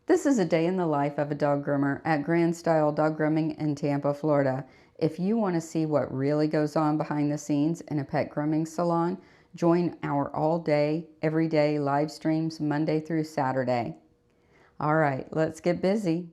This is a day in the life of a dog groomer at Grande Style Dog Grooming in Tampa, Florida. If you want to see what really goes on behind the scenes in a pet grooming salon, join our all-day, everyday live streams Monday through Saturday. All right, let's get busy.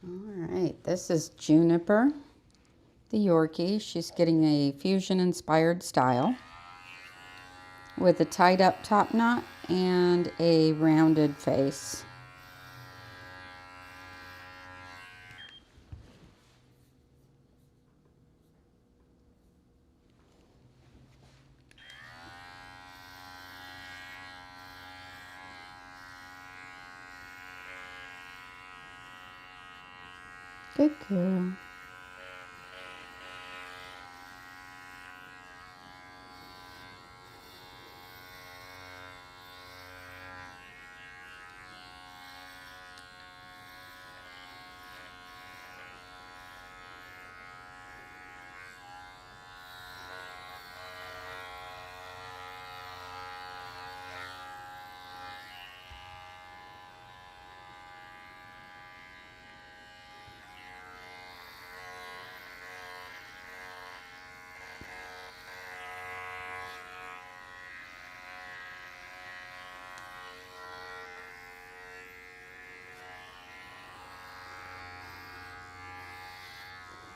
All right, this is Juniper, the Yorkie. She's getting a fusion-inspired style with a tied-up top knot and a rounded face. Good girl.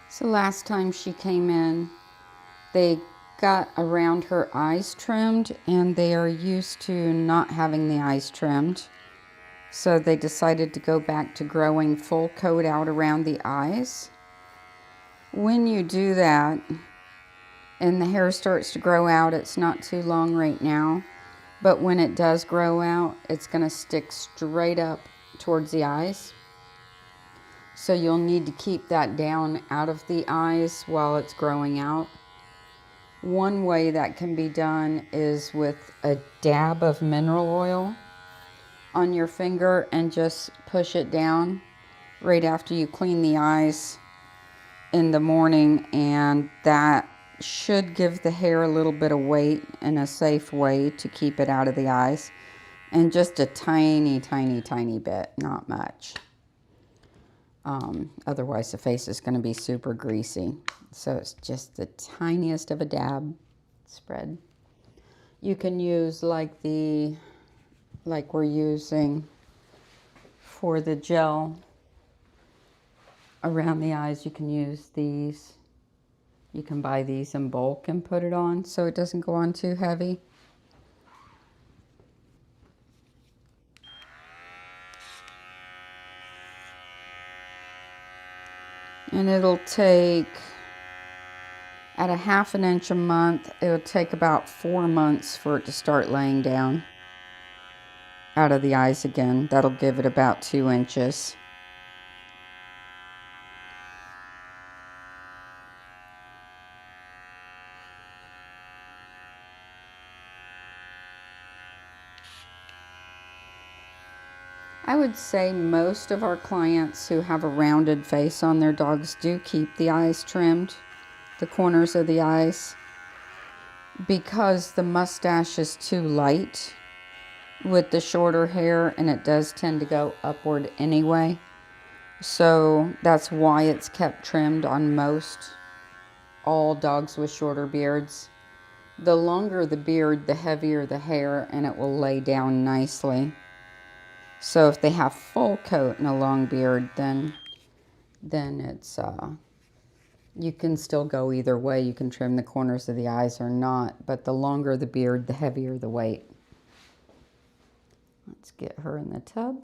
So last time she came in, they got around her eyes trimmed, and they are used to not having the eyes trimmed. So they decided to go back to growing full coat out around the eyes. When you do that and the hair starts to grow out, it's not too long right now, but when it does grow out, it's going to stick straight up towards the eyes. So you'll need to keep that down out of the eyes while it's growing out. One way that can be done is with a dab of mineral oil on your finger and just push it down right after you clean the eyes in the morning, and that should give the hair a little bit of weight in a safe way to keep it out of the eyes. And just a tiny, tiny, tiny bit, not much. Otherwise the face is going to be super greasy. So it's just the tiniest of a dab spread. You can use like we're using for the gel around the eyes. You can use these. You can buy these in bulk and put it on so it doesn't go on too heavy. And it'll take, at a ½ inch a month, it'll take about 4 months for it to start laying down out of the eyes again. That'll give it about 2 inches. I would say most of our clients who have a rounded face on their dogs do keep the eyes trimmed, the corners of the eyes, because the mustache is too light with the shorter hair, and it does tend to go upward anyway. So that's why it's kept trimmed on most all dogs with shorter beards. The longer the beard, the heavier the hair, and it will lay down nicely. So if they have full coat and a long beard, then it's, you can still go either way. You can trim the corners of the eyes or not, but the longer the beard, the heavier the weight. Let's get her in the tub.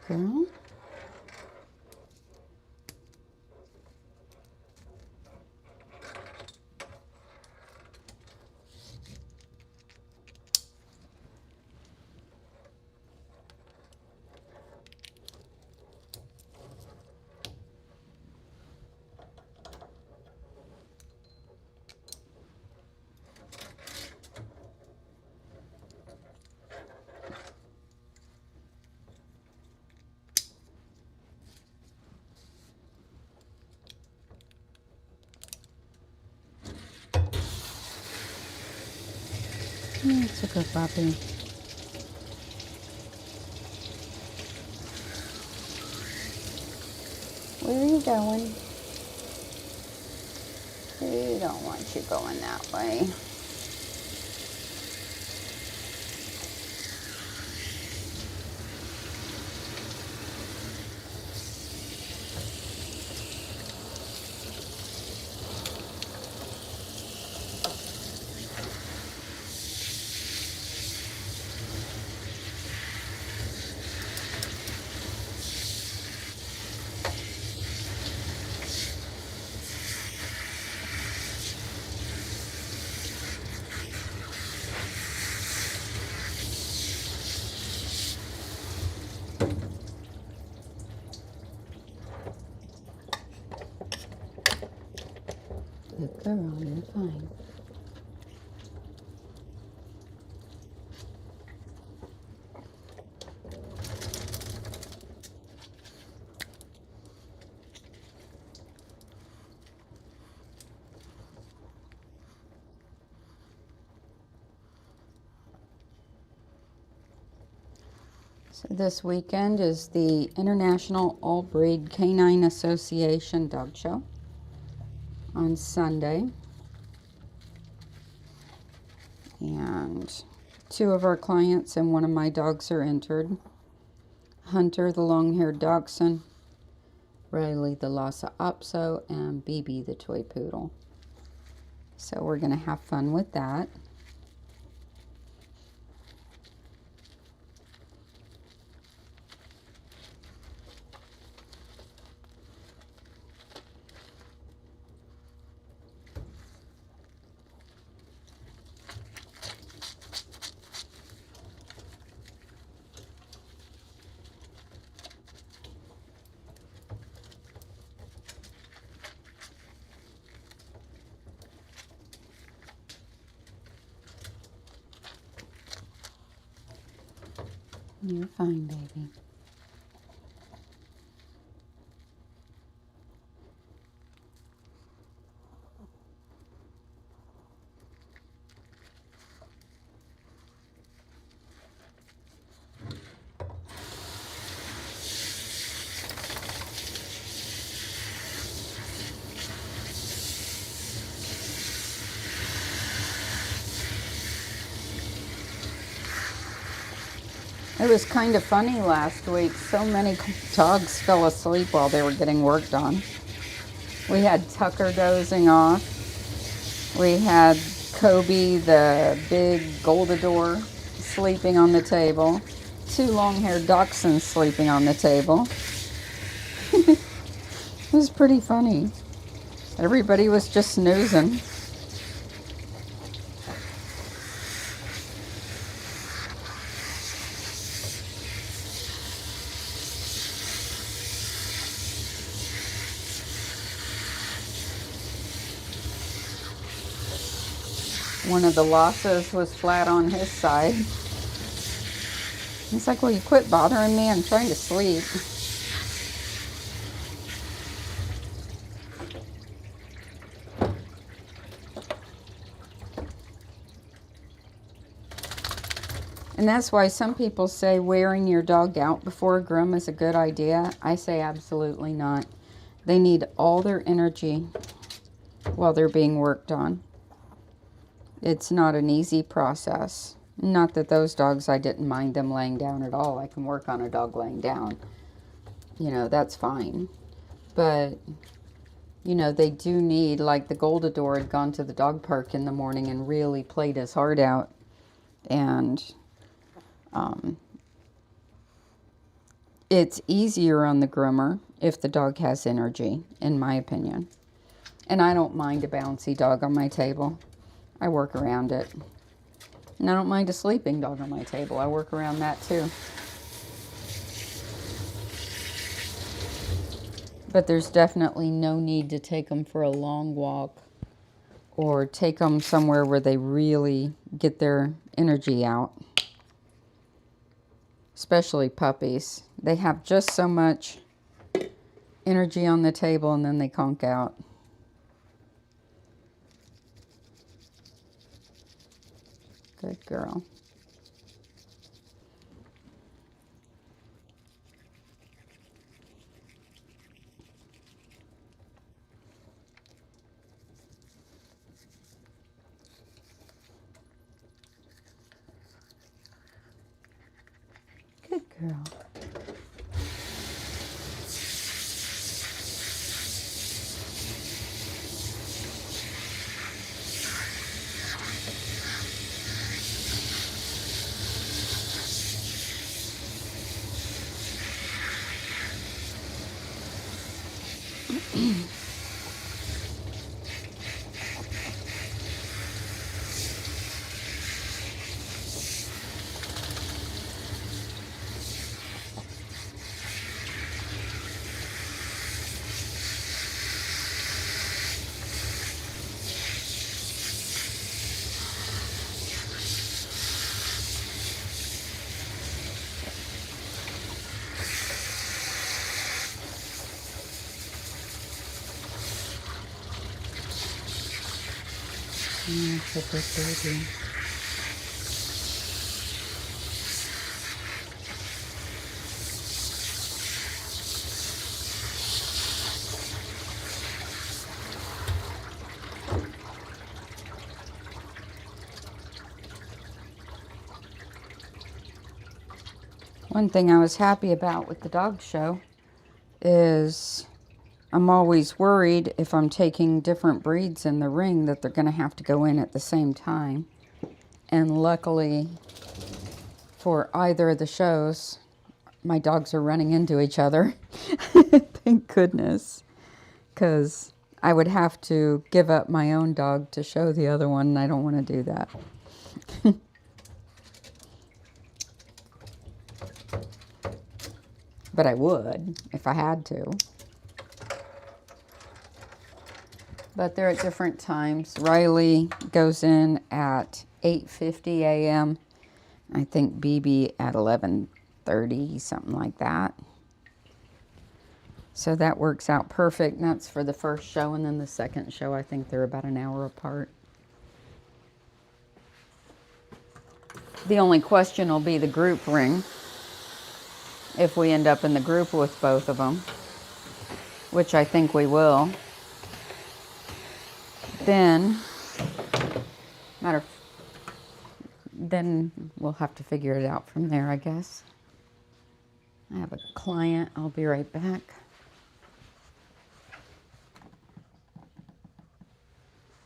girl. It's a good puppy. Where are you going? We don't want you going that way. Good girl, you're fine. So this weekend is the International All Breed Canine Association Dog Show on Sunday. And 2 of our clients and 1 of my dogs are entered. Hunter, the long-haired dachshund, Riley, the Lhasa Apso, and BB, the toy poodle. So we're going to have fun with that. You're fine, baby. It was kind of funny last week. So many dogs fell asleep while they were getting worked on. We had Tucker dozing off. We had Kobe, the big Goldador, sleeping on the table. 2 long-haired dachshunds sleeping on the table. It was pretty funny. Everybody was just snoozing. One of the Lhasas was flat on his side. He's like, "Will you quit bothering me? I'm trying to sleep." And that's why some people say wearing your dog out before a groom is a good idea. I say absolutely not. They need all their energy while they're being worked on. It's not an easy process. Not that those dogs, I didn't mind them laying down at all. I can work on a dog laying down. You know, that's fine. But, you know, they do need, like the Goldador had gone to the dog park in the morning and really played his heart out. And It's easier on the groomer if the dog has energy, in my opinion. And I don't mind a bouncy dog on my table. I work around it. And I don't mind a sleeping dog on my table. I work around that too. But there's definitely no need to take them for a long walk or take them somewhere where they really get their energy out. Especially puppies. They have just so much energy on the table and then they conk out. Good girl. Good girl. That's a good baby. One thing I was happy about with the dog show is I'm always worried if I'm taking different breeds in the ring that they're going to have to go in at the same time. And luckily for either of the shows, my dogs are running into each other. Thank goodness. Because I would have to give up my own dog to show the other one, and I don't want to do that. But I would if I had to. But they're at different times. Riley goes in at 8:50 a.m. I think BB at 11:30, something like that. So that works out perfect. And that's for the first show, and then the second show, I think they're about an hour apart. The only question will be the group ring. If we end up in the group with both of them, which I think we will, then then we'll have to figure it out from there, I guess. I have a client. I'll be right back.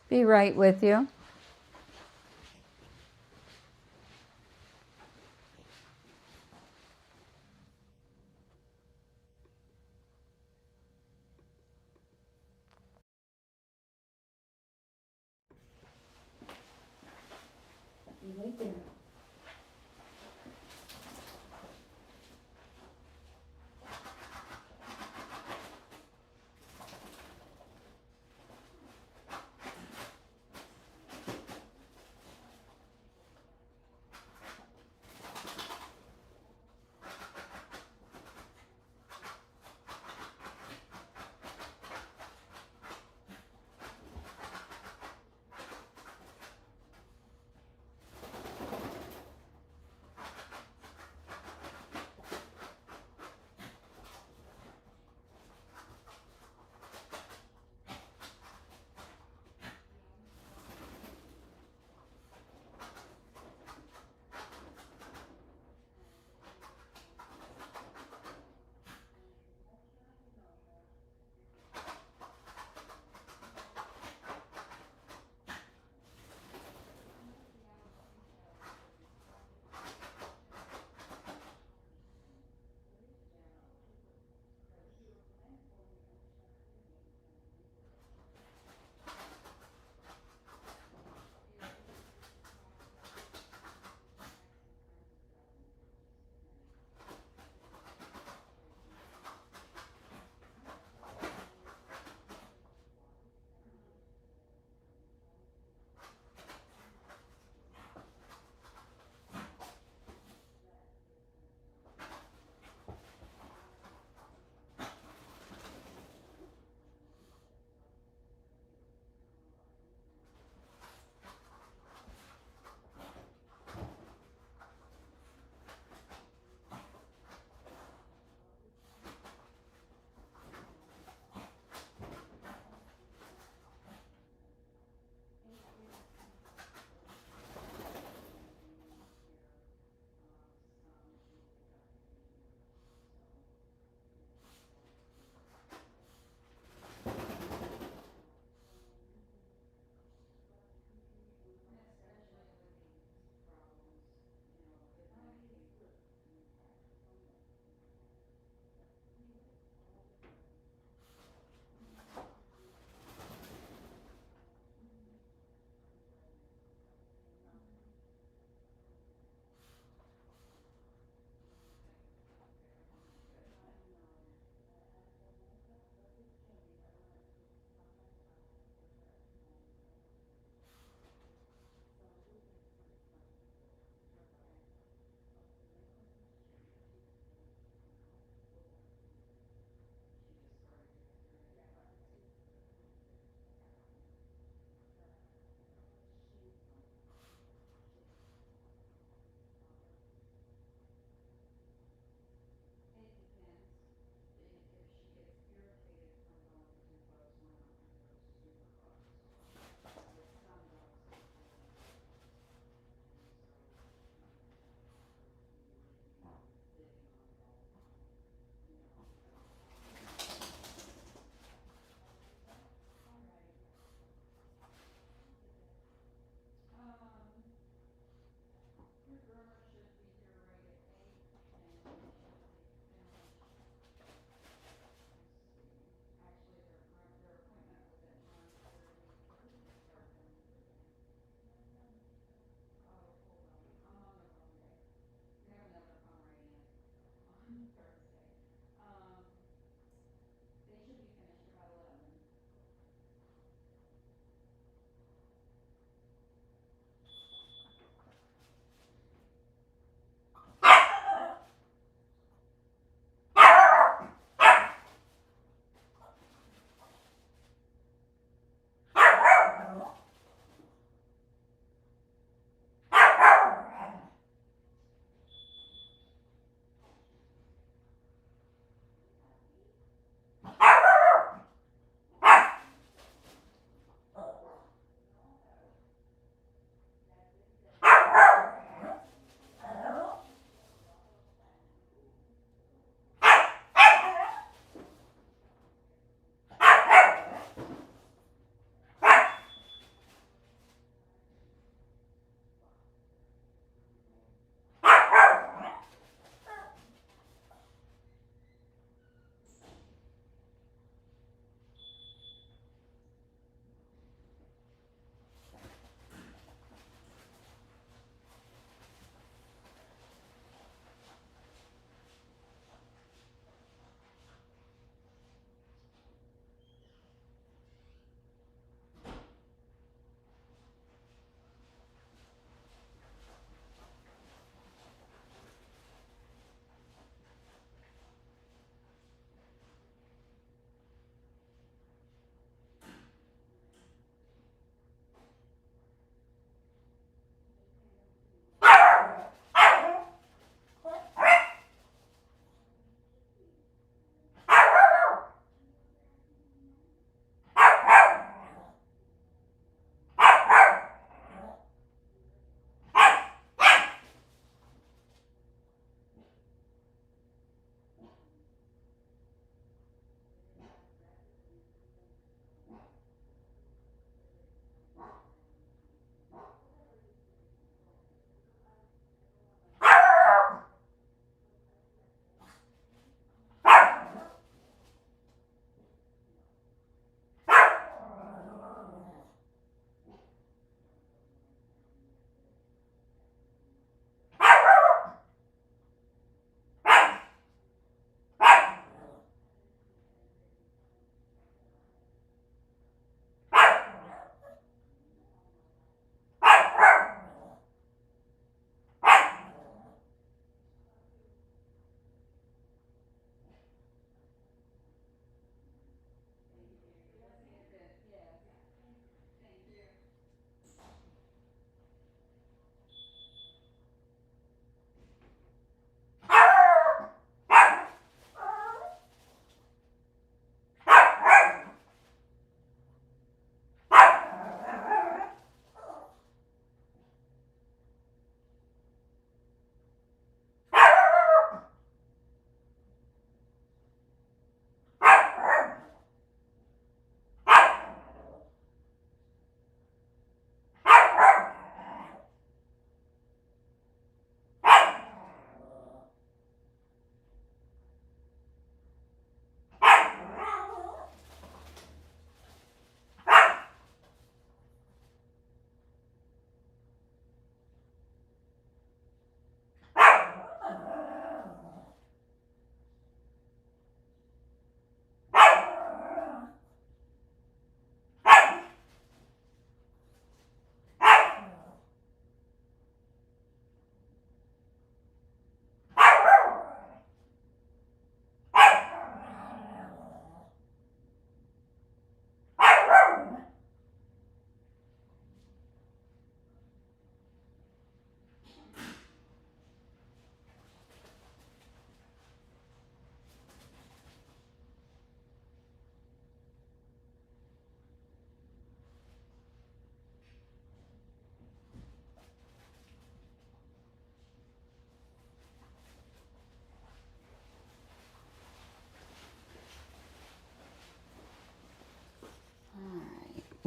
Be right with you. Right there.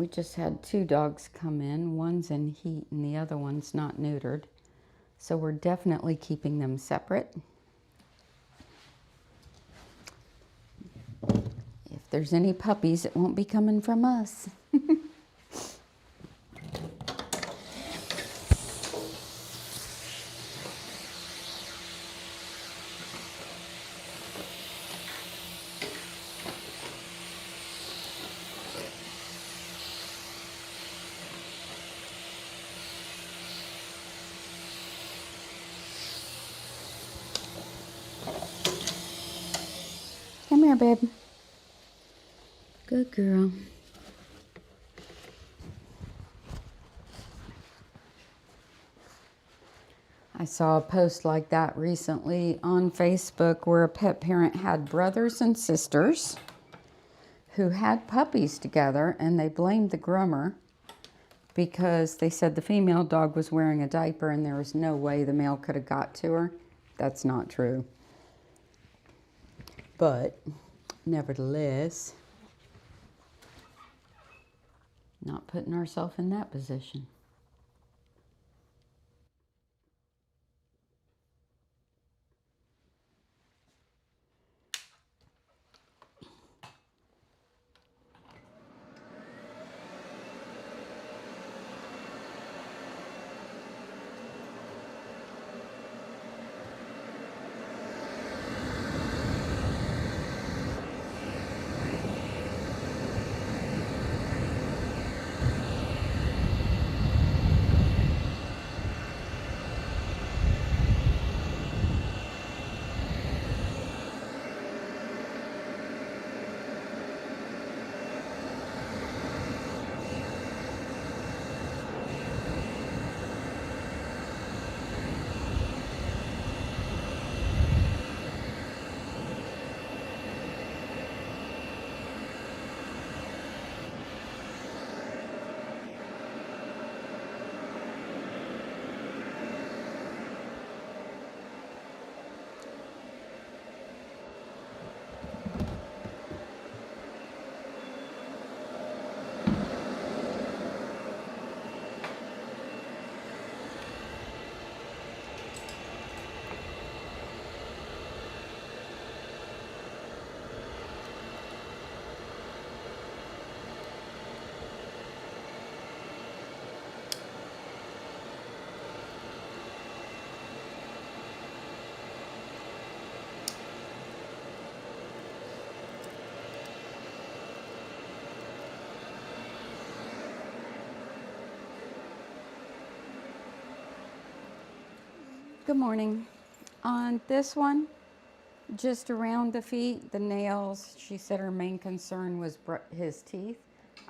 We just had 2 dogs come in. One's in heat and the other one's not neutered. So we're definitely keeping them separate. If there's any puppies, it won't be coming from us. Come here, babe. Good girl. I saw a post like that recently on Facebook where a pet parent had brothers and sisters who had puppies together, and they blamed the groomer because they said the female dog was wearing a diaper and there was no way the male could have got to her. That's not true. But nevertheless, not putting ourselves in that position. Good morning. On this one, just around the feet, the nails, she said her main concern was his teeth.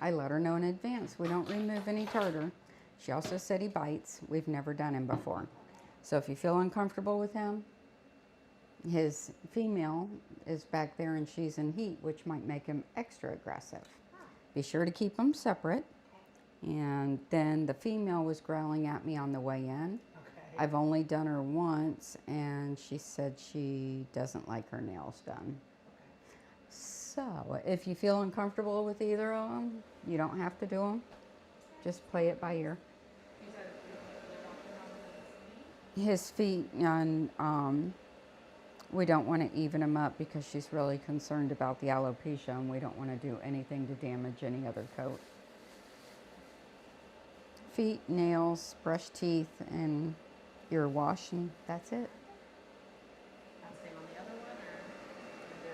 I let her know in advance. We don't remove any tartar. She also said he bites. We've never done him before. So if you feel uncomfortable with him, his female is back there and she's in heat, which might make him extra aggressive. Be sure to keep them separate. And then the female was growling at me on the way in. I've only done her once, and she said she doesn't like her nails done. So if you feel uncomfortable with either of them, you don't have to do them. Just play it by ear. His feet, and we don't want to even them up because she's really concerned about the alopecia, and we don't want to do anything to damage any other coat. Feet, nails, brush teeth, and ear wash, and that's it. Same on the other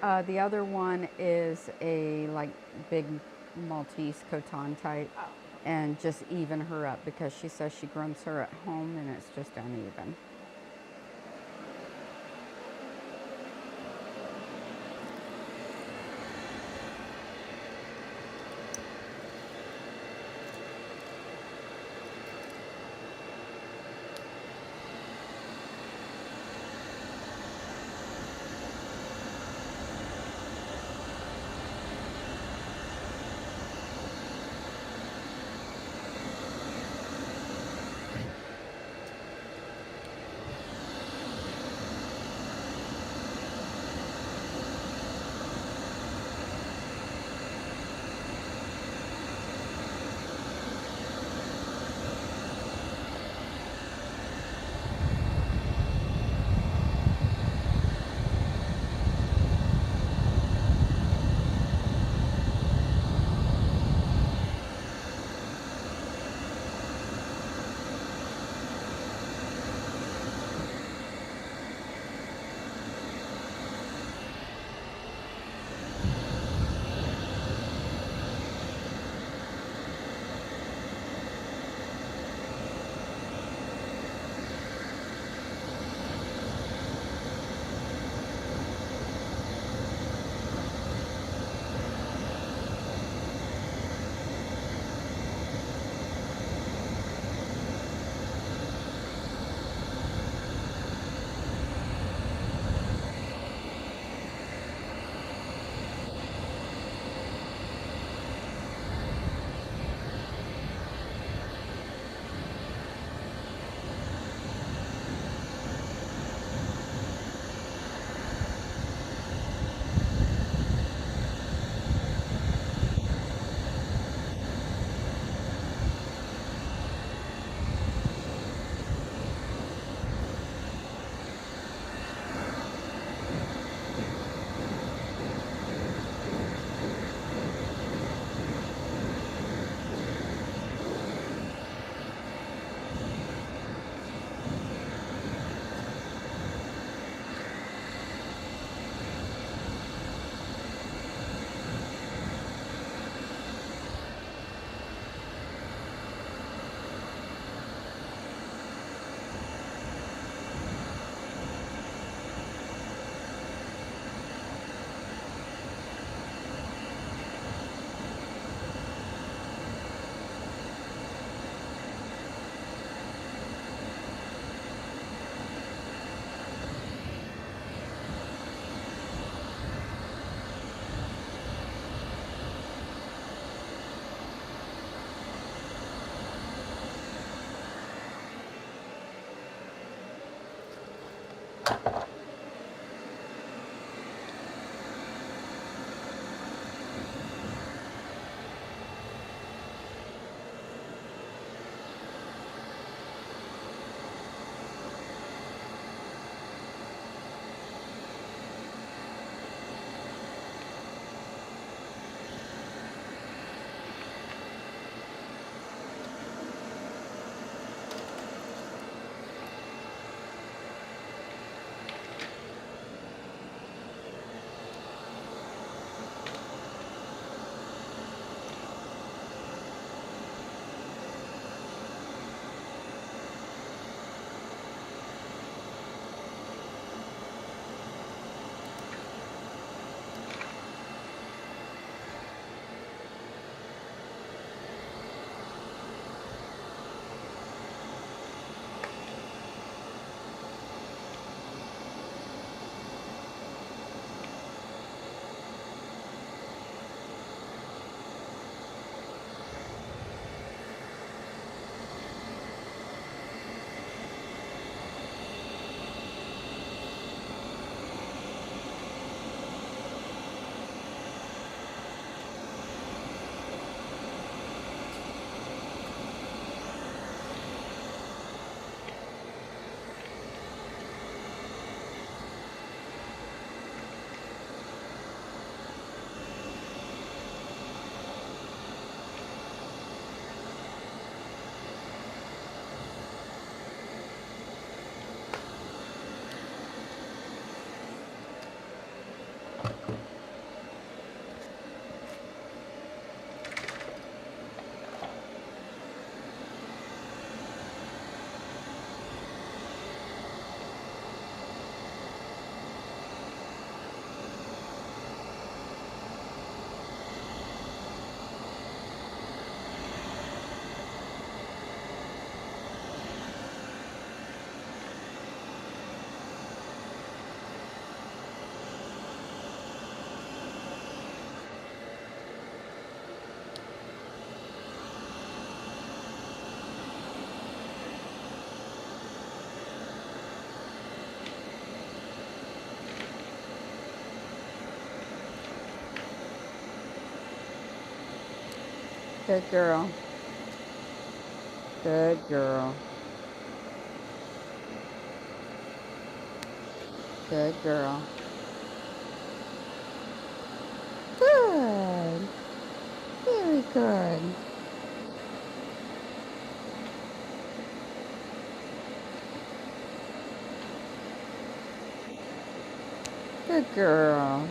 one, or the other one is a like big Maltese coton type, and just even her up because she says she grooms her at home and it's just uneven. Good girl. Good girl. Good girl. Good. Very good. Good girl.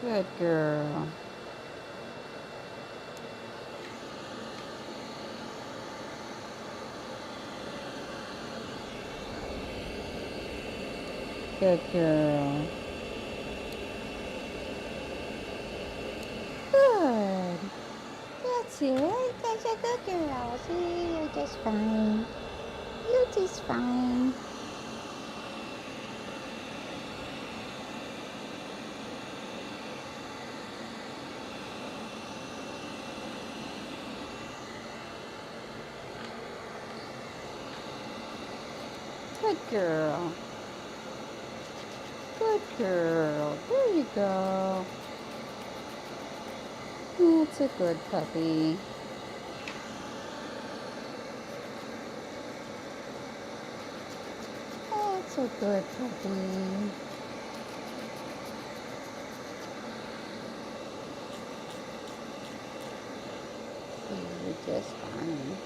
Good girl. Good girl. Good. That's it. That's a good girl. See, you're just fine. You're just fine. Good girl. Good girl. There you go. That's a good puppy. That's a good puppy. You're just fine.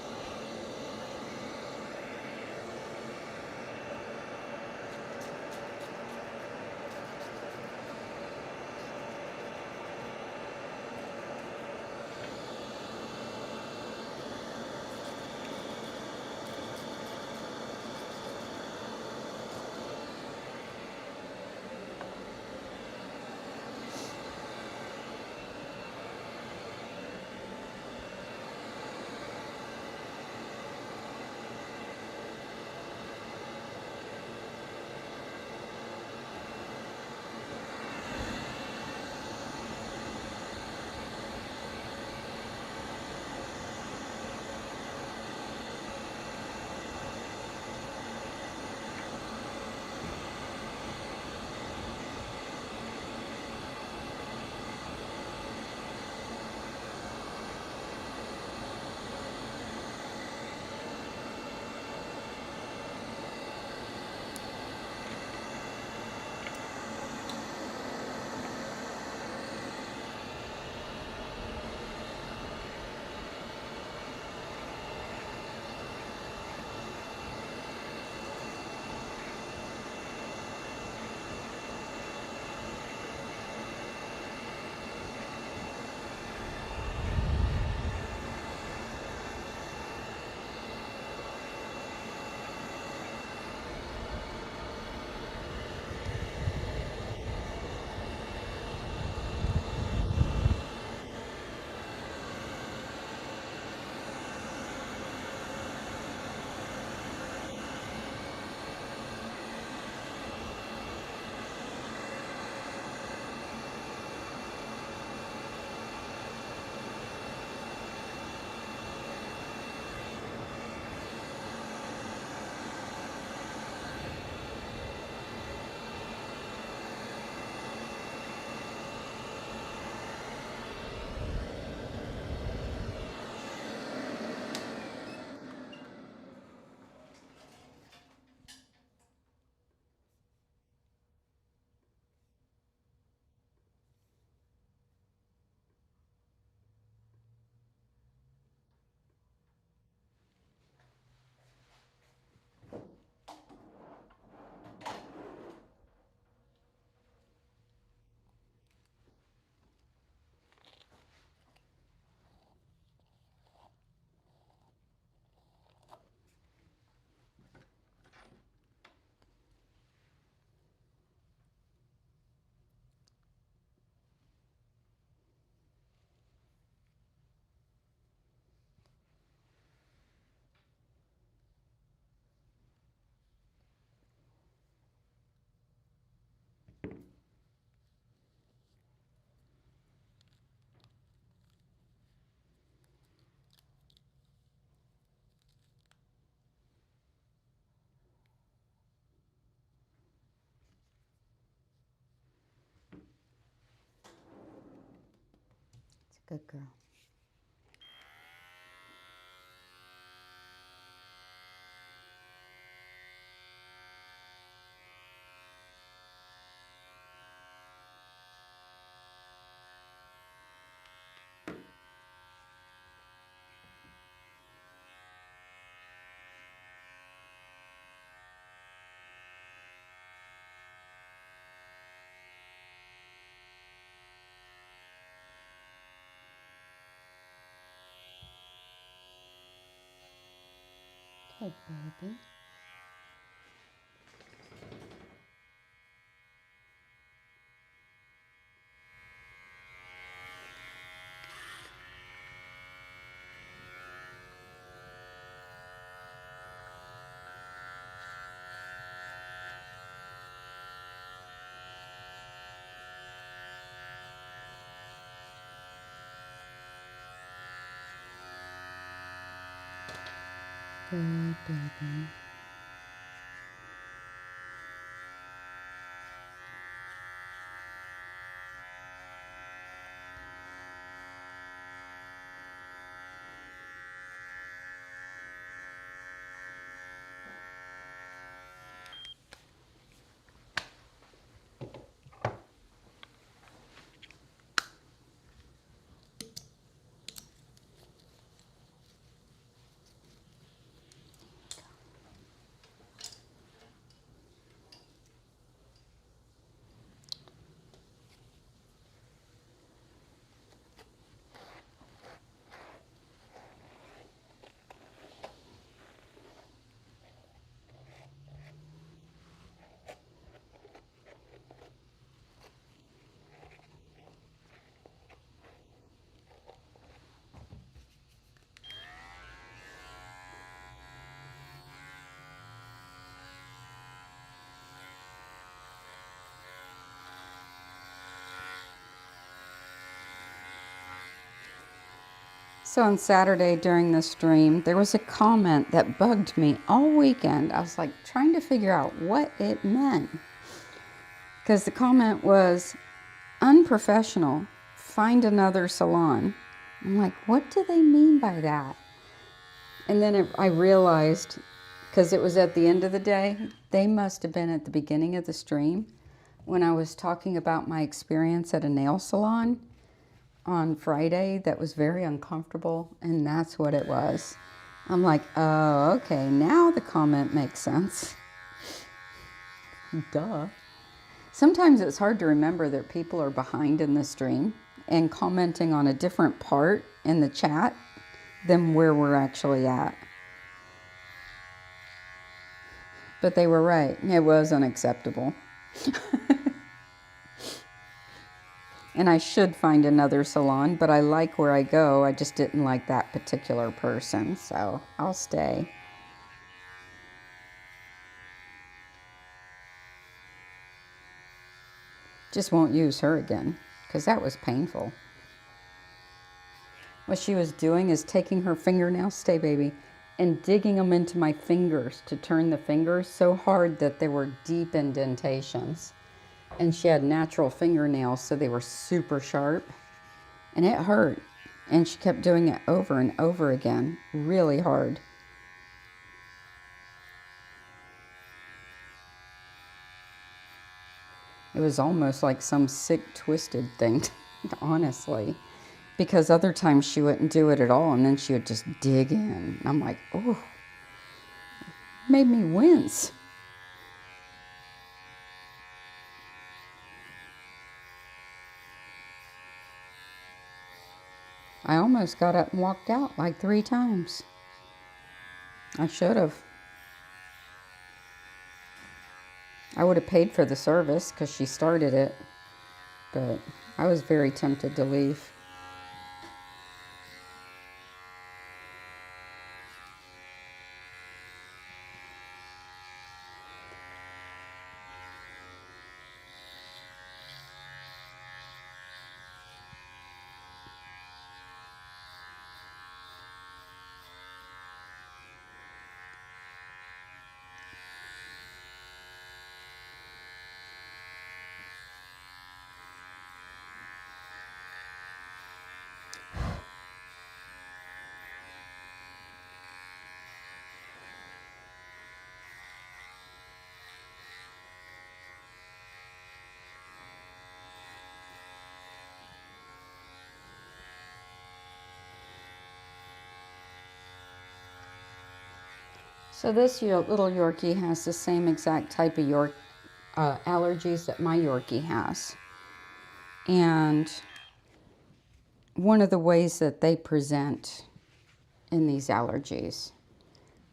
Good girl. Good baby. Good baby. So on Saturday during the stream, there was a comment that bugged me all weekend. I was like trying to figure out what it meant. Because the comment was, unprofessional, find another salon. I'm like, what do they mean by that? And then I realized, because it was at the end of the day, they must have been at the beginning of the stream when I was talking about my experience at a nail salon on Friday that was very uncomfortable, and that's what it was. I'm like, oh, okay, now the comment makes sense. Duh. Sometimes it's hard to remember that people are behind in the stream and commenting on a different part in the chat than where we're actually at. But they were right. It was unacceptable. And I should find another salon, but I like where I go. I just didn't like that particular person, so I'll stay. Just won't use her again, because that was painful. What she was doing is taking her fingernails, stay baby, and digging them into my fingers to turn the fingers so hard that there were deep indentations. And she had natural fingernails, so they were super sharp. And it hurt. And she kept doing it over and over again, really hard. It was almost like some sick, twisted thing, honestly. Because other times she wouldn't do it at all, and then she would just dig in. And I'm like, oh, made me wince. I almost got up and walked out like 3 times. I should have. I would have paid for the service because she started it, but I was very tempted to leave. So this little Yorkie has the same exact type of allergies that my Yorkie has. And one of the ways that they present in these allergies,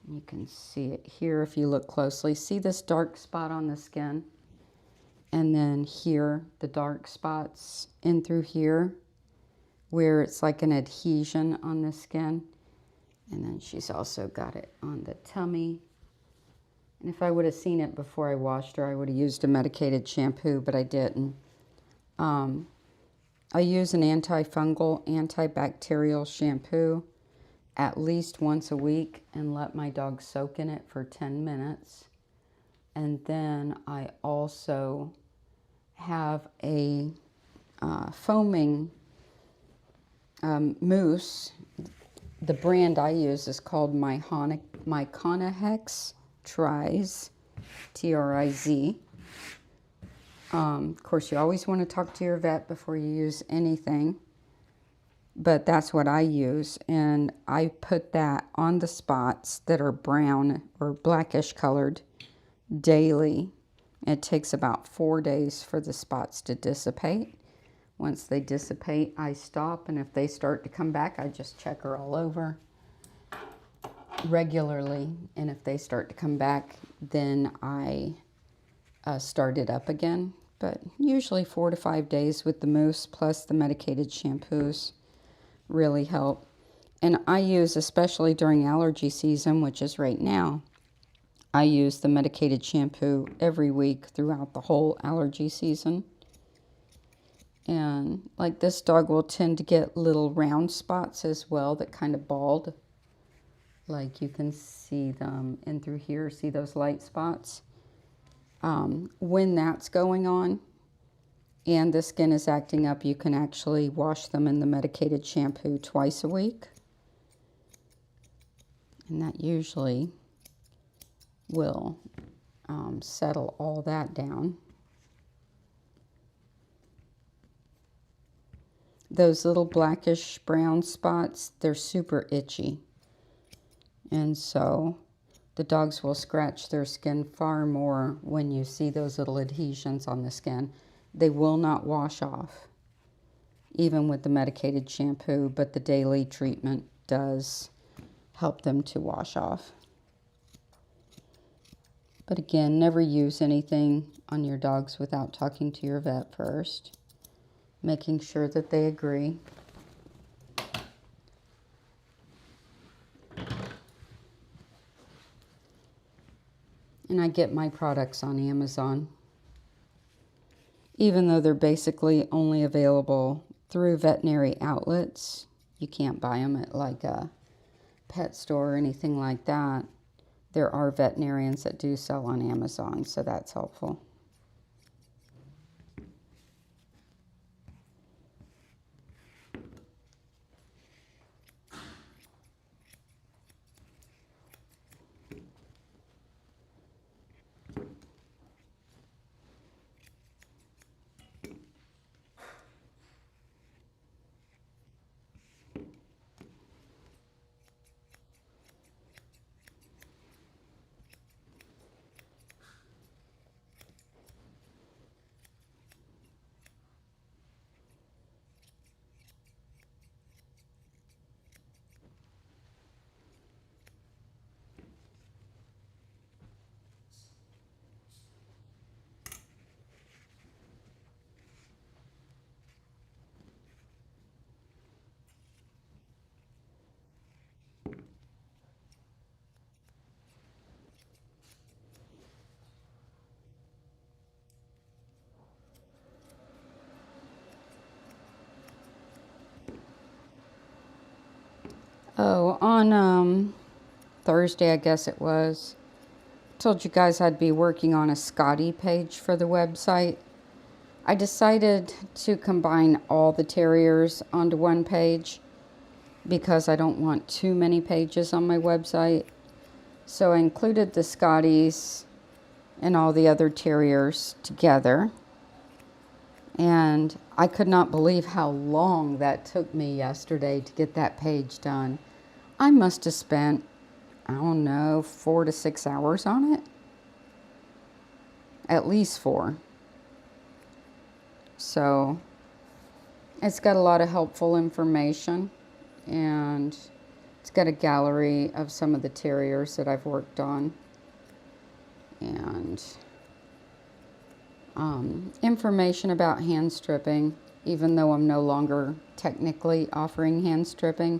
you can see it here if you look closely. See this dark spot on the skin? And then here, the dark spots in through here, where it's like an adhesion on the skin. And then she's also got it on the tummy. And if I would have seen it before I washed her, I would have used a medicated shampoo, but I didn't. I use an antifungal, antibacterial shampoo at least once a week and let my dog soak in it for 10 minutes. And then I also have a foaming mousse. The brand I use is called Myconahex Triz, T-R-I-Z. Of course, you always want to talk to your vet before you use anything, but that's what I use, and I put that on the spots that are brown or blackish colored daily. It takes about 4 days for the spots to dissipate. Once they dissipate, I stop, and if they start to come back, I just check her all over regularly, and if they start to come back, then I start it up again. But usually 4 to 5 days with the mousse plus the medicated shampoos really help. And I use, especially during allergy season, which is right now, I use the medicated shampoo every week throughout the whole allergy season. And like this dog will tend to get little round spots as well that kind of bald. Like you can see them in through here, see those light spots? When that's going on and the skin is acting up, you can actually wash them in the medicated shampoo twice a week. And that usually will settle all that down. Those little blackish brown spots, they're super itchy. And so the dogs will scratch their skin far more when you see those little adhesions on the skin. They will not wash off, even with the medicated shampoo, but the daily treatment does help them to wash off. But again, never use anything on your dogs without talking to your vet first, making sure that they agree. And I get my products on Amazon. Even though they're basically only available through veterinary outlets, you can't buy them at like a pet store or anything like that. There are veterinarians that do sell on Amazon, so that's helpful. Oh, on Thursday, I guess it was, told you guys I'd be working on a Scotty page for the website. I decided to combine all the terriers onto one page because I don't want too many pages on my website. So I included the Scotties and all the other terriers together. And I could not believe how long that took me yesterday to get that page done. I must have spent, I don't know, 4 to 6 hours on it. At least 4. So it's got a lot of helpful information, and it's got a gallery of some of the terriers that I've worked on, and information about hand stripping, even though I'm no longer technically offering hand stripping.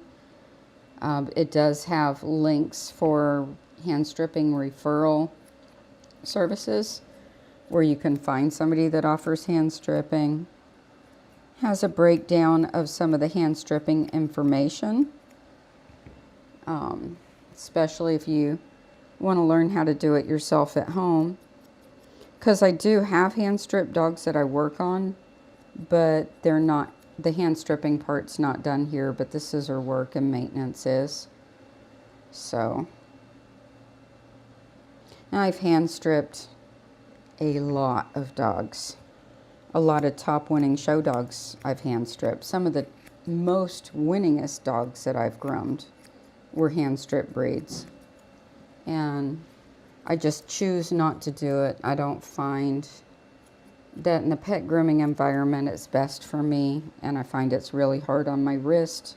It does have links for hand stripping referral services where you can find somebody that offers hand stripping. Has a breakdown of some of the hand stripping information, especially if you want to learn how to do it yourself at home. Because I do have hand stripped dogs that I work on, but they're not, the hand stripping part's not done here, but the scissor work and maintenance is. So, now I've hand stripped a lot of dogs. A lot of top winning show dogs I've hand stripped. Some of the most winningest dogs that I've groomed were hand stripped breeds. And I just choose not to do it. I don't find that in the pet grooming environment it's best for me, and I find it's really hard on my wrist,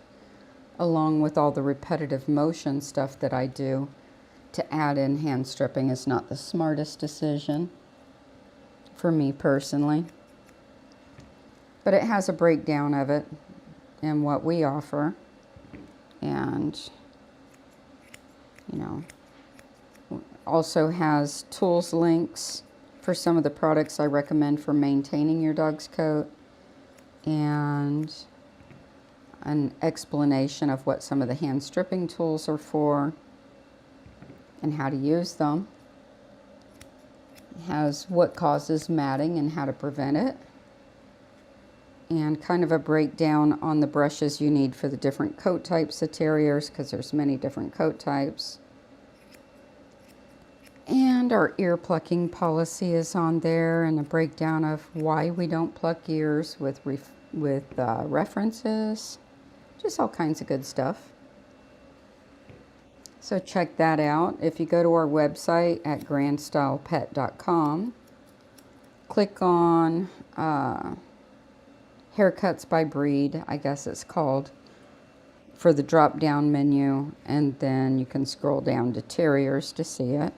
along with all the repetitive motion stuff that I do. To add in hand stripping is not the smartest decision for me personally. But it has a breakdown of it and what we offer, and you know, also has tools links for some of the products I recommend for maintaining your dog's coat, and an explanation of what some of the hand stripping tools are for and how to use them. It has what causes matting and how to prevent it, and kind of a breakdown on the brushes you need for the different coat types of terriers, because there's many different coat types. And our ear plucking policy is on there, and a breakdown of why we don't pluck ears with references. Just all kinds of good stuff. So check that out. If you go to our website at grandstylepet.com, click on haircuts by breed, I guess it's called, for the drop down menu, and then you can scroll down to terriers to see it.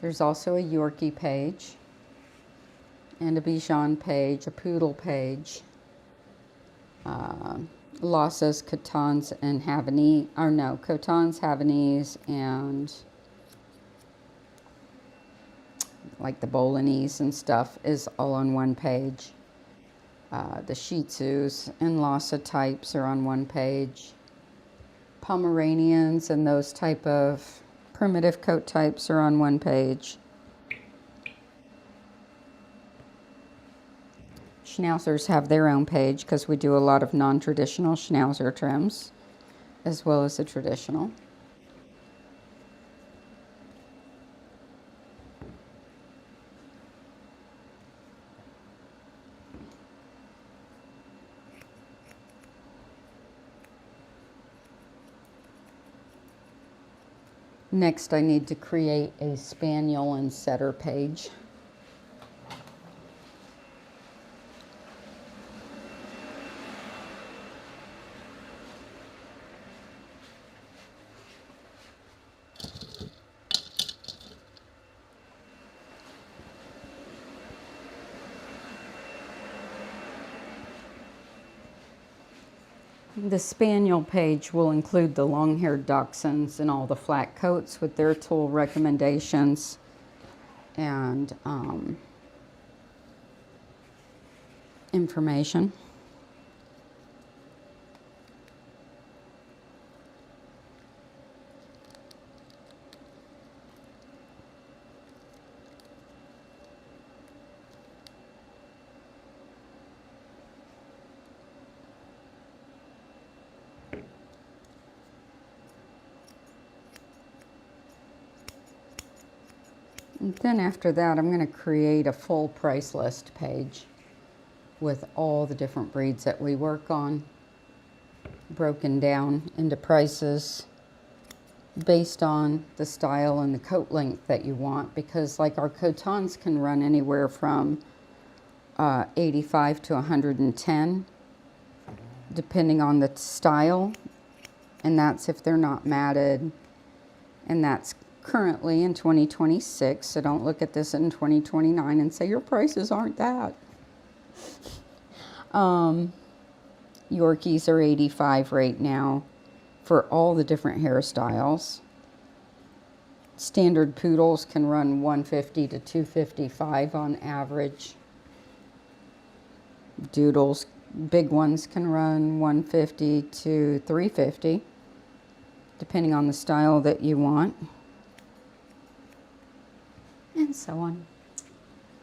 There's also a Yorkie page, and a Bichon page, a Poodle page, Lhasas, Cotons, and Havanese, or no, Cotons, Havanese, and like the Bolognese and stuff is all on one page. The Shih Tzus and Lhasa types are on one page. Pomeranians and those type of primitive coat types are on one page. Schnauzers have their own page because we do a lot of non-traditional Schnauzer trims as well as the traditional. Next, I need to create a Spaniel and Setter page. The Spaniel page will include the long-haired Dachshunds and all the flat coats with their tool recommendations and information. And then after that, I'm going to create a full price list page with all the different breeds that we work on. broken down into prices based on the style and the coat length that you want, because like our cotons can run anywhere from 85 to 110 depending on the style, and that's if they're not matted, and that's currently in 2026, so don't look at this in 2029 and say your prices aren't that. Yorkies are 85 right now for all the different hairstyles. Standard poodles can run 150 to 255 on average. Doodles, big ones, can run 150 to 350 depending on the style that you want, and so on.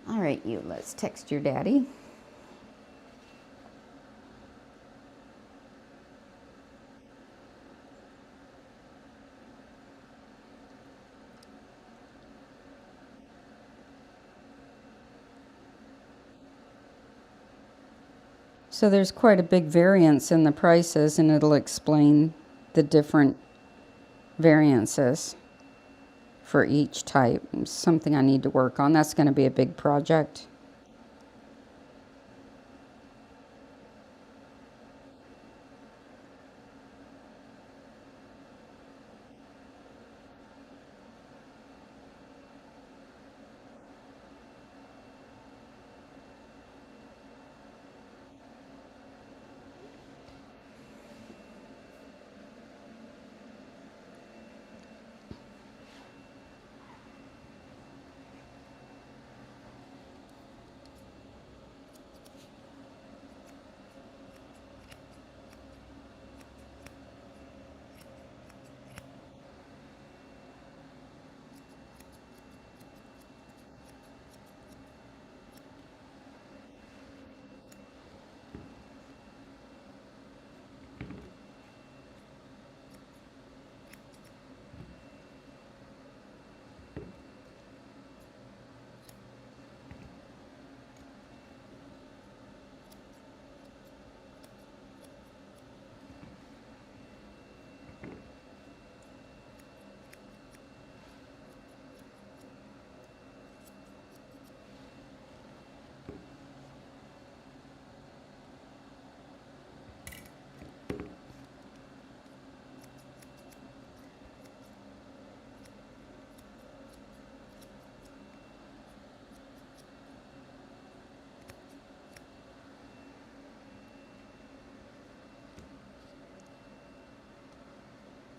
All right, you, let's text your daddy. So there's quite a big variance in the prices, and it'll explain the different variances for each type. It's something I need to work on. That's going to be a big project.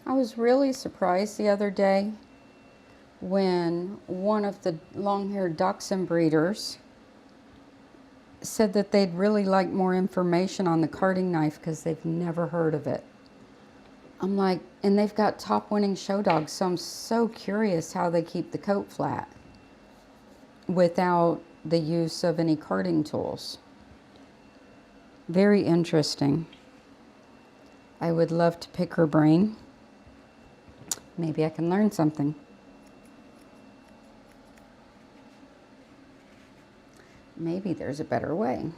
I was really surprised the other day when one of the long-haired dachshund breeders said that they'd really like more information on the carding knife because they've never heard of it. I'm like, and they've got top winning show dogs, so I'm so curious how they keep the coat flat without the use of any carding tools. Very interesting. I would love to pick her brain. Maybe I can learn something. Maybe there's a better way.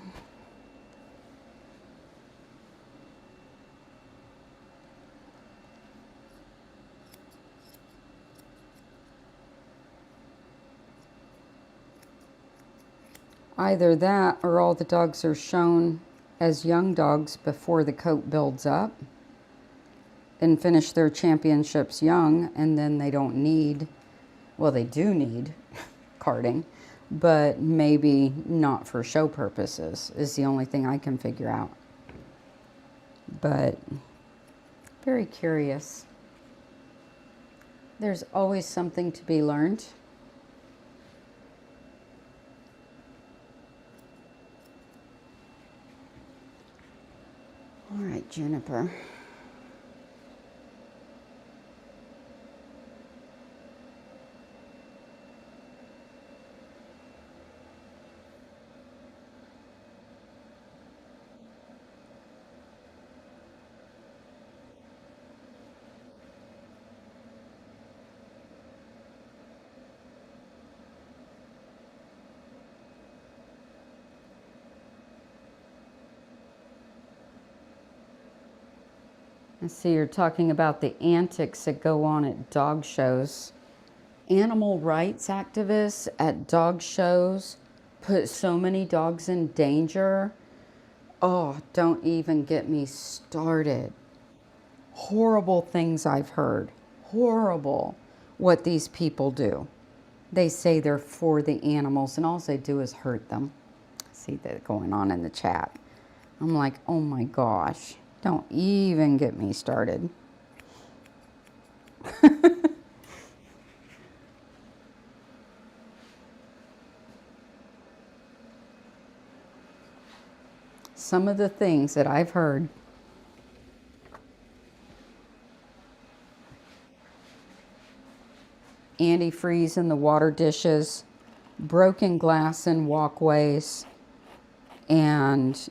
Either that or all the dogs are shown as young dogs before the coat builds up and finish their championships young, and then they don't need, well, they do need carding, but maybe not for show purposes is the only thing I can figure out. But very curious. There's always something to be learned. All right, Juniper. I see you're talking about the antics that go on at dog shows. Animal rights activists at dog shows put so many dogs in danger. Oh, don't even get me started. Horrible things I've heard. Horrible what these people do. They say they're for the animals, and all they do is hurt them. I see that going on in the chat. I'm like, oh my gosh, don't even get me started. Some of the things that I've heard. Antifreeze in the water dishes, broken glass in walkways, and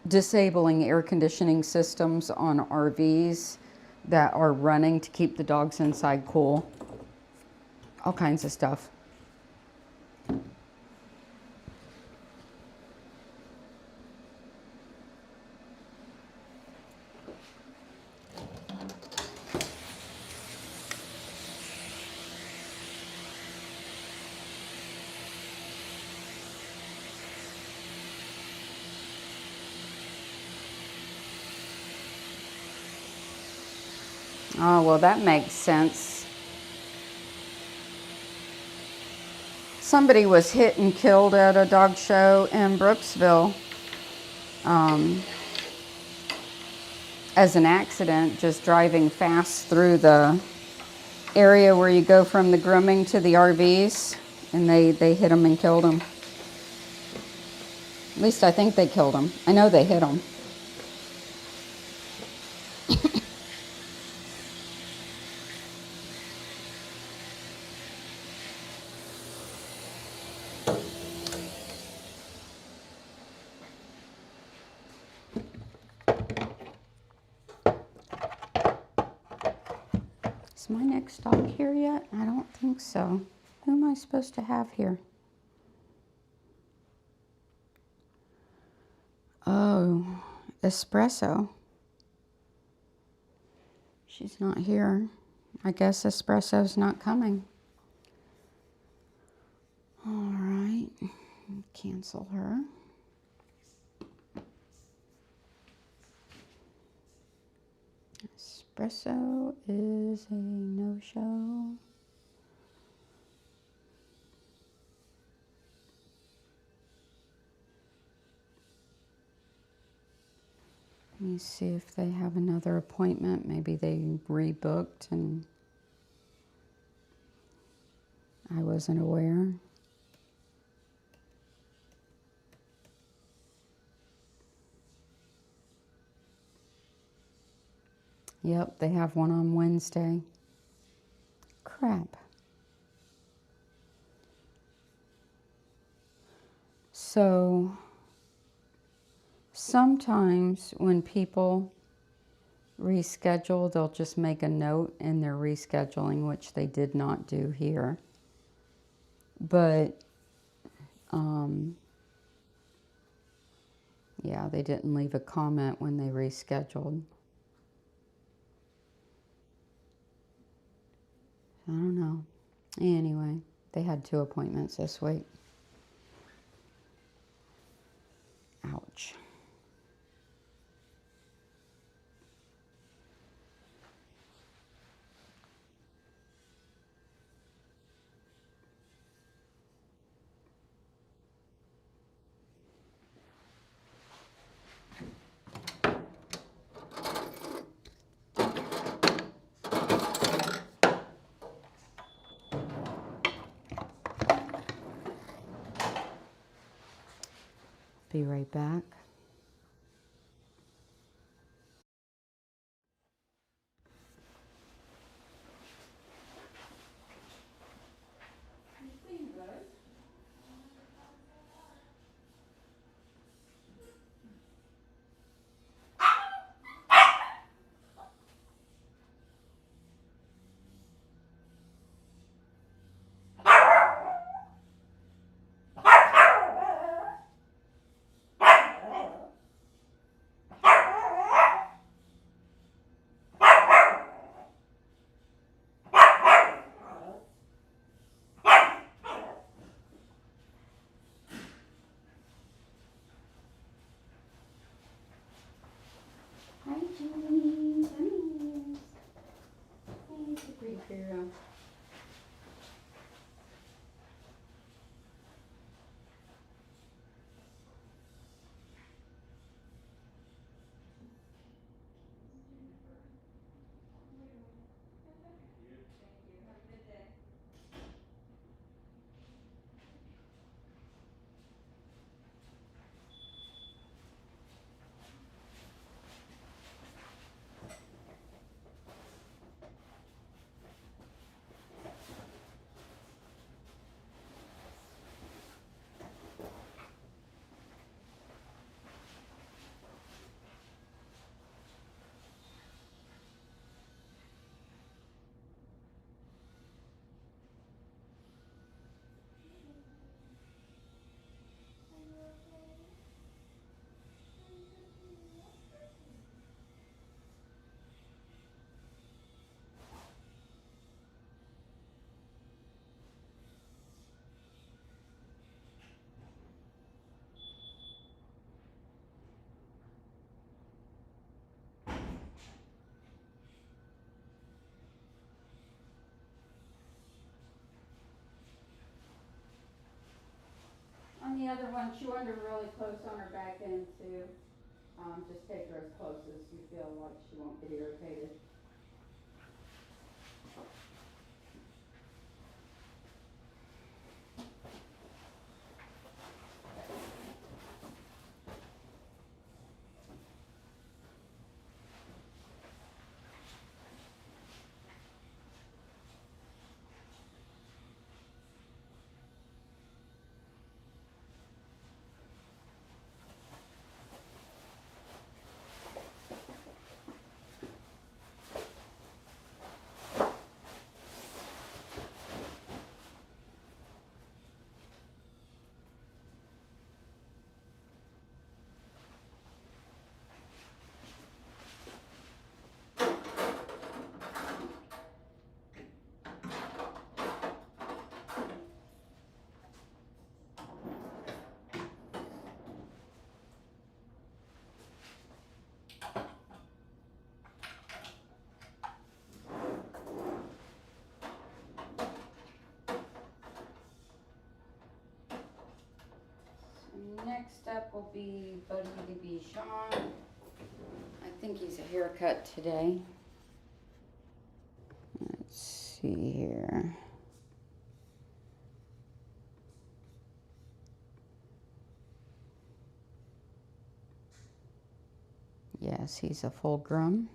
disabling air conditioning systems on RVs that are running to keep the dogs inside cool. All kinds of stuff. Oh, well, that makes sense. Somebody was hit and killed at a dog show in Brooksville as an accident, just driving fast through the area where you go from the grooming to the RVs, and they hit him and killed him. At least I think they killed him. I know they hit him. Is my next dog here yet? I don't think so. Who am I supposed to have here? Oh, Espresso. She's not here. I guess Espresso's not coming. All right, cancel her. Espresso is a no-show. Let me see if they have another appointment. Maybe they rebooked and I wasn't aware. Yep, they have one on Wednesday. Crap. So sometimes when people reschedule, they'll just make a note in their rescheduling, which they did not do here. But yeah, they didn't leave a comment when they rescheduled. I don't know. Anyway, they had 2 appointments this week. Ouch. Be right back. another one, she wanted her really close on her back end too. Just take her as close as you feel like she won't get irritated. Next up will be Buddy the Bichon. I think he's a haircut today. Let's see here. Yes, he's a full groom.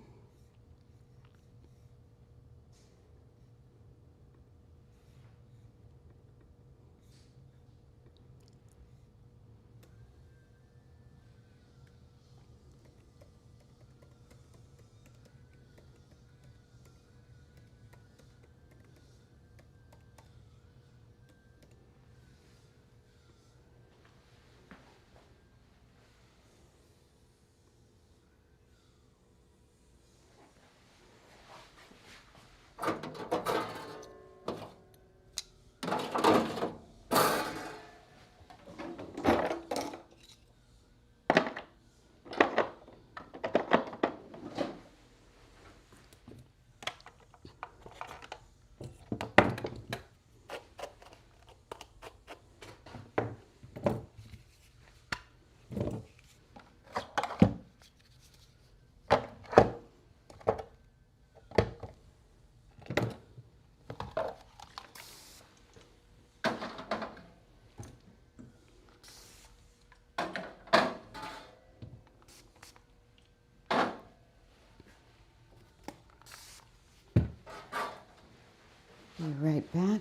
Be right back.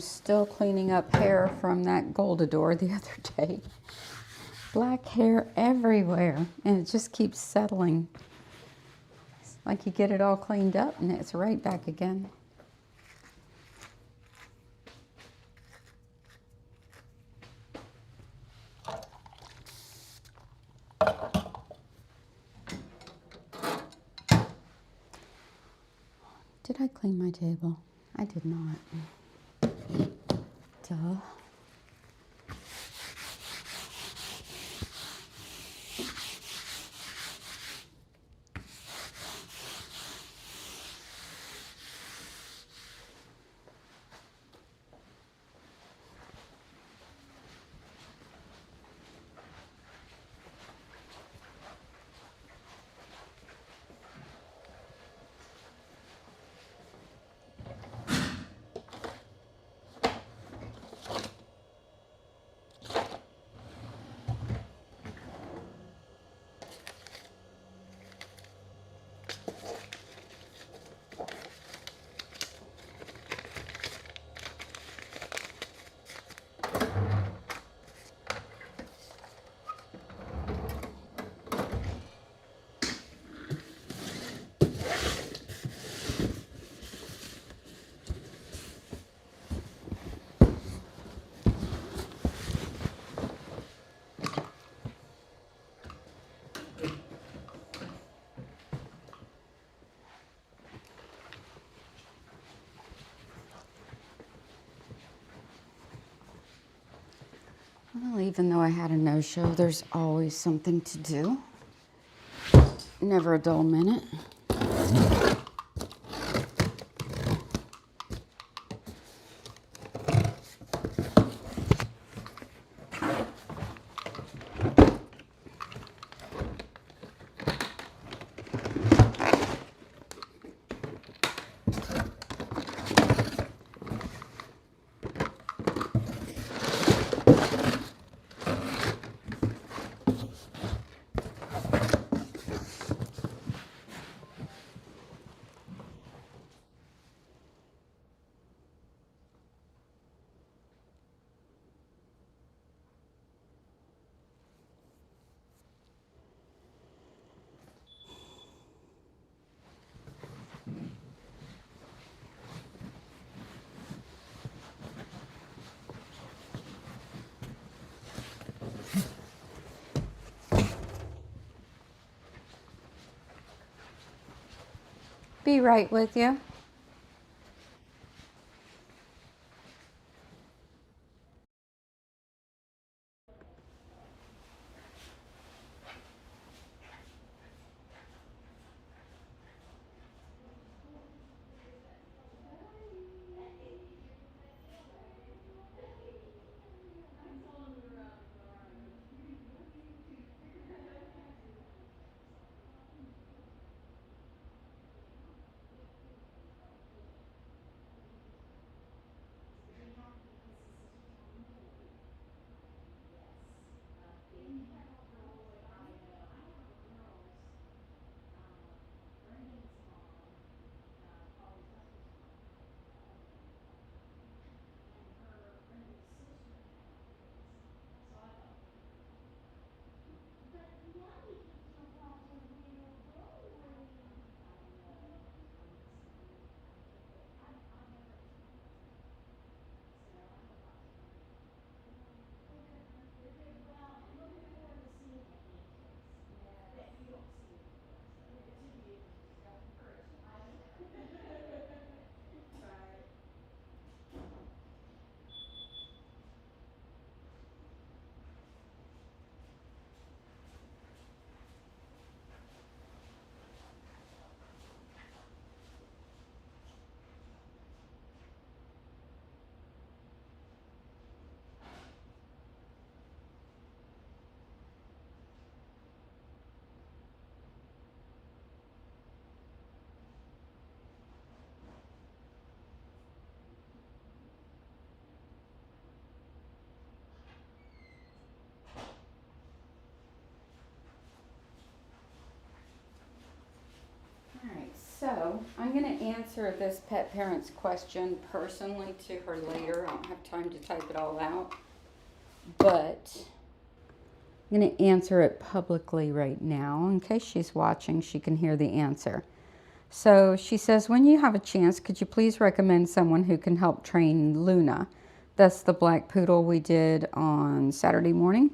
I'm still cleaning up hair from that Goldador the other day. Black hair everywhere, and it just keeps settling. It's like you get it all cleaned up and it's right back again. Did I clean my table? I did not. Duh. Well, even though I had a no-show, there's always something to do. Never a dull minute. Be right with you. So, I'm going to answer this pet parent's question personally to her later. I don't have time to type it all out. But I'm going to answer it publicly right now. In case she's watching, she can hear the answer. So she says, when you have a chance, could you please recommend someone who can help train Luna? That's the black poodle we did on Saturday morning.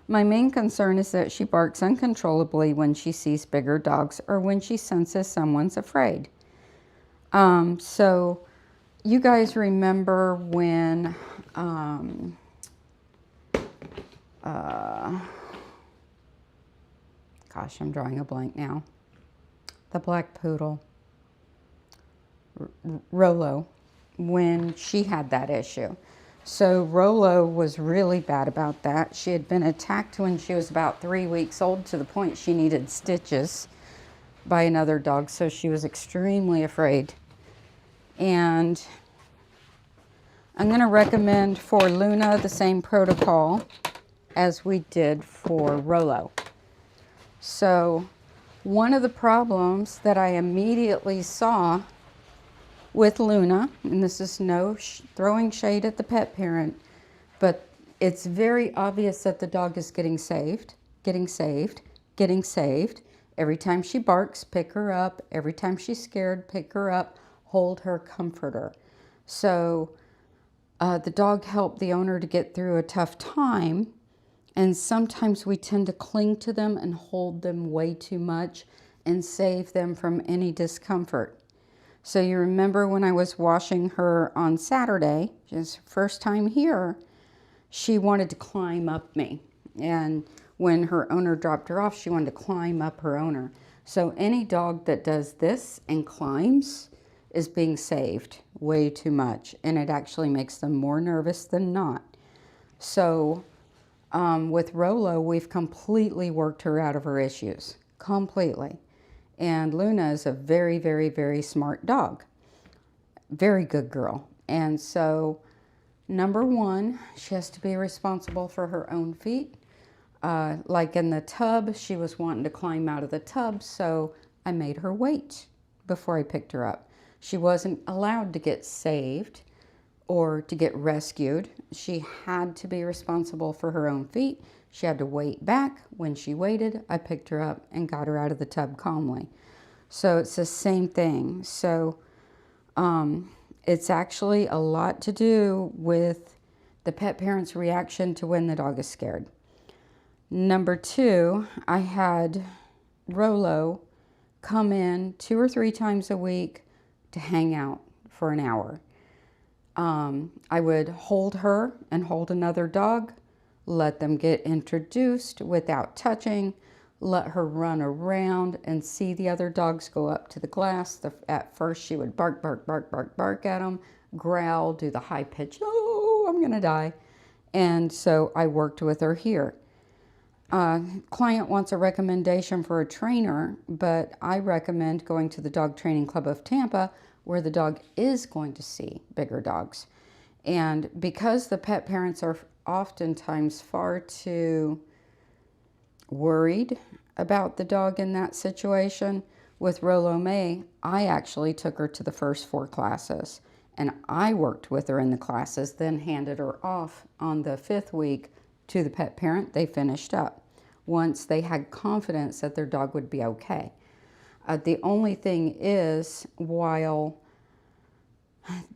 My main concern is that she barks uncontrollably when she sees bigger dogs or when she senses someone's afraid. So you guys remember when gosh, I'm drawing a blank now. The black poodle, Rolo, when she had that issue. So Rolo was really bad about that. She had been attacked when she was about 3 weeks old to the point she needed stitches by another dog. So she was extremely afraid. And I'm going to recommend for Luna the same protocol as we did for Rolo. So one of the problems that I immediately saw with Luna, and this is no throwing shade at the pet parent, but it's very obvious that the dog is getting saved, getting saved, getting saved. Every time she barks, pick her up. Every time she's scared, pick her up, hold her, comfort her. So the dog helped the owner to get through a tough time, and sometimes we tend to cling to them and hold them way too much and save them from any discomfort. So you remember when I was washing her on Saturday, just first time here, she wanted to climb up me. And when her owner dropped her off, she wanted to climb up her owner. So any dog that does this and climbs is being saved way too much. And it actually makes them more nervous than not. So with Rolo, we've completely worked her out of her issues. Completely. And Luna is a very, very, very smart dog. Very good girl. And so, number one, she has to be responsible for her own feet. Like in the tub, she was wanting to climb out of the tub, so I made her wait before I picked her up. She wasn't allowed to get saved or to get rescued. She had to be responsible for her own feet. She had to wait back. When she waited, I picked her up and got her out of the tub calmly. So it's the same thing. So it's actually a lot to do with the pet parent's reaction to when the dog is scared. Number two, I had Rolo come in 2 or 3 times a week to hang out for an hour. I would hold her and hold another dog, let them get introduced without touching, let her run around and see the other dogs go up to the glass. At first she would bark, bark, bark, bark, bark at them, growl, do the high pitch, oh, I'm gonna die. And so I worked with her here. Client wants a recommendation for a trainer, but I recommend going to the Dog Training Club of Tampa, where the dog is going to see bigger dogs. And because the pet parents are oftentimes far too worried about the dog in that situation, with Rolo May, I actually took her to the first 4 classes. And I worked with her in the classes, then handed her off on the 5th week to the pet parent. They finished up once they had confidence that their dog would be okay. The only thing is, while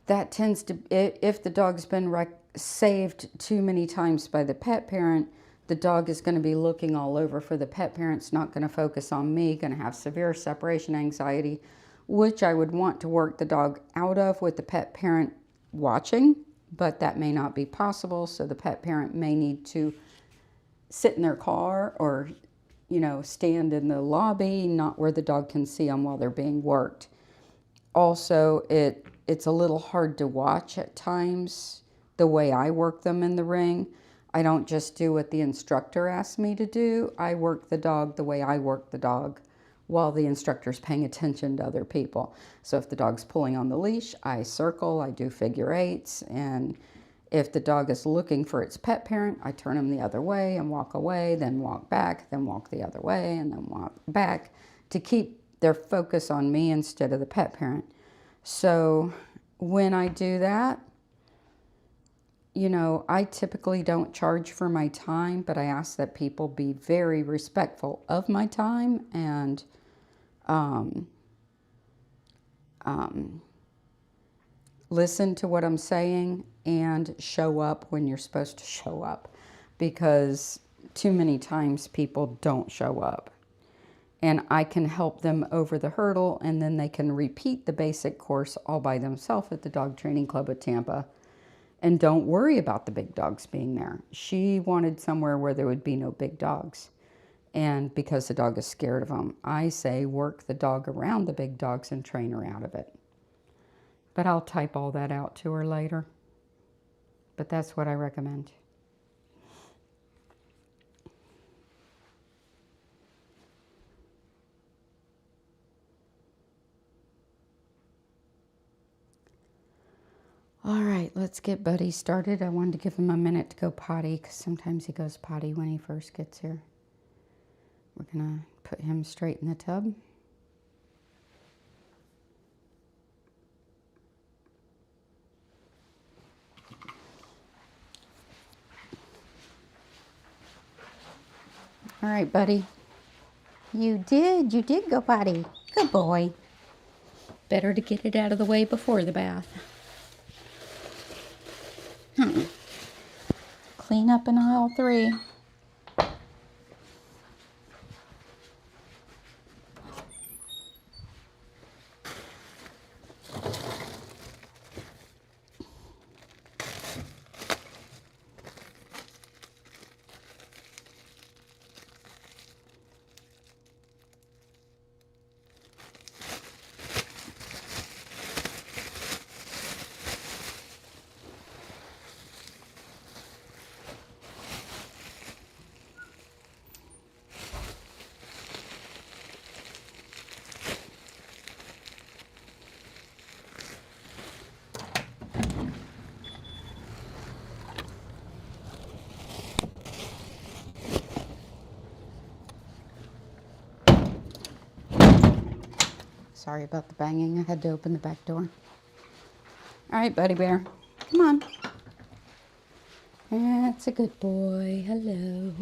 that tends to, if the dog's been saved too many times by the pet parent, the dog is going to be looking all over for the pet parent's not going to focus on me, going to have severe separation anxiety, which I would want to work the dog out of with the pet parent watching, but that may not be possible. So the pet parent may need to sit in their car or, stand in the lobby, not where the dog can see them while they're being worked. Also, it's a little hard to watch at times the way I work them in the ring. I don't just do what the instructor asks me to do. I work the dog the way I work the dog while the instructor's paying attention to other people. So if the dog's pulling on the leash, I circle, I do figure 8s, and if the dog is looking for its pet parent, I turn him the other way and walk away, then walk back, then walk the other way, and then walk back to keep their focus on me instead of the pet parent. So when I do that, you know, I typically don't charge for my time, but I ask that people be very respectful of my time and listen to what I'm saying and show up when you're supposed to show up, because too many times people don't show up. And I can help them over the hurdle, and then they can repeat the basic course all by themselves at the Dog Training Club of Tampa. And don't worry about the big dogs being there. She wanted somewhere where there would be no big dogs. And because the dog is scared of them, I say work the dog around the big dogs and train her out of it. But I'll type all that out to her later. But that's what I recommend. All right, let's get Buddy started. I wanted to give him a minute to go potty because sometimes he goes potty when he first gets here. We're going to put him straight in the tub. All right, Buddy. You did go potty. Good boy. Better to get it out of the way before the bath. Clean up in aisle 3. Sorry about the banging. I had to open the back door. All right, Buddy Bear. Come on. That's a good boy. Hello.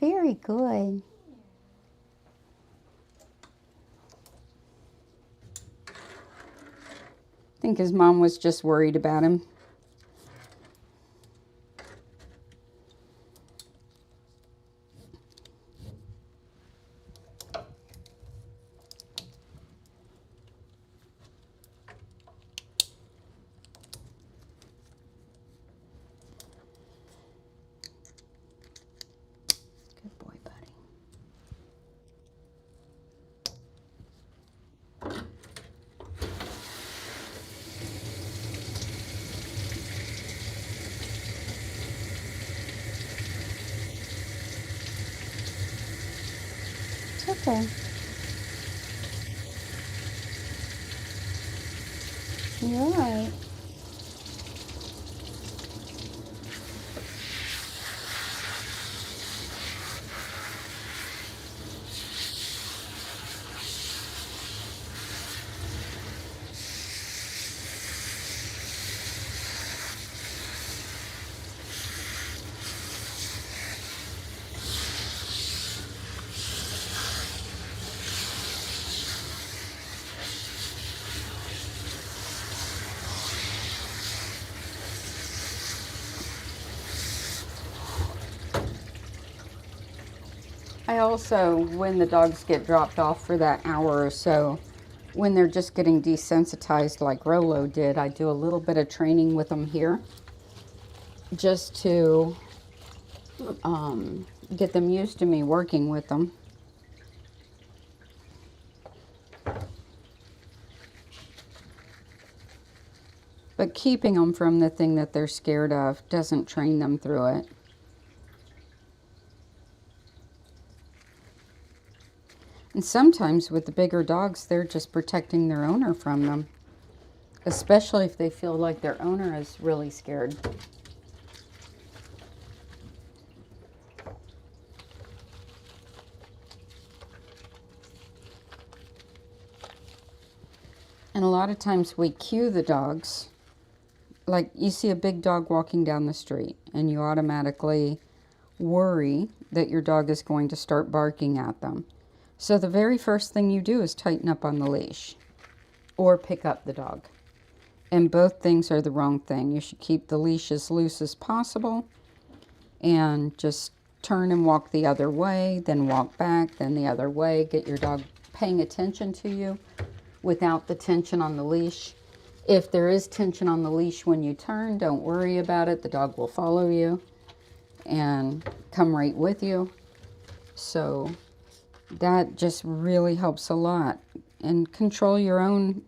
Very good. I think his mom was just worried about him. Good boy, Buddy. It's okay. You're all right. I also, when the dogs get dropped off for that hour or so, when they're just getting desensitized like Rolo did, I do a little bit of training with them here just to get them used to me working with them. But keeping them from the thing that they're scared of doesn't train them through it. And sometimes with the bigger dogs, they're just protecting their owner from them, especially if they feel like their owner is really scared. And a lot of times we cue the dogs. Like you see a big dog walking down the street and you automatically worry that your dog is going to start barking at them. So the very first thing you do is tighten up on the leash or pick up the dog. And both things are the wrong thing. You should keep the leash as loose as possible and just turn and walk the other way, then walk back, then the other way. Get your dog paying attention to you without the tension on the leash. If there is tension on the leash when you turn, don't worry about it. The dog will follow you and come right with you. So that just really helps a lot. And control your own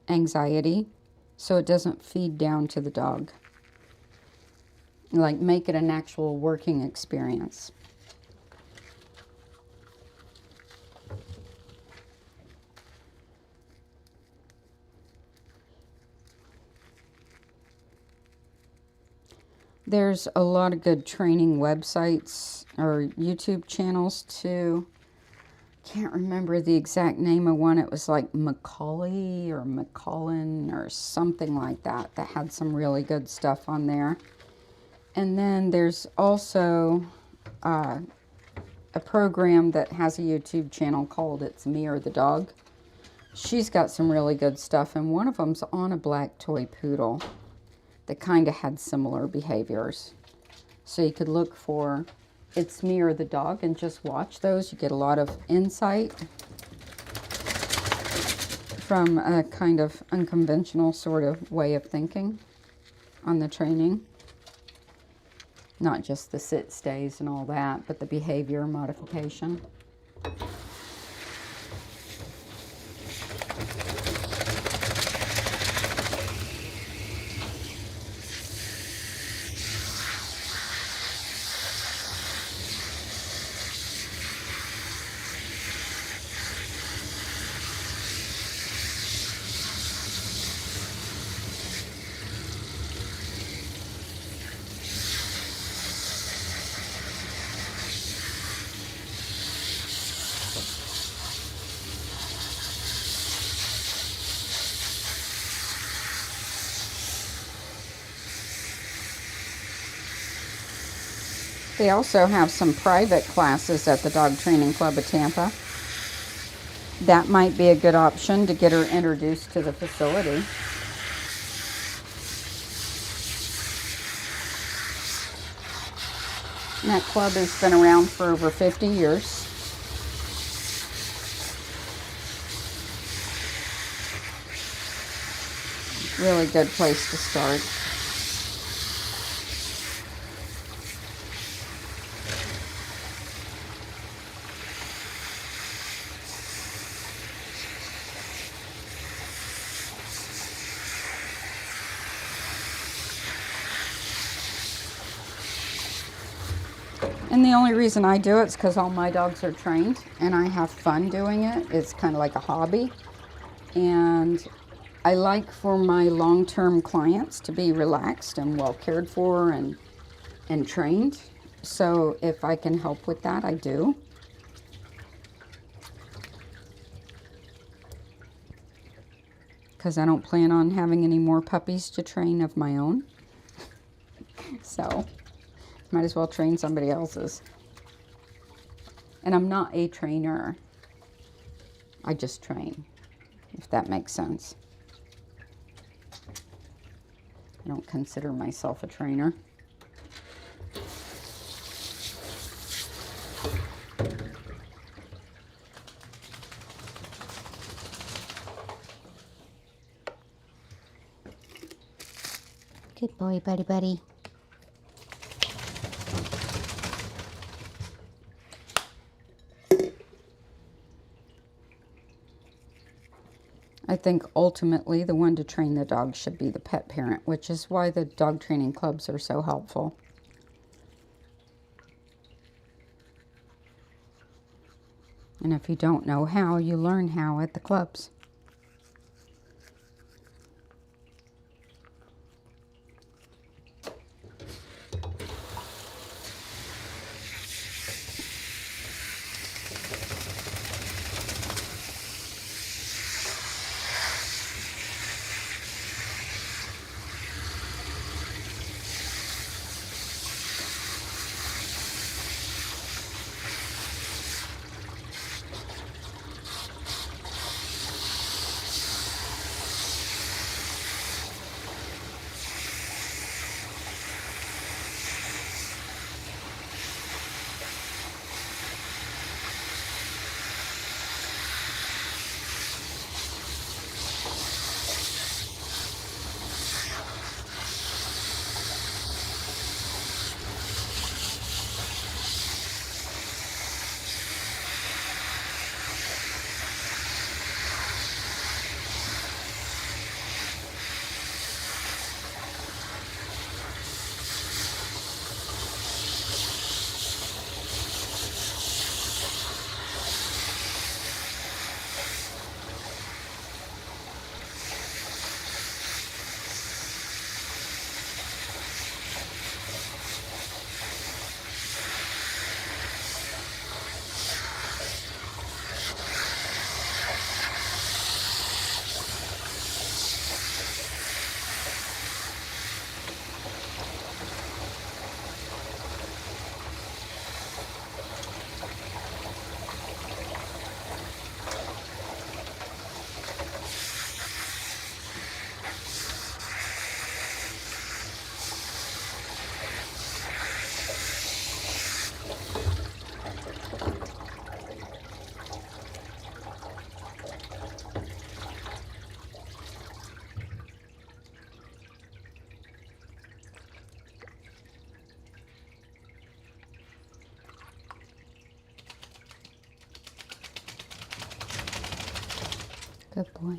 anxiety so it doesn't feed down to the dog. Like make it an actual working experience. There's a lot of good training websites or YouTube channels too. Can't remember the exact name of one. It was like Macaulay or McCollin or something like that that had some really good stuff on there. And then there's also a program that has a YouTube channel called It's Me or the Dog. She's got some really good stuff, and one of them's on a black toy poodle that kind of had similar behaviors. So you could look for It's Me or the Dog and just watch those. You get a lot of insight from a kind of unconventional sort of way of thinking on the training. Not just the sit stays and all that, but the behavior modification. They also have some private classes at the Dog Training Club of Tampa. That might be a good option to get her introduced to the facility. And that club has been around for over 50 years. Really good place to start. And the only reason I do it is because all my dogs are trained and I have fun doing it. It's kind of like a hobby. And I like for my long-term clients to be relaxed and well cared for and trained. So if I can help with that, I do. Because I don't plan on having any more puppies to train of my own. So might as well train somebody else's. And I'm not a trainer. I just train, if that makes sense. I don't consider myself a trainer. Good boy, buddy. I think ultimately the one to train the dog should be the pet parent, which is why the dog training clubs are so helpful. And if you don't know how, you learn how at the clubs. Good boy.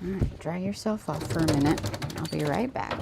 All right, dry yourself off for a minute. I'll be right back.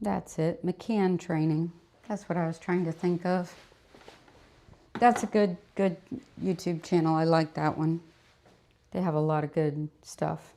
That's it, McCann training. That's what I was trying to think of. That's a good YouTube channel. I like that one. They have a lot of good stuff.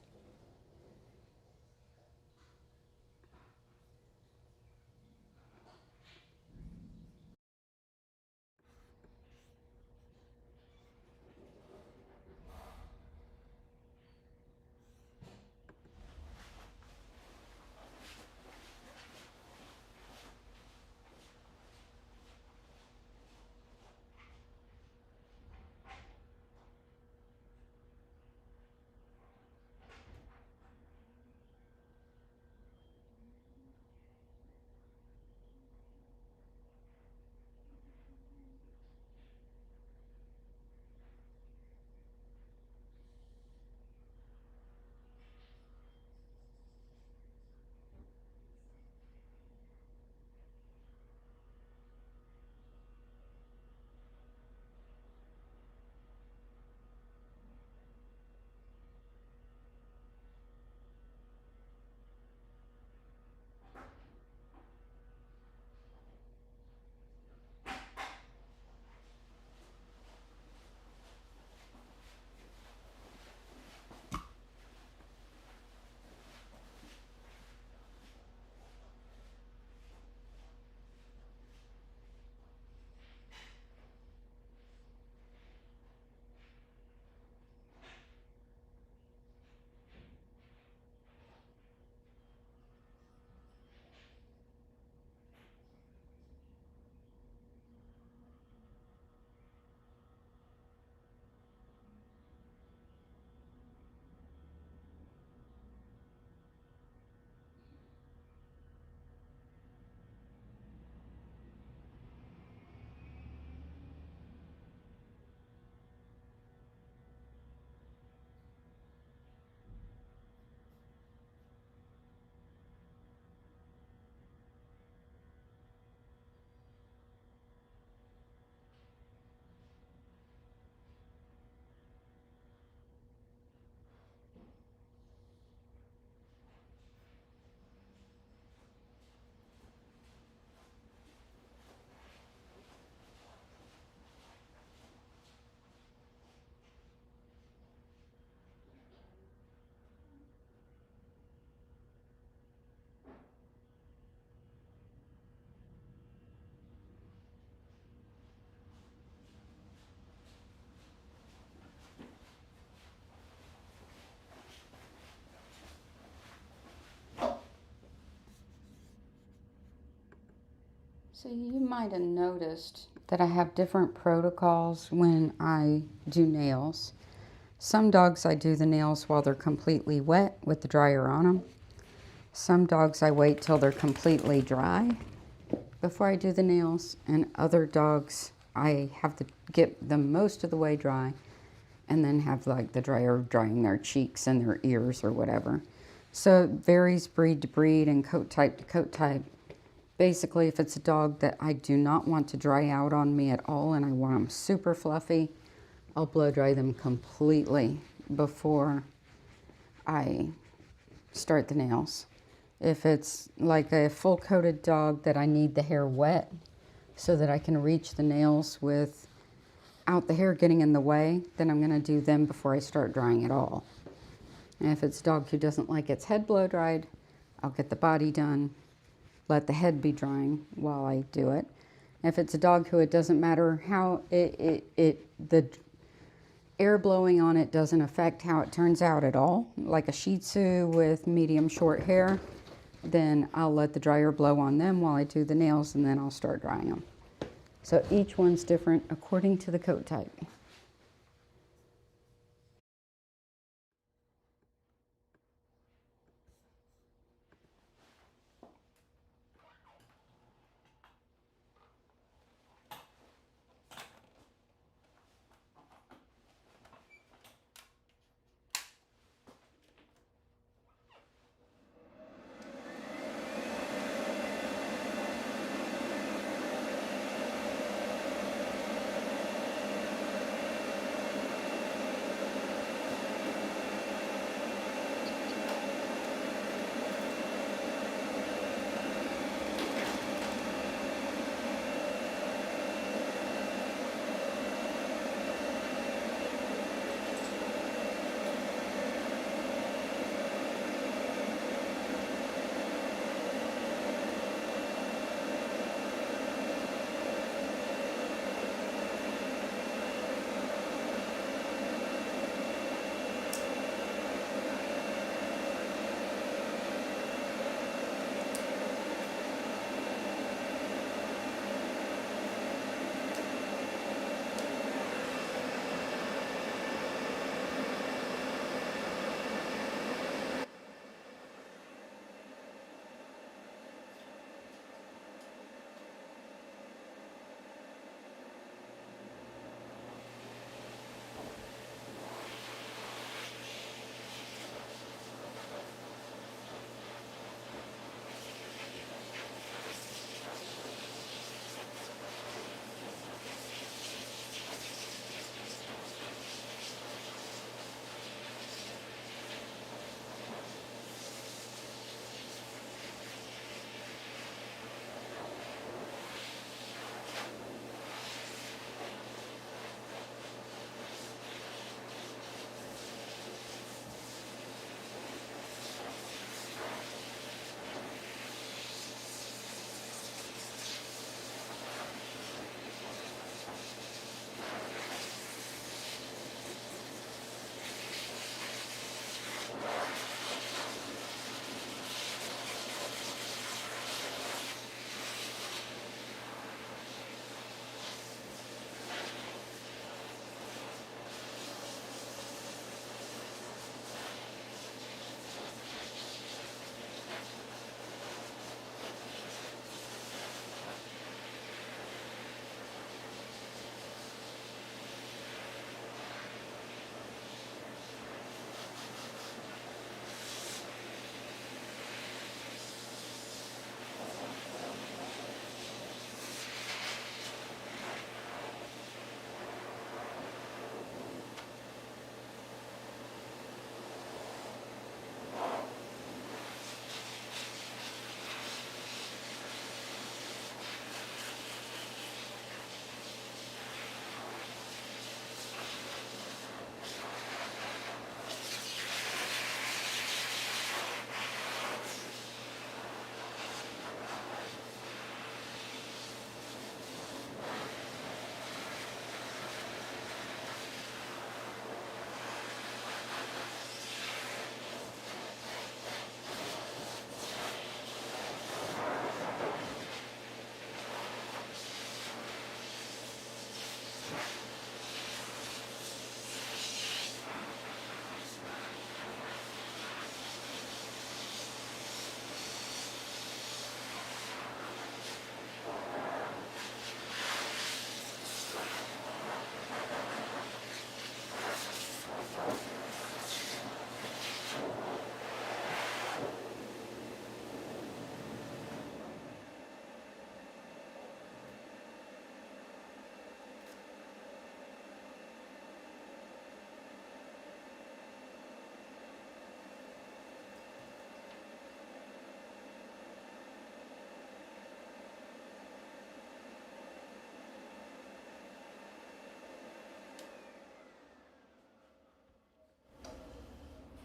So you might have noticed that I have different protocols when I do nails. Some dogs I do the nails while they're completely wet with the dryer on them. Some dogs I wait till they're completely dry before I do the nails, and other dogs I have to get them most of the way dry and then have like the dryer drying their cheeks and their ears or whatever. So it varies breed to breed and coat type to coat type. Basically, if it's a dog that I do not want to dry out on me at all and I want them super fluffy, I'll blow dry them completely before I start the nails. If it's like a full coated dog that I need the hair wet so that I can reach the nails without the hair getting in the way, then I'm going to do them before I start drying it all. And if it's a dog who doesn't like its head blow dried, I'll get the body done, let the head be drying while I do it. If it's a dog who it doesn't matter how the air blowing on it doesn't affect how it turns out at all, like a Shih Tzu with medium short hair, then I'll let the dryer blow on them while I do the nails, and then I'll start drying them. So each one's different according to the coat type.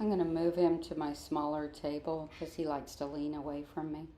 I'm going to move him to my smaller table because he likes to lean away from me.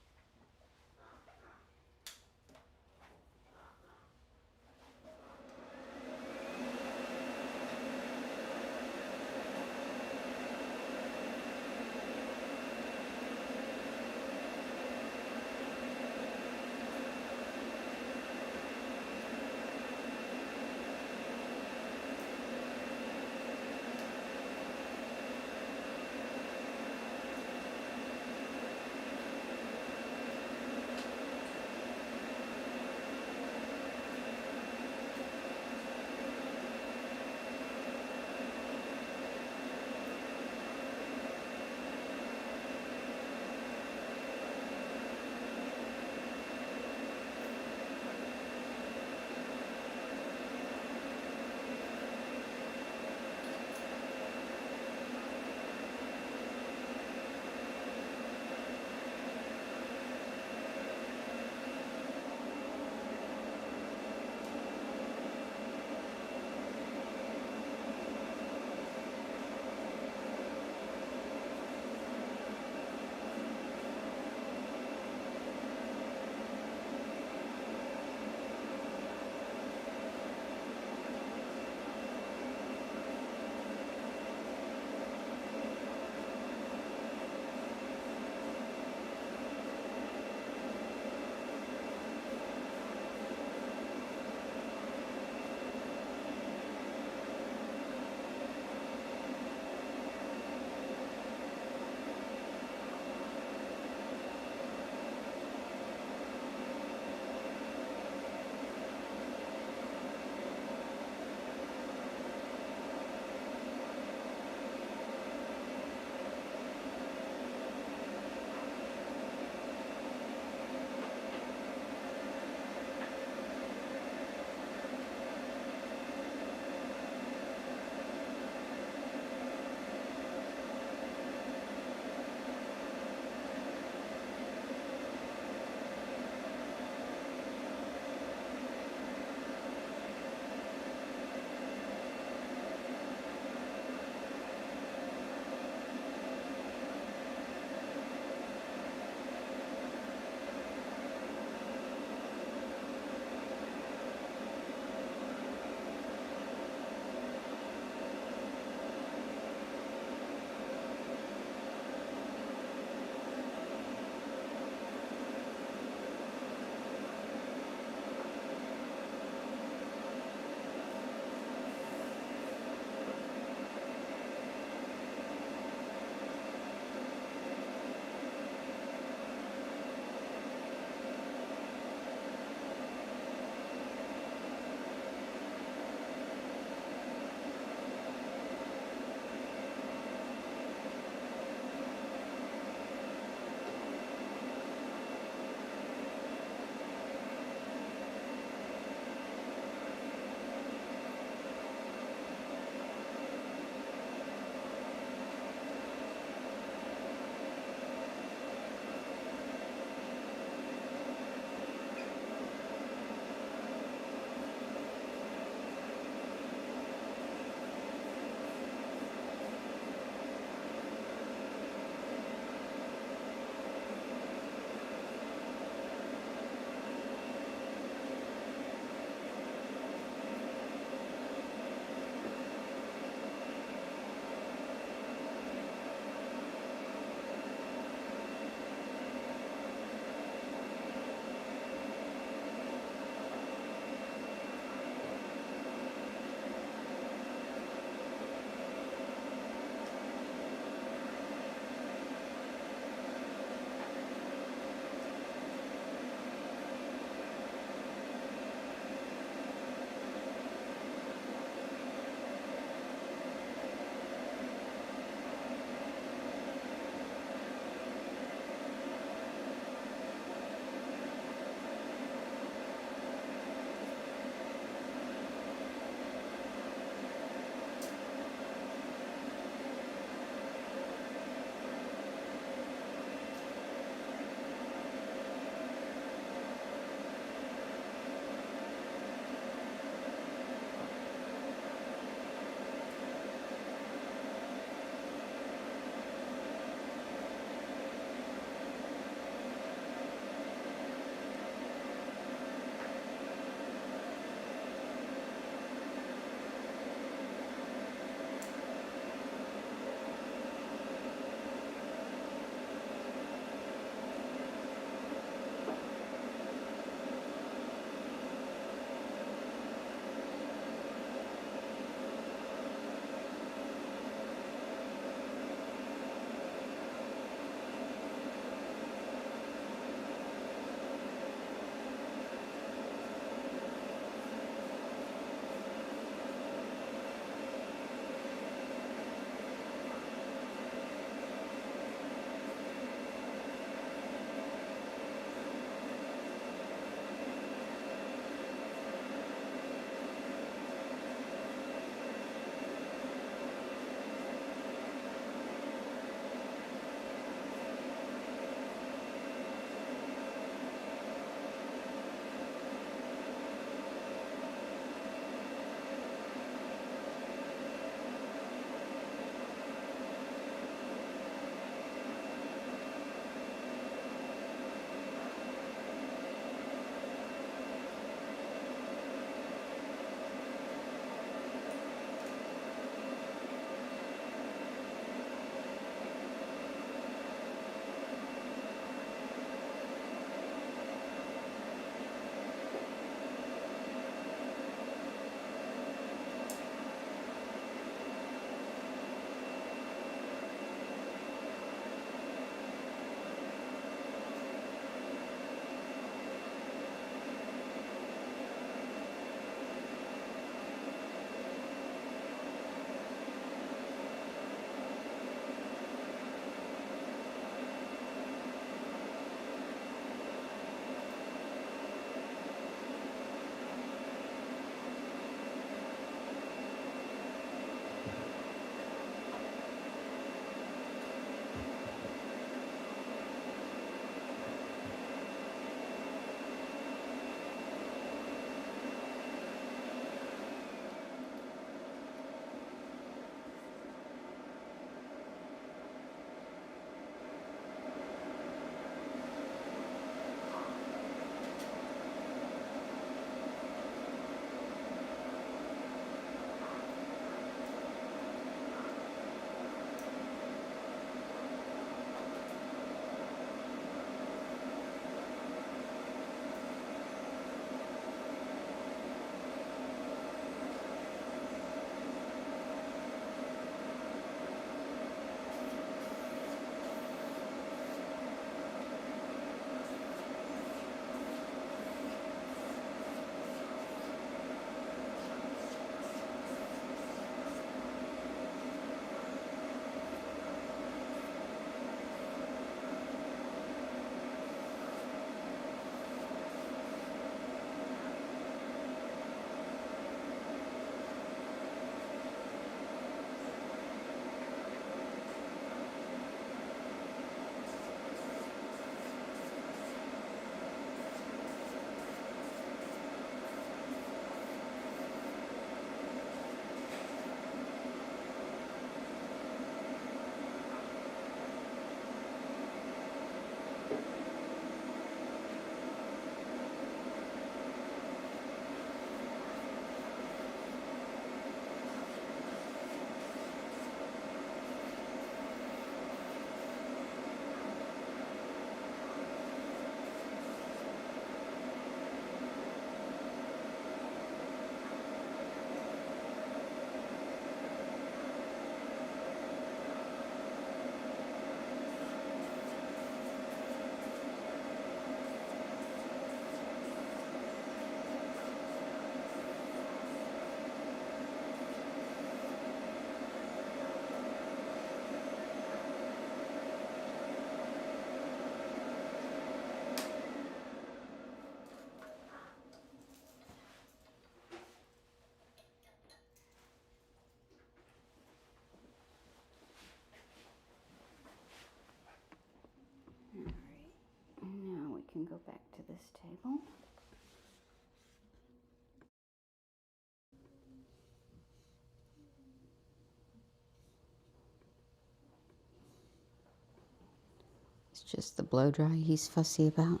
It's just the blow dry he's fussy about.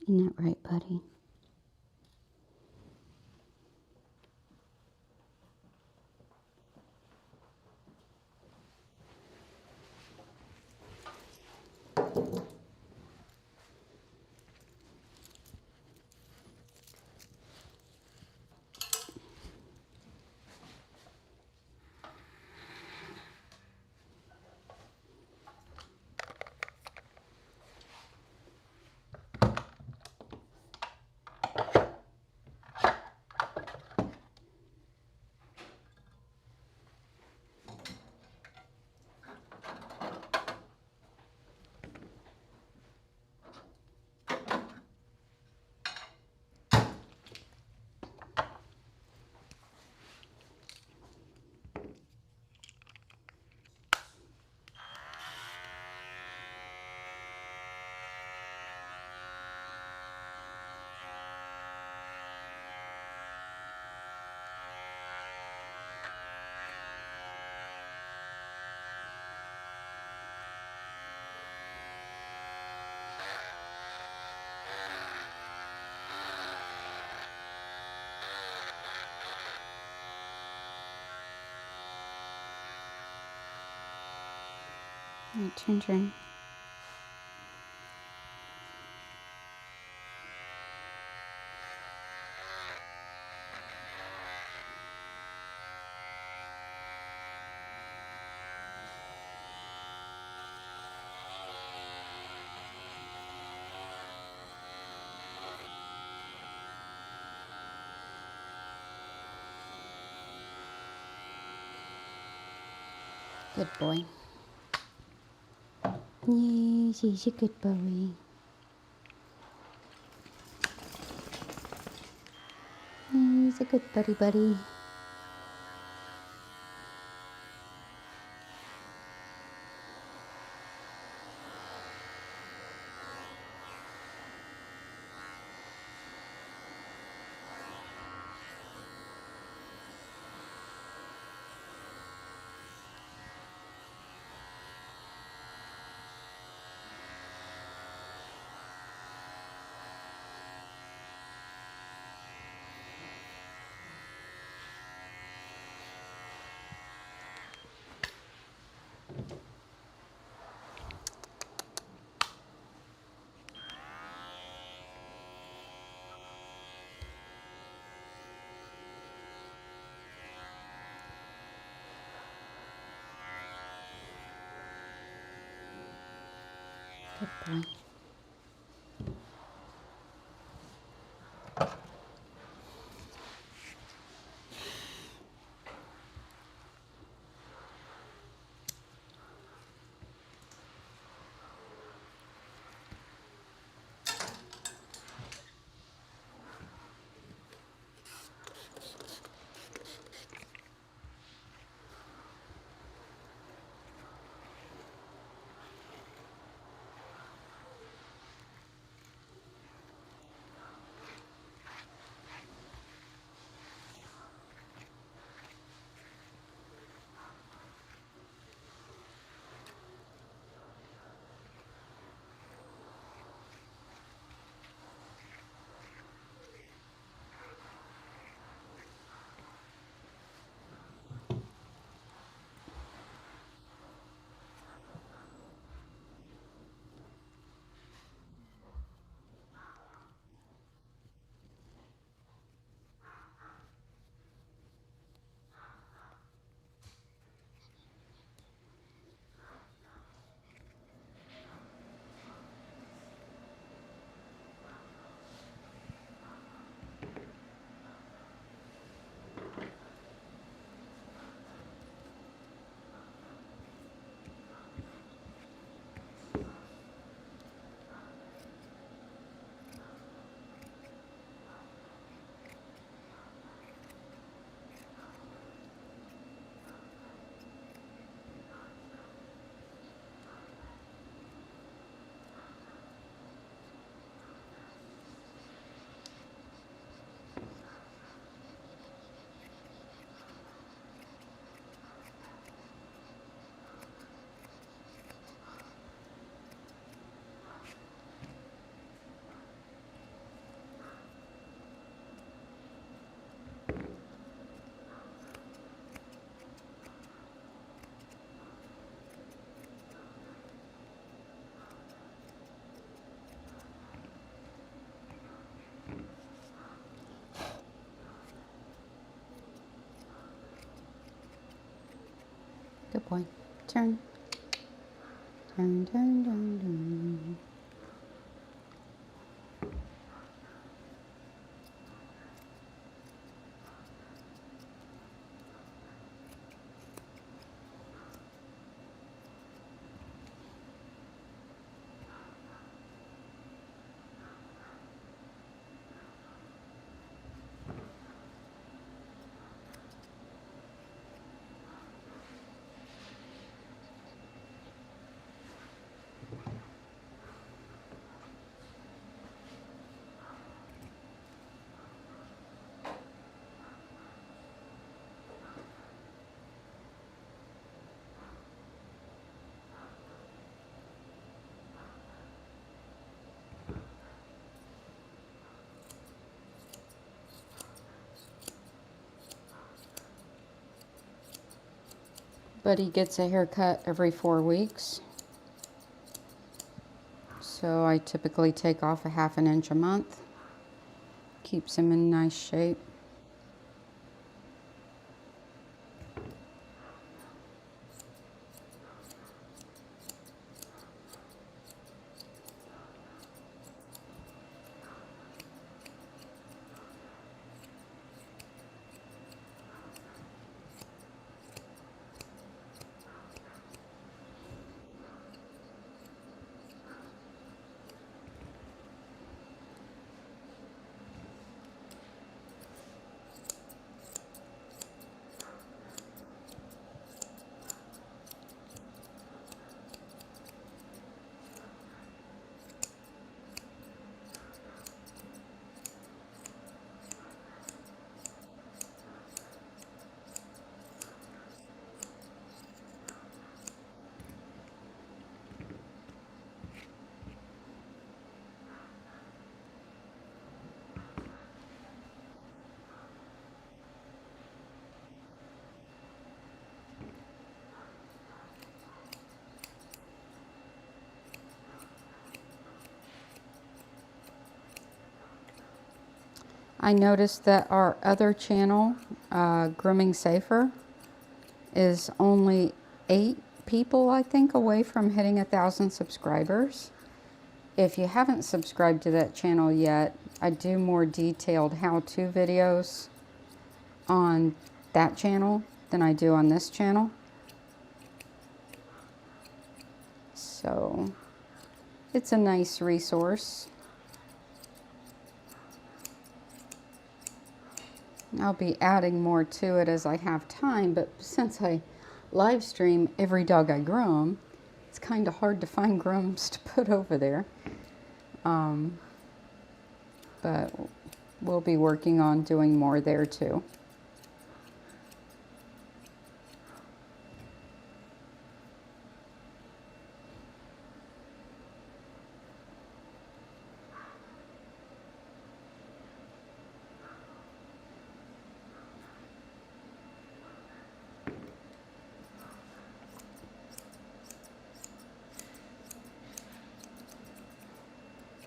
Isn't that right, buddy? Turn. Good boy. Yes, he's a good boy. He's a good buddy. Good boy. Good boy. Turn. Turn, turn, turn, turn. Buddy gets a haircut every 4 weeks. So I typically take off a ½ inch a month. Keeps him in nice shape. I noticed that our other channel, Grooming Safer, is only 8 people, I think, away from hitting 1,000 subscribers. If you haven't subscribed to that channel yet, I do more detailed how-to videos on that channel than I do on this channel. So it's a nice resource. I'll be adding more to it as I have time, but since I live stream every dog I groom, it's kind of hard to find grooms to put over there. But we'll be working on doing more there too.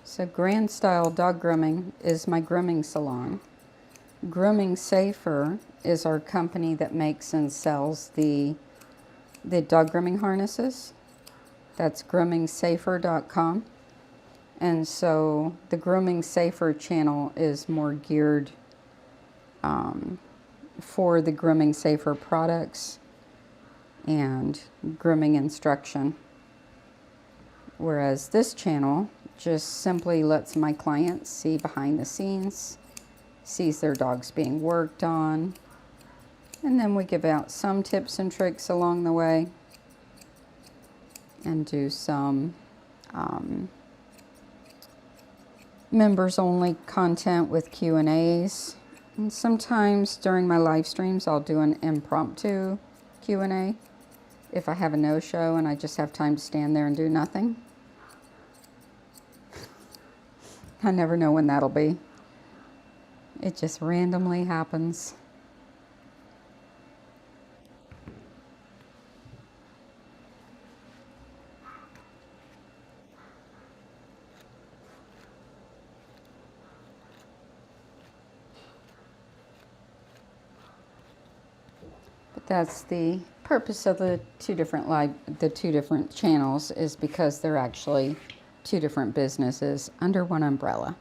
So Grande Style Dog Grooming is my grooming salon. Grooming Safer is our company that makes and sells the dog grooming harnesses. That's groomingsafer.com. And so the Grooming Safer channel is more geared for the Grooming Safer products and grooming instruction. Whereas this channel just simply lets my clients see behind the scenes, sees their dogs being worked on, and then we give out some tips and tricks along the way and do some members only content with Q&As. And sometimes during my live streams I'll do an impromptu Q&A if I have a no-show and I just have time to stand there and do nothing. I never know when that'll be. It just randomly happens. But that's the purpose of the two different channels is because they're actually two different businesses under one umbrella.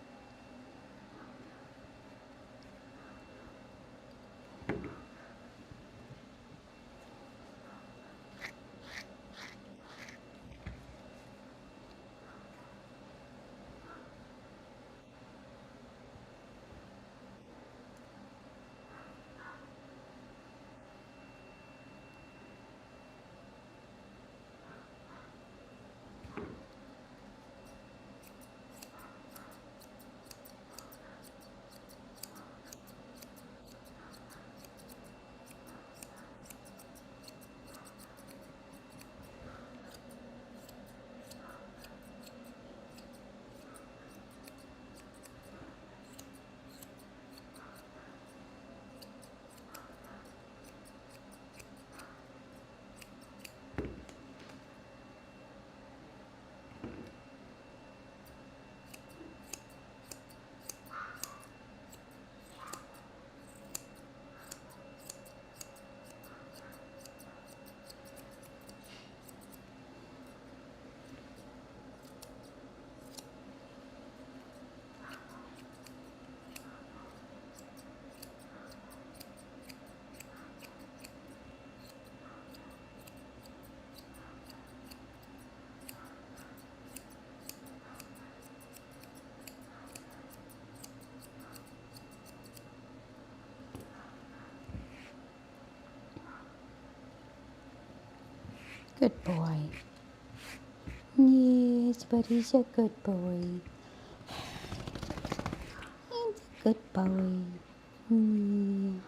Good boy. Yes, but he's a good boy. He's a good boy. Mm.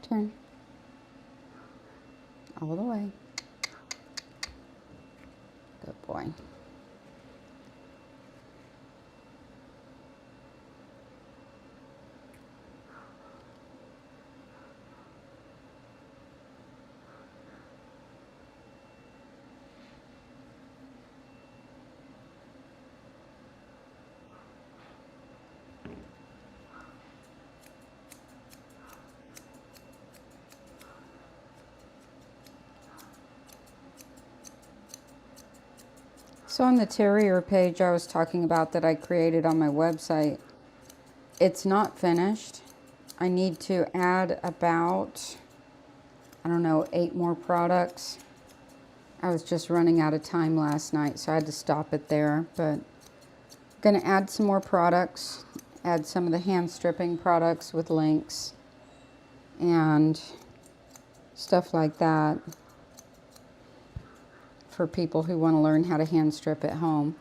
Turn. All the way. Good boy. So on the terrier page I was talking about that I created on my website, it's not finished. I need to add about, I don't know, 8 more products. I was just running out of time last night, so I had to stop it there. But I'm going to add some more products, add some of the hand stripping products with links and stuff like that for people who want to learn how to hand strip at home.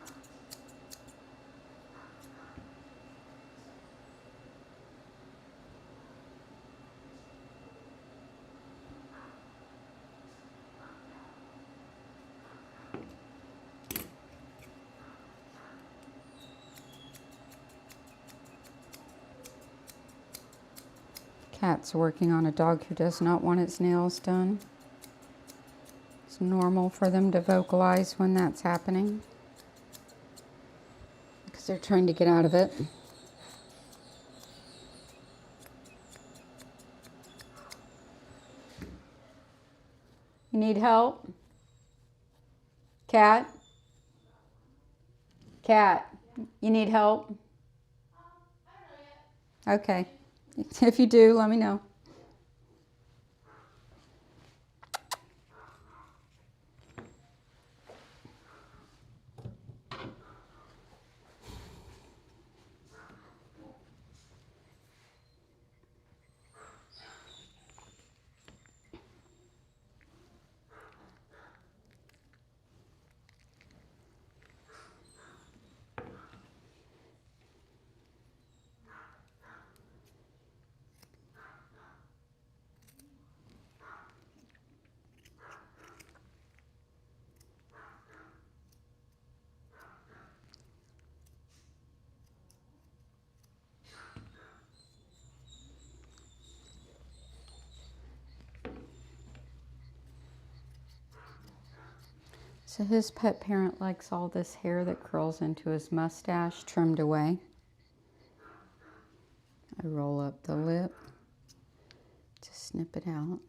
Cat's working on a dog who does not want its nails done. It's normal for them to vocalize when that's happening because they're trying to get out of it. You need help? Cat? Cat, you need help? Okay. If you do, let me know. So his pet parent likes all this hair that curls into his mustache trimmed away. I roll up the lip to snip it out.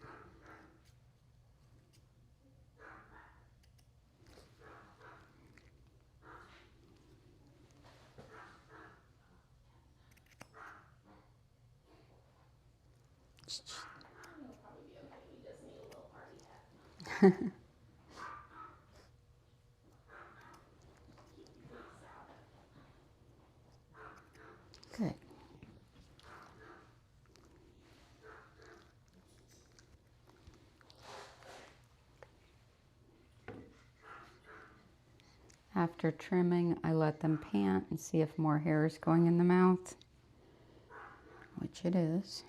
It'll probably be okay. We just need a little party hat. Good. After trimming, I let them pant and see if more hair is going in the mouth, which it is.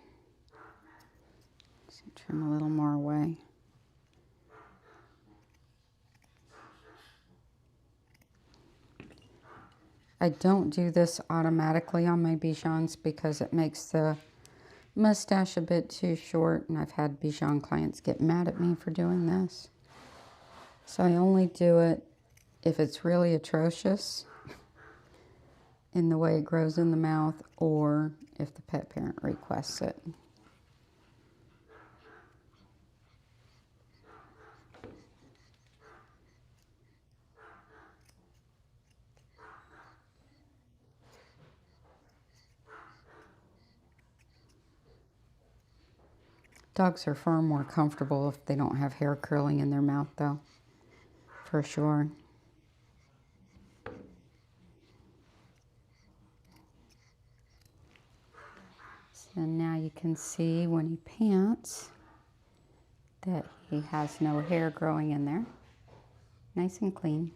So trim a little more away. I don't do this automatically on my Bichons because it makes the mustache a bit too short, and I've had Bichon clients get mad at me for doing this. So I only do it if it's really atrocious in the way it grows in the mouth, or if the pet parent requests it. Dogs are far more comfortable if they don't have hair curling in their mouth, though, for sure. So now you can see when he pants that he has no hair growing in there. Nice and clean.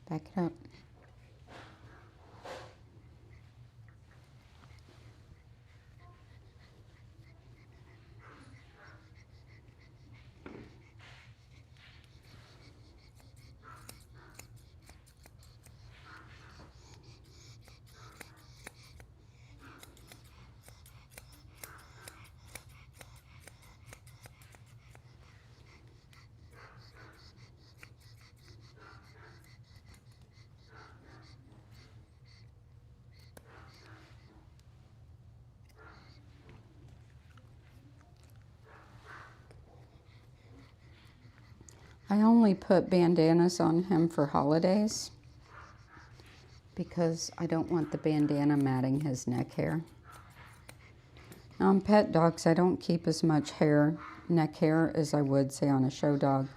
Back it up. I only put bandanas on him for holidays because I don't want the bandana matting his neck hair. Now on pet dogs, I don't keep as much hair, neck hair, as I would say on a show dog.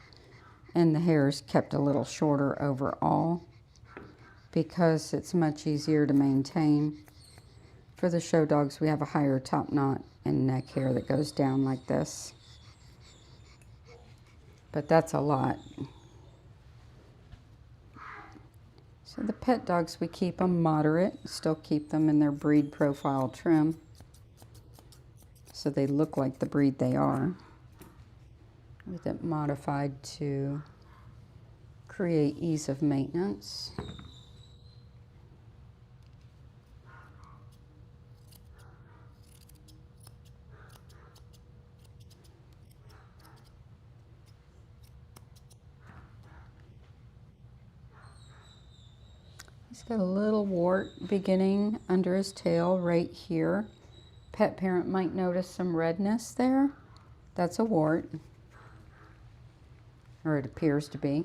And the hair is kept a little shorter overall because it's much easier to maintain. For the show dogs, we have a higher top knot and neck hair that goes down like this. But that's a lot. So the pet dogs, we keep them moderate, still keep them in their breed profile trim so they look like the breed they are, with it modified to create ease of maintenance. He's got a little wart beginning under his tail right here. Pet parent might notice some redness there. That's a wart, or it appears to be.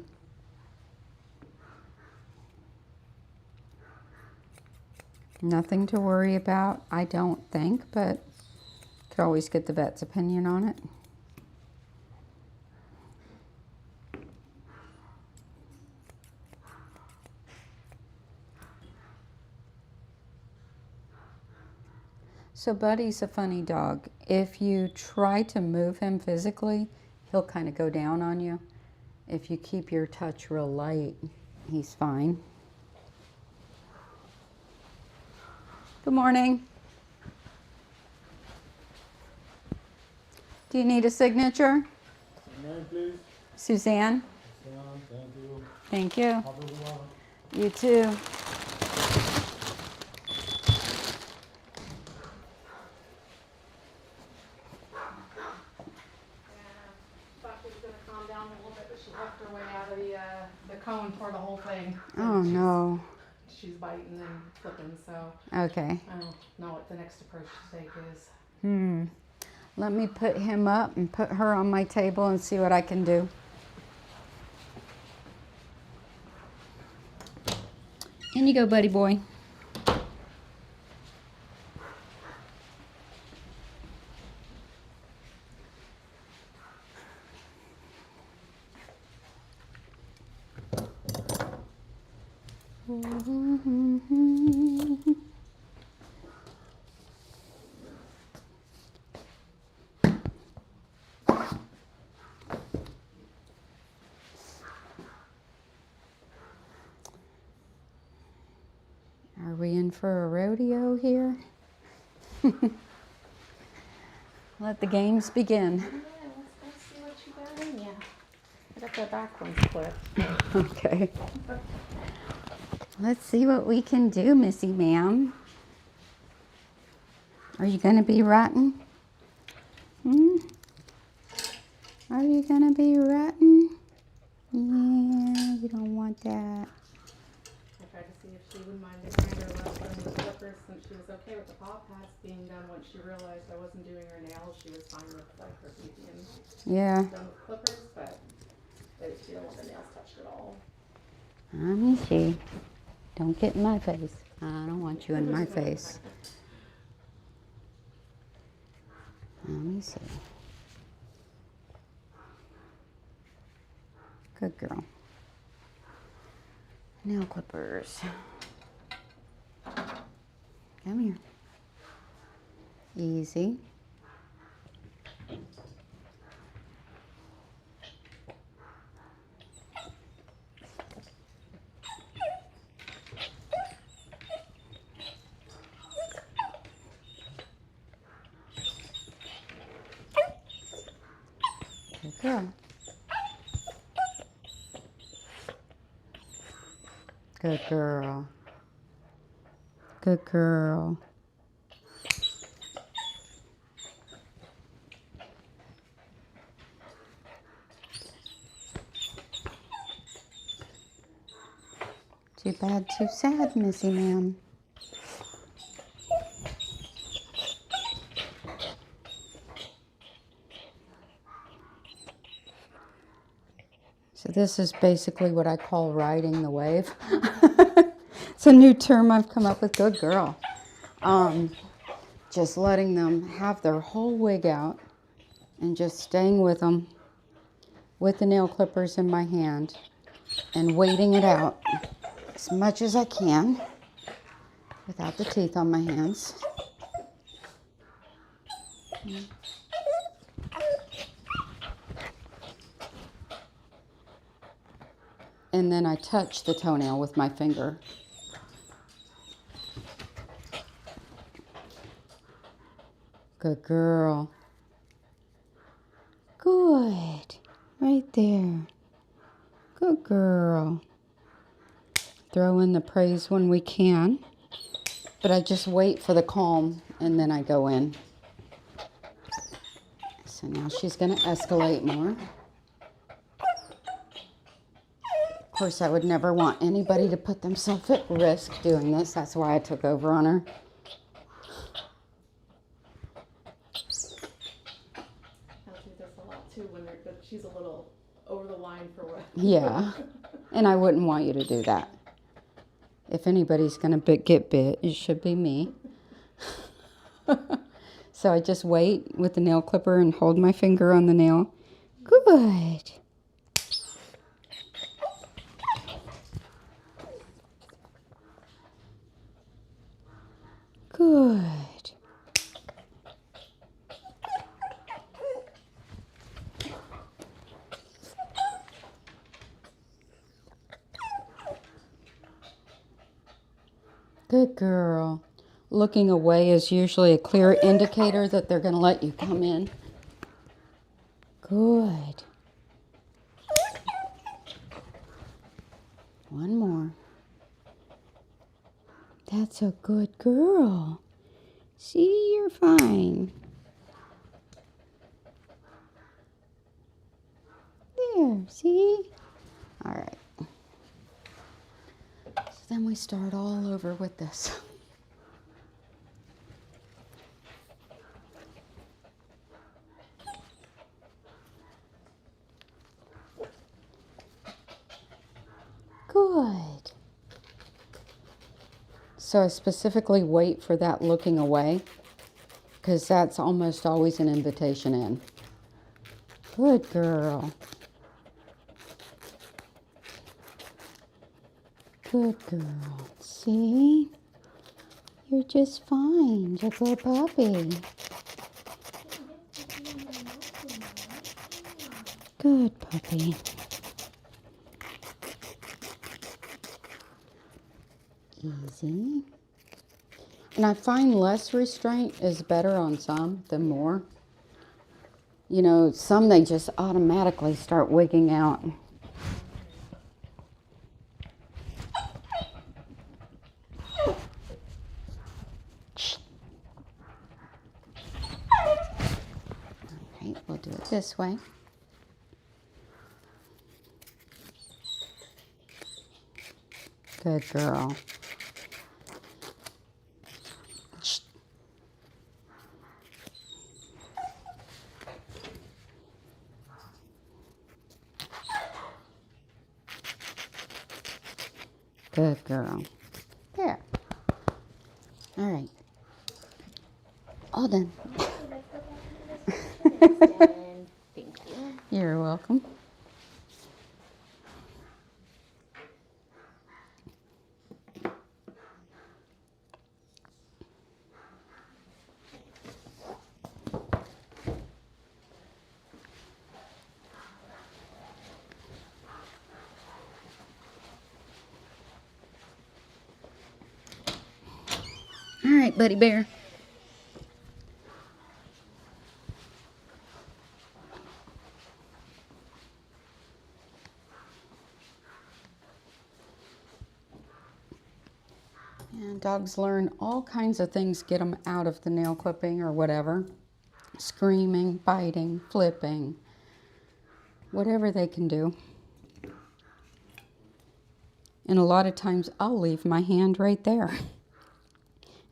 Nothing to worry about, I don't think, but could always get the vet's opinion on it. So Buddy's a funny dog. If you try to move him physically, he'll kind of go down on you. If you keep your touch real light, he's fine. Good morning. Do you need a signature? Name, please. Suzanne? Thank you. Thank you. Have a good one. You too. Thought she was gonna calm down a little bit, but she left her way out of the cone for the whole thing. Oh no. She's biting and flipping, so Okay. I don't know what the next approach to take is. Let me put him up and put her on my table and see what I can do. In you go, buddy boy. Are we in for a rodeo here? Let the games begin. Yeah, let's see what you got in ya. I got the back one clipped. Okay. Let's see what we can do, Missy ma'am. Are you gonna be rotten? Are you gonna be rotten? Yeah, you don't want that. I tried to see if she wouldn't mind doing her last one with clippers since she was okay with the paw pads being done. Once she realized I wasn't doing her nails, she was fine with like her beauty and Yeah. done with clippers, but she didn't want the nails touched at all. Let me see. Don't get in my face. I don't want you in my face. Let me see. Good girl. Nail clippers. Come here. Easy. Good girl. Good girl. Good girl. Too bad, too sad, Missy ma'am. So this is basically what I call riding the wave. It's a new term I've come up with. Good girl. Just letting them have their whole wig out and just staying with them with the nail clippers in my hand and waiting it out as much as I can without the teeth on my hands. And then I touch the toenail with my finger. Good girl. Good. Right there. Good girl. Throw in the praise when we can. But I just wait for the calm and then I go in. So now she's going to escalate more. Of course, I would never want anybody to put themselves at risk doing this. That's why I took over on her. I'll do this a lot too when she's a little over the line for what. Yeah, and I wouldn't want you to do that. If anybody's going to get bit, it should be me. So I just wait with the nail clipper and hold my finger on the nail. Good. Good. Good girl. Looking away is usually a clear indicator that they're going to let you come in. Good. One more. That's a good girl. See, you're fine. There, see? All right. So then we start all over with this. Good. So I specifically wait for that looking away because that's almost always an invitation in. Good girl. Good girl. See? You're just fine. You're a good puppy. Good puppy. Easy. And I find less restraint is better on some than more. You know, some they just automatically start wigging out. Alright, we'll do it this way. Good girl. Good girl. There. All right. All done. Thank you. You're welcome. All right, buddy bear. And dogs learn all kinds of things, get them out of the nail clipping or whatever. Screaming, biting, flipping, whatever they can do. And a lot of times I'll leave my hand right there.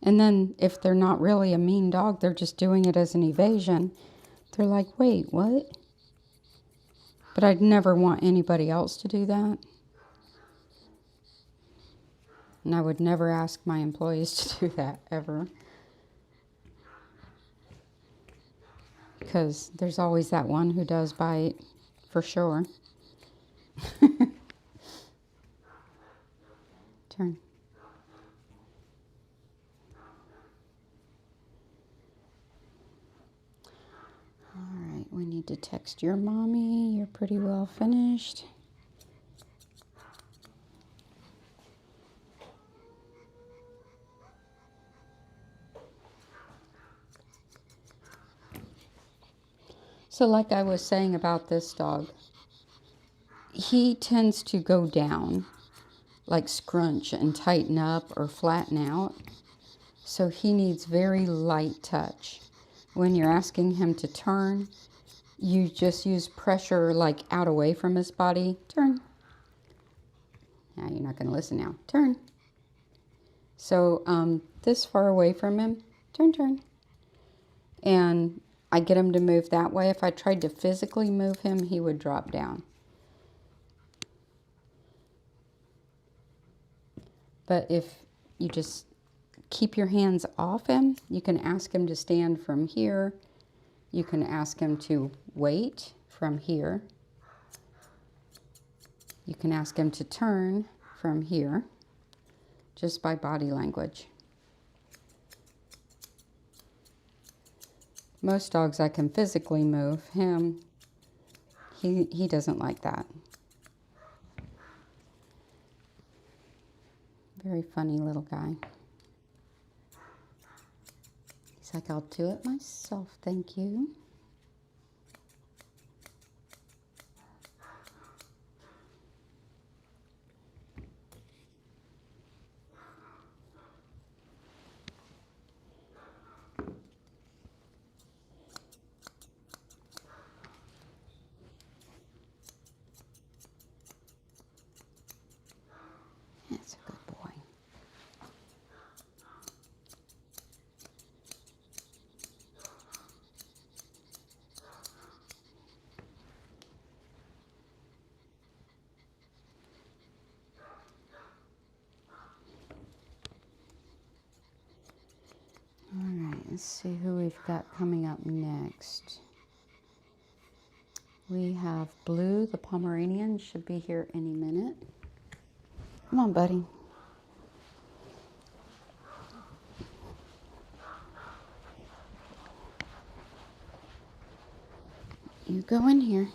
And then if they're not really a mean dog, they're just doing it as an evasion. They're like, wait, what? But I'd never want anybody else to do that. And I would never ask my employees to do that, ever. Because there's always that one who does bite, for sure. Turn. All right, we need to text your mommy. You're pretty well finished. So like I was saying about this dog, he tends to go down, like scrunch and tighten up or flatten out. So he needs very light touch. When you're asking him to turn, you just use pressure like out away from his body. Turn. Now you're not going to listen now. Turn. So this far away from him, turn, turn. And I get him to move that way. If I tried to physically move him, he would drop down. But if you just keep your hands off him, you can ask him to stand from here. You can ask him to wait from here. You can ask him to turn from here, just by body language. Most dogs I can physically move. Him, he doesn't like that. Very funny little guy. He's like, I'll do it myself, thank you. That's a good boy. All right, let's see who we've got coming up next. We have Blue, the Pomeranian, should be here any minute. Come on, buddy. You go in here.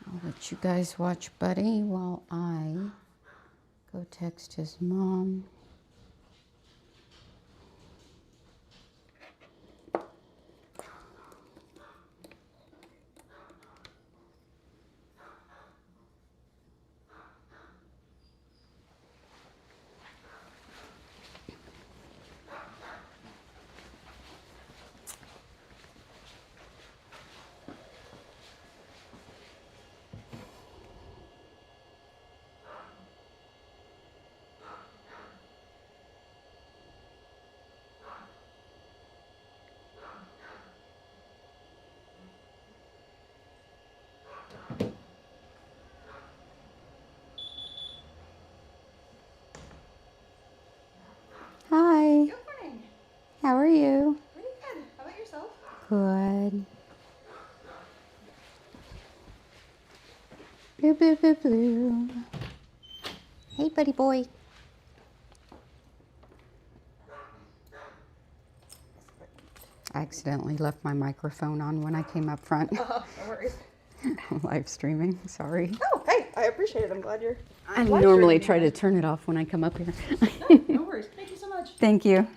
I'll let you guys watch Buddy while I go text his mom. Hi. Good morning. How are you? Pretty good. How about yourself? Good. Blue, blue, blue, blue. Hey, buddy boy. I accidentally left my microphone on when I came up front. No worries. I'm live streaming, sorry. Oh, hey, I appreciate it. I'm glad you're. I live normally streaming try to anyway. turn it off when I come up here. No worries. Thank you so much. Thank you.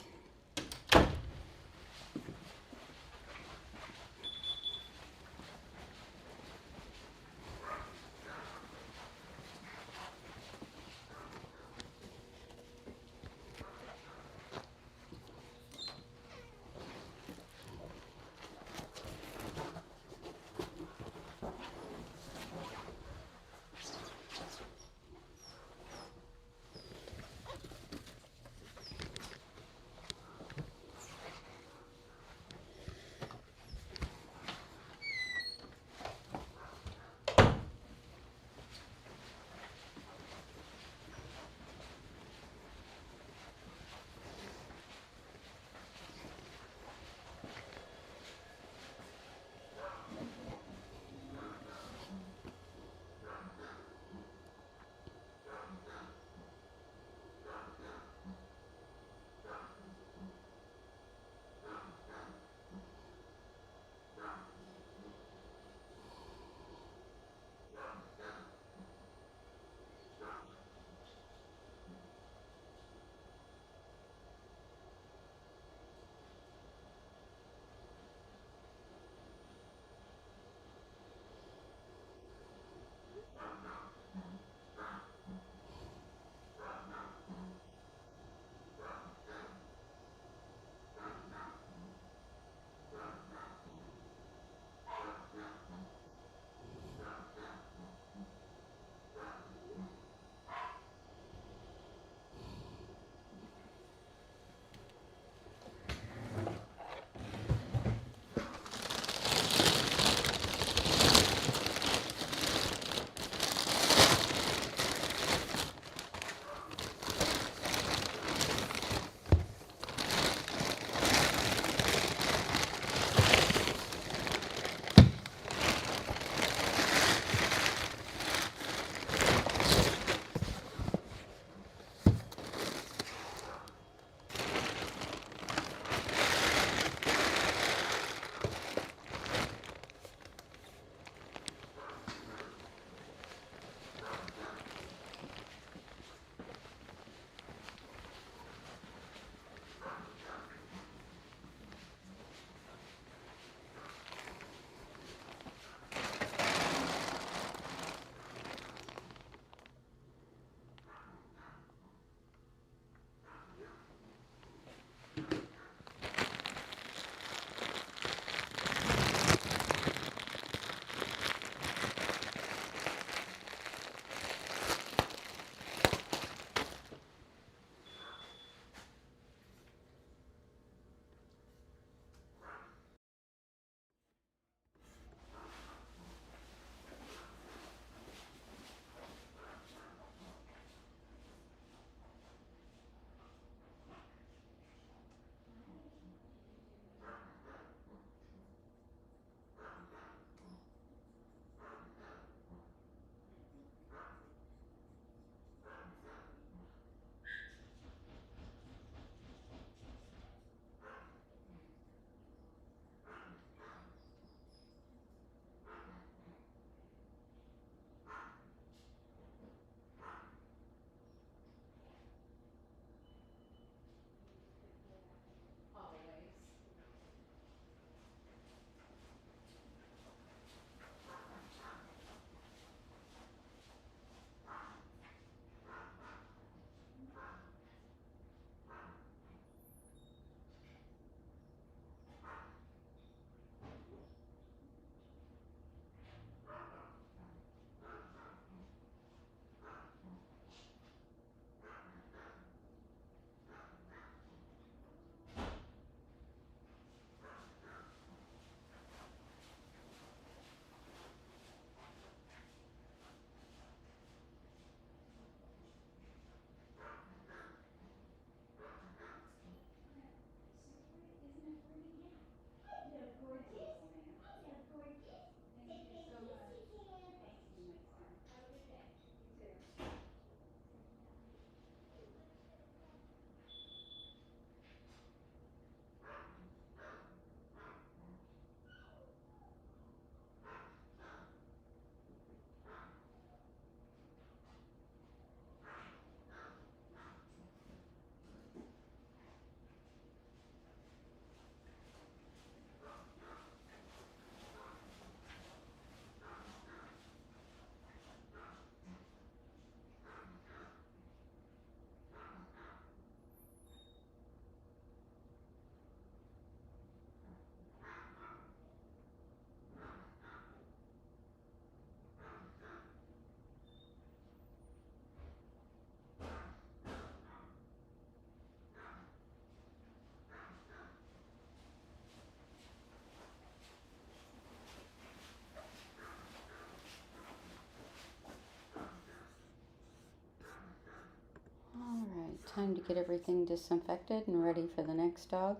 time to get everything disinfected and ready for the next dog.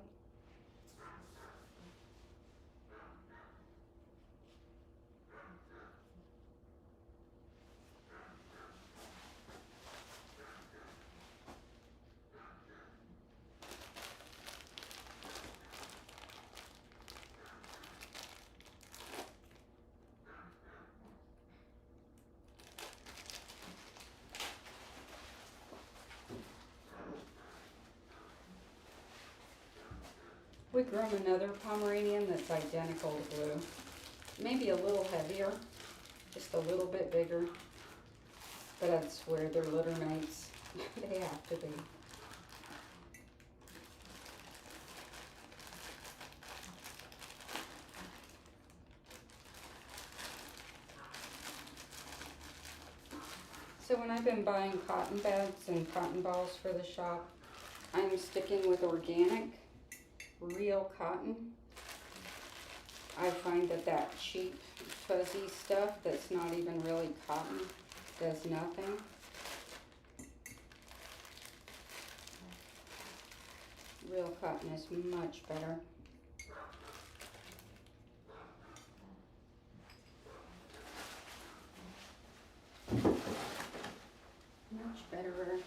We groom another Pomeranian that's identical to Blue. Maybe a little heavier, just a little bit bigger. But I'd swear they're litter mates. They have to be. So when I've been buying cotton bags and cotton balls for the shop, I'm sticking with organic, real cotton. I find that cheap, fuzzy stuff that's not even really cotton does nothing. Real cotton is much better. Much better.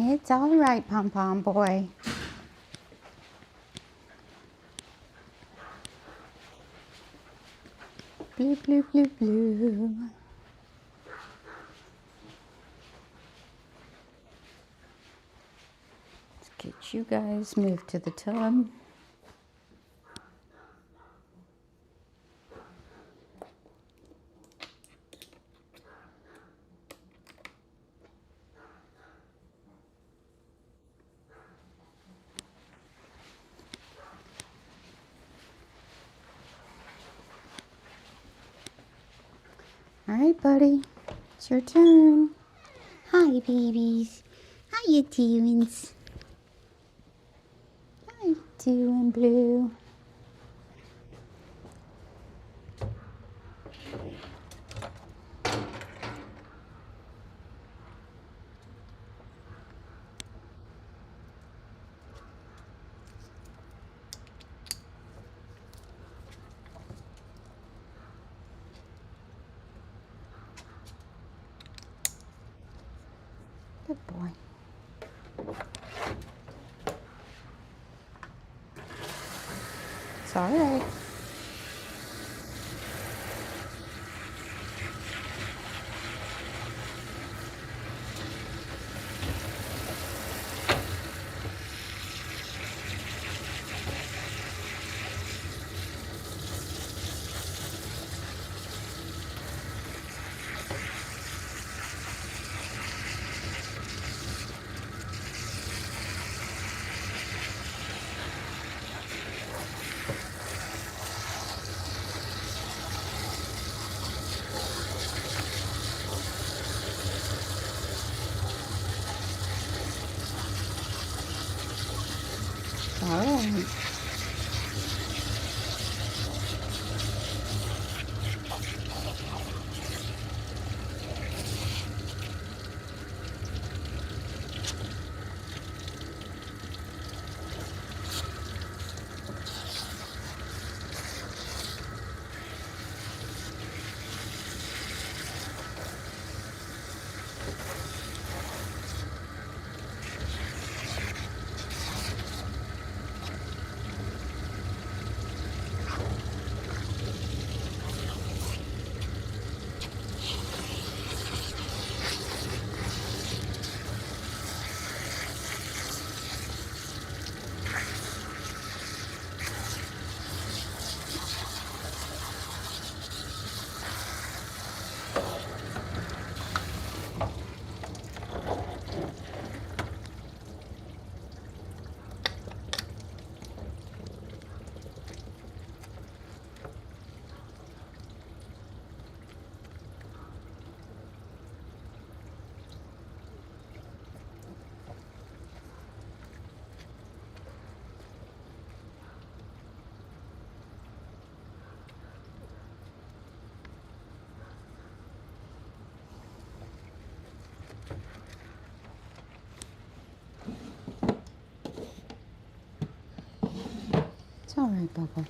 It's all right, Pom Pom boy. Blue, blue, blue, blue. Let's get you guys moved to the tub. All right, buddy, it's your turn. Hi, babies. How you doing? How you doing, Blue? Good boy. It's all right. All right. It's all right, Bubba.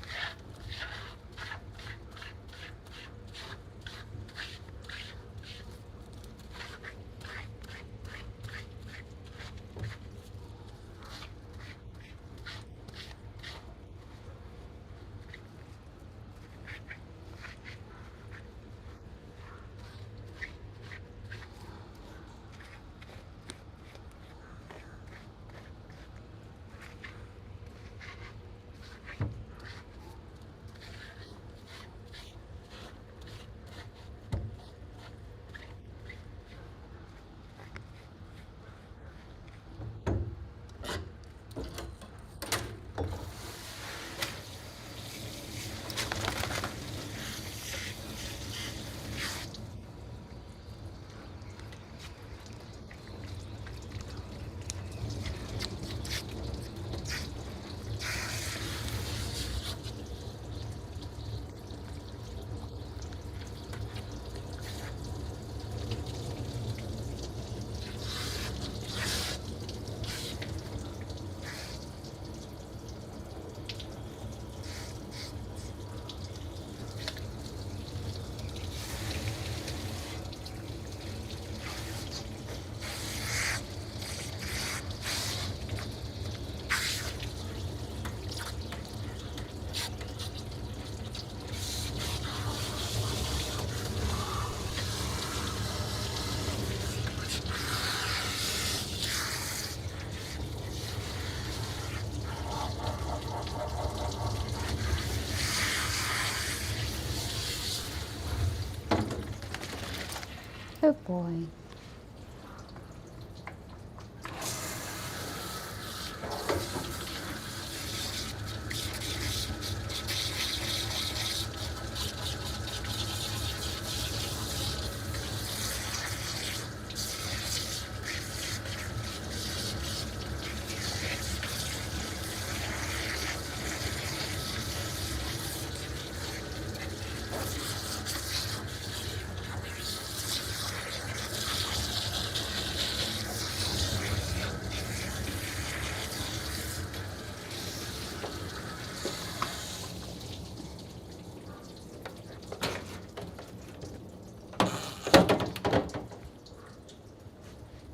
Good boy.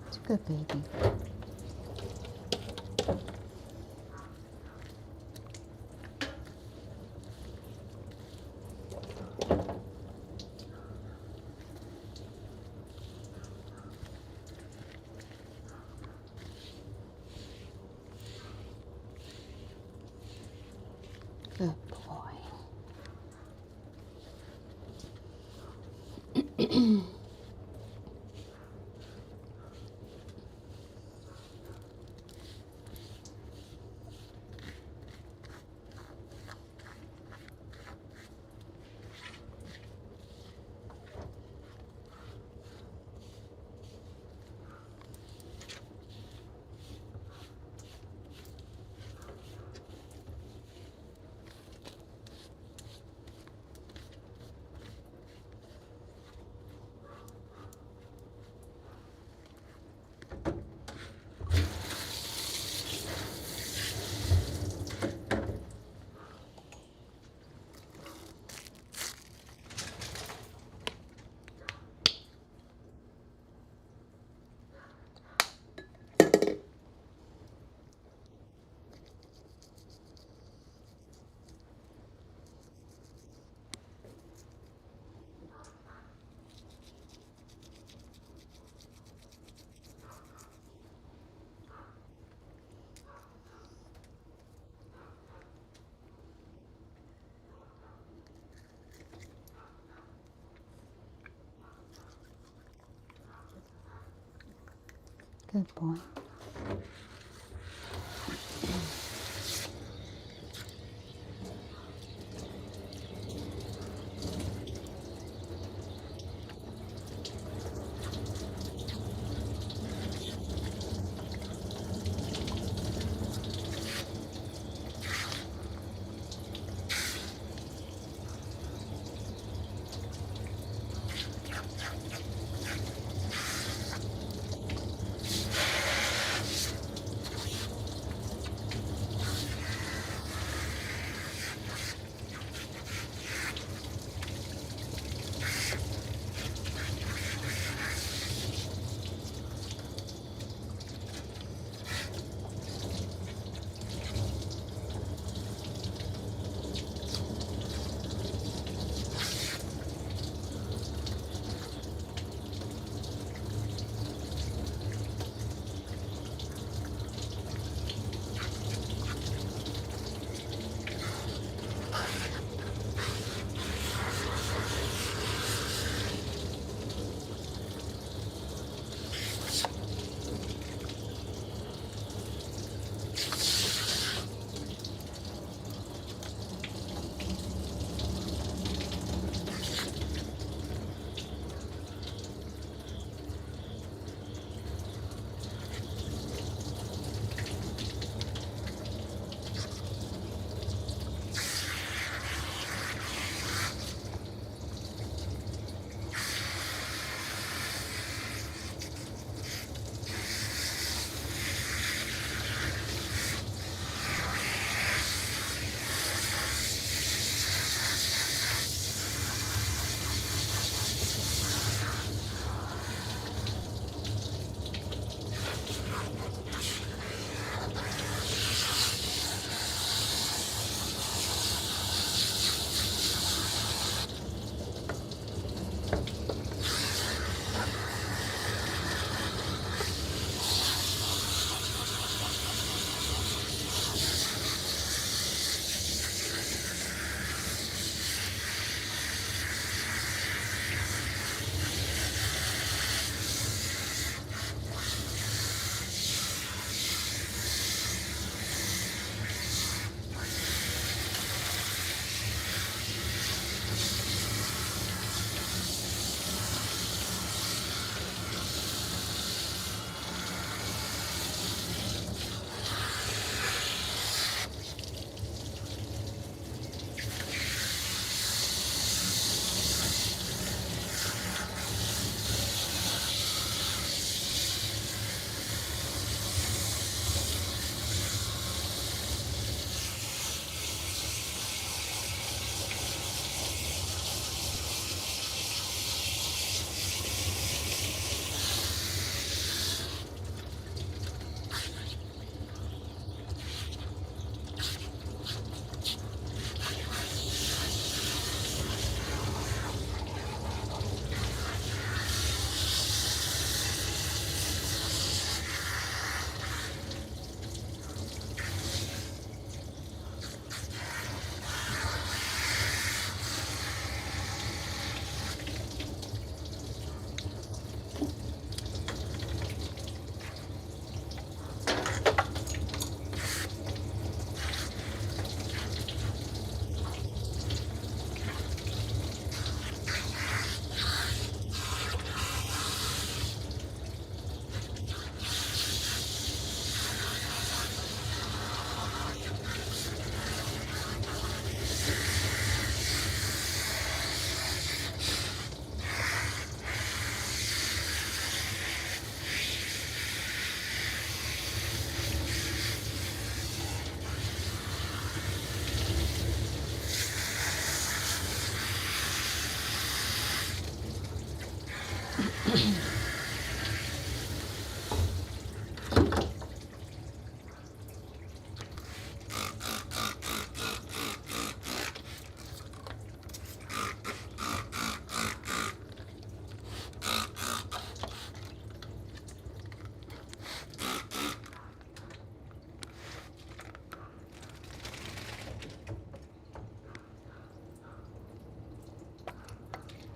It's a good baby. Good boy. Good boy.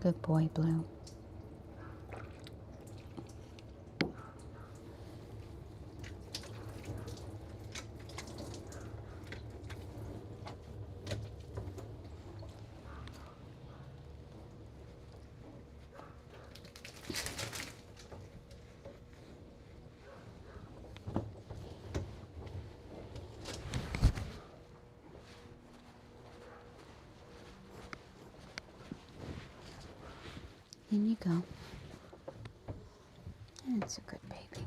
Good boy, Blue. In you go. That's a good baby.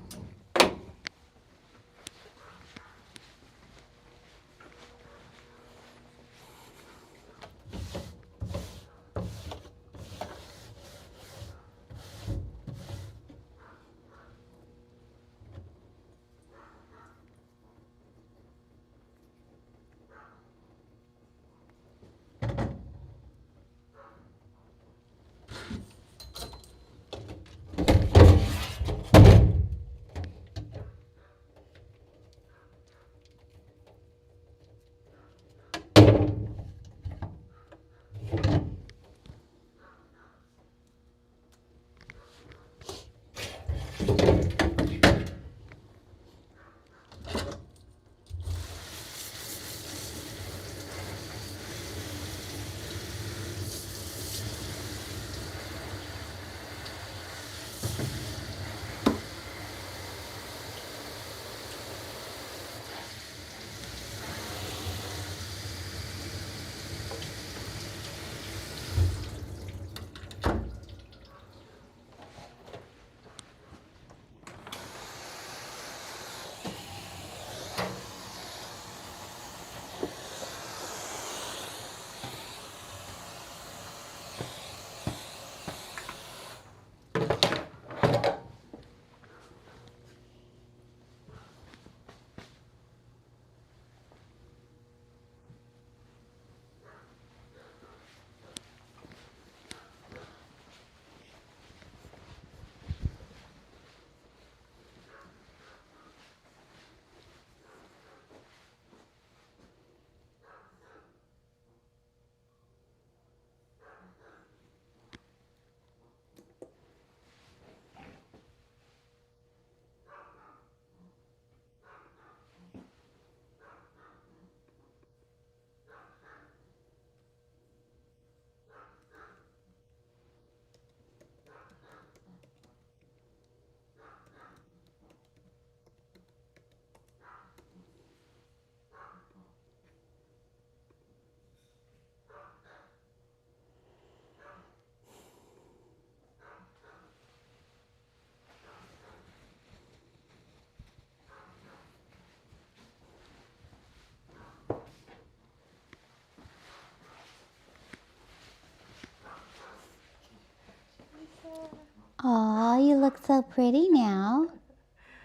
Aw, you look so pretty now.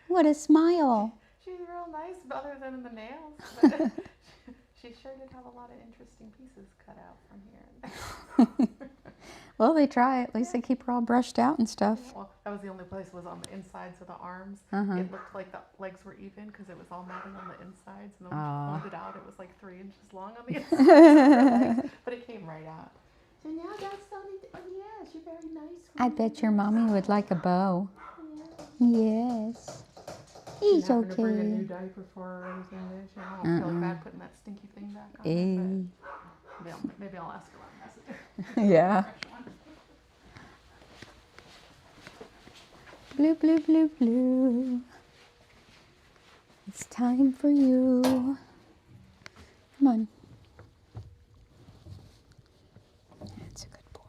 What a smile. She's real nice, other than the nails. But she sure did have a lot of interesting pieces cut out from here. Well, they try. At least they keep her all brushed out and stuff. Well, that was the only place was on the insides of the arms. Uh-huh. It looked like the legs were even because it was all matted on the insides. And then when she pulled it out, it was like 3 inches long on the insides of her legs. But it came right out. So now that's starting to, oh yeah, she's very nice. I bet your mommy would like a bow. Yes. He's Didn't happen to bring a new okay. diaper for her or anything, did she? I don't feel bad putting that stinky thing back on her, but maybe I'll ask her on this. Yeah. Blue, blue, blue, blue. It's time for you. Come on. That's a good boy.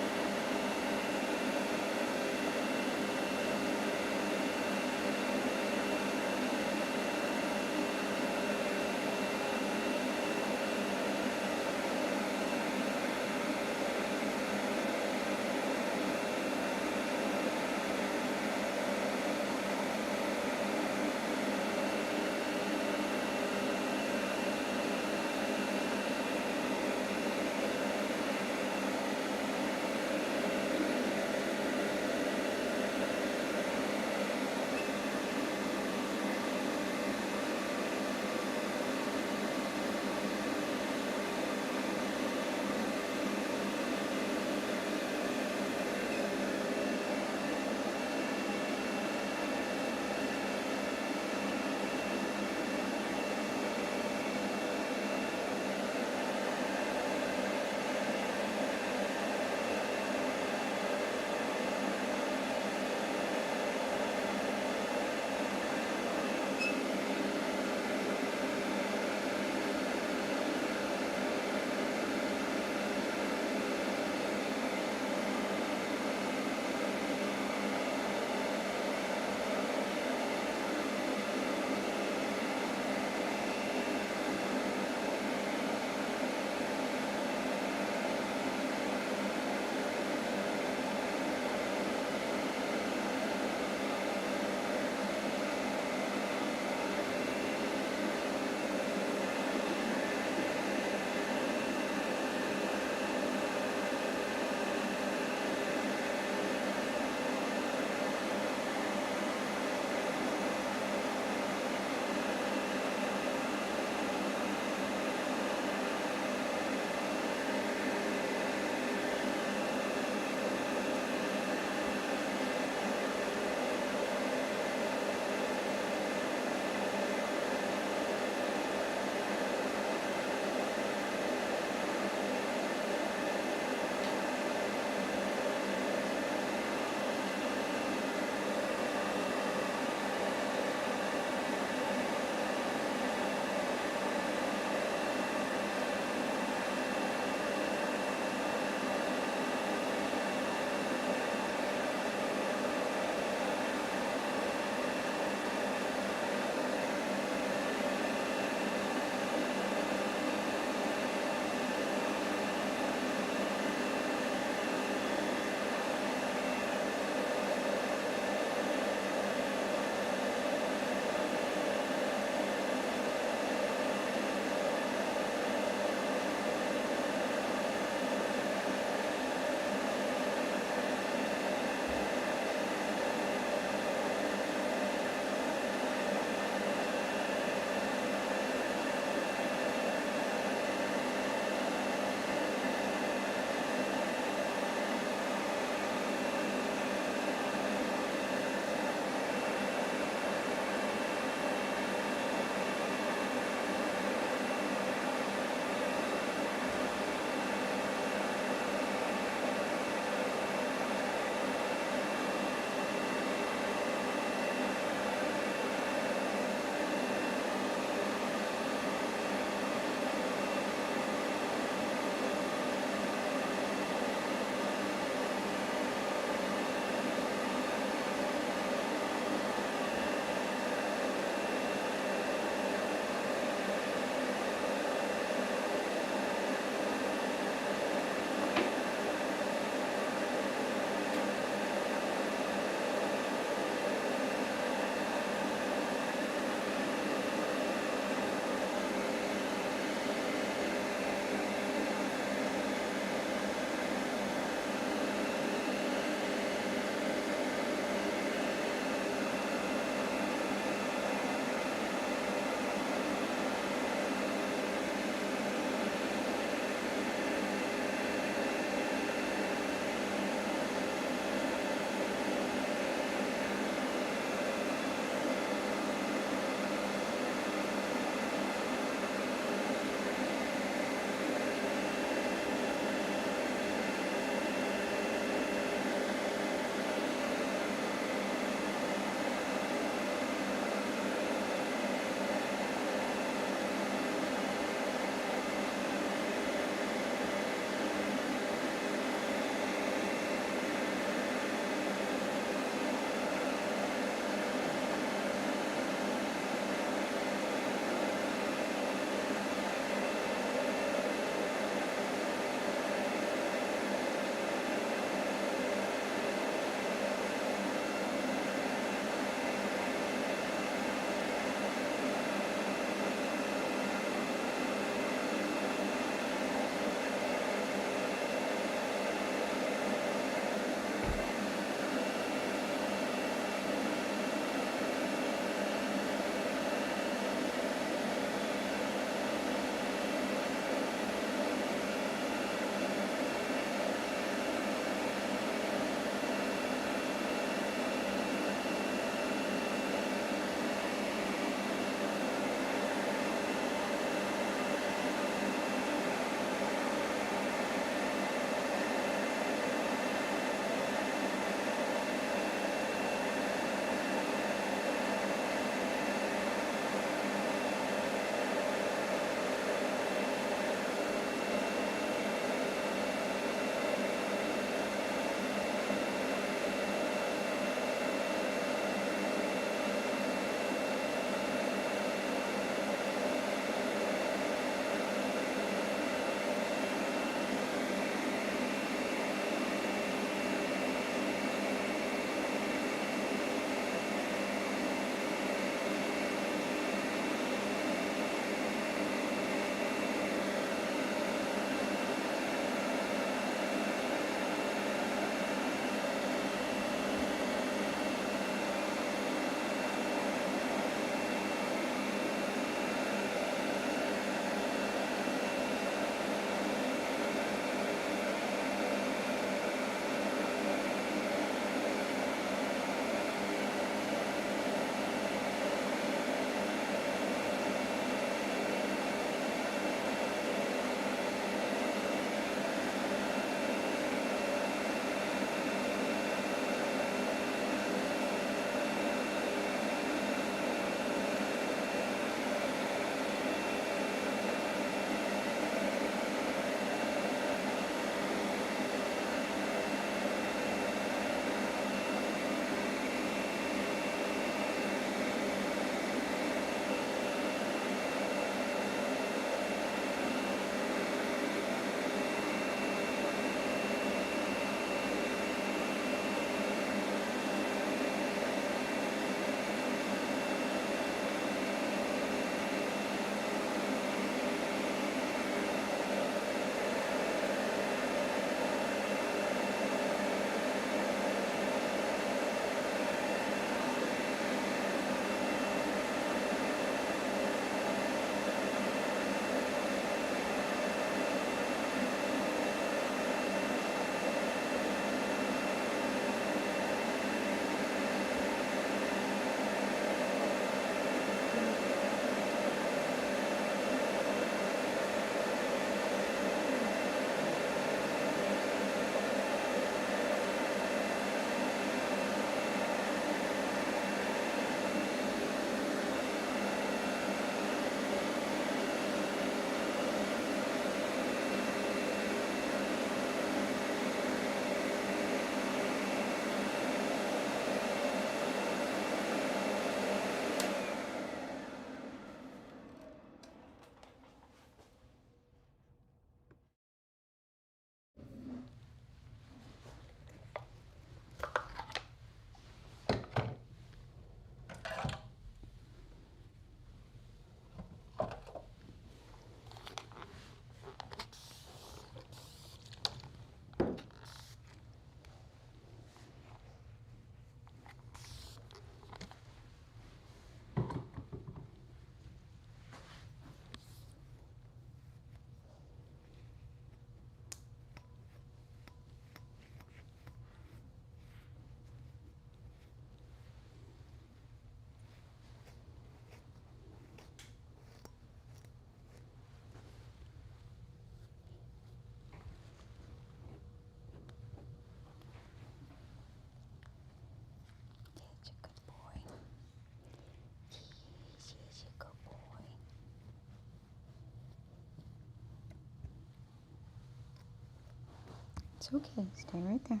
It's okay. Stay right there.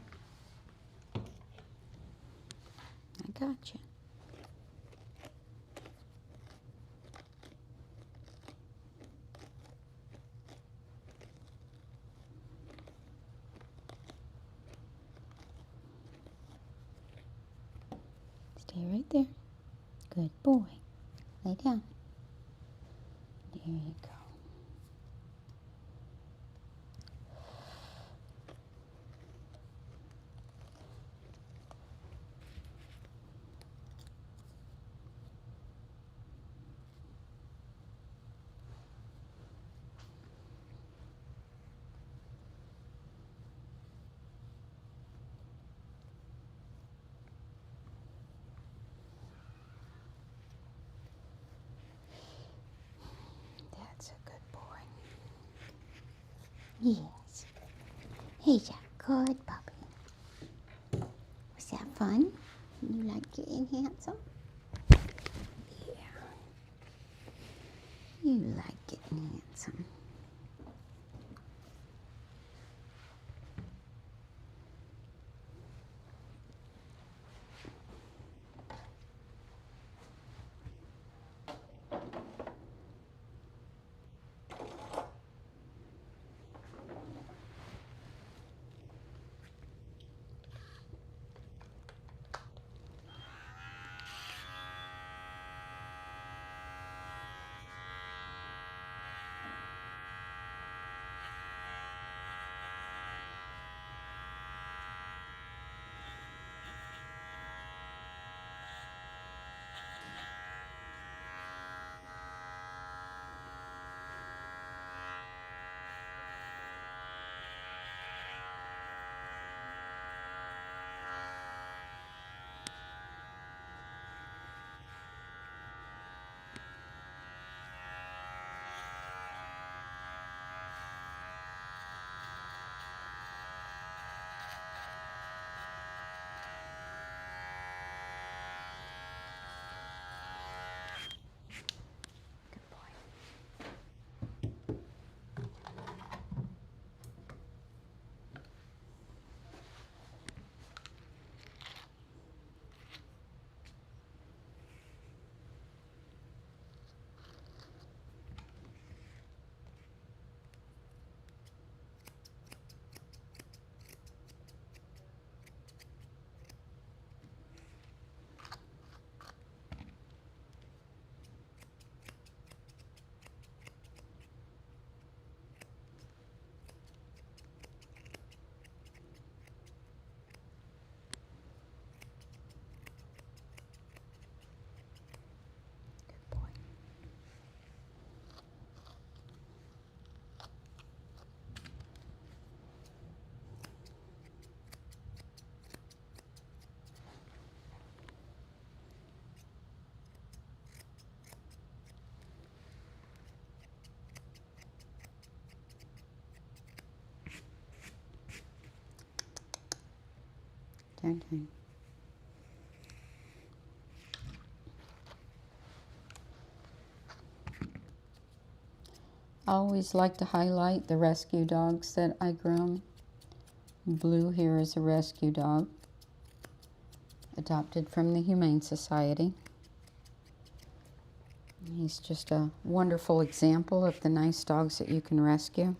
I got you. Stay right there. Good boy. Lay down. There you go. That's a good boy. Yes. He's a good puppy. Was that fun? You like getting handsome? Yeah. You like getting handsome. Good boy. Good boy. Turn, turn. I always like to highlight the rescue dogs that I groom. Blue here is a rescue dog, adopted from the Humane Society. He's just a wonderful example of the nice dogs that you can rescue.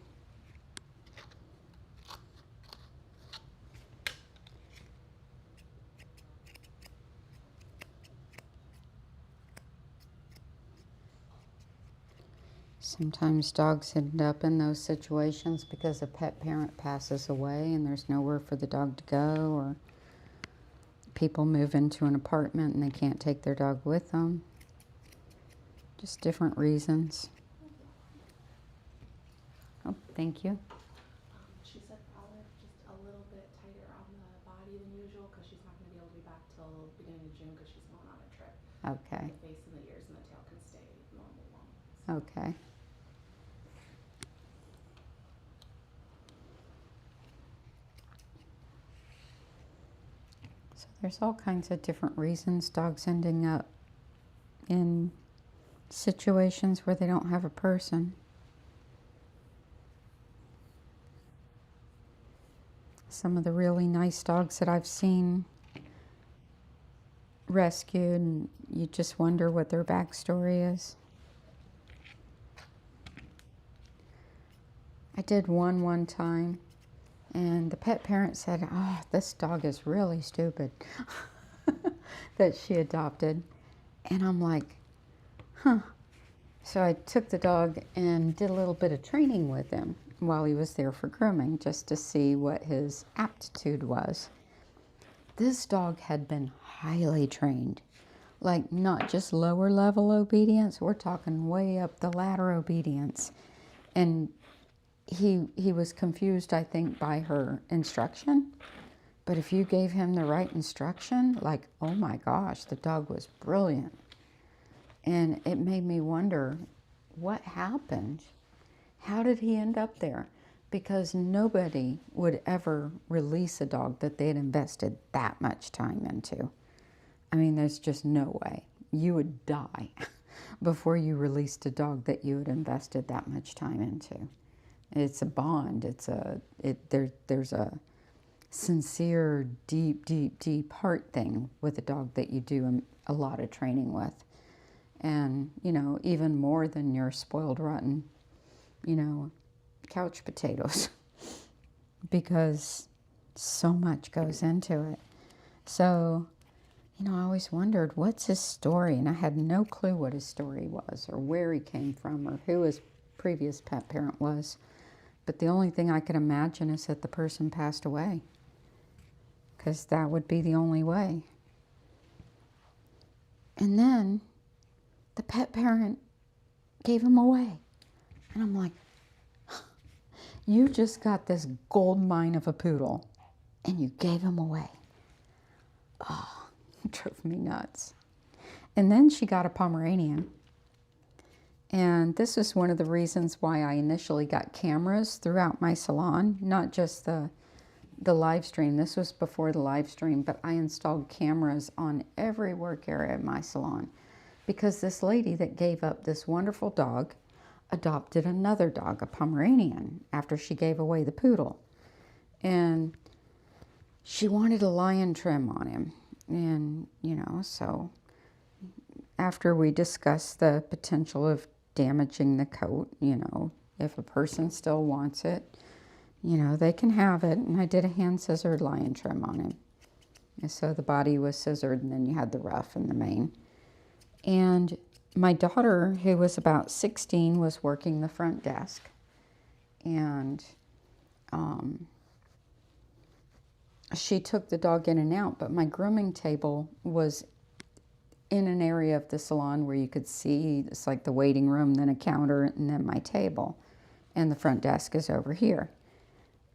Sometimes dogs end up in those situations because a pet parent passes away and there's nowhere for the dog to go, or people move into an apartment and they can't take their dog with them. Just different reasons. Oh, thank you. She said probably just a little bit tighter on the body than usual because she's not going to be able to be back till beginning of June because she's going on a trip. Okay. The face and the ears and the tail can stay normal long. Okay. So there's all kinds of different reasons dogs ending up in situations where they don't have a person. some of the really nice dogs that I've seen rescued, and you just wonder what their backstory is. I did one time, and the pet parent said, "Oh, this dog is really stupid," that she adopted. And I'm like, huh. So I took the dog and did a little bit of training with him while he was there for grooming, just to see what his aptitude was. This dog had been highly trained, like not just lower level obedience, we're talking way up the ladder obedience. And he was confused, I think, by her instruction. But if you gave him the right instruction, like, oh my gosh, the dog was brilliant. And it made me wonder, what happened? How did he end up there? Because nobody would ever release a dog that they'd invested that much time into. I mean, there's just no way. You would die before you released a dog that you had invested that much time into. It's a bond. There's a sincere, deep heart thing with a dog that you do a lot of training with. And, you know, even more than your spoiled, rotten, you know, couch potatoes, because so much goes into it. So, you know, I always wondered, what's his story? And I had no clue what his story was, or where he came from, or who his previous pet parent was. But the only thing I could imagine is that the person passed away, because that would be the only way. And then the pet parent gave him away. And I'm like, you just got this gold mine of a poodle and you gave him away. Oh, it drove me nuts. And then she got a Pomeranian. And this was one of the reasons why I initially got cameras throughout my salon, not just the live stream. This was before the live stream, but I installed cameras on every work area of my salon, because this lady that gave up this wonderful dog adopted another dog, a Pomeranian, after she gave away the poodle. And she wanted a lion trim on him. And, you know, so after we discussed the potential of damaging the coat, you know, if a person still wants it, you know, they can have it. And I did a hand scissored lion trim on him. And so the body was scissored, and then you had the ruff and the mane. And my daughter, who was about 16, was working the front desk. And she took the dog in and out, but my grooming table was in an area of the salon where you could see, it's like the waiting room, then a counter, and then my table. And the front desk is over here.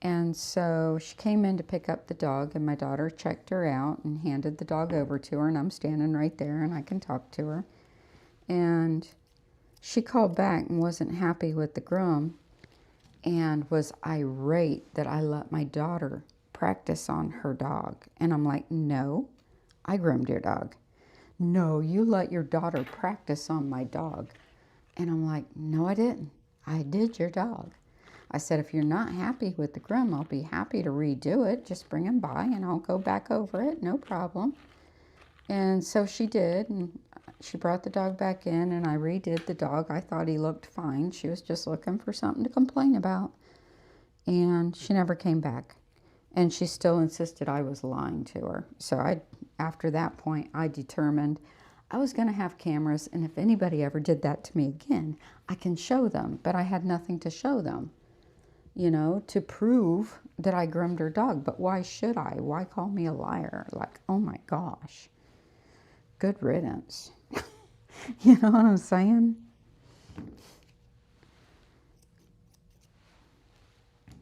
And so she came in to pick up the dog, and my daughter checked her out and handed the dog over to her, and I'm standing right there and I can talk to her. And she called back and wasn't happy with the groom and was irate that I let my daughter practice on her dog. And I'm like, no, I groomed your dog. No, you let your daughter practice on my dog. And I'm like, no, I didn't. I did your dog. I said, if you're not happy with the groom, I'll be happy to redo it. Just bring him by and I'll go back over it. No problem. And so she did. And she brought the dog back in and I redid the dog. I thought he looked fine. She was just looking for something to complain about. And she never came back. And she still insisted I was lying to her. So after that point, I determined I was going to have cameras. And if anybody ever did that to me again, I can show them. But I had nothing to show them, you know, to prove that I groomed her dog. But why should I? Why call me a liar? Like, oh my gosh. Good riddance. You know what I'm saying?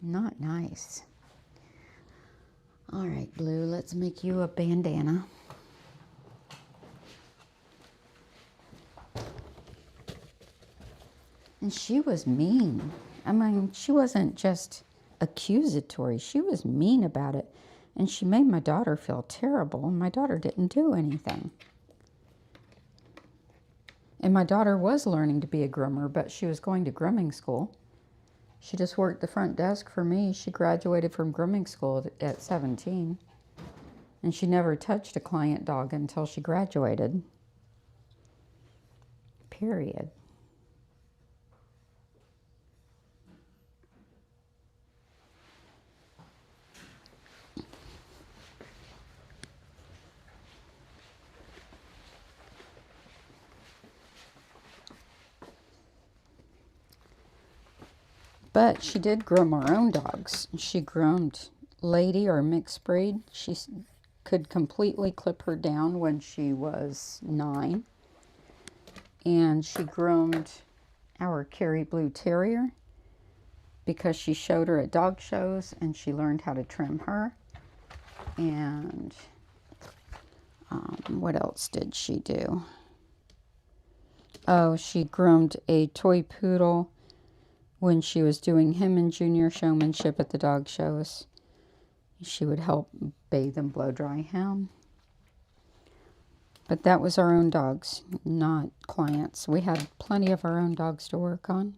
Not nice. All right, Blue, let's make you a bandana. And she was mean. I mean, she wasn't just accusatory. She was mean about it. And she made my daughter feel terrible. And my daughter didn't do anything. And my daughter was learning to be a groomer, but she was going to grooming school. She just worked the front desk for me. She graduated from grooming school at 17. And she never touched a client dog until she graduated. Period. But she did groom her own dogs. She groomed Lady, or mixed breed. She could completely clip her down when she was 9. And she groomed our Kerry Blue Terrier because she showed her at dog shows and she learned how to trim her. And what else did she do? Oh, she groomed a toy poodle when she was doing him in junior showmanship at the dog shows. She would help bathe and blow dry him. But that was our own dogs, not clients. We had plenty of our own dogs to work on.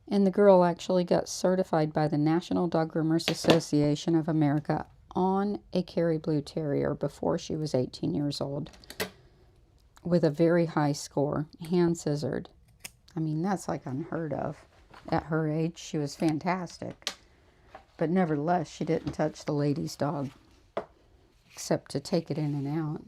And the girl actually got certified by the National Dog Groomers Association of America on a Kerry Blue Terrier before she was 18 years old, with a very high score, hand scissored. I mean, that's like unheard of. At her age, she was fantastic. But nevertheless, she didn't touch the lady's dog, except to take it in and out.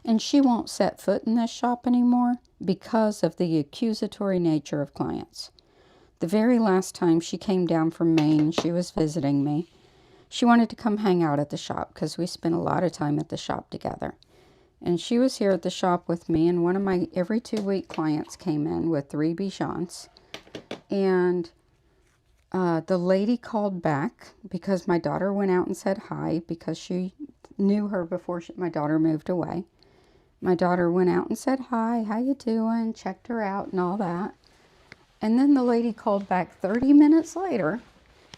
And she won't set foot in this shop anymore because of the accusatory nature of clients. The very last time she came down from Maine, she was visiting me. She wanted to come hang out at the shop because we spent a lot of time at the shop together. And she was here at the shop with me, and one of my every 2-week clients came in with 3 Bichons. And the lady called back because my daughter went out and said hi because she knew her before my daughter moved away. My daughter went out and said hi, how you doing, checked her out and all that. And then the lady called back 30 minutes later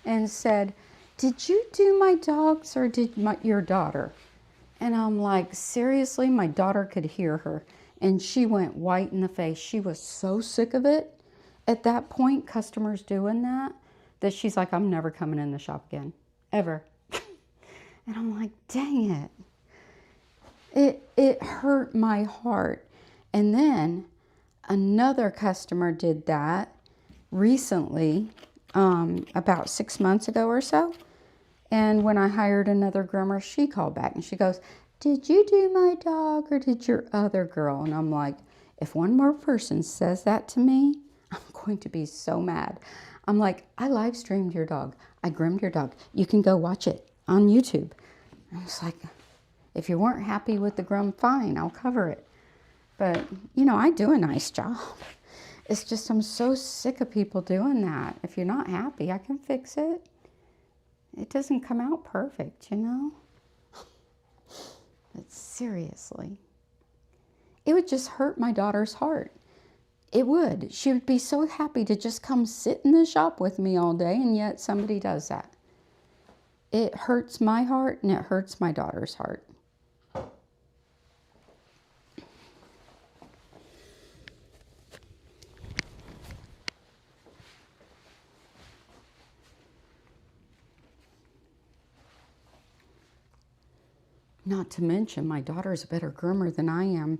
and said, did you do my dogs or did your daughter? And I'm like, seriously? My daughter could hear her. And she went white in the face. She was so sick of it at that point, customers doing that, that she's like, I'm never coming in the shop again, ever. And I'm like, dang it. It hurt my heart. And then another customer did that recently, about 6 months ago or so. And when I hired another groomer, she called back and she goes, did you do my dog or did your other girl? And I'm like, if one more person says that to me, I'm going to be so mad. I'm like, I live streamed your dog. I groomed your dog. You can go watch it on YouTube. I was like, if you weren't happy with the groom, fine, I'll cover it. But, you know, I do a nice job. It's just I'm so sick of people doing that. If you're not happy, I can fix it. It doesn't come out perfect, you know? But seriously. It would just hurt my daughter's heart. It would. She would be so happy to just come sit in the shop with me all day, and yet somebody does that. It hurts my heart and it hurts my daughter's heart. Not to mention, my daughter's a better groomer than I am.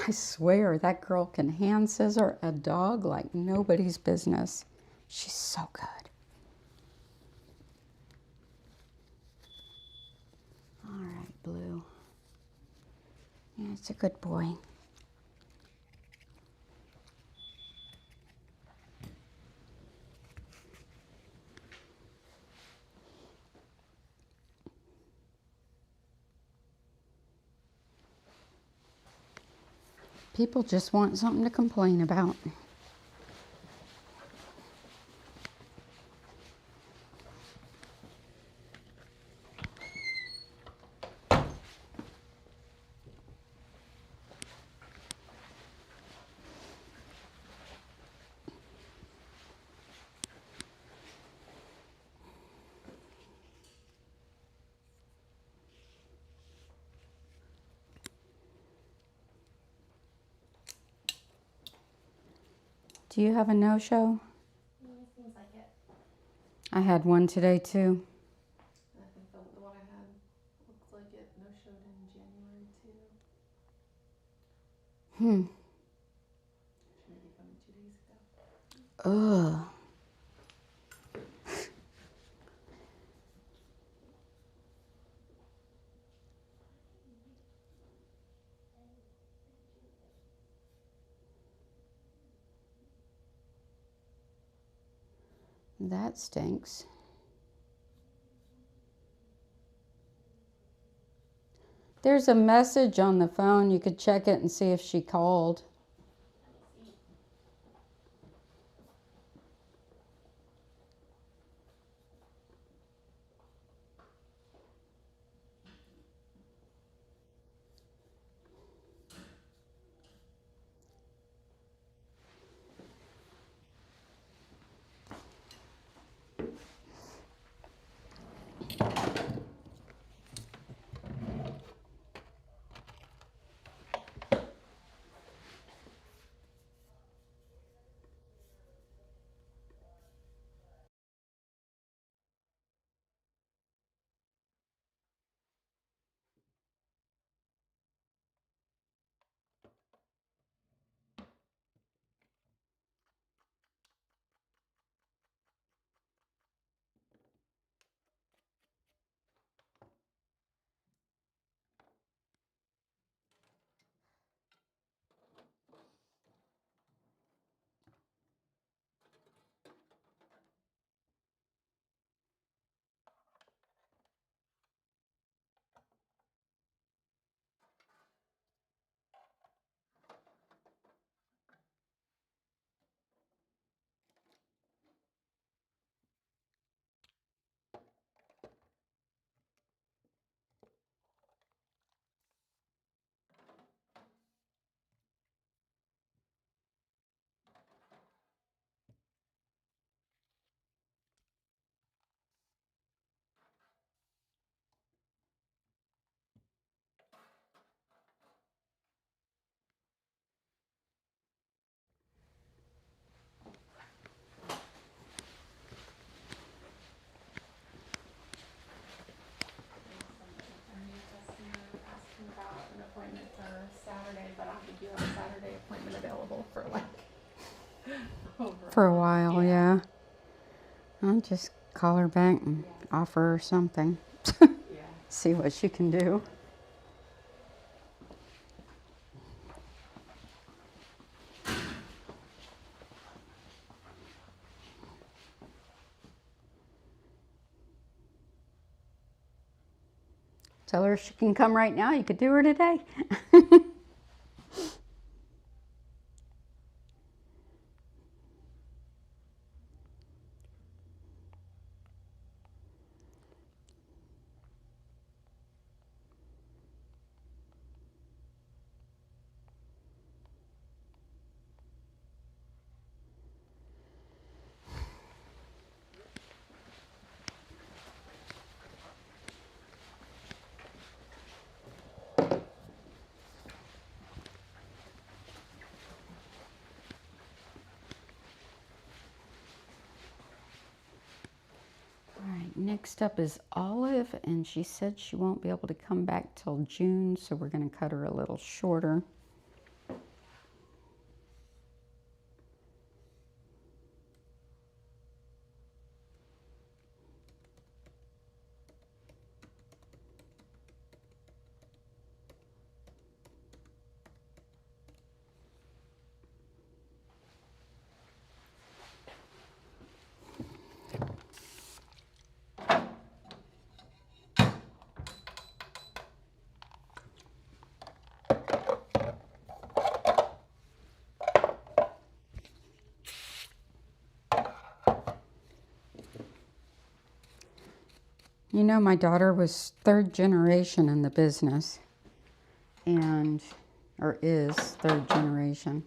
I swear, that girl can hand scissor a dog like nobody's business. She's so good. All right, Blue. Yeah, it's a good boy. People just want something to complain about. Do you have a no-show? Seems like it. I had one today too. I think the one I had looks like it no showed in January too. Maybe from 2 days ago. Ugh. That stinks. There's a message on the phone. You could check it and see if she called. Asking about an appointment for Saturday, but I don't think you have a Saturday appointment available for like over. For a while, yeah. I'll just call her back and offer her something. Yeah. See what she can do. Tell her she can come right now. You could do her today. All right, next up is Olive, and she said she won't be able to come back till June, so we're going to cut her a little shorter. You know, my daughter was third generation in the business, or is third generation.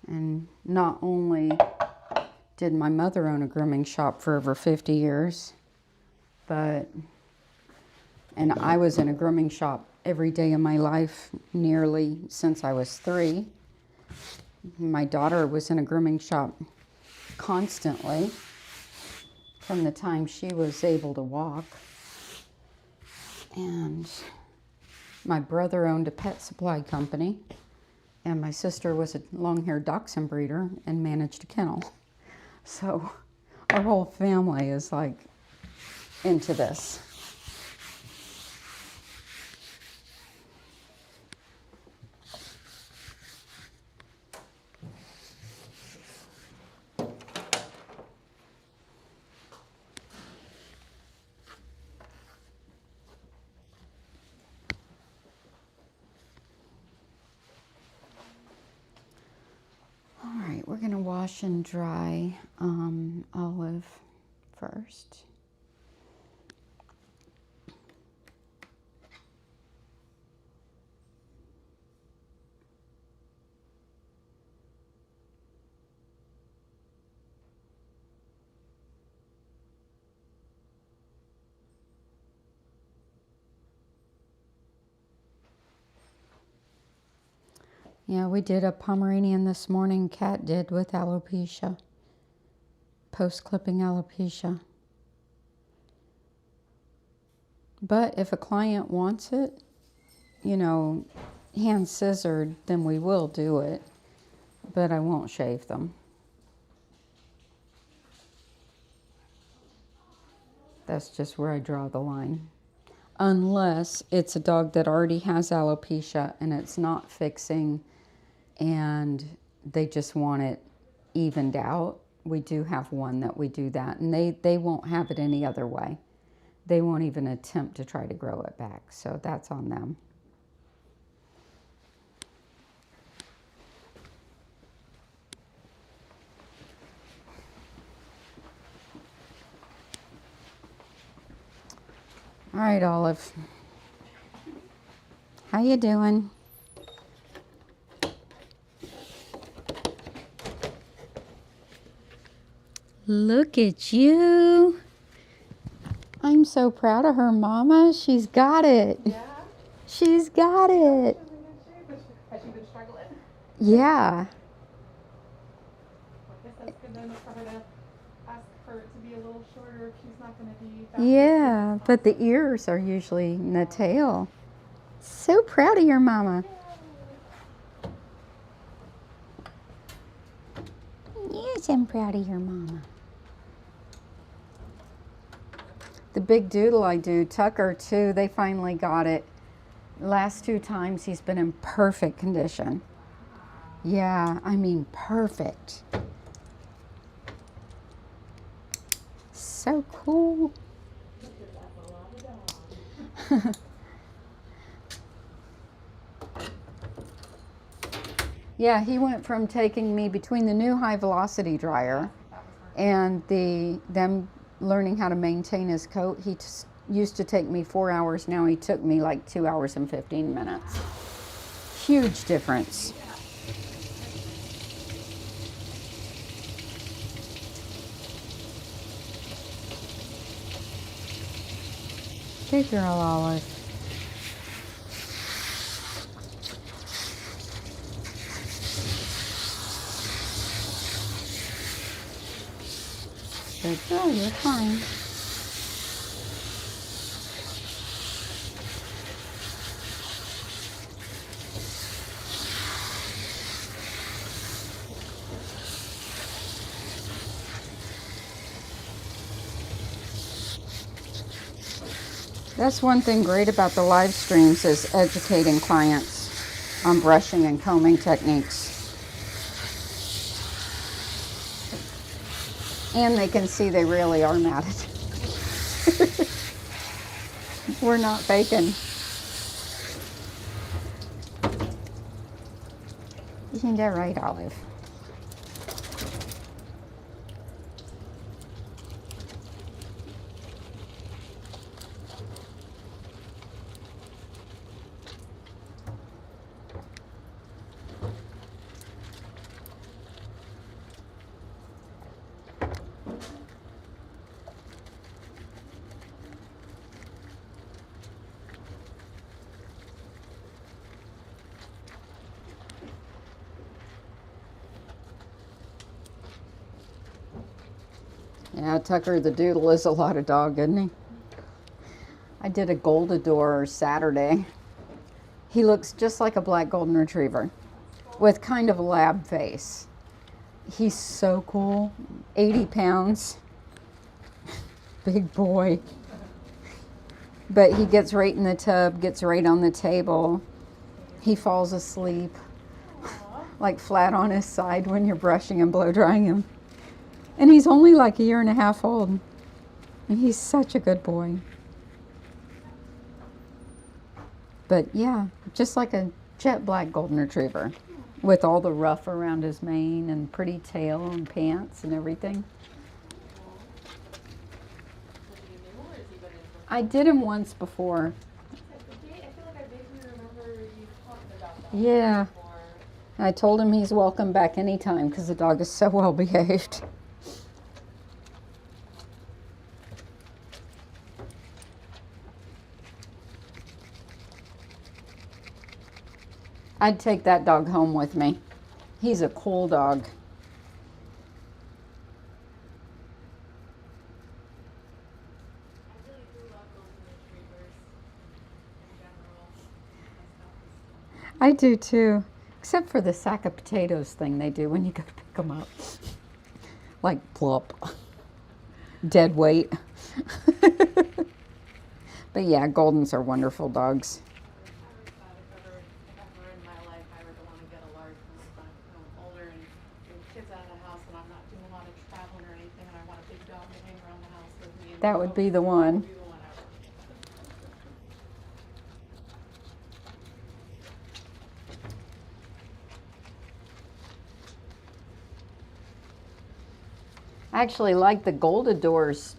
And not only did my mother own a grooming shop for over 50 years, and I was in a grooming shop every day of my life nearly since I was 3. My daughter was in a grooming shop constantly from the time she was able to walk. And my brother owned a pet supply company, and my sister was a long-haired dachshund breeder and managed a kennel. So our whole family is like into this. All right, we're going to wash and dry Olive first. Yeah, we did a Pomeranian this morning. Kat did with alopecia, post-clipping alopecia. But if a client wants it, you know, hand scissored, then we will do it. But I won't shave them. That's just where I draw the line. Unless it's a dog that already has alopecia and it's not fixing and they just want it evened out. We do have one that we do that, and they won't have it any other way. They won't even attempt to try to grow it back, so that's on them. All right, Olive. How you doing? Look at you. I'm so proud of her, Mama. She's got it. Yeah. She's got it. Has she been struggling? Yeah. I guess that's good enough for her to ask for it to be a little shorter if she's not going to be that Yeah, but the ears are usually in the tail. So proud of your Mama. Yes, I'm proud of your Mama. The big doodle I do, Tucker too, they finally got it. Last 2 times he's been in perfect condition. Yeah, I mean perfect. So cool. Yeah, he went from taking me between the new high velocity dryer and them learning how to maintain his coat. He used to take me 4 hours. Now he took me like 2 hours and 15 minutes. Huge difference. Good girl, Olive. Good girl, you're fine. That's one thing great about the live streams is educating clients on brushing and combing techniques. And they can see they really are matted. We're not faking. Isn't that right, Olive? Yeah, Tucker the Doodle is a lot of dog, isn't he? I did a Goldador Saturday. He looks just like a black golden retriever with kind of a lab face. He's so cool. 80 pounds. Big boy. But he gets right in the tub, gets right on the table. He falls asleep, like flat on his side when you're brushing and blow drying him. And he's only like 1.5 years old. And he's such a good boy. But yeah, just like a jet black golden retriever with all the ruff around his mane and pretty tail and pants and everything. I did him once before. Yeah. I told him he's welcome back anytime because the dog is so well behaved. I'd take that dog home with me. He's a cool dog. I do too, except for the sack of potatoes thing they do when you go to pick them up. Like plop, dead weight. But yeah, Goldens are wonderful dogs. That would be the one. I actually like the Goldador's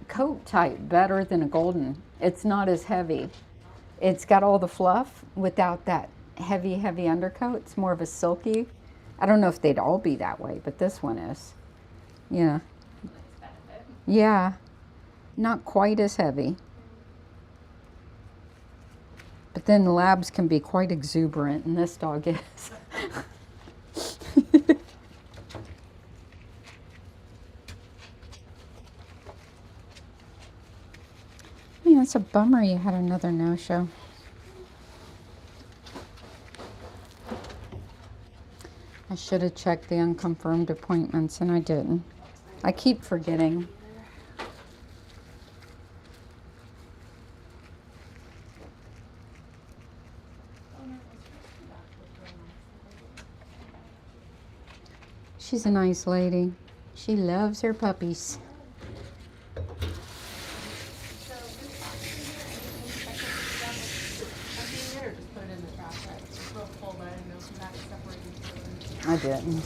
coat type better than a Golden. It's not as heavy. It's got all the fluff without that heavy undercoat. It's more of a silky. I don't know if they'd all be that way, but this one is. Yeah. Yeah. Not quite as heavy. But then the labs can be quite exuberant, and this dog is. Man, it's a bummer you had another no-show. I should have checked the unconfirmed appointments, and I didn't. I keep forgetting. She's a nice lady. She loves her puppies. I didn't.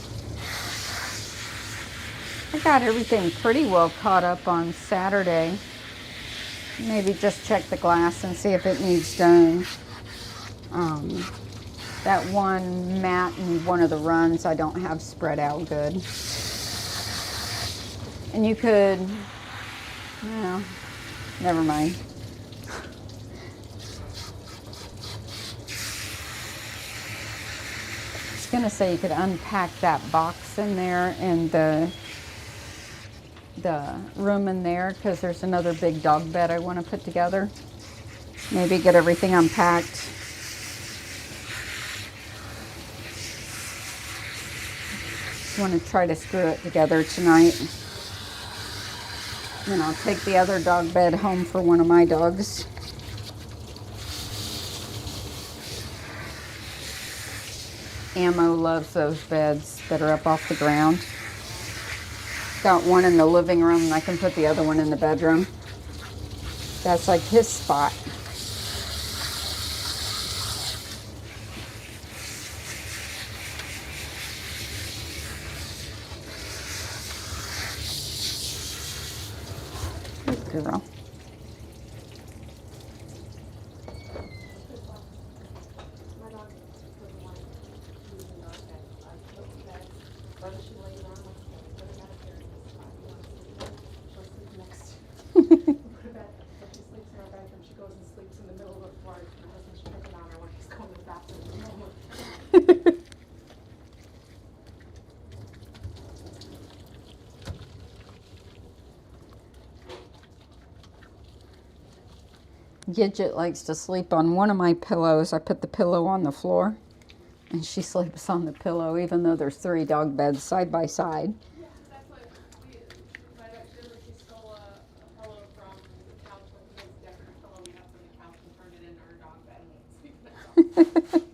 I got everything pretty well caught up on Saturday. Maybe just check the glass and see if it needs done. That one mat and one of the runs I don't have spread out good. And you could, well, never mind. I was gonna say you could unpack that box in there and the room in there because there's another big dog bed I want to put together. Maybe get everything unpacked. I want to try to screw it together tonight. Then I'll take the other dog bed home for one of my dogs. Ammo loves those beds that are up off the ground. Got one in the living room and I can put the other one in the bedroom. That's like his spot. Good girl. Gidget likes to sleep on one of my pillows. I put the pillow on the floor, and she sleeps on the pillow, even though there's 3 dog beds side by side. Yeah, that's what my dog, she stole a pillow from the couch when he was a different pillow we have from the couch and turned it into her dog bed and sleeping on top.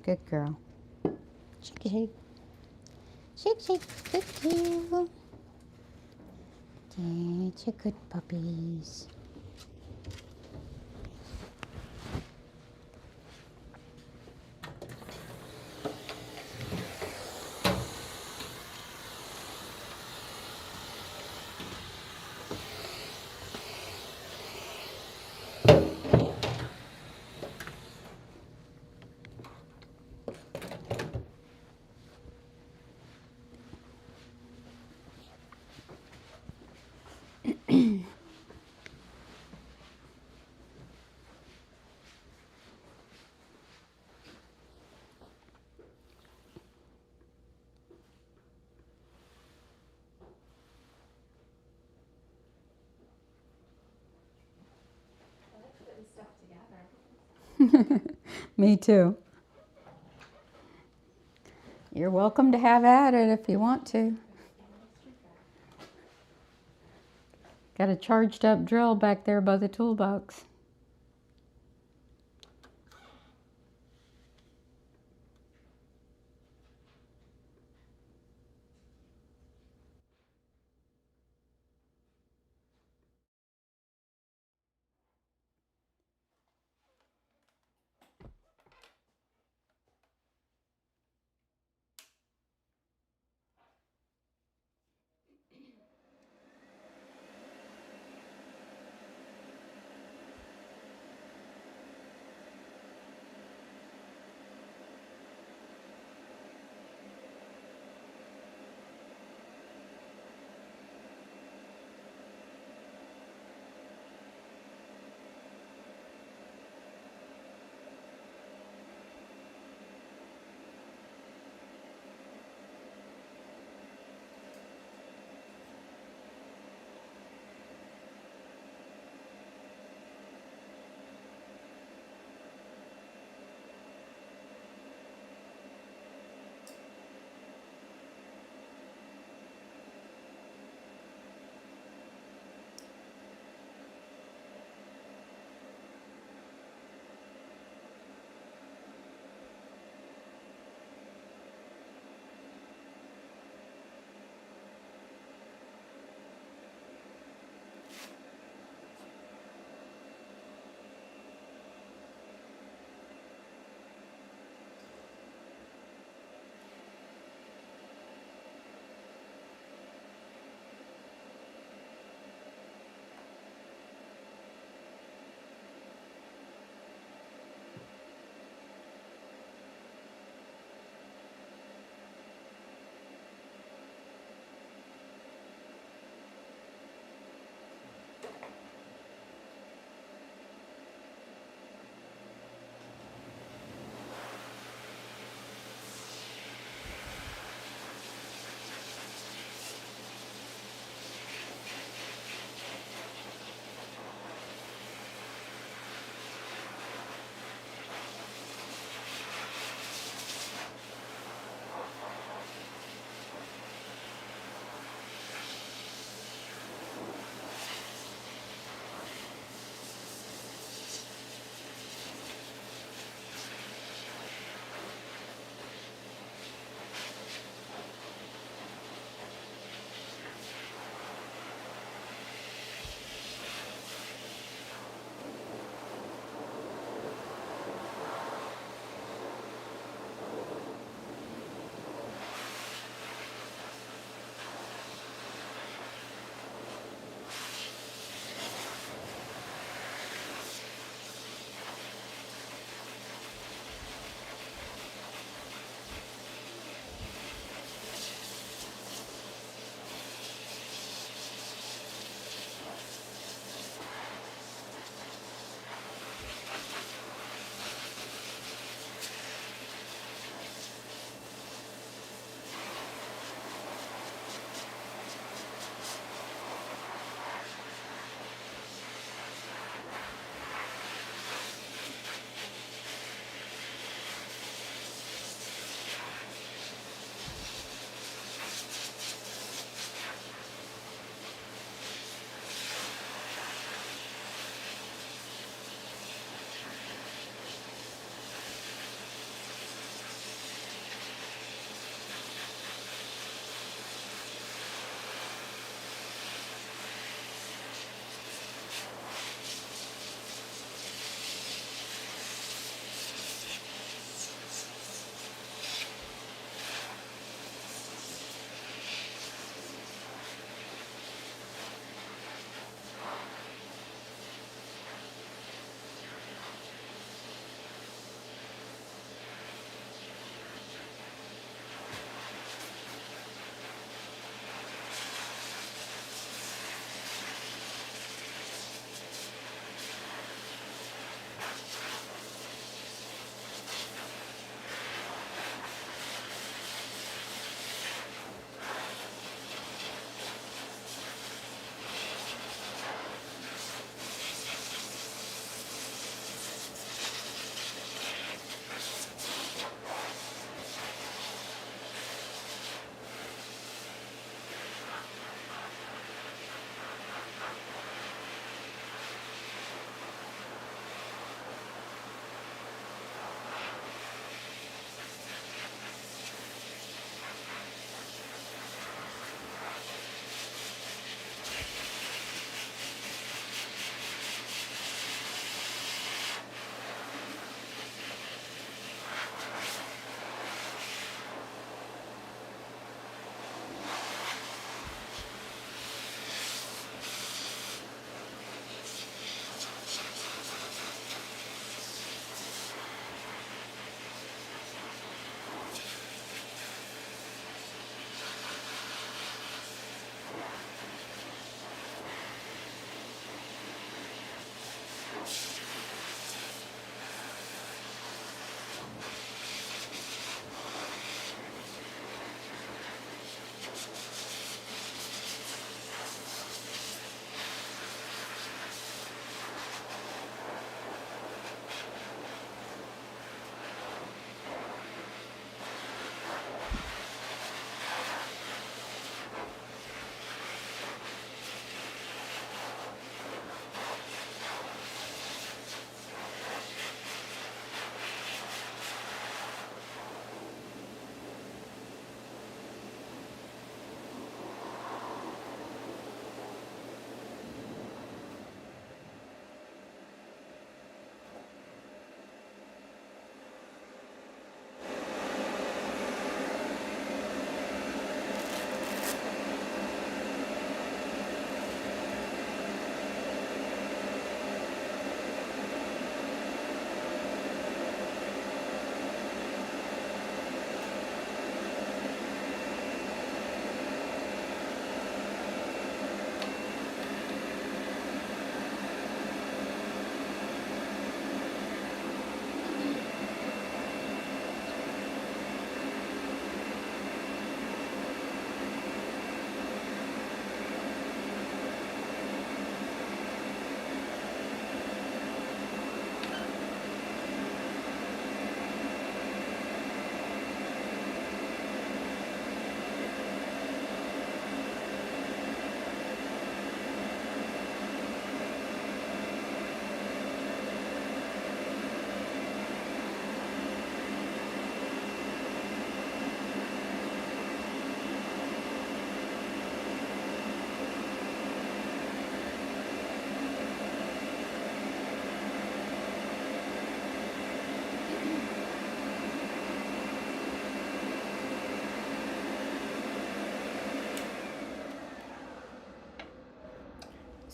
Good girl. Shake, shake. Shake, shake. Good girl. That's a good puppies. I like putting stuff together. Me too. You're welcome to have at it if you want to. Got a charged up drill back there by the toolbox.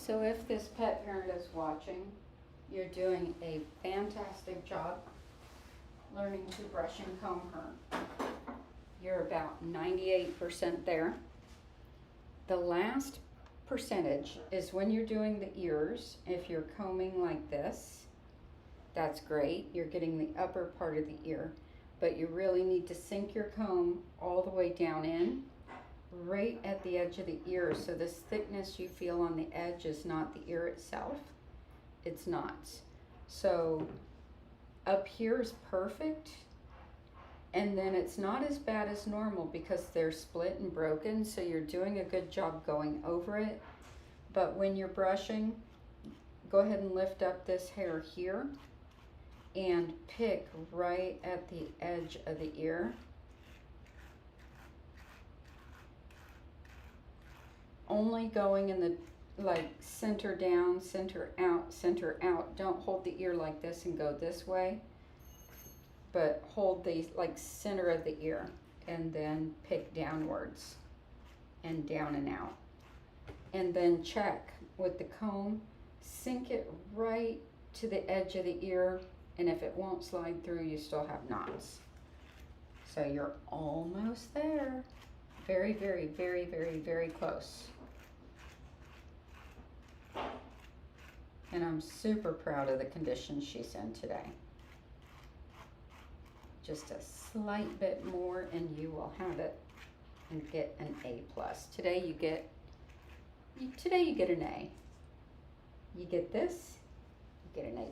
So if this pet parent is watching, you're doing a fantastic job learning to brush and comb her. You're about 98% there. The last percentage is when you're doing the ears. If you're combing like this, that's great. You're getting the upper part of the ear, but you really need to sink your comb all the way down in, right at the edge of the ear. So this thickness you feel on the edge is not the ear itself. It's not. So up here is perfect. And then it's not as bad as normal because they're split and broken, so you're doing a good job going over it. But when you're brushing, go ahead and lift up this hair here and pick right at the edge of the ear. Only going in the, like, center down, center out, center out. Don't hold the ear like this and go this way, but hold the, like, center of the ear and then pick downwards and down and out. And then check with the comb, sink it right to the edge of the ear, and if it won't slide through, you still have knots. So you're almost there. Very, very, very, very, very close. And I'm super proud of the condition she's in today. Just a slight bit more and you will have it and get an A+. Today you get an A. You get this, you get an A+.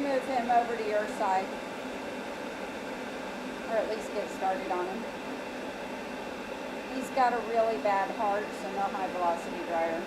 move him over to your side. Or at least get started on him. He's got a really bad heart, so no high velocity dryer.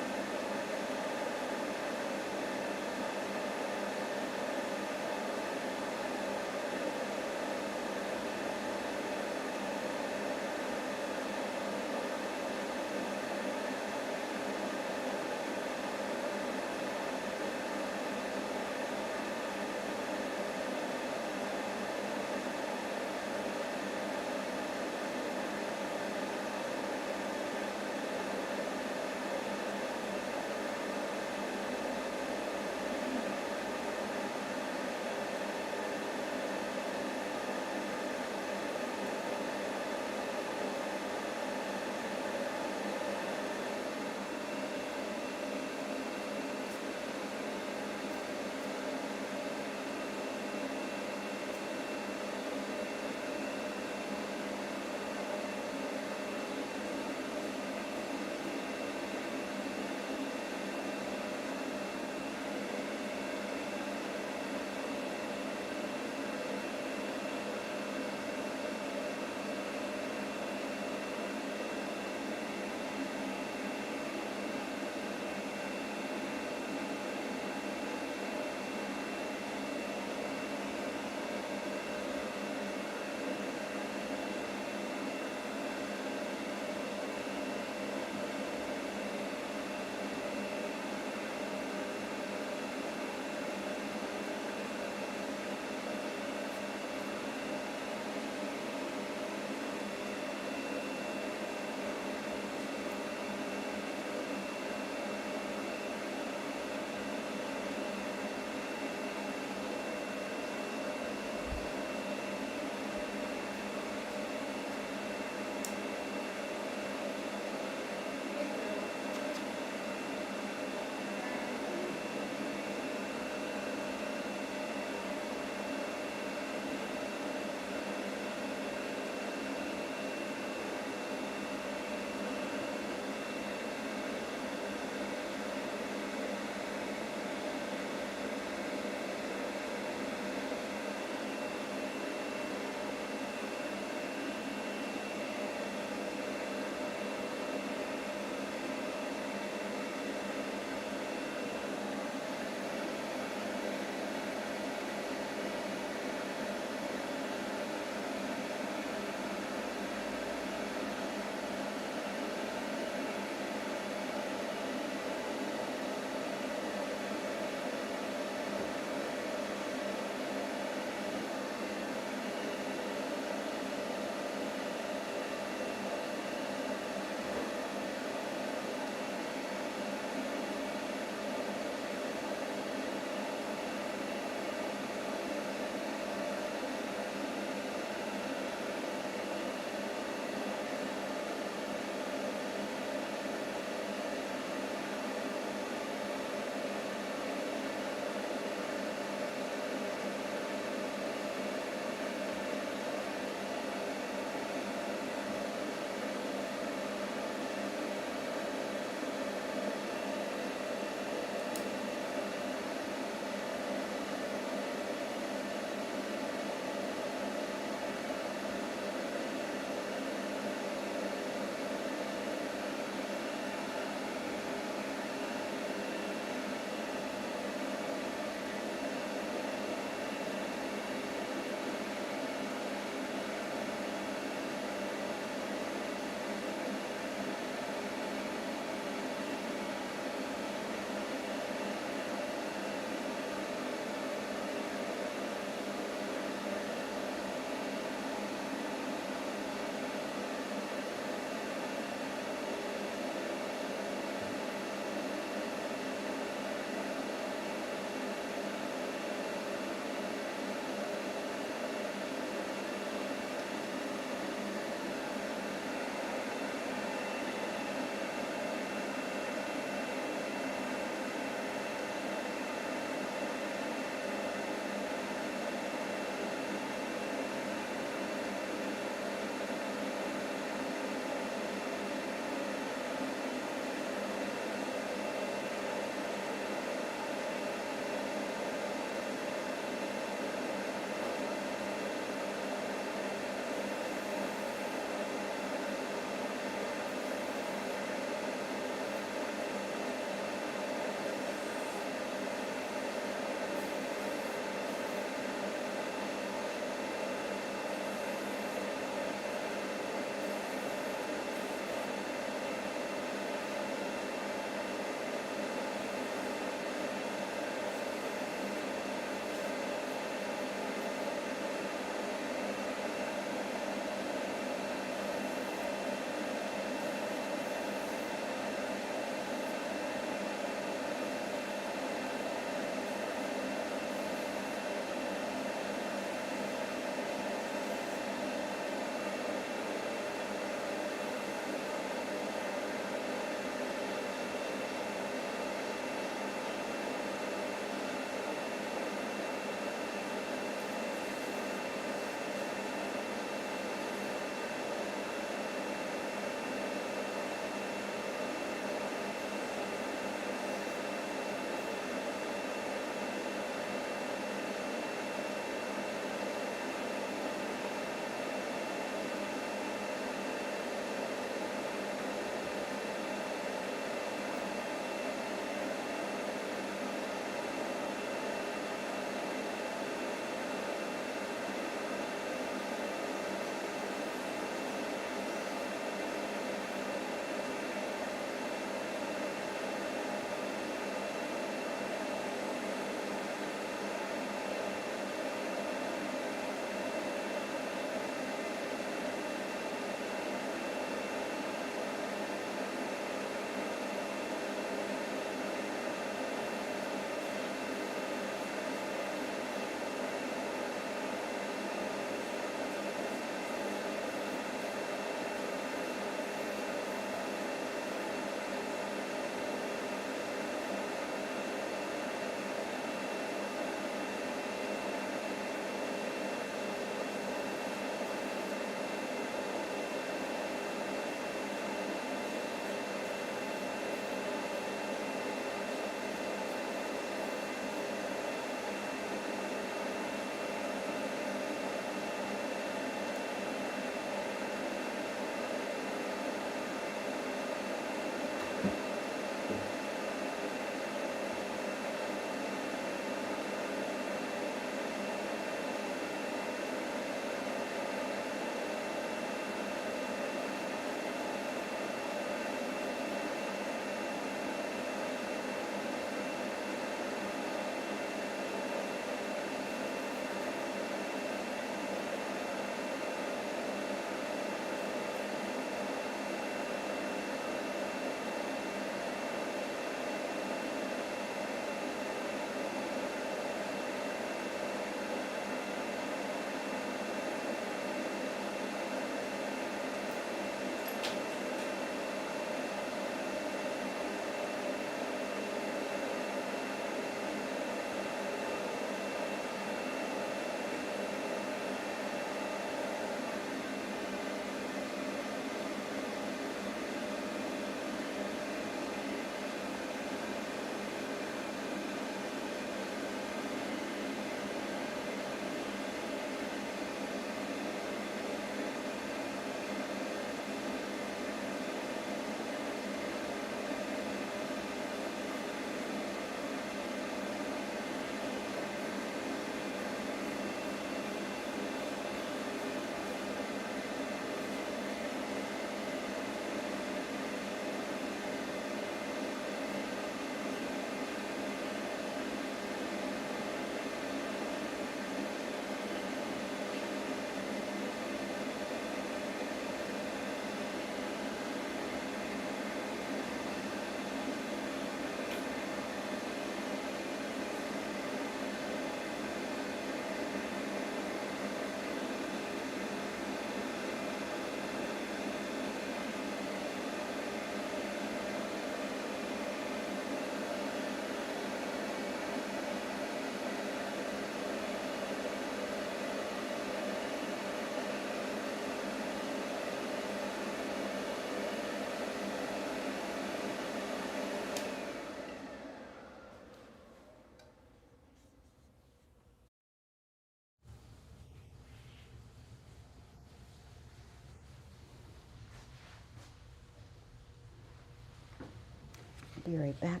Be right back.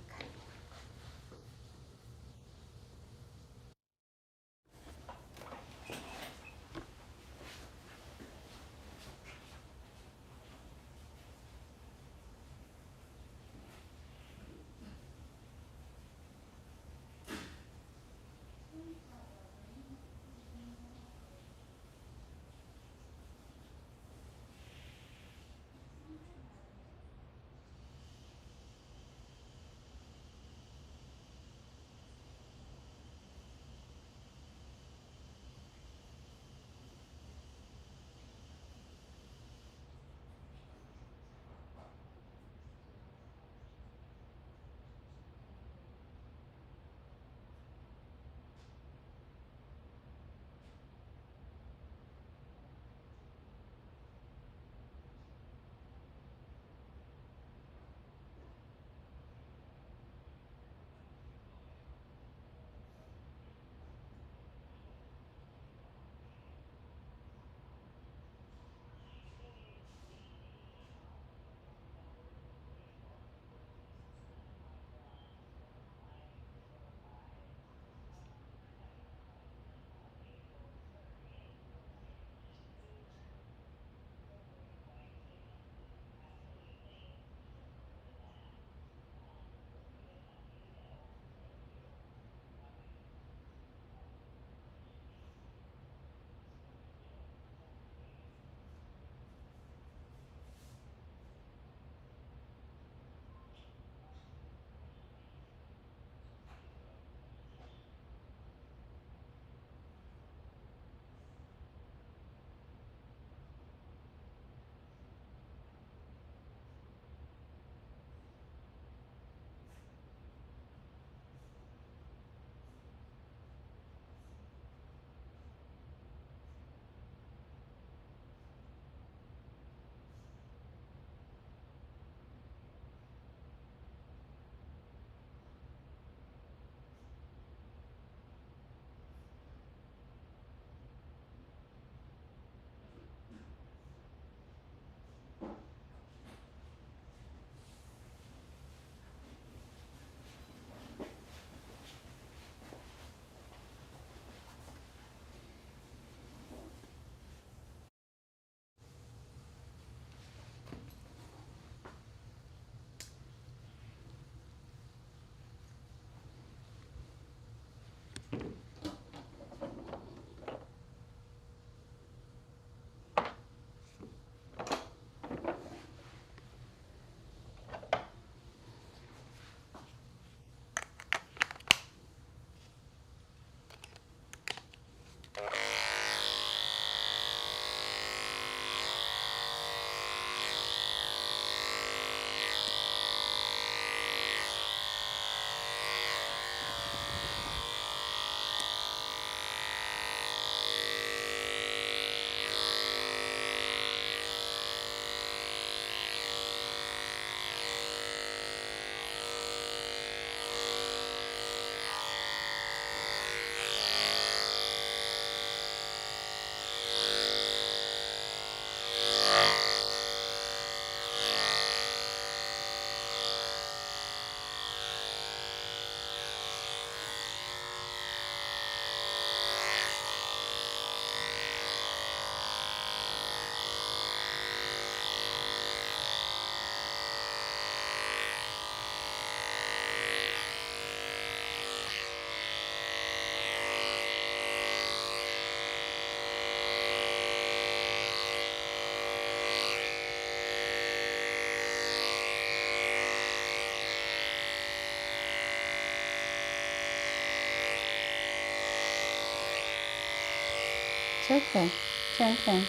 It's okay. It's okay.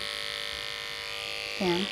Dan.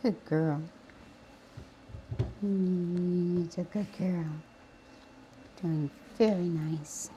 Good girl. It's a good girl. Doing very nice.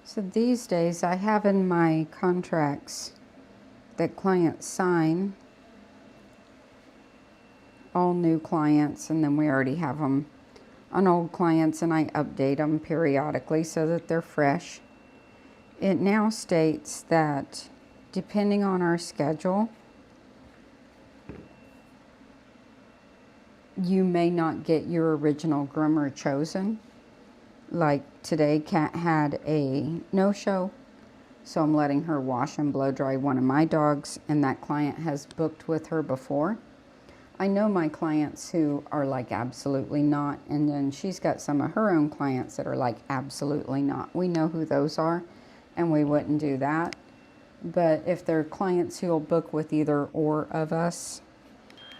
So these days I have in my contracts that clients sign, all new clients, and then we already have them on old clients, and I update them periodically so that they're fresh. It now states that depending on our schedule, you may not get your original groomer chosen. Like today, Kat had a no-show, so I'm letting her wash and blow dry one of my dogs, and that client has booked with her before. I know my clients who are like absolutely not, and then she's got some of her own clients that are like absolutely not. We know who those are, and we wouldn't do that. But if they're clients who'll book with either or of us,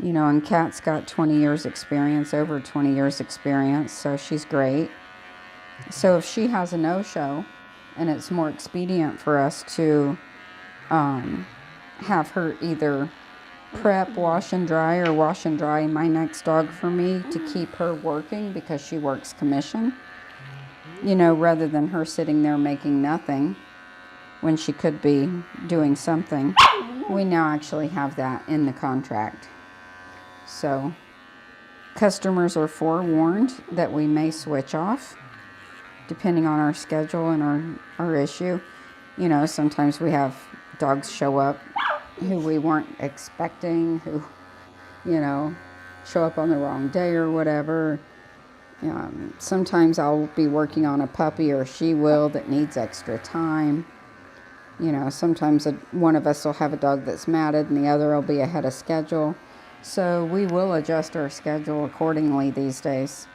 you know, and Kat's got 20 years experience, over 20 years experience, so she's great. So if she has a no-show and it's more expedient for us to have her either prep, wash and dry, or wash and dry my next dog for me to keep her working because she works commission, you know, rather than her sitting there making nothing when she could be doing something, we now actually have that in the contract. So customers are forewarned that we may switch off depending on our schedule and our issue. You know, sometimes we have dogs show up who we weren't expecting, who, you know, show up on the wrong day or whatever. Sometimes I'll be working on a puppy, or she will, that needs extra time. You know, sometimes one of us will have a dog that's matted and the other will be ahead of schedule. So we will adjust our schedule accordingly these days.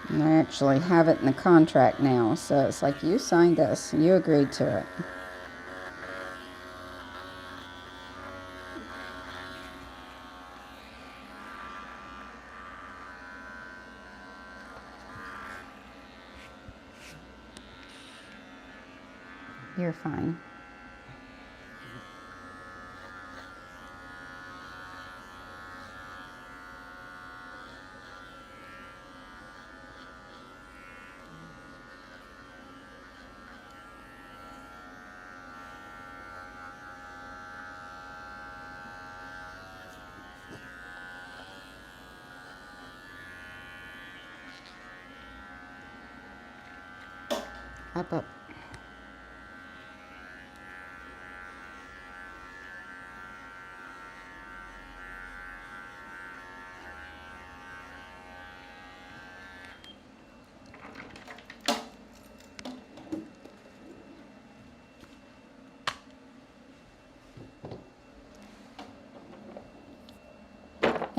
And I actually have it in the contract now, so it's like, you signed this, you agreed to it. You're fine. Up, up.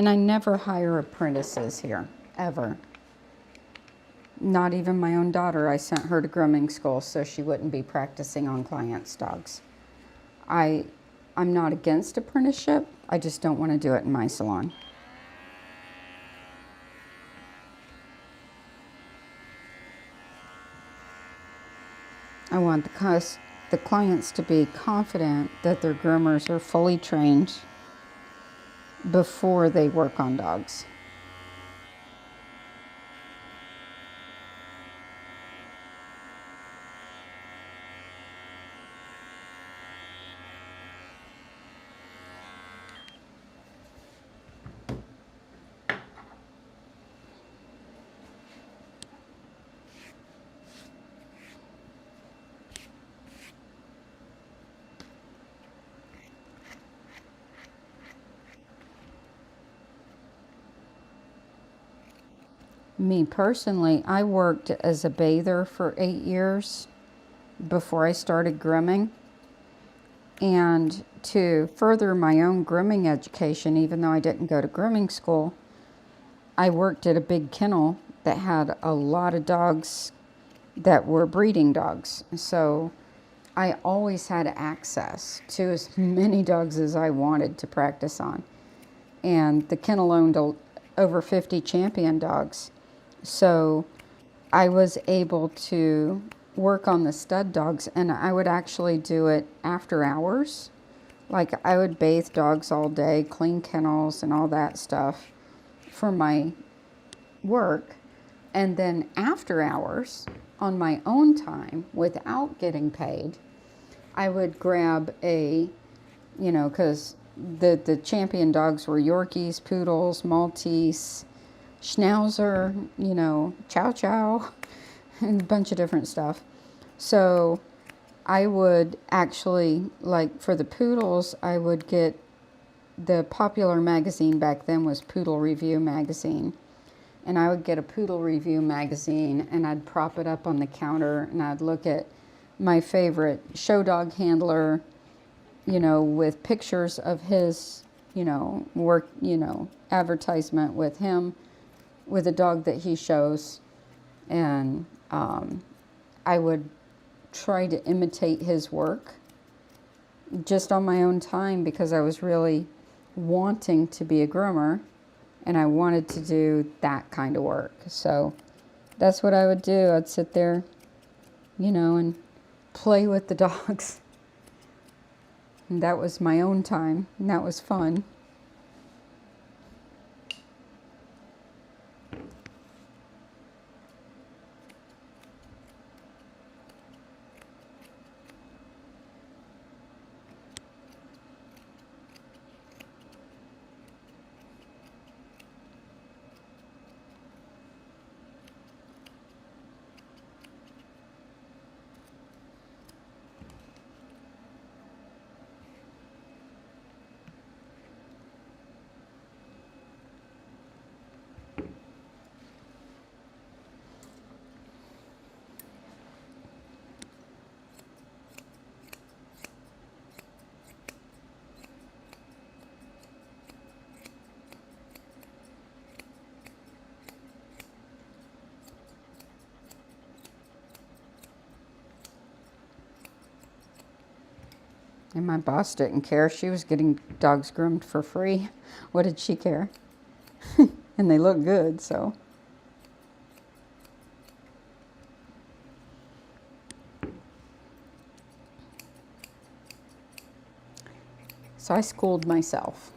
And I never hire apprentices here, ever. Not even my own daughter. I sent her to grooming school so she wouldn't be practicing on clients' dogs. I'm not against apprenticeship. I just don't want to do it in my salon. I want the clients to be confident that their groomers are fully trained before they work on dogs. Me personally, I worked as a bather for 8 years before I started grooming. And to further my own grooming education, even though I didn't go to grooming school, I worked at a big kennel that had a lot of dogs that were breeding dogs. So I always had access to as many dogs as I wanted to practice on. And the kennel owned over 50 champion dogs. So I was able to work on the stud dogs, and I would actually do it after hours. Like I would bathe dogs all day, clean kennels and all that stuff for my work. And then after hours, on my own time, without getting paid, I would grab because the champion dogs were Yorkies, Poodles, Maltese, Schnauzer, Chow Chow, and a bunch of different stuff. So I would actually, like for the Poodles, I would get the popular magazine back then was Poodle Review magazine. And I would get a Poodle Review magazine and I'd prop it up on the counter and I'd look at my favorite show dog handler, with pictures of his, work, advertisement with him, with a dog that he shows. And I would try to imitate his work just on my own time because I was really wanting to be a groomer and I wanted to do that kind of work. So that's what I would do. I'd sit there, and play with the dogs. And that was my own time, and that was fun. And my boss didn't care. She was getting dogs groomed for free. What did she care? And they look good, so. So I schooled myself.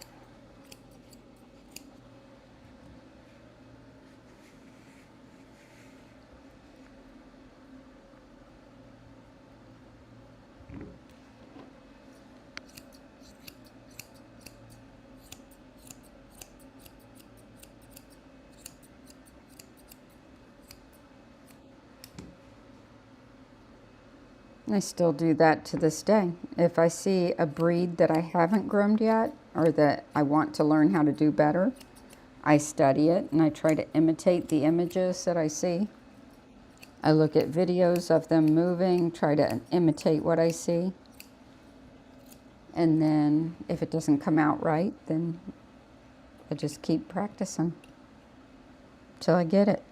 I still do that to this day. If I see a breed that I haven't groomed yet or that I want to learn how to do better, I study it and I try to imitate the images that I see. I look at videos of them moving, try to imitate what I see. And then if it doesn't come out right, then I just keep practicing till I get it.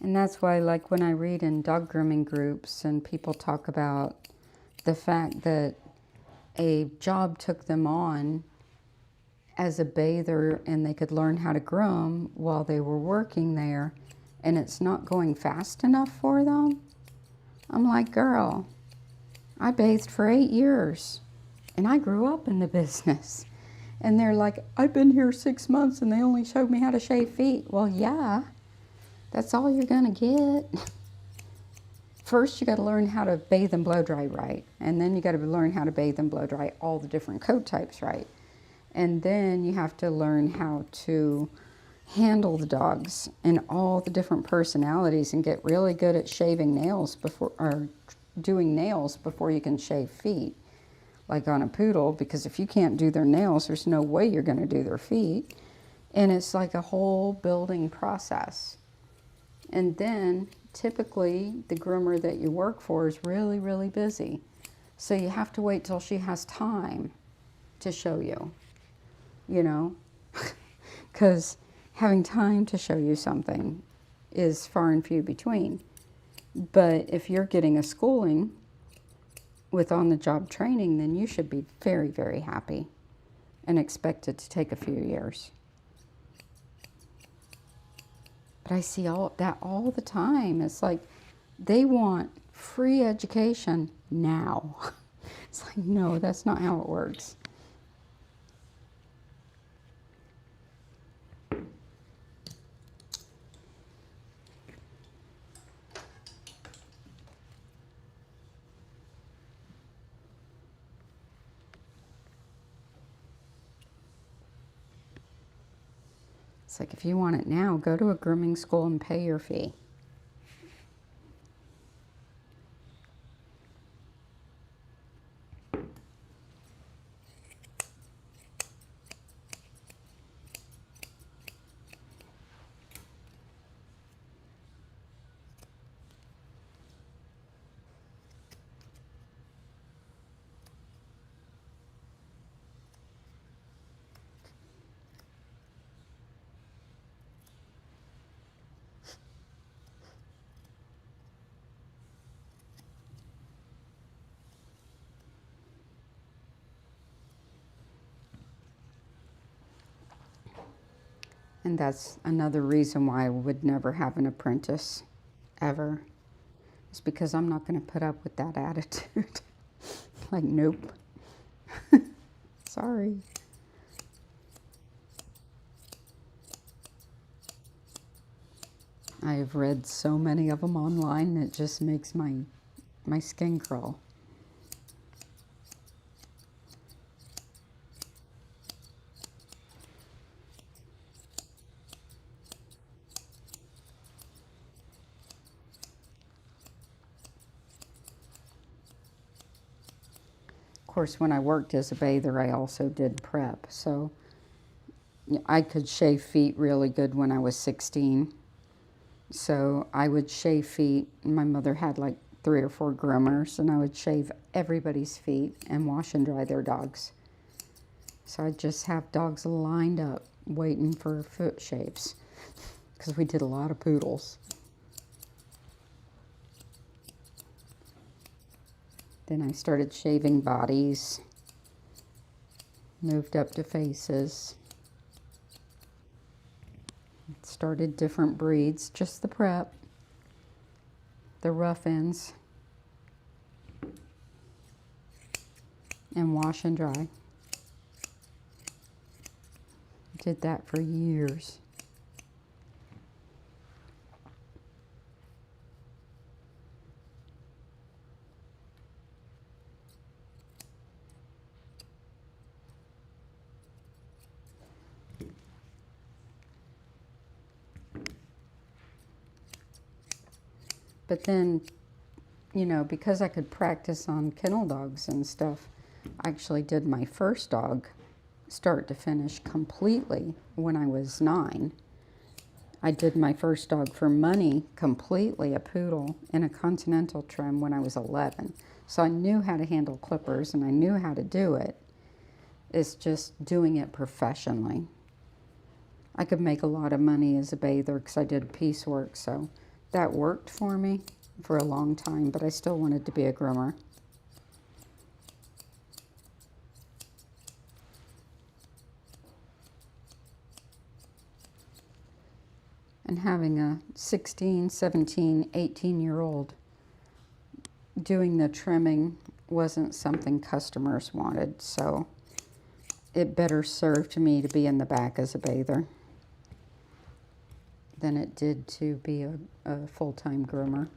And that's why, like, when I read in dog grooming groups and people talk about the fact that a job took them on as a bather and they could learn how to groom while they were working there, and it's not going fast enough for them, I'm like, girl, I bathed for 8 years and I grew up in the business. And they're like, I've been here 6 months and they only showed me how to shave feet. Well, yeah. That's all you're gonna get. First, you gotta learn how to bathe and blow dry right. And then you gotta learn how to bathe and blow dry all the different coat types right. And then you have to learn how to handle the dogs and all the different personalities and get really good at shaving nails before, or doing nails before you can shave feet. Like on a poodle, because if you can't do their nails, there's no way you're gonna do their feet. And it's like a whole building process. And then typically the groomer that you work for is really, really busy. So you have to wait till she has time to show you, you know, because having time to show you something is far and few between. But if you're getting a schooling with on-the-job training, then you should be very, very happy and expect it to take a few years. But I see all that all the time. It's like they want free education now. It's like, no, that's not how it works. It's like, if you want it now, go to a grooming school and pay your fee. And that's another reason why I would never have an apprentice, ever. It's because I'm not going to put up with that attitude. Like, nope. Sorry. I have read so many of them online, it just makes my skin crawl. Of course, when I worked as a bather, I also did prep. So I could shave feet really good when I was 16. So I would shave feet. My mother had like 3 or 4 groomers, and I would shave everybody's feet and wash and dry their dogs. So I'd just have dogs lined up waiting for foot shaves, because we did a lot of poodles. Then I started shaving bodies, moved up to faces, started different breeds, just the prep, the rough ends, and wash and dry. Did that for years. But then, you know, because I could practice on kennel dogs and stuff, I actually did my first dog start to finish completely when I was 9. I did my first dog for money completely, a poodle in a continental trim, when I was 11. So I knew how to handle clippers and I knew how to do it. It's just doing it professionally. I could make a lot of money as a bather because I did piecework, so that worked for me for a long time, but I still wanted to be a groomer. And having a 16, 17, 18-year-old doing the trimming wasn't something customers wanted, so it better served me to be in the back as a bather than it did to be a full-time groomer.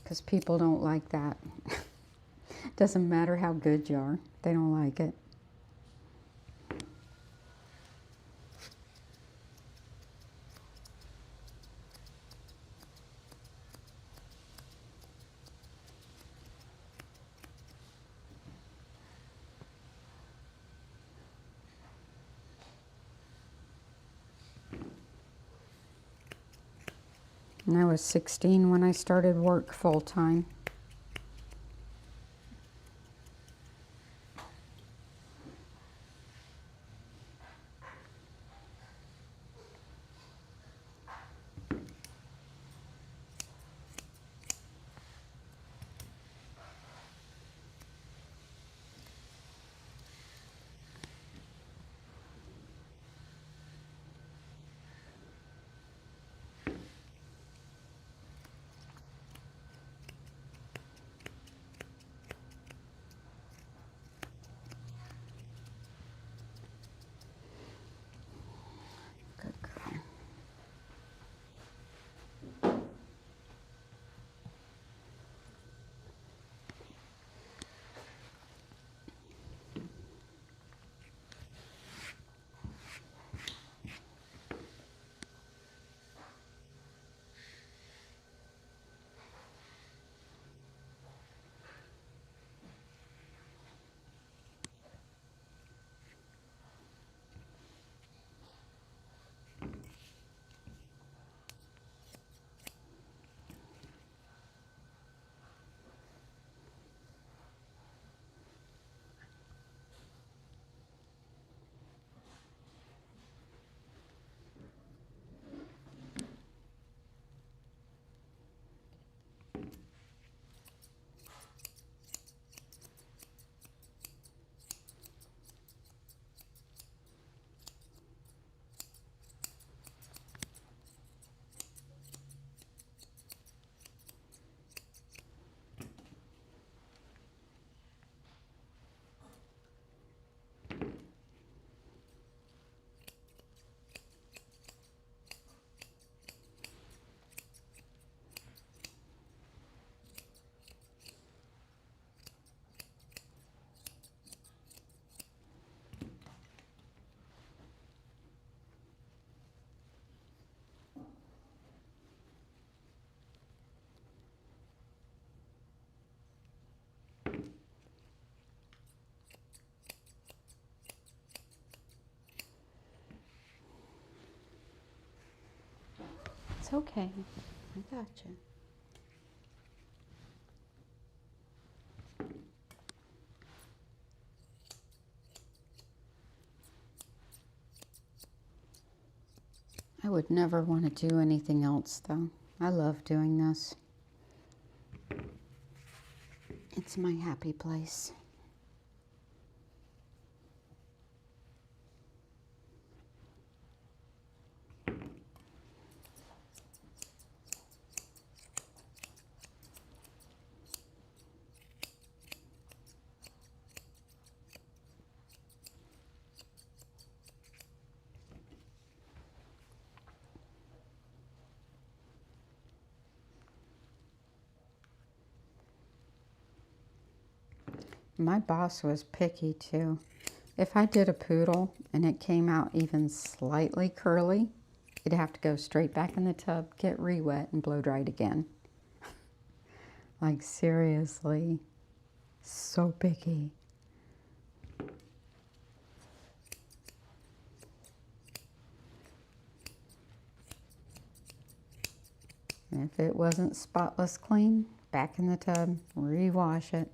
Because people don't like that. Doesn't matter how good you are, they don't like it. And I was 16 when I started work full-time. Good girl. It's okay. I got you. I would never want to do anything else, though. I love doing this. It's my happy place. My boss was picky too. If I did a poodle and it came out even slightly curly, You'd have to go straight back in the tub, get re-wet, and blow dried again. Like, seriously, so picky. And if it wasn't spotless clean, back in the tub, rewash it.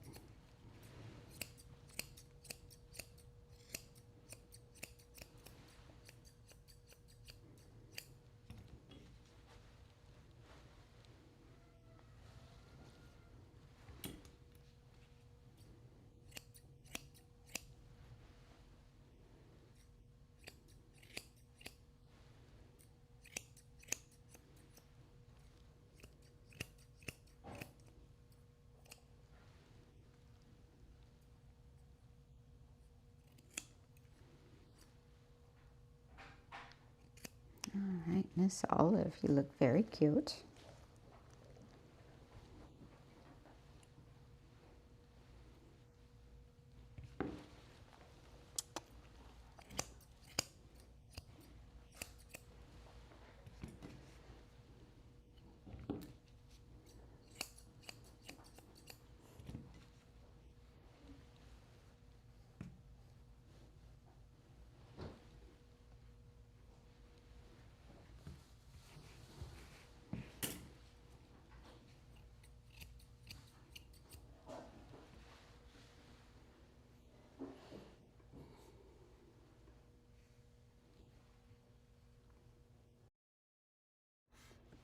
All right, Miss Olive, you look very cute.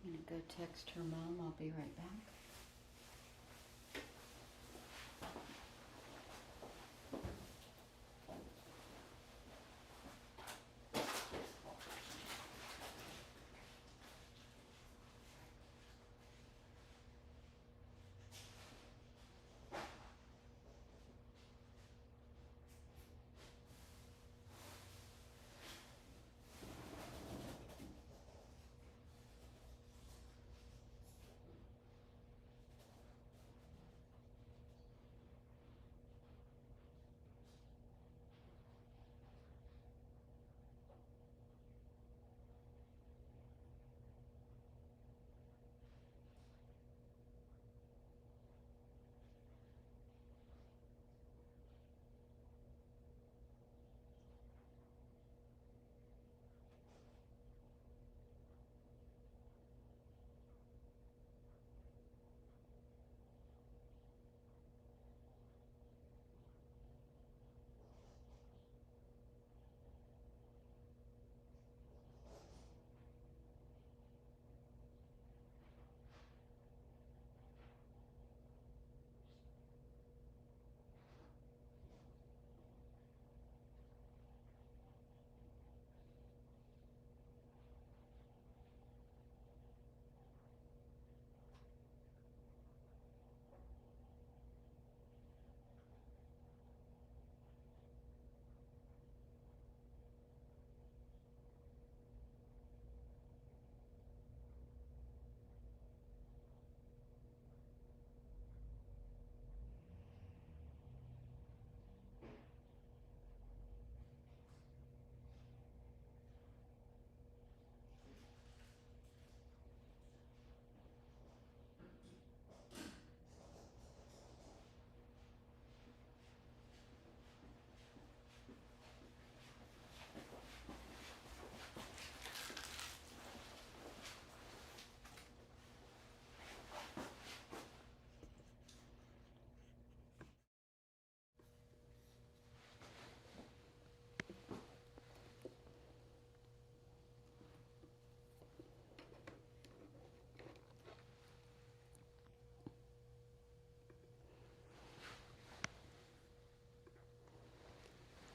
I'm gonna go text her mom. I'll be right back.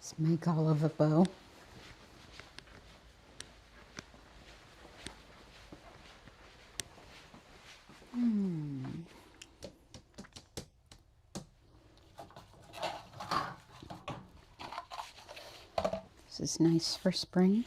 Let's make Olive a bow. This is nice for spring.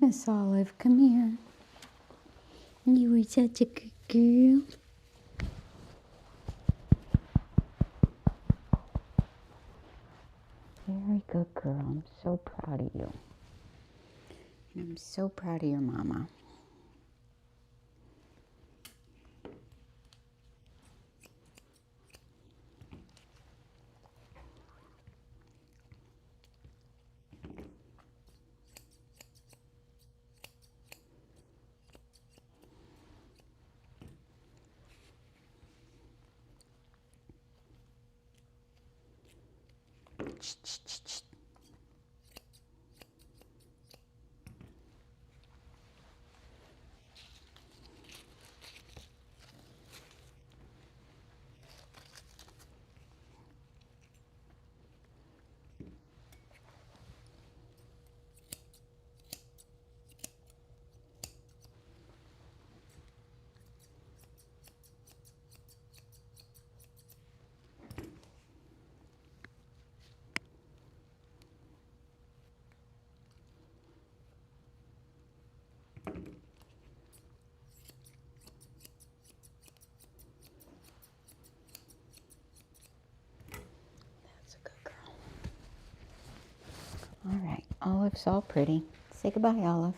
Miss Olive, come here. You were such a good girl. Very good girl. I'm so proud of you. And I'm so proud of your mama. That's a good girl. All right, Olive's all pretty. Say goodbye, Olive.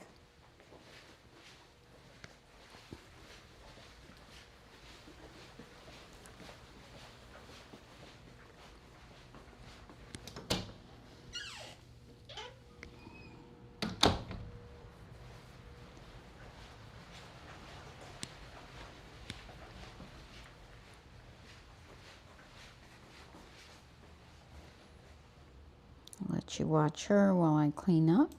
I'll let you watch her while I clean up.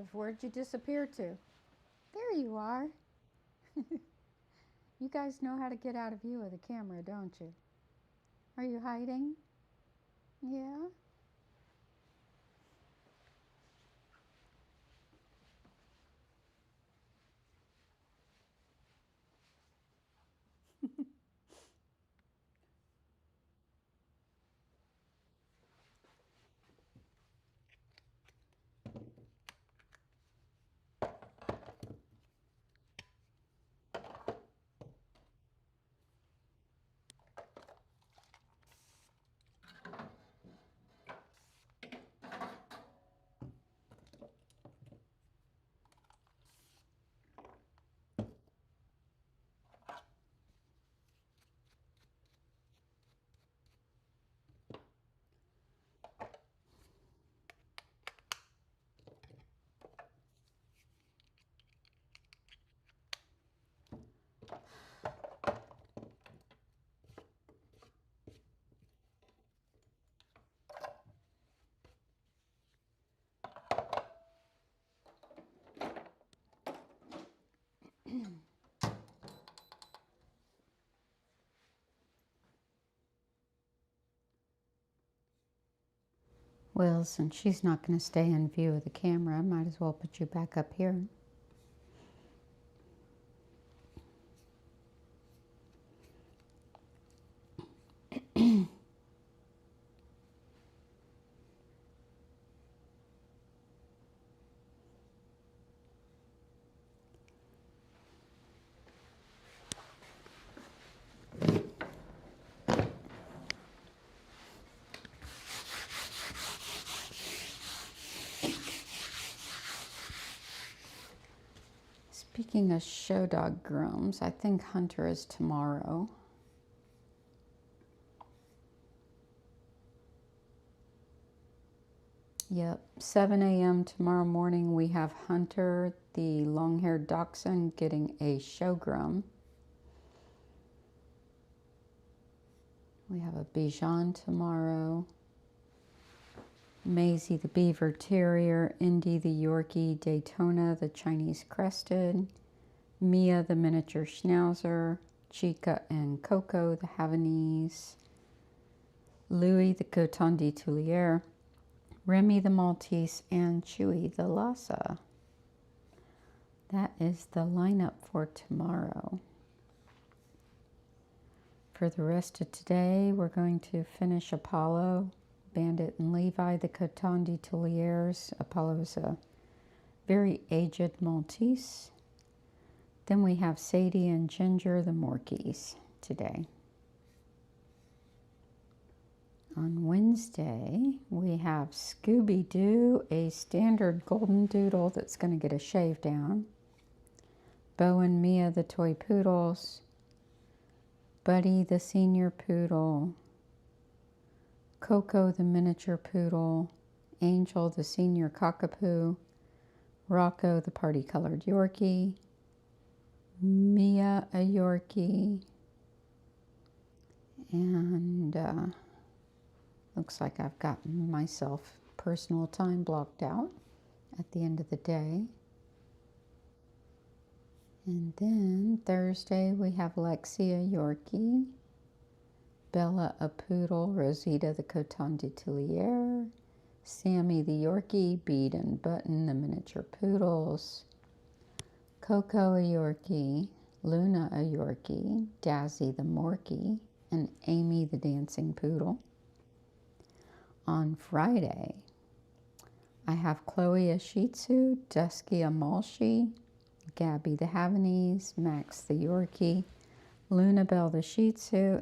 live? Where'd you disappear to? There you are. You guys know how to get out of view of the camera, don't you? Are you hiding? Yeah? Well, since she's not going to stay in view of the camera, I might as well put you back up here. Speaking of show dog grooms, I think Hunter is tomorrow. Yep, 7 a.m. tomorrow morning we have Hunter, the long-haired dachshund, getting a show groom. We have a Bichon tomorrow. Maisie the Beaver Terrier, Indy the Yorkie, Daytona the Chinese Crested, Mia the Miniature Schnauzer, Chica and Coco the Havanese, Louis the Coton de Tulier, Remy the Maltese, and Chewy the Lhasa. That is the lineup for tomorrow. For the rest of today, we're going to finish Apollo, Bandit and Levi, the Coton de Tuliers. Apollo is a very aged Maltese. Then we have Sadie and Ginger, the Morkies, today. On Wednesday, we have Scooby-Doo, a standard golden doodle that's going to get a shave down. Bo and Mia, the toy poodles. Buddy, the senior poodle. Coco, the miniature poodle. Angel, the senior cockapoo. Rocco, the party-colored Yorkie. Mia, a Yorkie. And looks like I've got myself personal time blocked out at the end of the day. And then Thursday we have Lexi, a Yorkie. Bella, a poodle. Rosita, the Coton de Tulier. Sammy, the Yorkie. Bead and Button, the miniature poodles. Coco, a Yorkie. Luna, a Yorkie. Dazzy, the Morkie. And Amy, the dancing poodle. On Friday, I have Chloe, a Shih Tzu. Dusky, a Malshi. Gabby, the Havanese. Max, the Yorkie. Luna Bell, the Shih Tzu.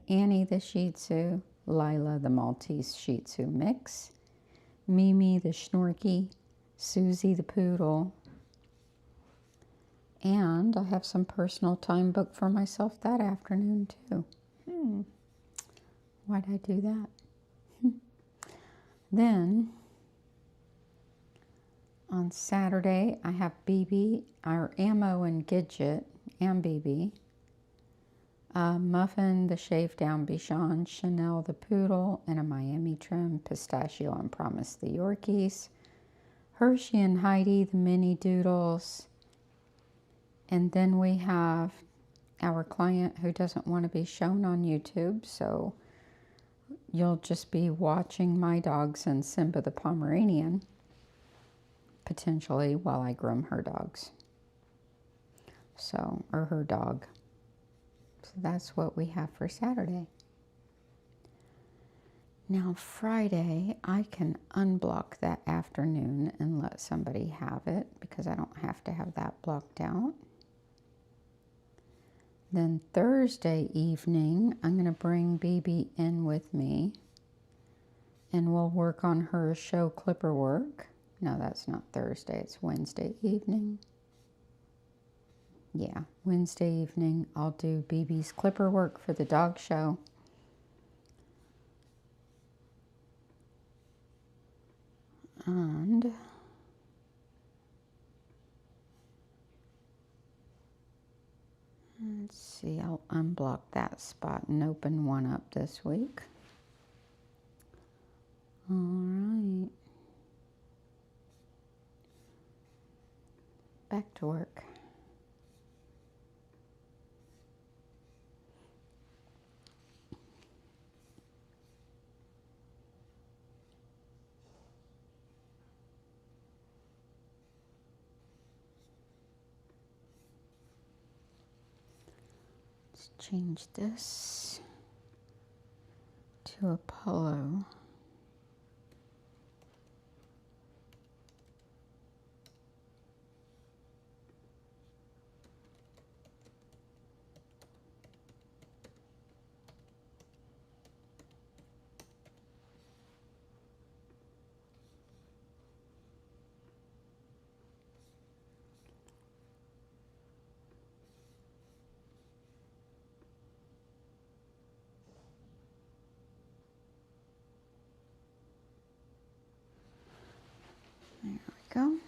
Annie, the Shih Tzu. Lila, the Maltese Shih Tzu mix. Mimi, the Schnorky. Susie, the poodle. And I have some personal time booked for myself that afternoon too. Why'd I do that? Then on Saturday, I have BB, our Ammo and Gidget, and BB. Muffin, the shaved down Bichon, Chanel, the poodle, and a Miami trim, Pistachio and Promise, the Yorkies. Hershey and Heidi, the mini doodles. And then we have our client who doesn't want to be shown on YouTube, so you'll just be watching my dogs and Simba the Pomeranian, potentially, while I groom her dogs. So, or her dog. So that's what we have for Saturday. Now Friday, I can unblock that afternoon and let somebody have it because I don't have to have that blocked out. Then Thursday evening, I'm going to bring BB in with me and we'll work on her show clipper work. No, that's not Thursday, it's Wednesday evening. Yeah, Wednesday evening, I'll do BB's clipper work for the dog show. And let's see, I'll unblock that spot and open one up this week. All right. Back to work. Let's change this to Apollo. There we go.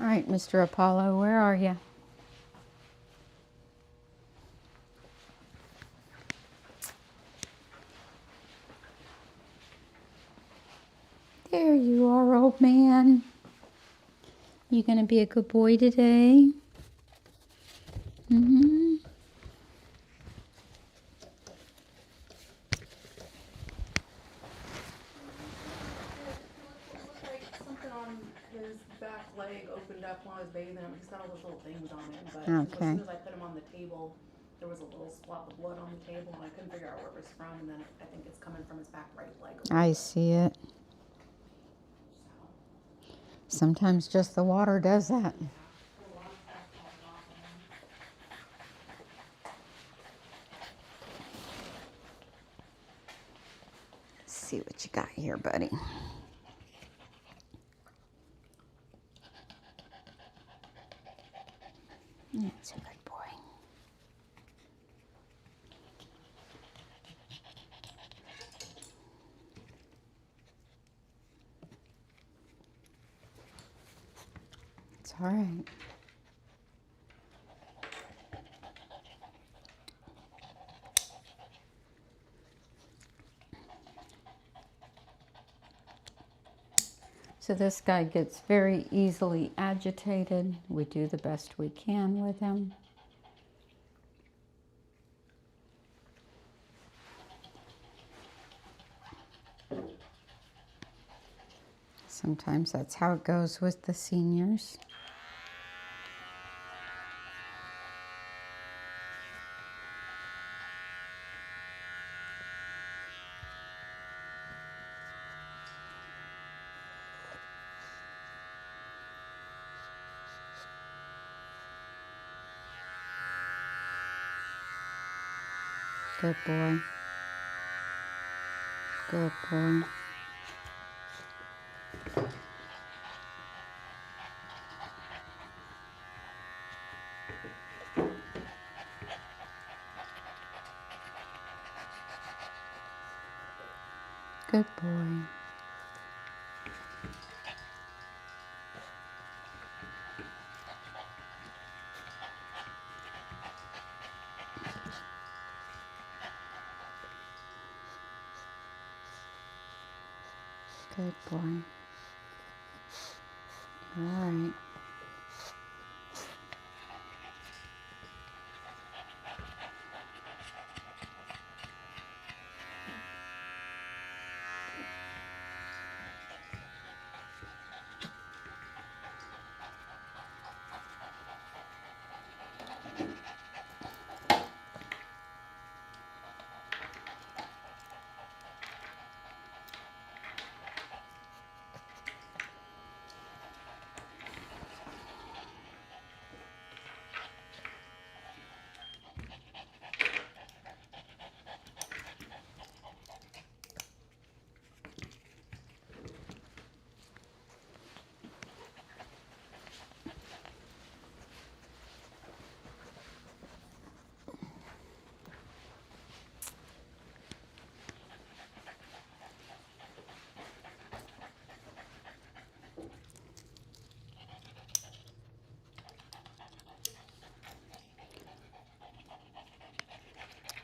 All right, Mr. Apollo, where are you? There you are, old man. You gonna be a good boy today? Mm-hmm. It looked like something on his back leg opened up while I was bathing him. He's got all those little things on him, but as Okay. soon as I put him on the table, there was a little spot of blood on the table, and I couldn't figure out where it was from. And then I think it's coming from his back right leg. I see it. Sometimes just the water does that. Let's see what you got here, buddy. That's a good boy. It's all right. So this guy gets very easily agitated. We do the best we can with him. Sometimes that's how it goes with the seniors. Good boy. Good boy. Good boy. Good boy. All right.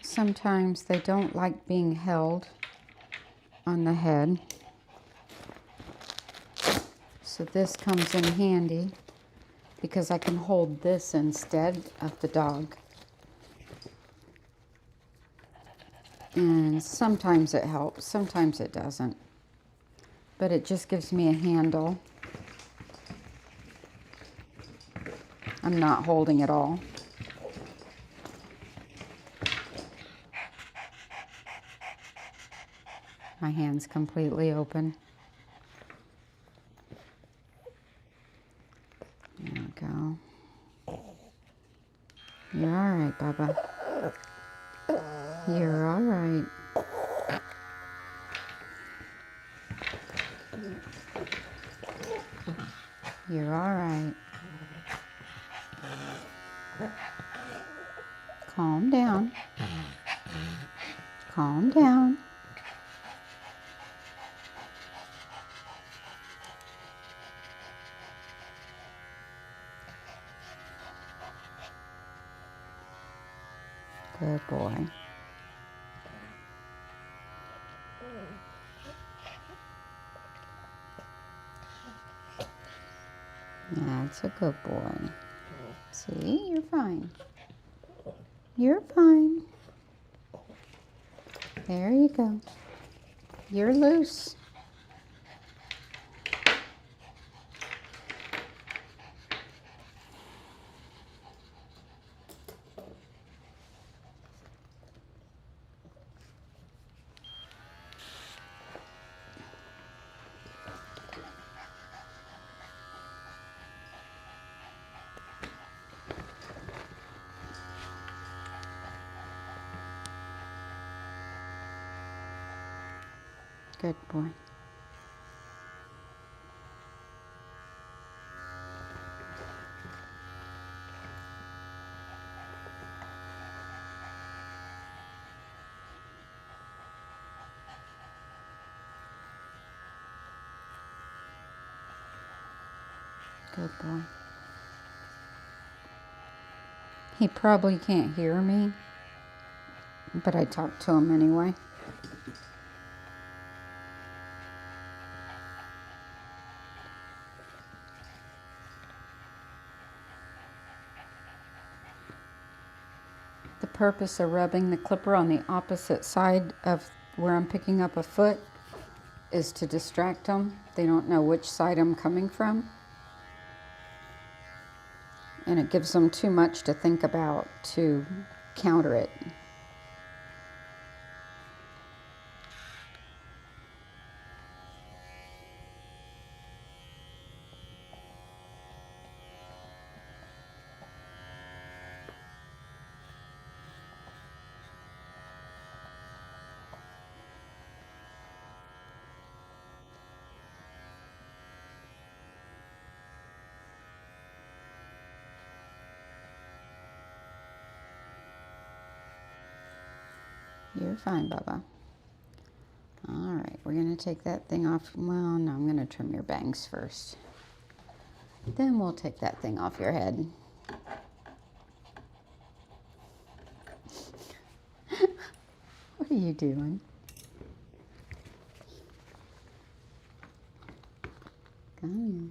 Sometimes they don't like being held on the head. So this comes in handy because I can hold this instead of the dog. And sometimes it helps, sometimes it doesn't. But it just gives me a handle. I'm not holding it all. My hand's completely open. There we go. You're all right, Bubba. You're all right. You're all right. Calm down. Calm down. Good boy. That's a good boy. See, you're fine. You're fine. There you go. You're loose. Good boy. Good boy. He probably can't hear me, but I talk to him anyway. The purpose of rubbing the clipper on the opposite side of where I'm picking up a foot is to distract them. They don't know which side I'm coming from. And it gives them too much to think about to counter it. You're fine, Bubba. All right, we're going to take that thing off. Well, no, I'm going to trim your bangs first. Then we'll take that thing off your head. What are you doing? Good.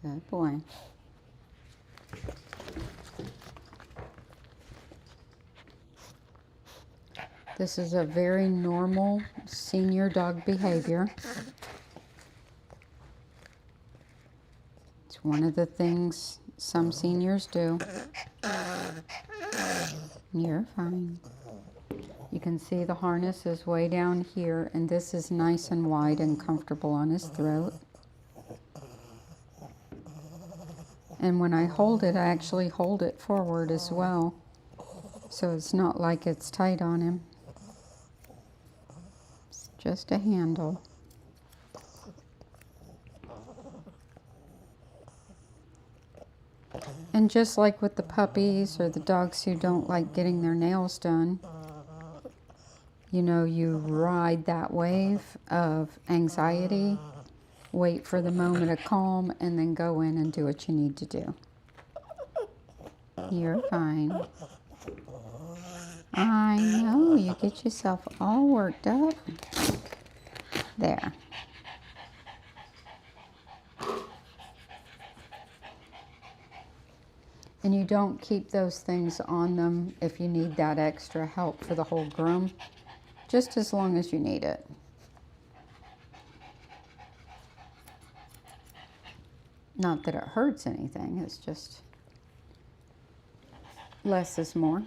Good boy. This is a very normal senior dog behavior. It's one of the things some seniors do. You're fine. You can see the harness is way down here, and this is nice and wide and comfortable on his throat. And when I hold it, I actually hold it forward as well. So it's not like it's tight on him. It's just a handle. And just like with the puppies or the dogs who don't like getting their nails done, you know, you ride that wave of anxiety, wait for the moment of calm, and then go in and do what you need to do. You're fine. I know, you get yourself all worked up. There. And you don't keep those things on them if you need that extra help for the whole groom, just as long as you need it. Not that it hurts anything, it's just less is more.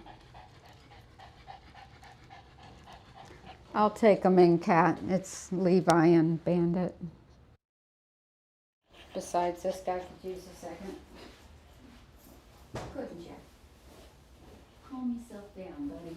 I'll take them in, Cat. It's Levi and Bandit. Besides, this guy could use a second. Couldn't you? Calm yourself down, buddy.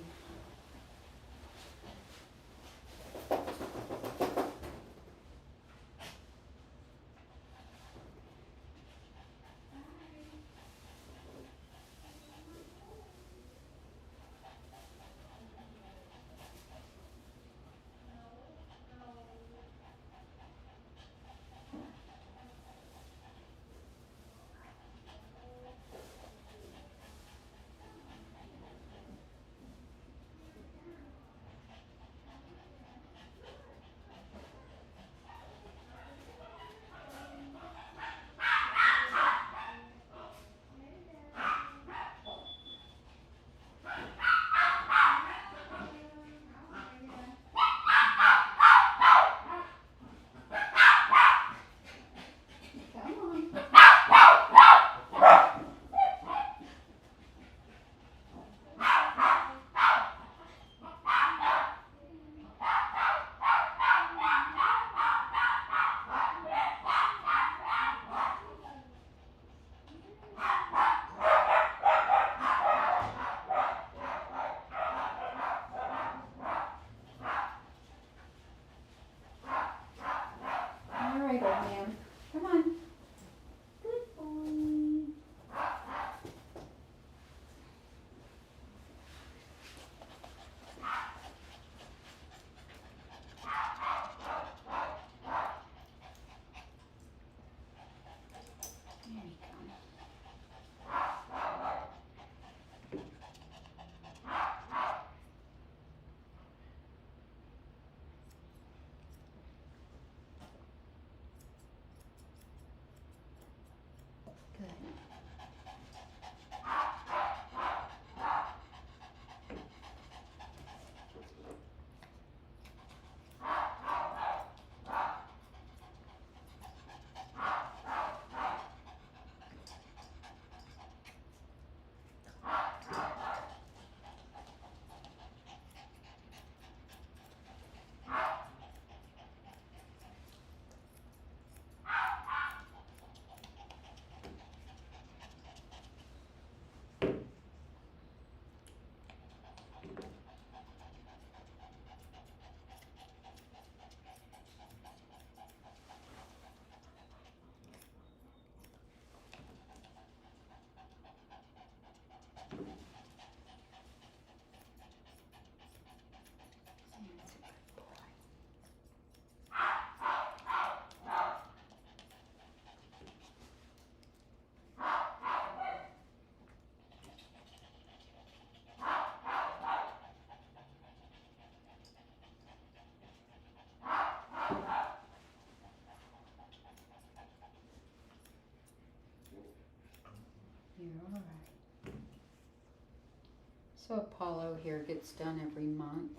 So Apollo here gets done every month,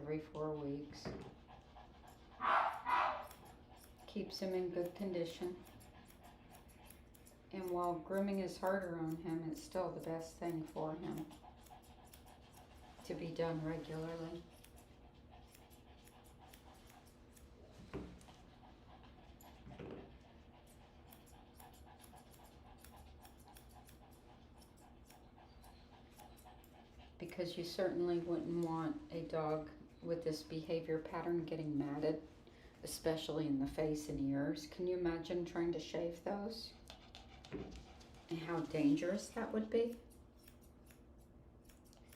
every 4 weeks. Keeps him in good condition. And while grooming is harder on him, it's still the best thing for him to be done regularly. Because you certainly wouldn't want a dog with this behavior pattern getting matted, especially in the face and ears. Can you imagine trying to shave those? And how dangerous that would be?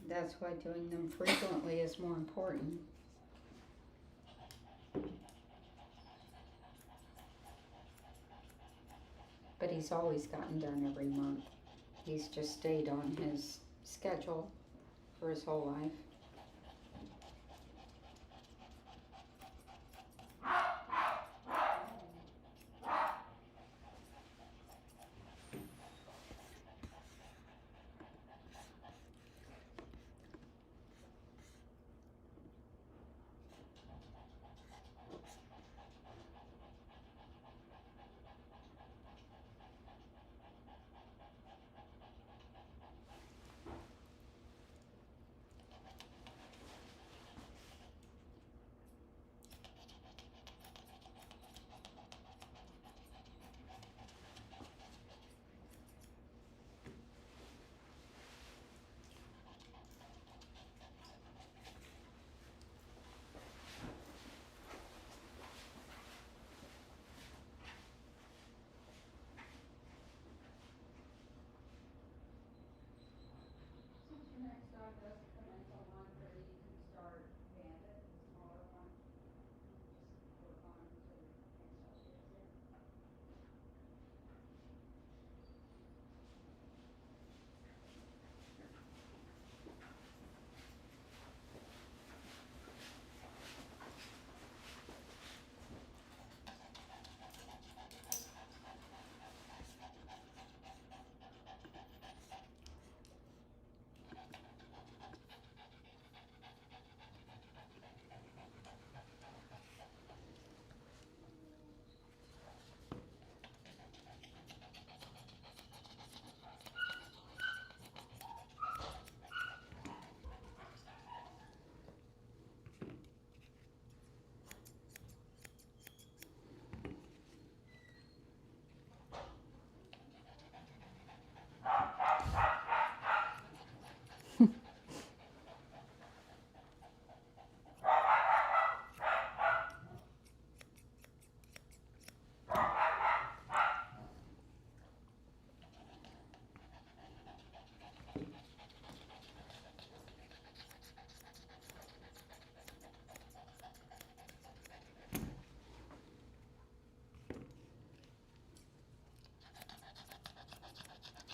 That's why doing them frequently is more important. But he's always gotten done every month. He's just stayed on his schedule for his whole life.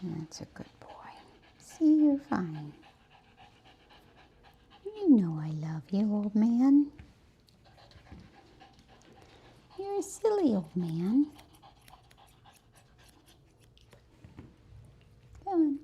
That's a good boy. See, you're fine. You know I love you, old man. You're a silly old man. Come on.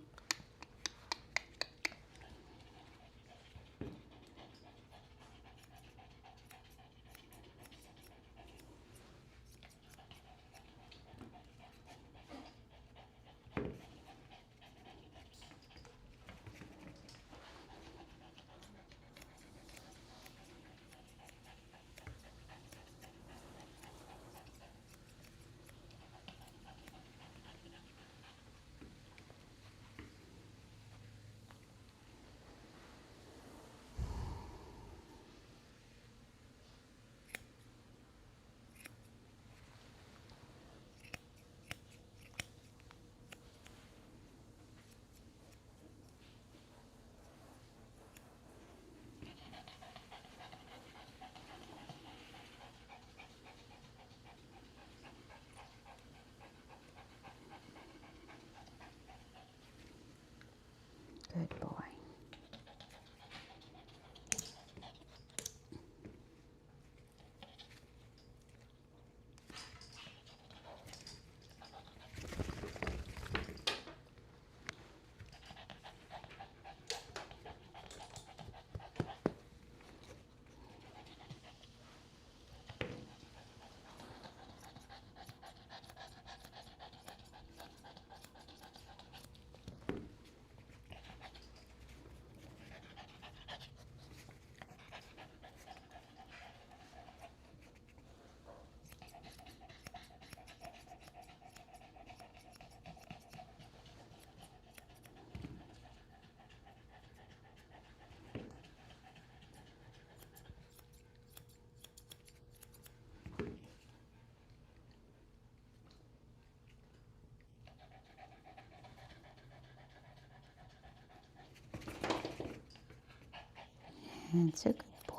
That's a good boy.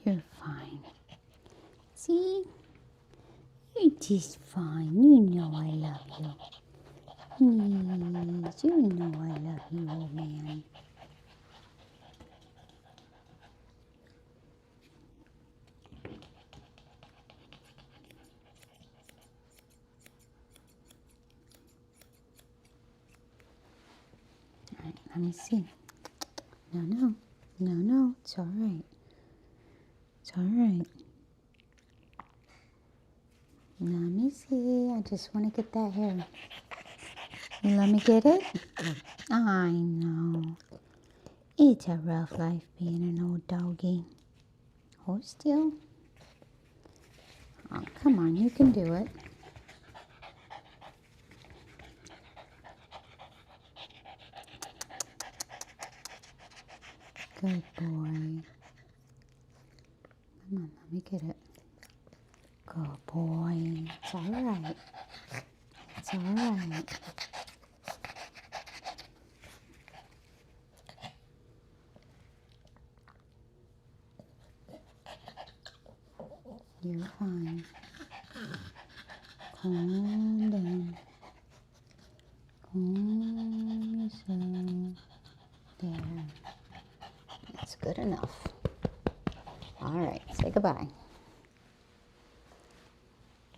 You're fine. See? You're just fine. You know I love you. Yes, you know I love you, old man. All right, let me see. No, it's all right. It's all right. Let me see. I just want to get that hair. You let me get it? I know. It's a rough life being an old doggy. Hold still. Oh, come on, you can do it. Good boy. Come on, let me get it. Good boy. It's all right. It's all right. You're fine. Calm down. Calm yourself. There. That's good enough. All right, say goodbye.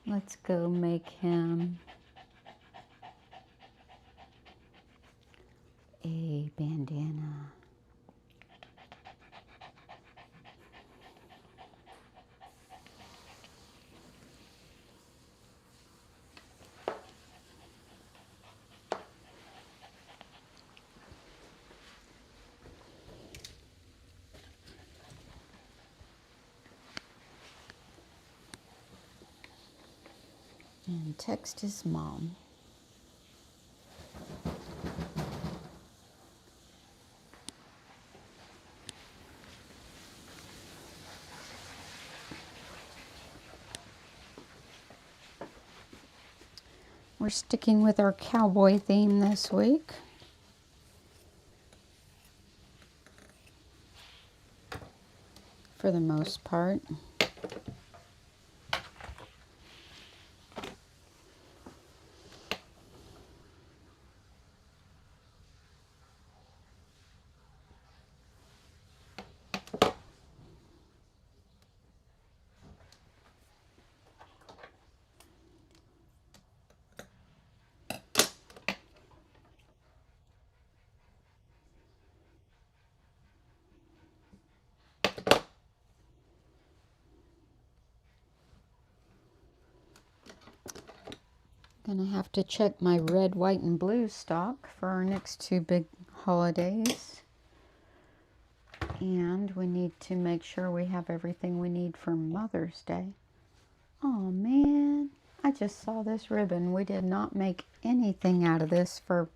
Let's go make him a bandana. And text his mom. We're sticking with our cowboy theme this week. For the most part. Gonna have to check my red, white, and blue stock for our next two big holidays. And we need to make sure we have everything we need for Mother's Day. Oh man, I just saw this ribbon. We did not make anything out of this for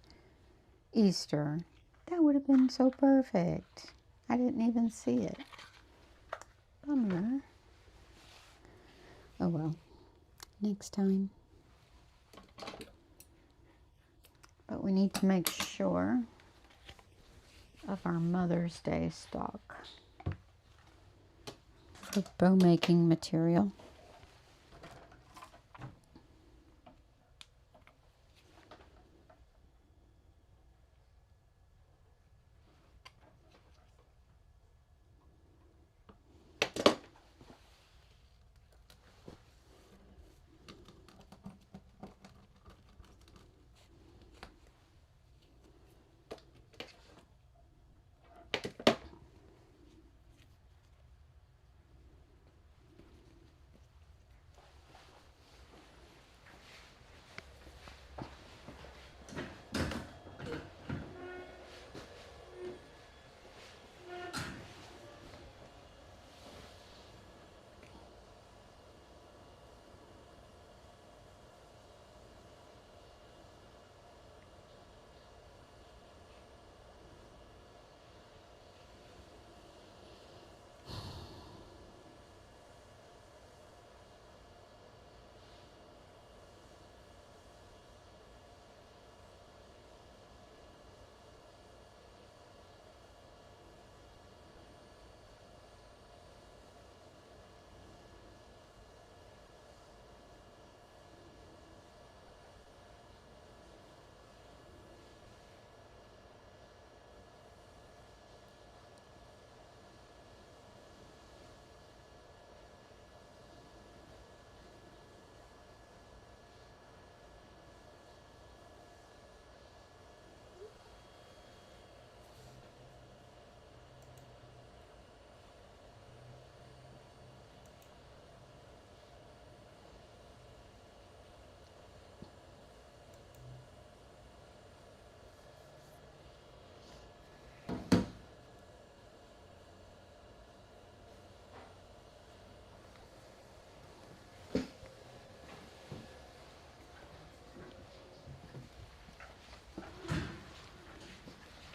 Easter. That would have been so perfect. I didn't even see it. Bummer. Oh well, next time. But we need to make sure of our Mother's Day stock for bow making material.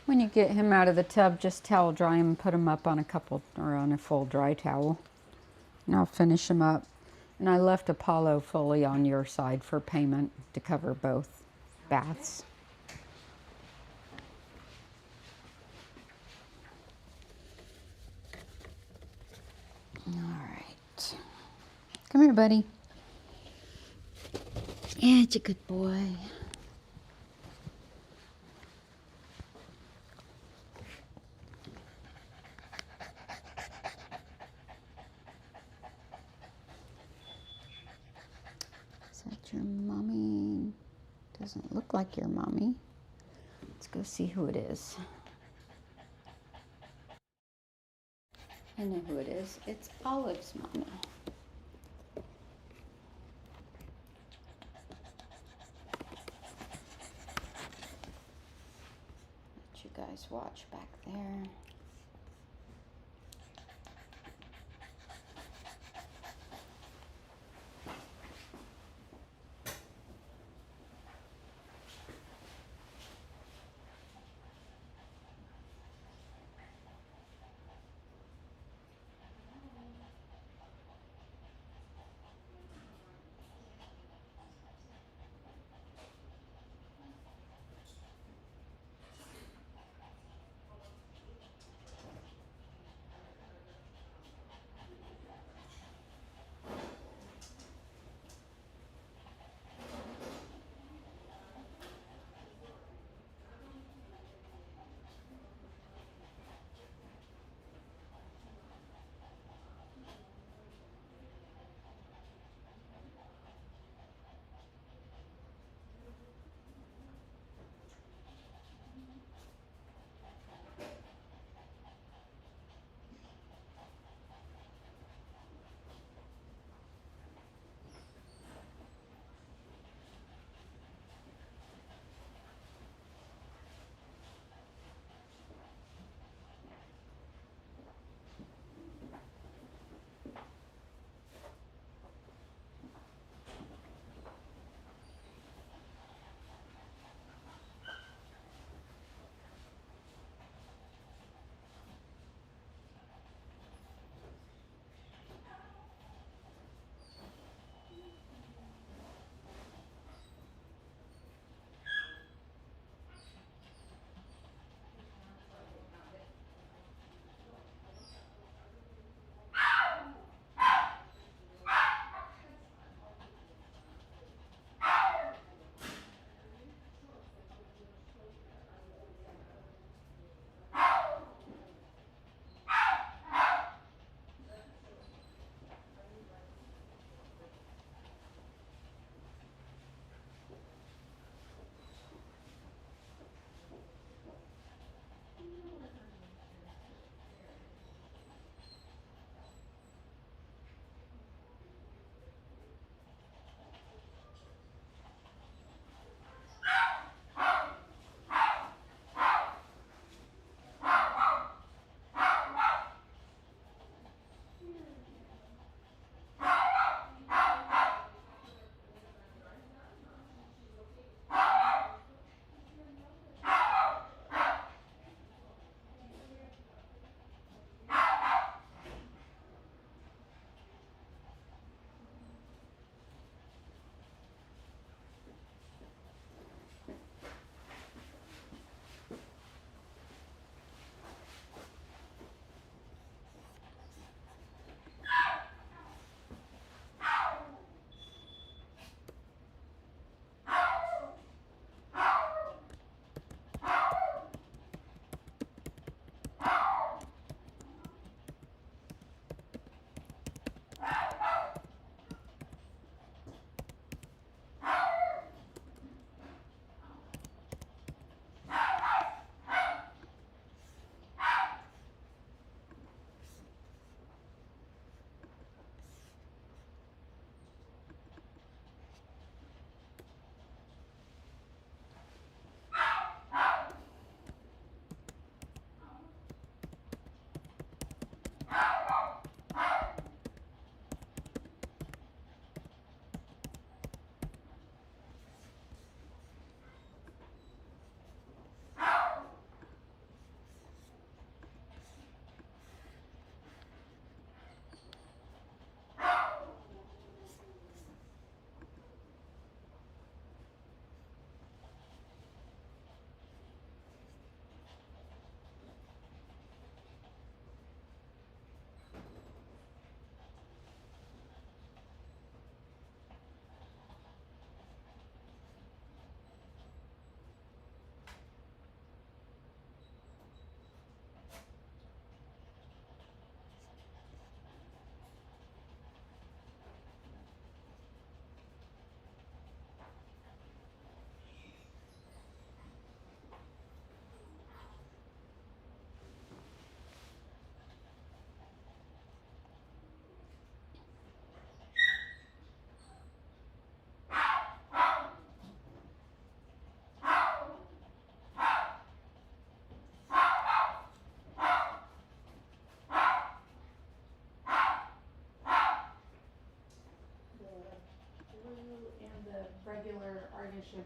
When you get him out of the tub, just towel dry him and put him up on a couple or on a full dry towel. And I'll finish him up. And I left Apollo fully on your side for payment to cover both baths. All right. Come here, buddy. Yeah, it's a good boy. Is that your mommy? Doesn't look like your mommy. Let's go see who it is. I know who it is. It's Olive's mommy. Let you guys watch back there.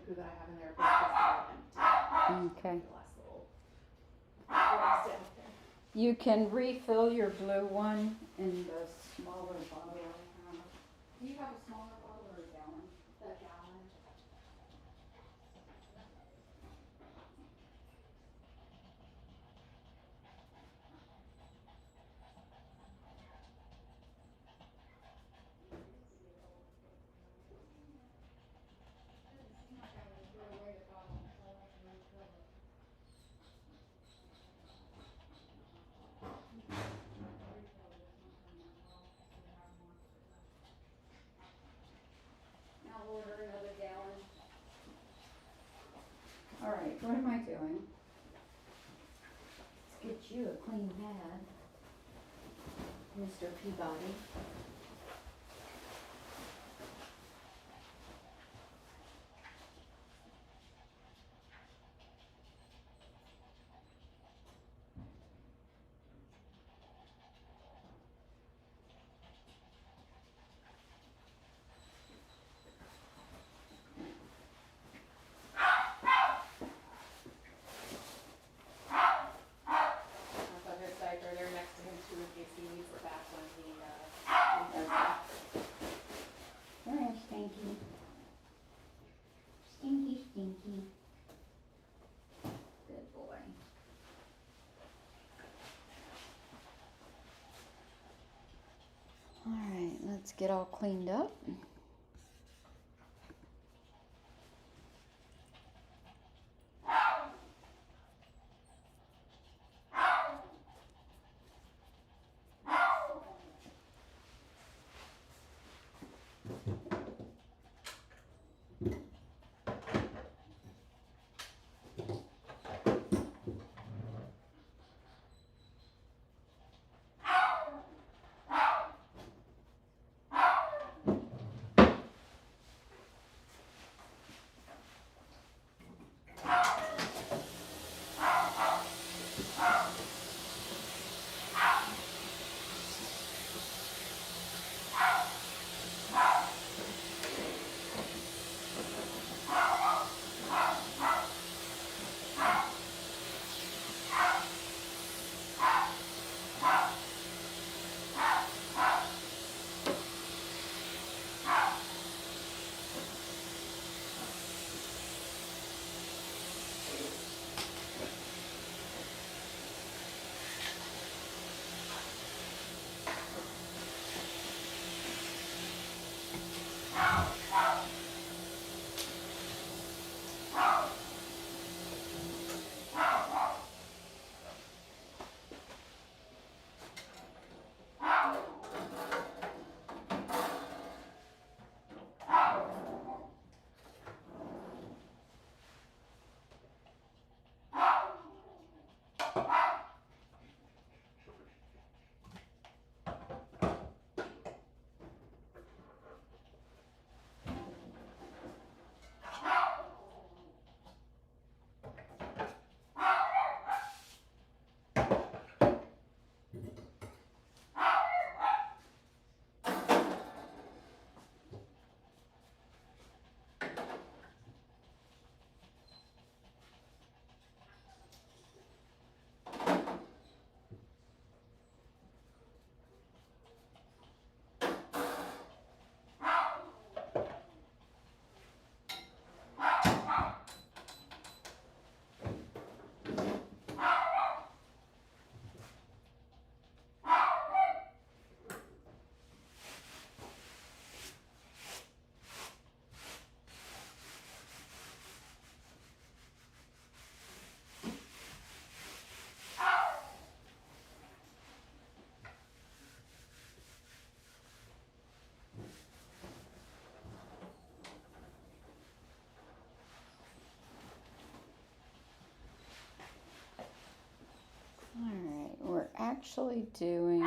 shampoo that I have in there is empty. Okay. The last little box down there. You can refill your blue one in the smaller bottle I have. Do you have a smaller bottle or a gallon? The gallon. I'll order another gallon. All right, what am I doing? Let's get you a clean pad, Mr. Peabody. I'll put his diaper there next to him too in case he needs it back when he does that. There, Stinky. Stinky, Stinky. Good boy. All right, let's get all cleaned up. We're actually doing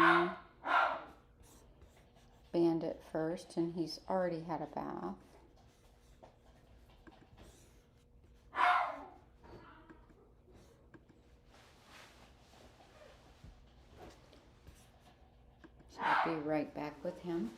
Bandit first, and he's already had a bath. So I'll be right back with him.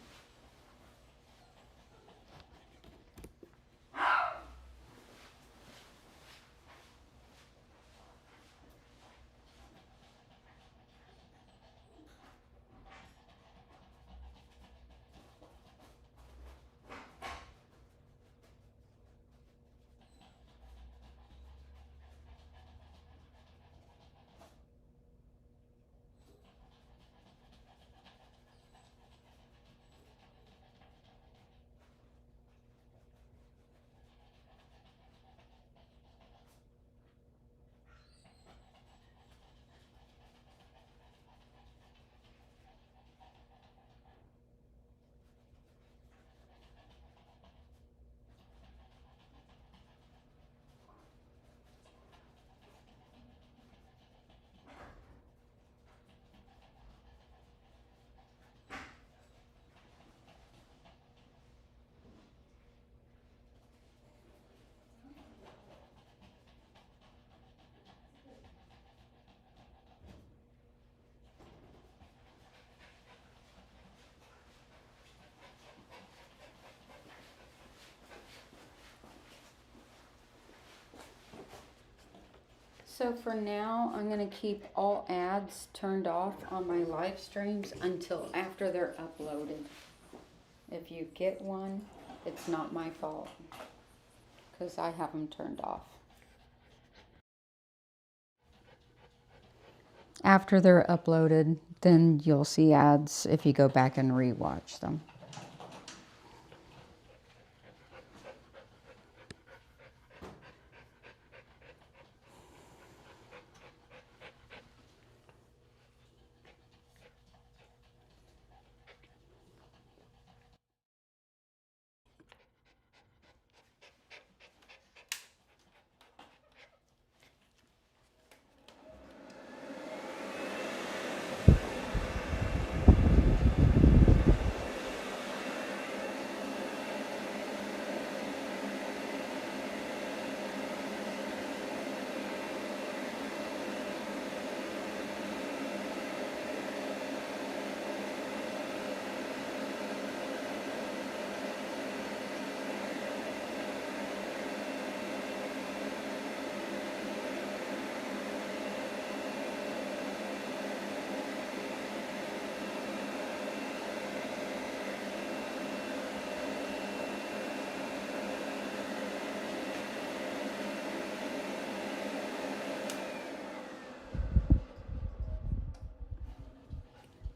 So for now, I'm going to keep all ads turned off on my live streams until after they're uploaded. If you get one, it's not my fault because I have them turned off. After they're uploaded, then you'll see ads if you go back and rewatch them.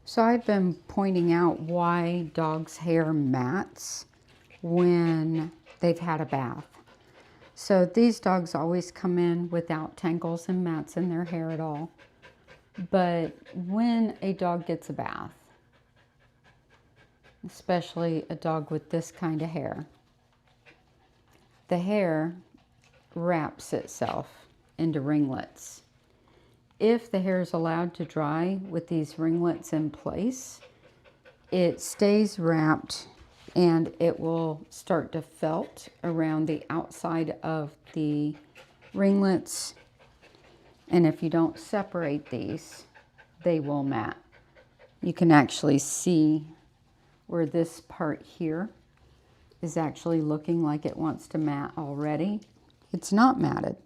So I've been pointing out why dogs' hair mats when they've had a bath. So these dogs always come in without tangles and mats in their hair at all. But when a dog gets a bath, especially a dog with this kind of hair, the hair wraps itself into ringlets. If the hair is allowed to dry with these ringlets in place, it stays wrapped and it will start to felt around the outside of the ringlets. And if you don't separate these, they will mat. You can actually see where this part here is actually looking like it wants to mat already. It's not matted,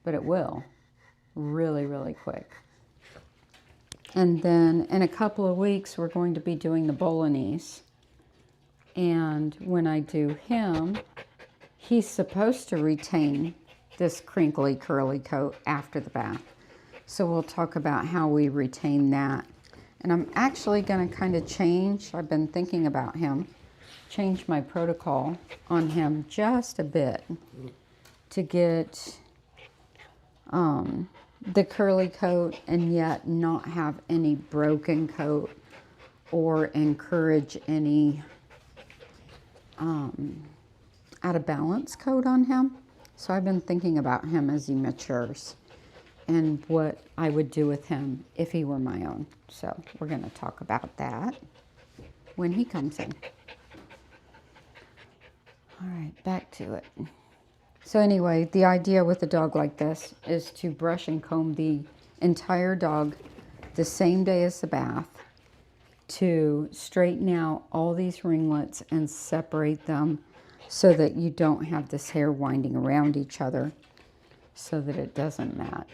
but it will really, really quick. And then in a couple of weeks, we're going to be doing the Bolognese. And when I do him, he's supposed to retain this crinkly, curly coat after the bath. So we'll talk about how we retain that. And I'm actually going to kind of change, I've been thinking about him, change my protocol on him just a bit to get the curly coat and yet not have any broken coat or encourage any out of balance coat on him. So I've been thinking about him as he matures and what I would do with him if he were my own. So we're going to talk about that when he comes in. All right, back to it. So anyway, the idea with a dog like this is to brush and comb the entire dog the same day as the bath, to straighten out all these ringlets and separate them so that you don't have this hair winding around each other so that it doesn't mat.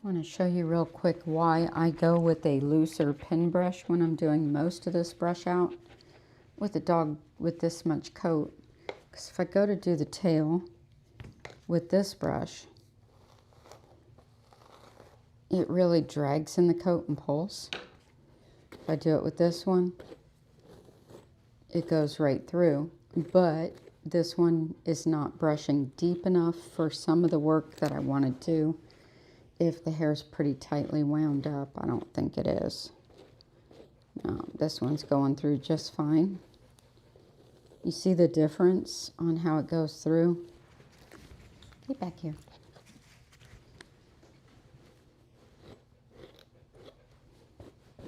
I want to show you real quick why I go with a looser pin brush when I'm doing most of this brush out with a dog with this much coat. Because if I go to do the tail with this brush, it really drags in the coat and pulls. If I do it with this one, it goes right through. But this one is not brushing deep enough for some of the work that I want to do. If the hair's pretty tightly wound up, I don't think it is. No, this one's going through just fine. You see the difference on how it goes through? Get back here.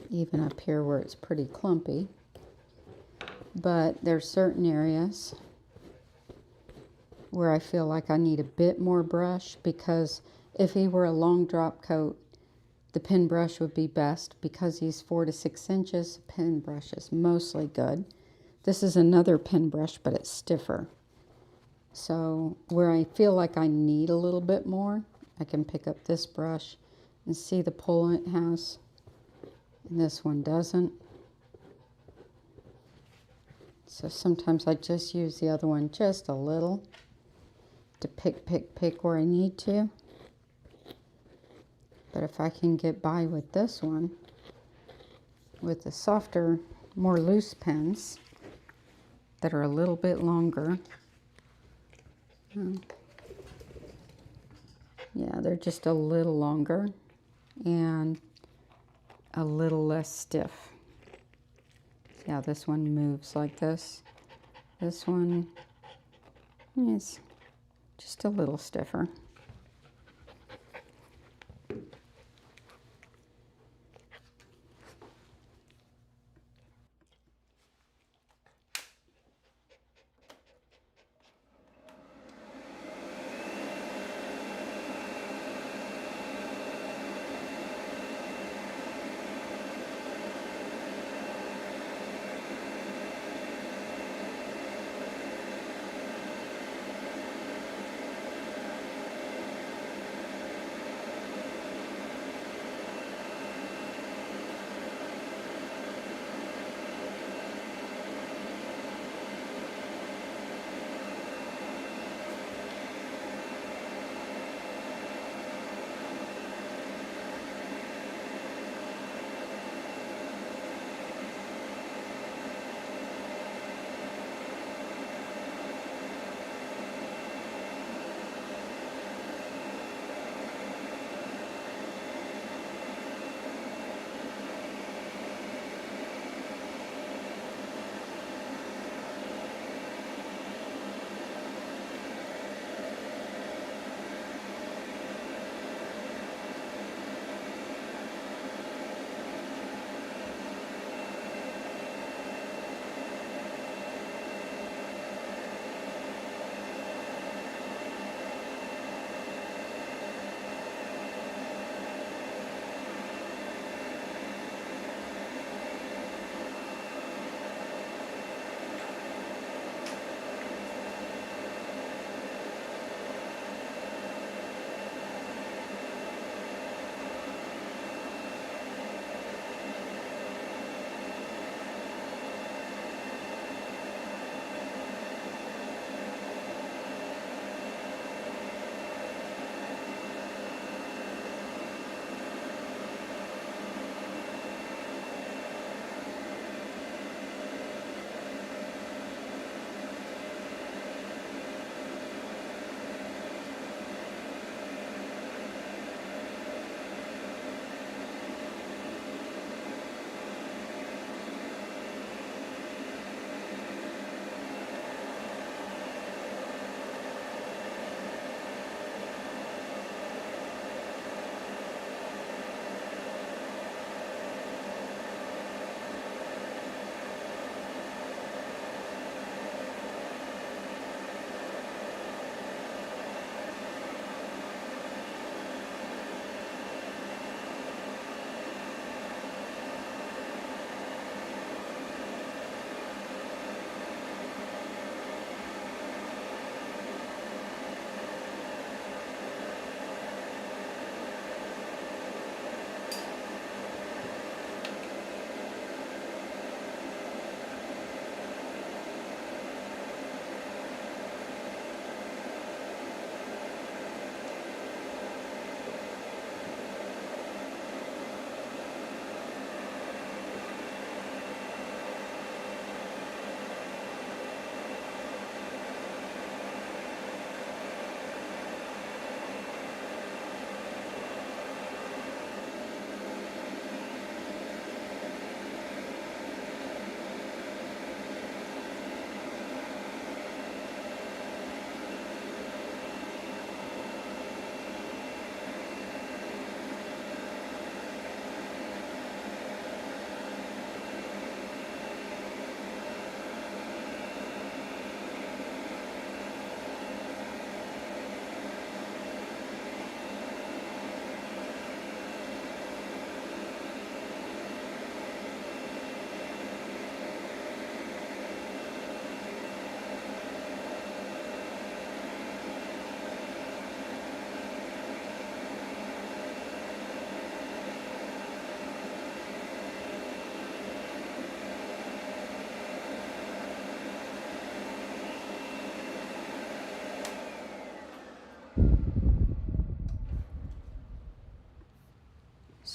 Even up here where it's pretty clumpy. But there's certain areas where I feel like I need a bit more brush, because if he were a long drop coat, the pin brush would be best. Because he's 4 to 6 inches, pin brush is mostly good. This is another pin brush, but it's stiffer. So where I feel like I need a little bit more, I can pick up this brush and see the pull it has. And this one doesn't. So sometimes I just use the other one just a little to pick where I need to. But if I can get by with this one, with the softer, more loose pens that are a little bit longer. Yeah, they're just a little longer and a little less stiff. Yeah, this one moves like this. This one is just a little stiffer.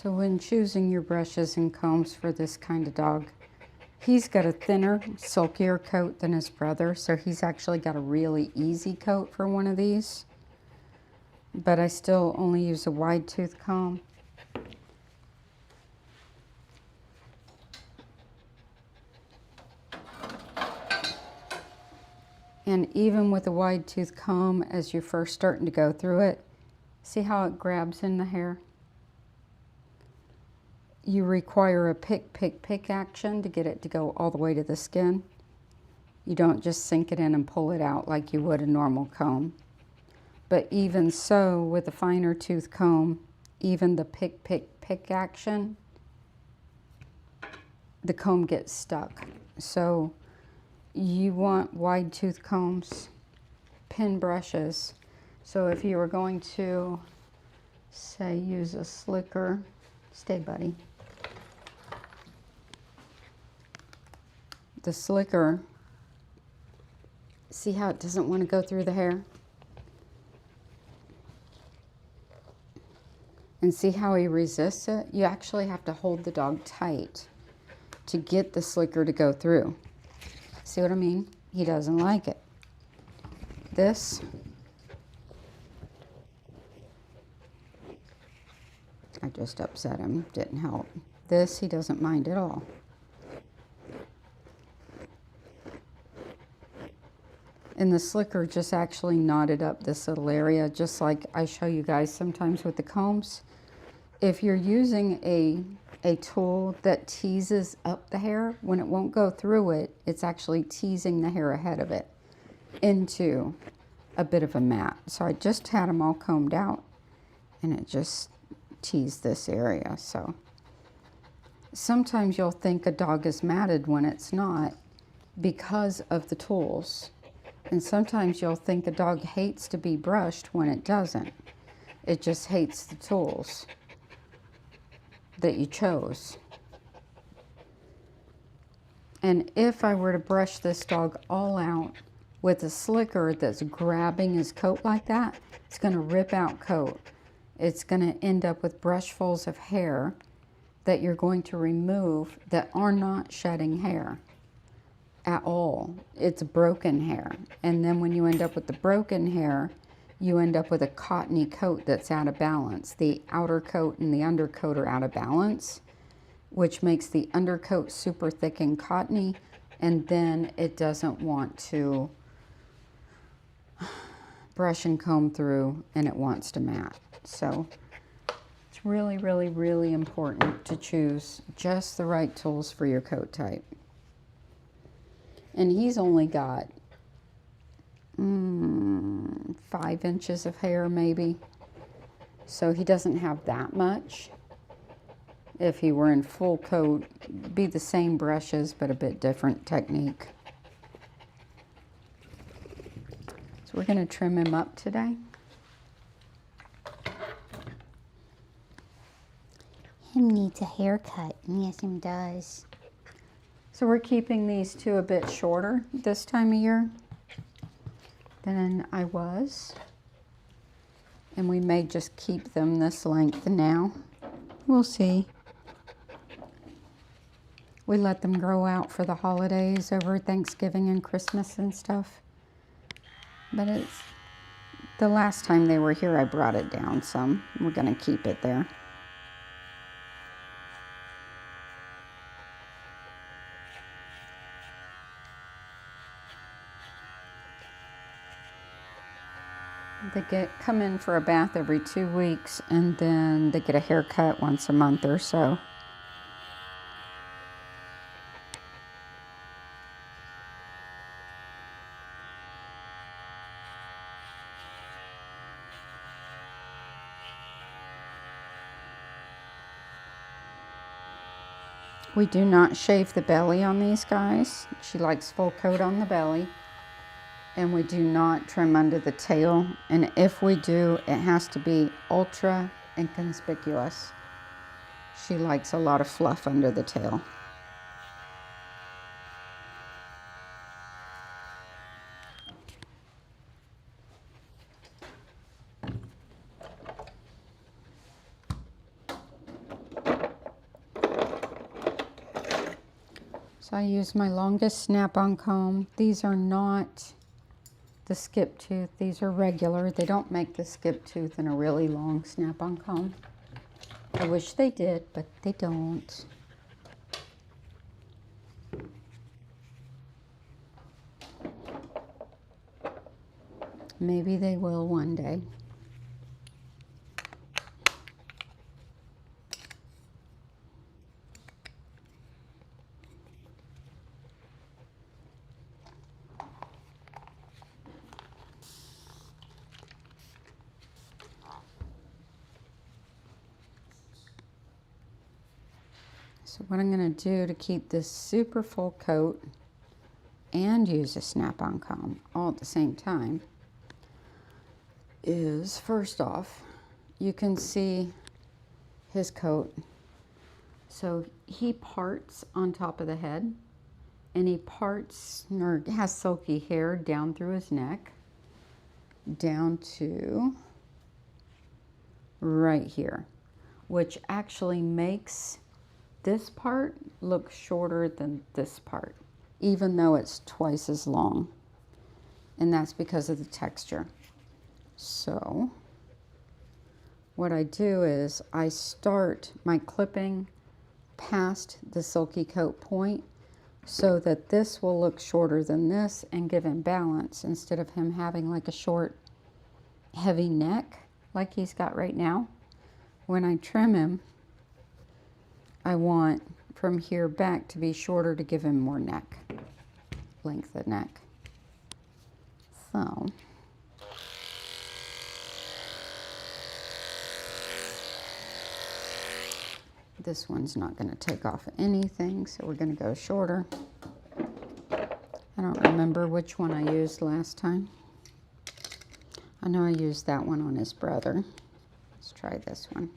So when choosing your brushes and combs for this kind of dog, he's got a thinner, silkier coat than his brother, so he's actually got a really easy coat for one of these. But I still only use a wide tooth comb. And even with a wide tooth comb, as you're first starting to go through it, see how it grabs in the hair? You require a pick action to get it to go all the way to the skin. You don't just sink it in and pull it out like you would a normal comb. But even so, with a finer tooth comb, even the pick action, the comb gets stuck. So you want wide tooth combs, pin brushes. So if you were going to, say, use a slicker, stay buddy. The slicker, see how it doesn't want to go through the hair? And see how he resists it? You actually have to hold the dog tight to get the slicker to go through. See what I mean? He doesn't like it. This, I just upset him, didn't help. This, he doesn't mind at all. And the slicker just actually knotted up this little area, just like I show you guys sometimes with the combs. If you're using a tool that teases up the hair, when it won't go through it, it's actually teasing the hair ahead of it into a bit of a mat. So I just had them all combed out, and it just teased this area. So sometimes you'll think a dog is matted when it's not because of the tools. And sometimes you'll think a dog hates to be brushed when it doesn't. It just hates the tools that you chose. And if I were to brush this dog all out with a slicker that's grabbing his coat like that, it's going to rip out coat. It's going to end up with brushfuls of hair that you're going to remove that are not shedding hair at all. It's broken hair. And then when you end up with the broken hair, you end up with a cottony coat that's out of balance. The outer coat and the undercoat are out of balance, which makes the undercoat super thick and cottony, and then it doesn't want to brush and comb through, and it wants to mat. So it's really, really, really important to choose just the right tools for your coat type. And he's only got 5 inches of hair maybe. So he doesn't have that much. If he were in full coat, it'd be the same brushes, but a bit different technique. So we're going to trim him up today. Him needs a haircut. Yes, him does. So we're keeping these two a bit shorter this time of year than I was. And we may just keep them this length now. We'll see. We let them grow out for the holidays over Thanksgiving and Christmas and stuff. But it's the last time they were here, I brought it down some. We're going to keep it there. They come in for a bath every 2 weeks, and then they get a haircut once a month or so. We do not shave the belly on these guys. She likes full coat on the belly. And we do not trim under the tail. And if we do, it has to be ultra inconspicuous. She likes a lot of fluff under the tail. So I use my longest snap-on comb. These are not the skip tooth. These are regular. They don't make the skip tooth in a really long snap-on comb. I wish they did, but they don't. Maybe they will one day. So what I'm going to do to keep this super full coat and use a snap-on comb all at the same time is, first off, you can see his coat. So he parts on top of the head, and he parts or has silky hair down through his neck, down to right here, which actually makes this part look shorter than this part, even though it's twice as long. And that's because of the texture. So what I do is I start my clipping past the silky coat point so that this will look shorter than this and give him balance instead of him having like a short, heavy neck like he's got right now. When I trim him, I want from here back to be shorter to give him more neck, length of neck. So this one's not going to take off anything, so we're going to go shorter. I don't remember which one I used last time. I know I used that one on his brother. Let's try this one.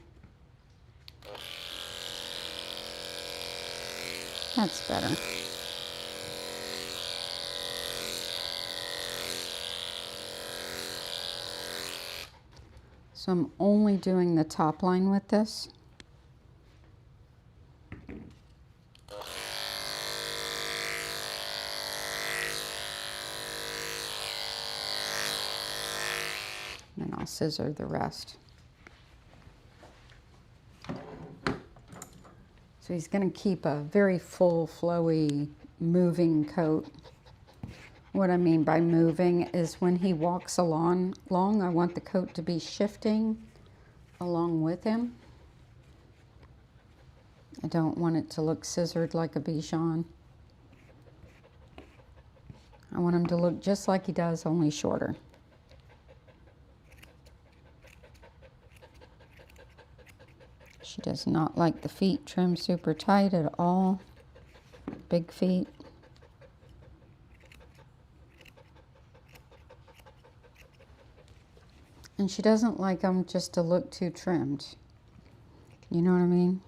That's better. So I'm only doing the top line with this. And I'll scissor the rest. So he's going to keep a very full, flowy, moving coat. What I mean by moving is when he walks along, I want the coat to be shifting along with him. I don't want it to look scissored like a Bichon. I want him to look just like he does, only shorter. She does not like the feet trimmed super tight at all. Big feet. And she doesn't like them just to look too trimmed. You know what I mean?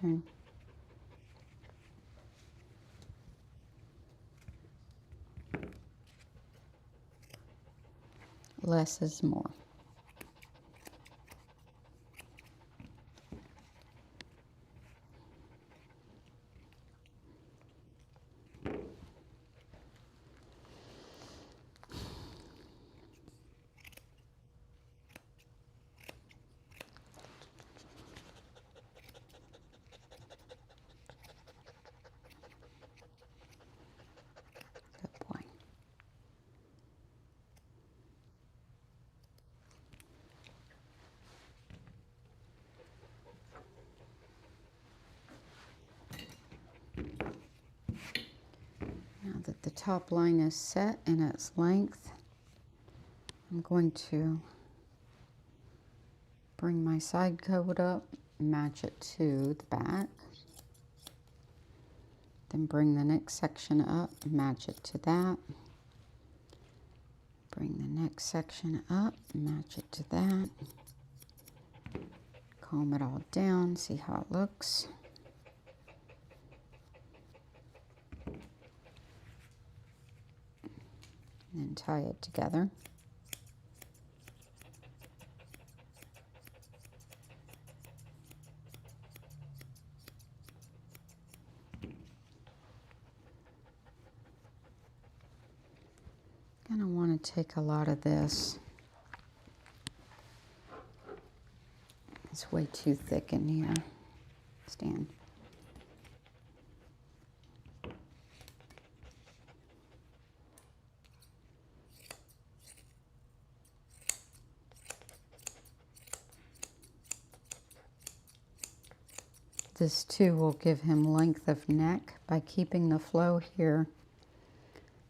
Okay. Less is more. Good boy. Now that the top line is set in its length, I'm going to bring my side coat up, match it to the back. Then bring the next section up, match it to that. Bring the next section up, match it to that. Comb it all down, see how it looks. And then tie it together. going to take a lot of this. It's way too thick in here. Stand. This too will give him length of neck by keeping the flow here,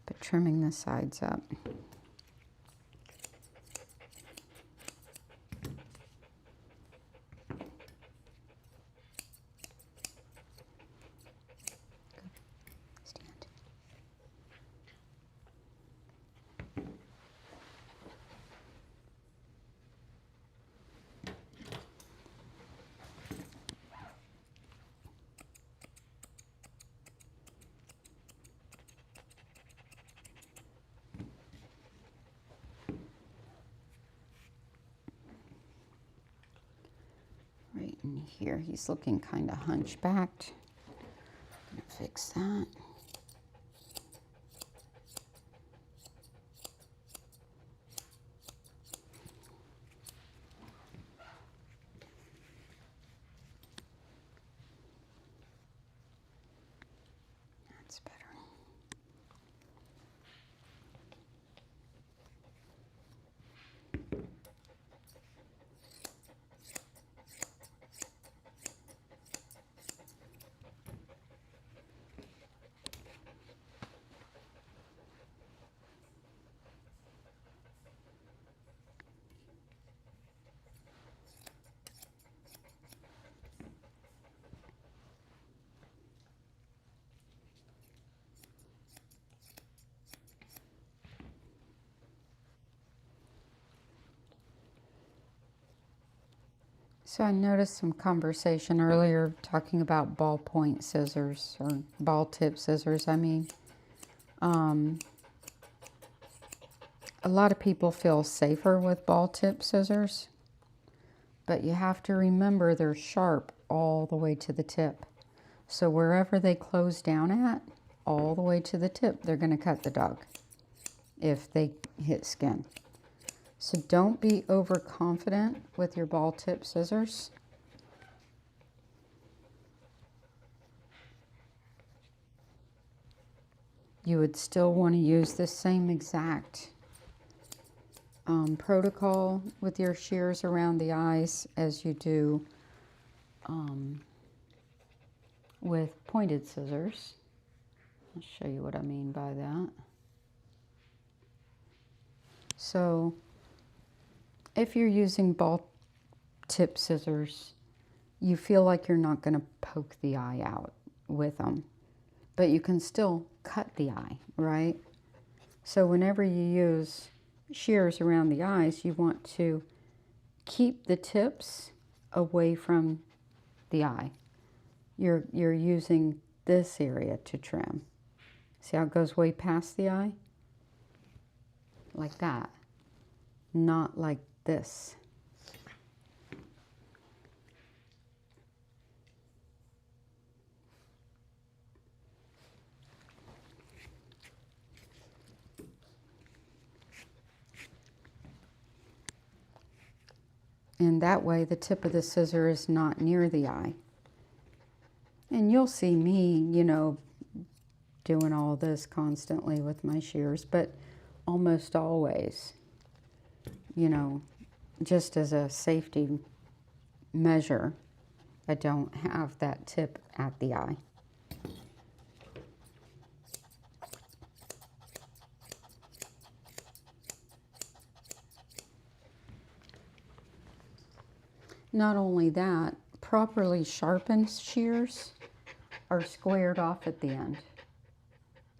but trimming the sides up. Stand. Right in here, he's looking kind of hunchbacked. Gonna fix that. That's better. So I noticed some conversation earlier talking about ballpoint scissors, or ball tip scissors, I mean. A lot of people feel safer with ball tip scissors, but you have to remember they're sharp all the way to the tip. So wherever they close down at, all the way to the tip, they're going to cut the dog if they hit skin. So don't be overconfident with your ball tip scissors. You would still want to use the same exact protocol with your shears around the eyes as you do with pointed scissors. I'll show you what I mean by that. So if you're using ball tip scissors, you feel like you're not going to poke the eye out with them, but you can still cut the eye, right? So whenever you use shears around the eyes, you want to keep the tips away from the eye. You're using this area to trim. See how it goes way past the eye? Like that, not like this. And that way the tip of the scissor is not near the eye. And you'll see me, you know, doing all this constantly with my shears, but almost always, you know, just as a safety measure, I don't have that tip at the eye. Not only that, properly sharpened shears are squared off at the end.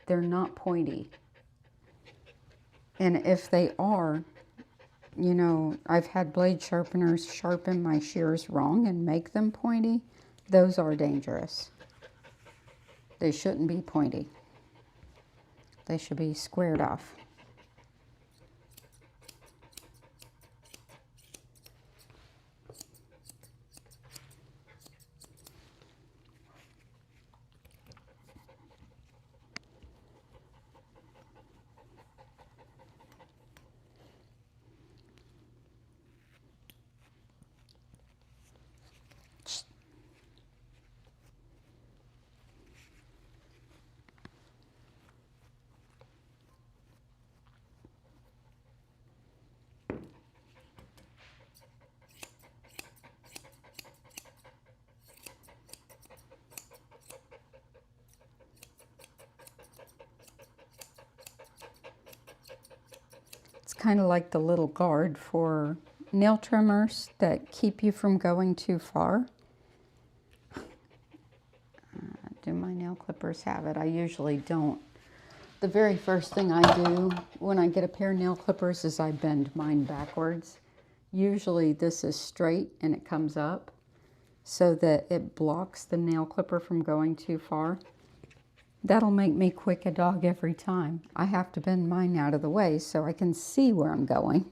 They're not pointy. And if they are, you know, I've had blade sharpeners sharpen my shears wrong and make them pointy. Those are dangerous. They shouldn't be pointy. They should be squared off. kind of like the little guard for nail trimmers that keep you from going too far. Do my nail clippers have it? I usually don't. The very first thing I do when I get a pair of nail clippers is I bend mine backwards. Usually this is straight and it comes up so that it blocks the nail clipper from going too far. That'll make me quick a dog every time. I have to bend mine out of the way so I can see where I'm going.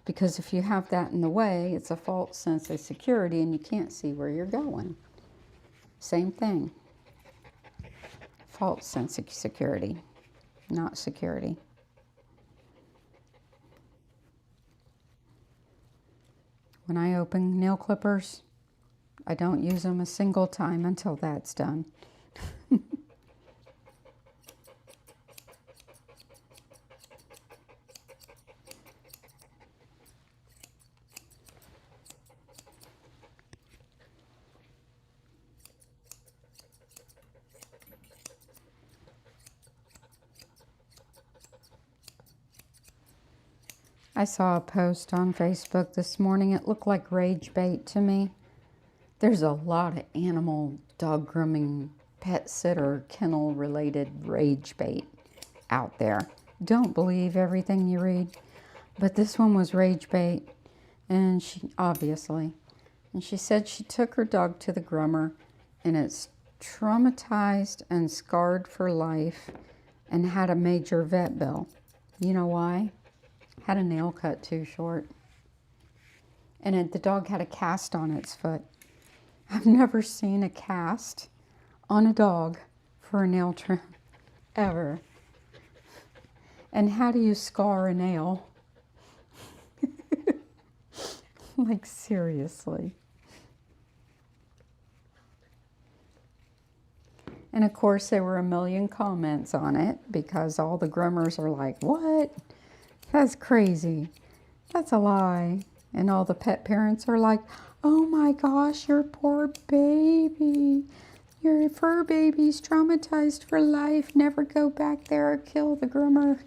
Because if you have that in the way, it's a false sense of security and you can't see where you're going. Same thing. False sense of security, not security. When I open nail clippers, I don't use them a single time until that's done. I saw a post on Facebook this morning. It looked like rage bait to me. There's a lot of animal dog grooming, pet sitter, kennel related rage bait out there. Don't believe everything you read, but this one was rage bait, and she said she took her dog to the groomer and it's traumatized and scarred for life and had a major vet bill. You know why? Had a nail cut too short. And the dog had a cast on its foot. I've never seen a cast on a dog for a nail trim, ever. And how do you scar a nail? Like, seriously. And of course, there were a million comments on it because all the groomers are like, what? That's crazy. That's a lie. And all the pet parents are like, oh my gosh, your poor baby. Your fur baby's traumatized for life. Never go back there or kill the groomer.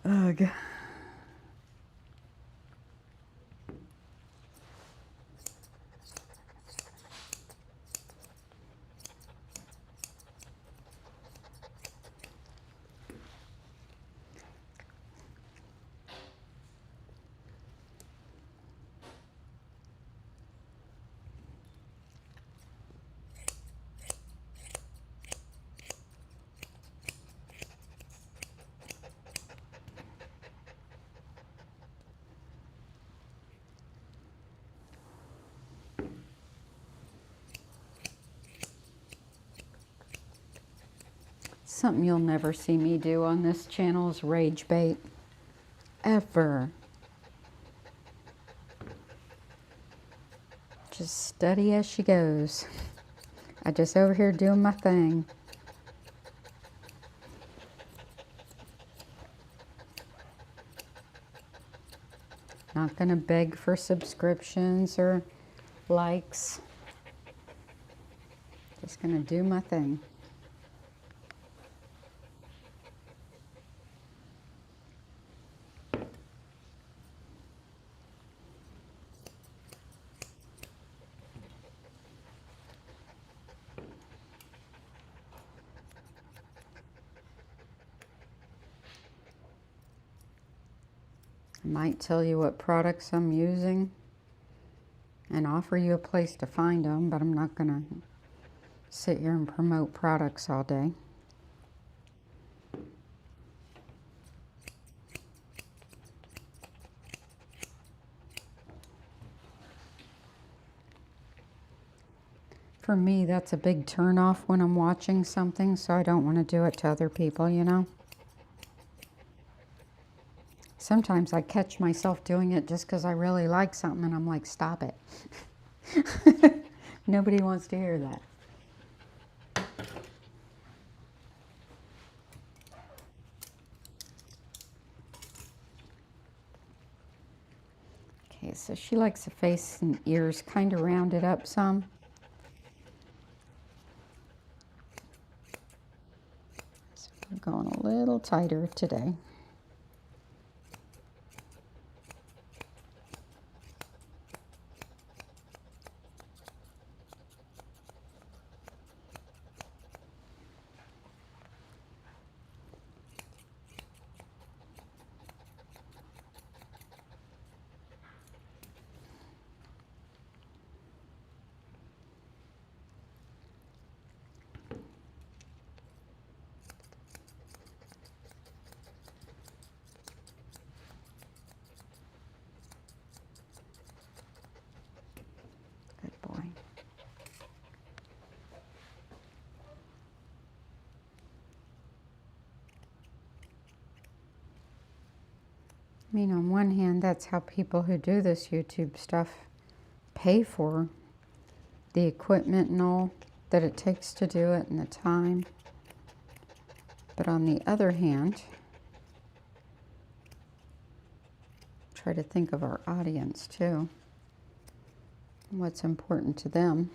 Ugh. Something you'll never see me do on this channel is rage bait. Ever. Just steady as she goes. I just over here doing my thing. Not gonna beg for subscriptions or likes. Just gonna do my thing. I might tell you what products I'm using and offer you a place to find them, but I'm not going to sit here and promote products all day. For me, that's a big turnoff when I'm watching something, so I don't want to do it to other people, you know? Sometimes I catch myself doing it just because I really like something and I'm like, stop it. Nobody wants to hear that. Okay, so she likes the face and ears kind of rounded up some. little tighter today. Good boy. I mean, on one hand, that's how people who do this YouTube stuff pay for the equipment and all that it takes to do it and the time. But on the other hand, try to think of our audience too, and what's important to them.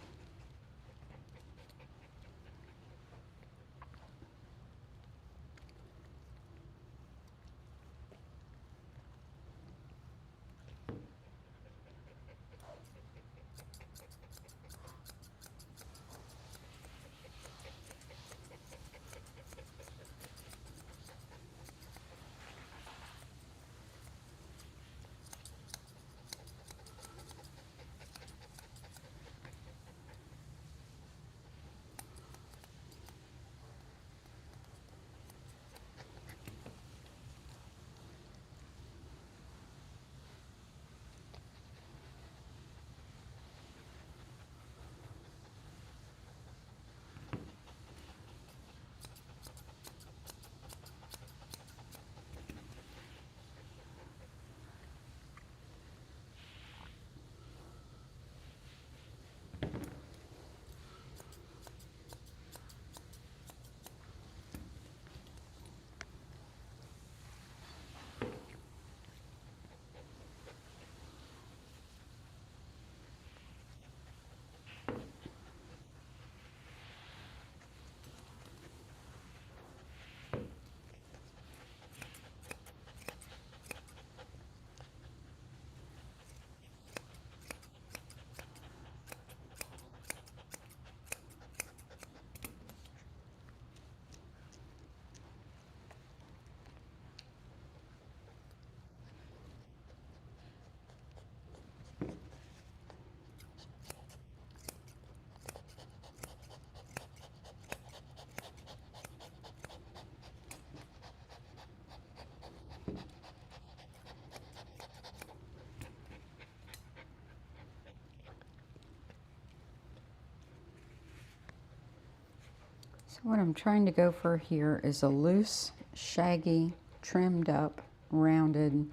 So what I'm trying to go for here is a loose, shaggy, trimmed up, rounded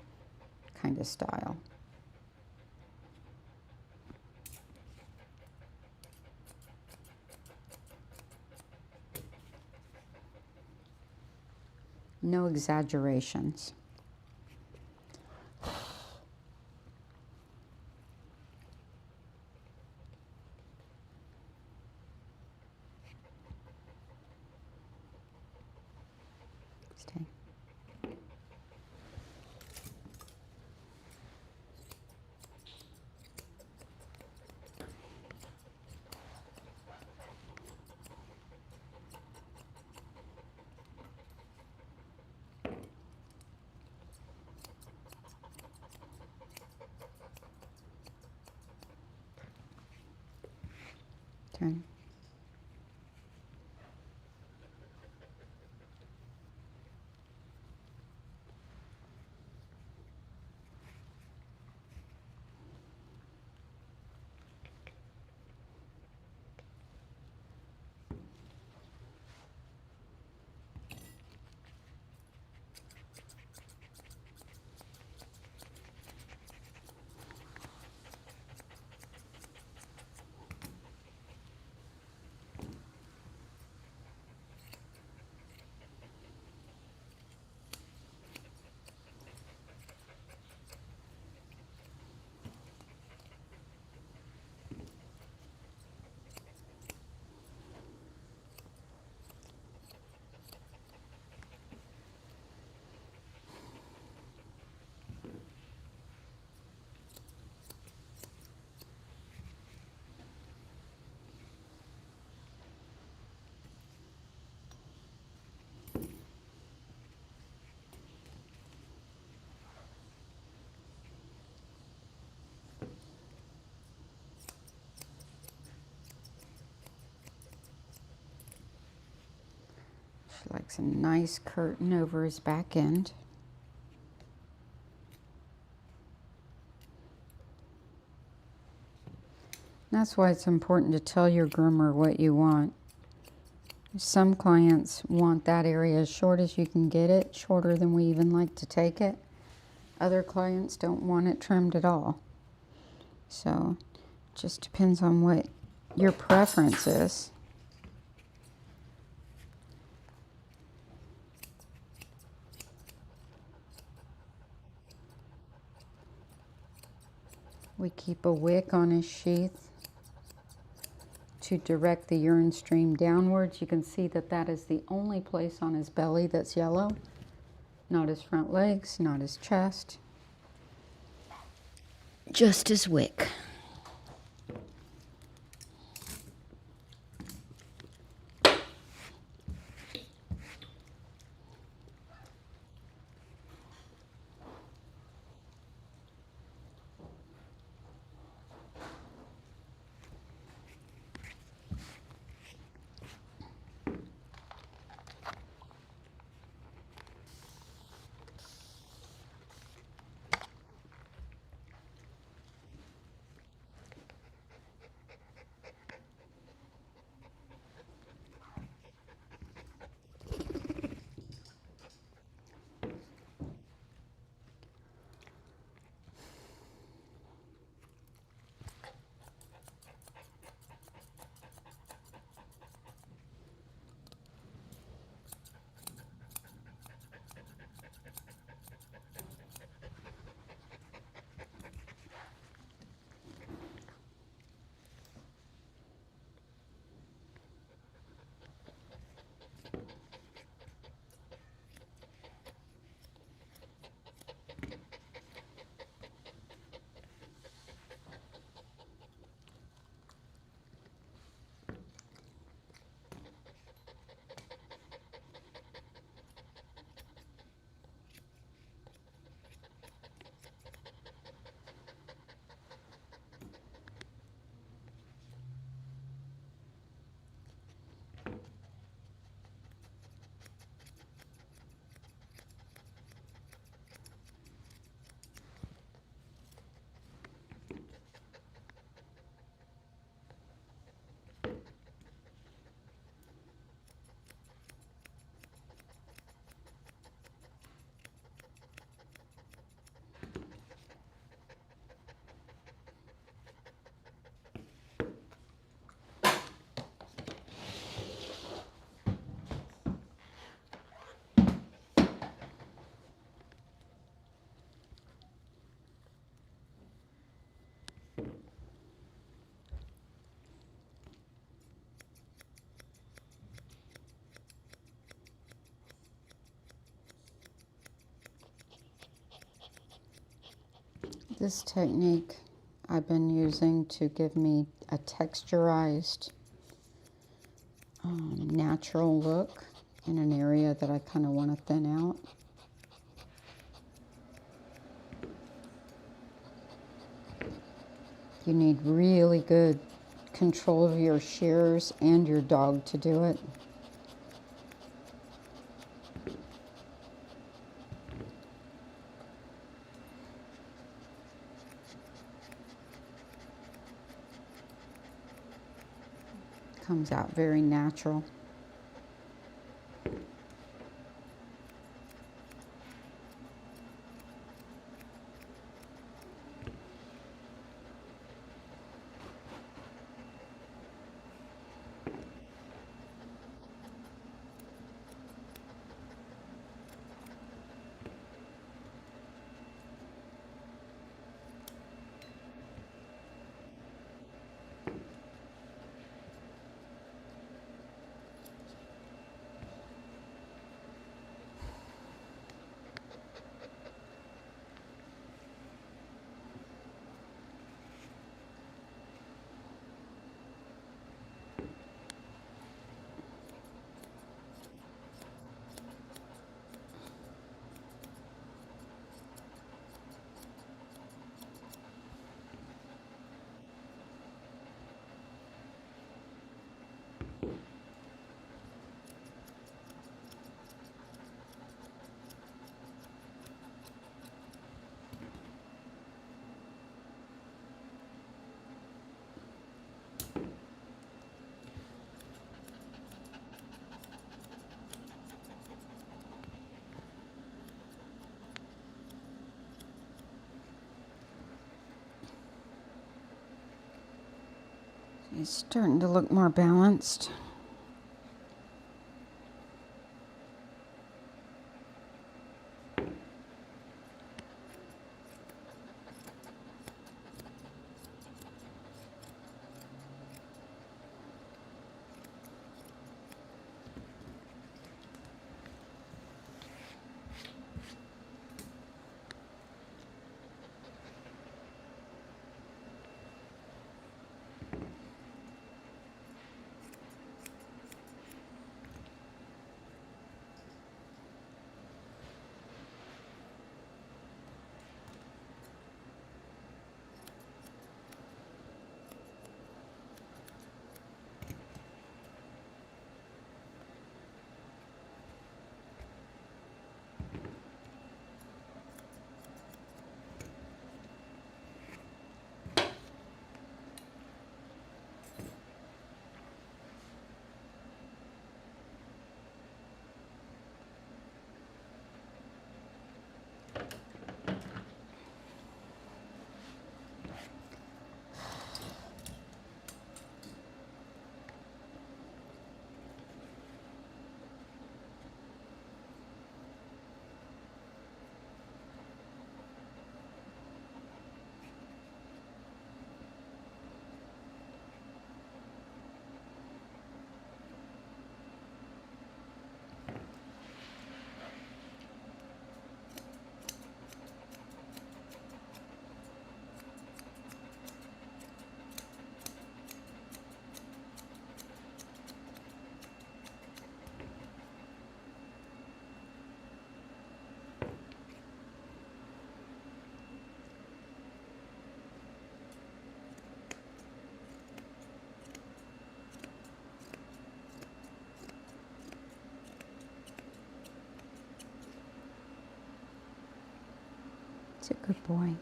kind of style. No exaggerations. Stay. Turn. She likes a nice curtain over his back end. That's why it's important to tell your groomer what you want. Some clients want that area as short as you can get it, shorter than we even like to take it. Other clients don't want it trimmed at all. So it just depends on what your preference is. We keep a wick on his sheath to direct the urine stream downwards. You can see that that is the only place on his belly that's yellow. Not his front legs, not his chest. Just his wick. This technique I've been using to give me a texturized, natural look in an area that I kind of want to thin out. You need really good control of your shears and your dog to do it. Comes out very natural. He's starting to look more balanced. He's a good boy.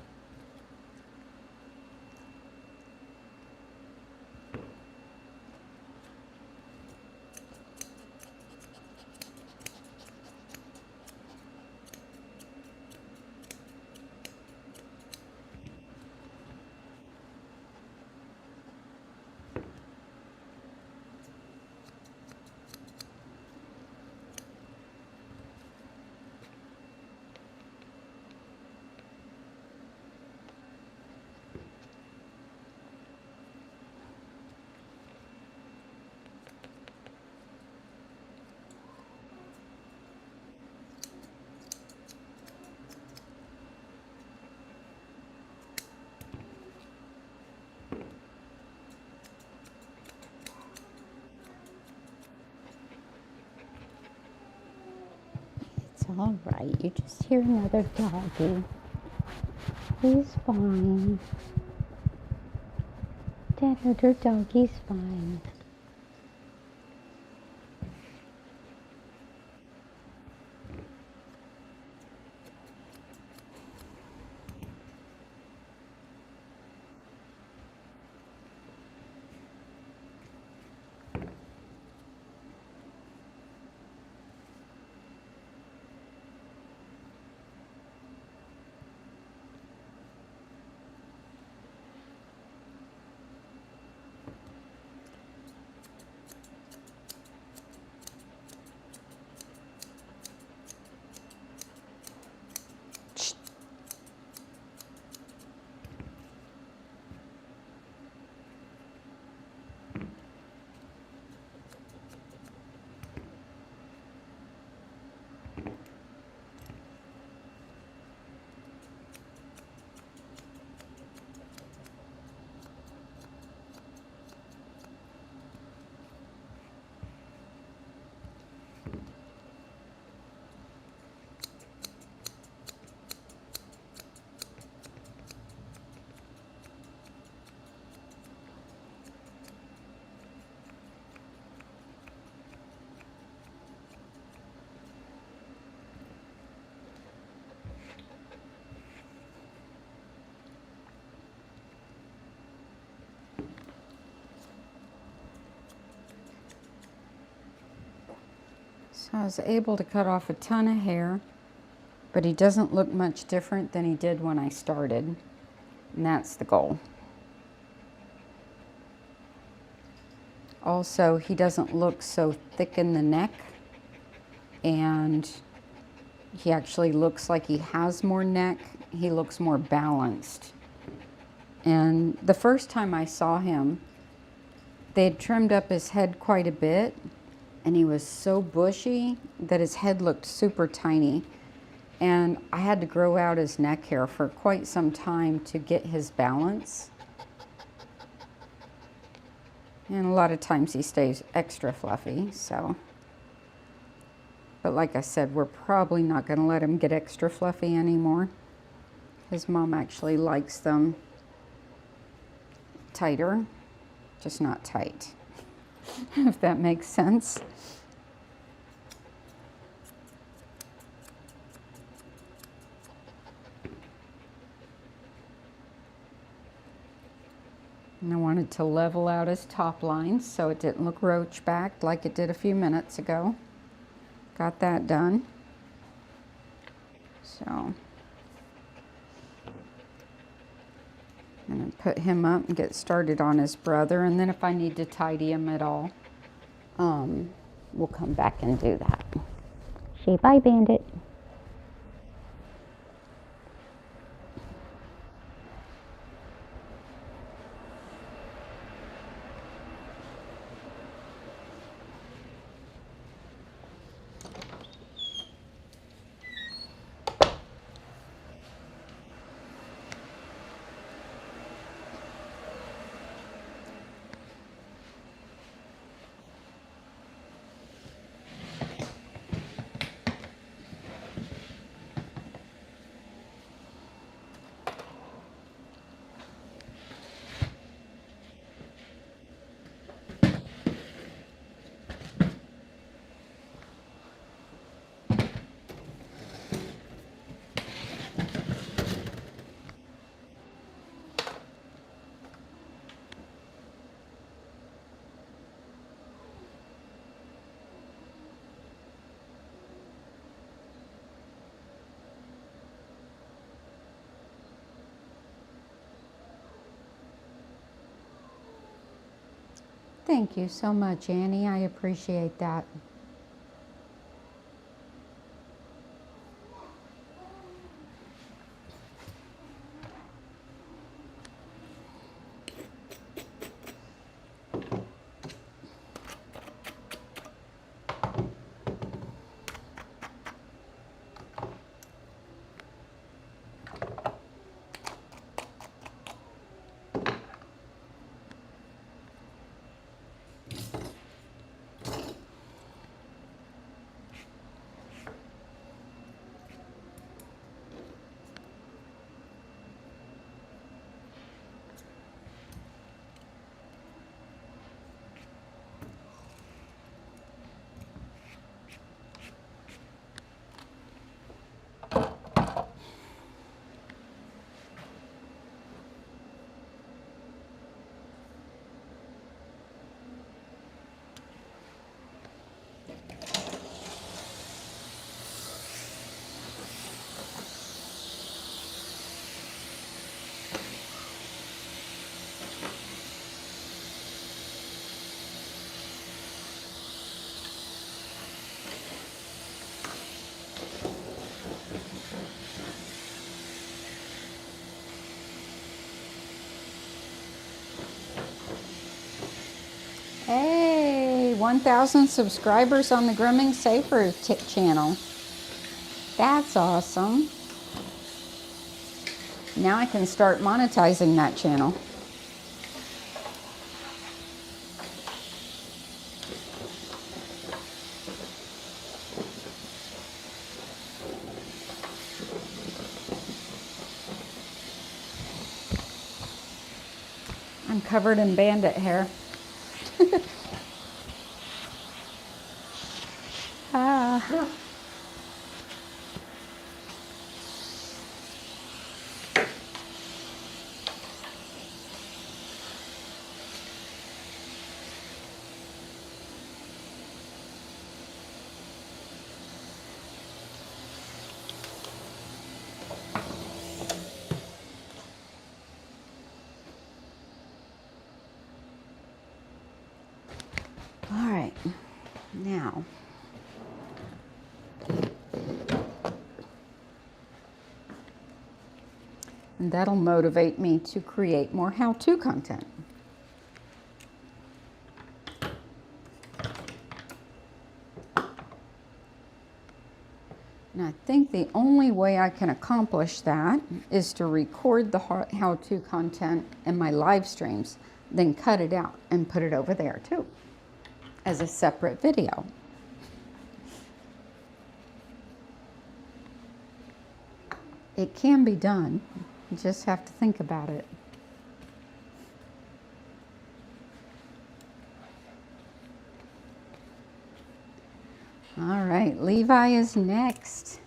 It's all right. You just hear another doggy. He's fine. That other doggy's fine. So I was able to cut off a ton of hair, but he doesn't look much different than he did when I started, and that's the goal. also he doesn't look so thick in the neck, and he actually looks like he has more neck. He looks more balanced. And the first time I saw him, they had trimmed up his head quite a bit, and he was so bushy that his head looked super tiny. And I had to grow out his neck hair for quite some time to get his balance. And a lot of times he stays extra fluffy, so. But like I said, we're probably not going to let him get extra fluffy anymore. His mom actually likes them tighter, just not tight, if that makes sense. And I wanted to level out his top line so it didn't look roach backed like it did a few minutes ago. Got that done. So I'm going to put him up and get started on his brother, and then if I need to tidy him at all, we'll come back and do that. Say bye, Bandit. Thank you so much, Annie. I appreciate that. Hey, 1,000 subscribers on the Grooming Safer channel. That's awesome. Now I can start monetizing that channel. I'm covered in bandit hair. Ah. Now, and that'll motivate me to create more how-to content. And I think the only way I can accomplish that is to record the how-to content in my live streams, then cut it out and put it over there too, as a separate video. It can be done. You just have to think about it. All right, Levi is next.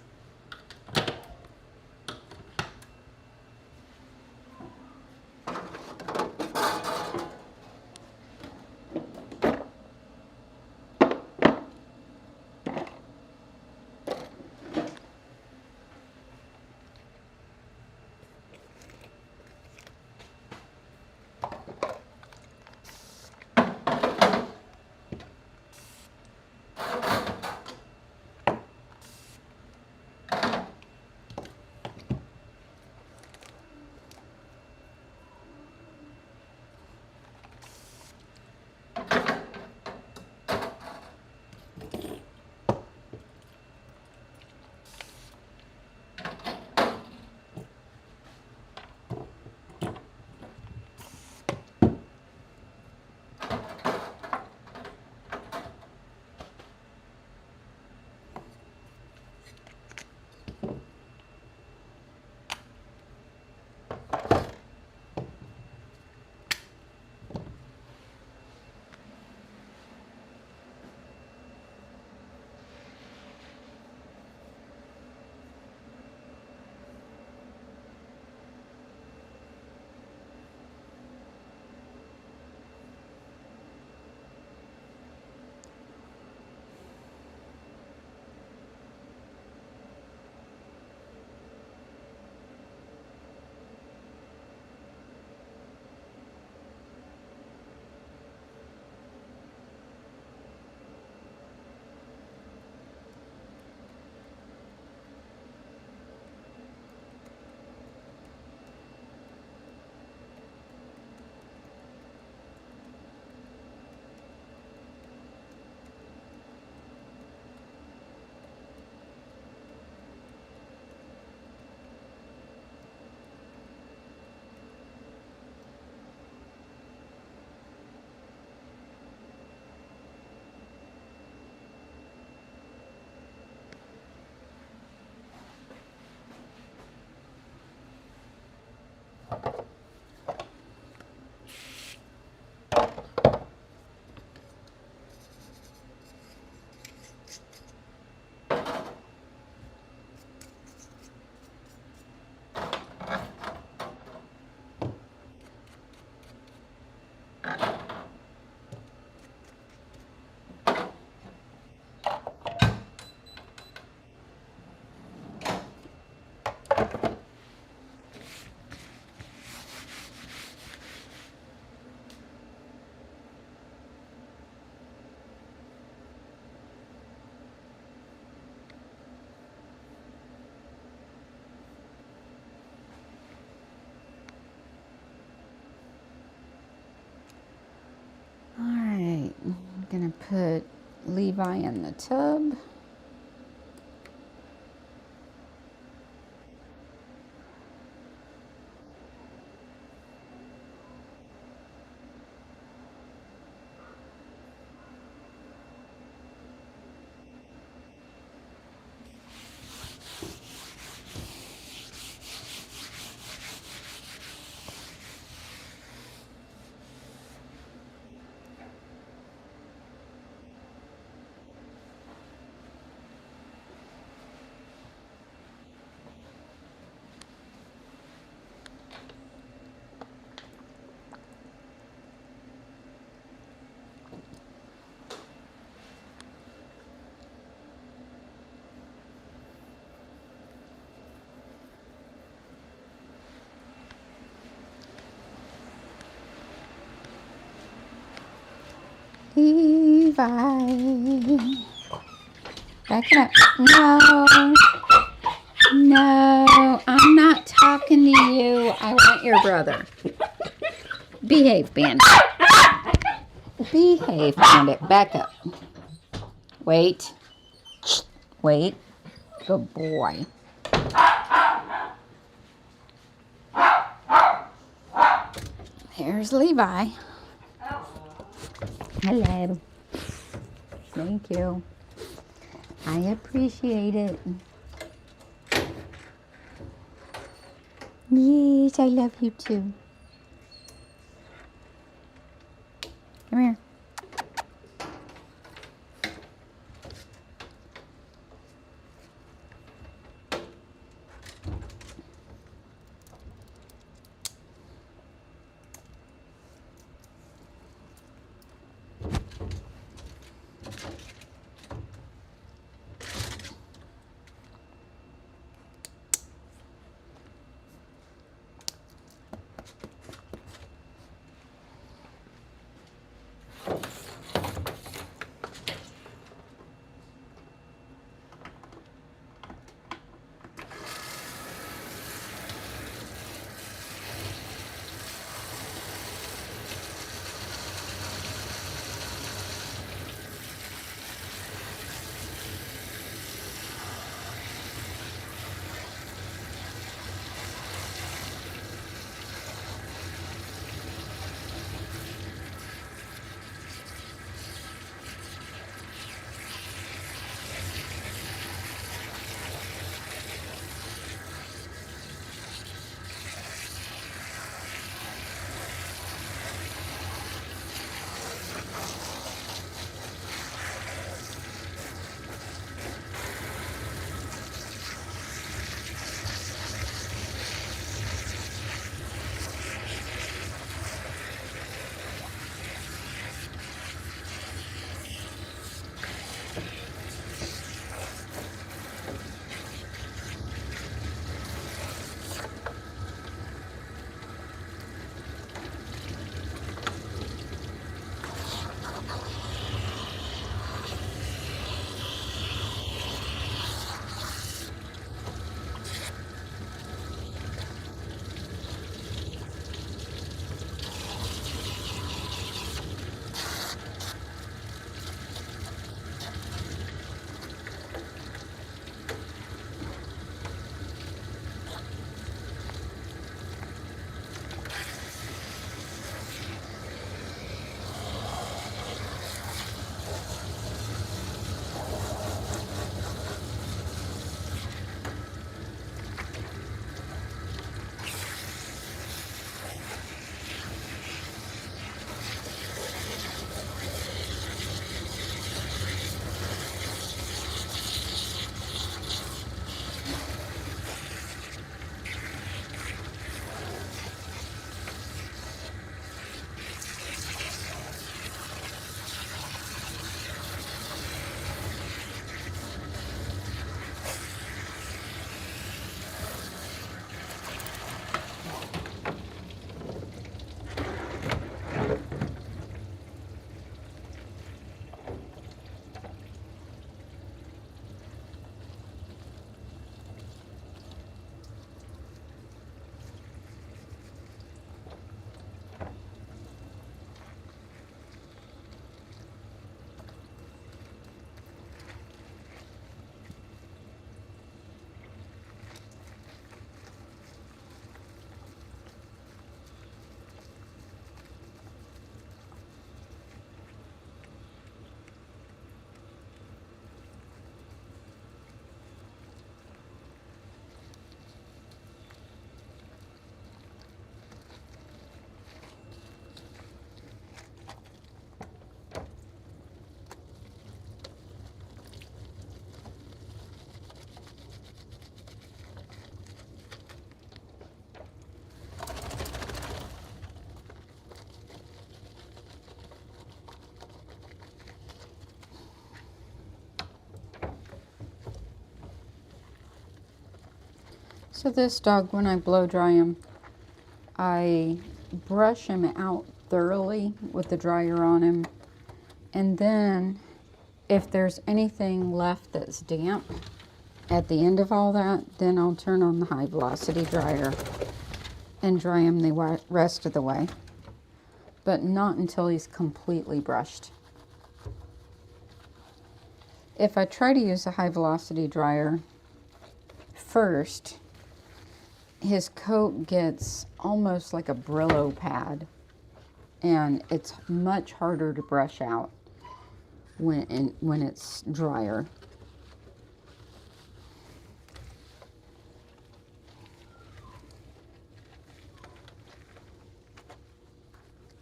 All right, I'm gonna put Levi in the tub. Levi. Levi. Back it up. No. No, I'm not talking to you. I want your brother. Behave, Bandit. Behave, Bandit. Back up. Wait. Wait. Good boy. Here's Levi. Hello. Thank you. I appreciate it. Yes, I love you too. Come here. So this dog, when I blow dry him, I brush him out thoroughly with the dryer on him, And then if there's anything left that's damp at the end of all that, then I'll turn on the high velocity dryer and dry him the rest of the way. But not until he's completely brushed. If I try to use a high velocity dryer first, his coat gets almost like a Brillo pad, and it's much harder to brush out when it's drier.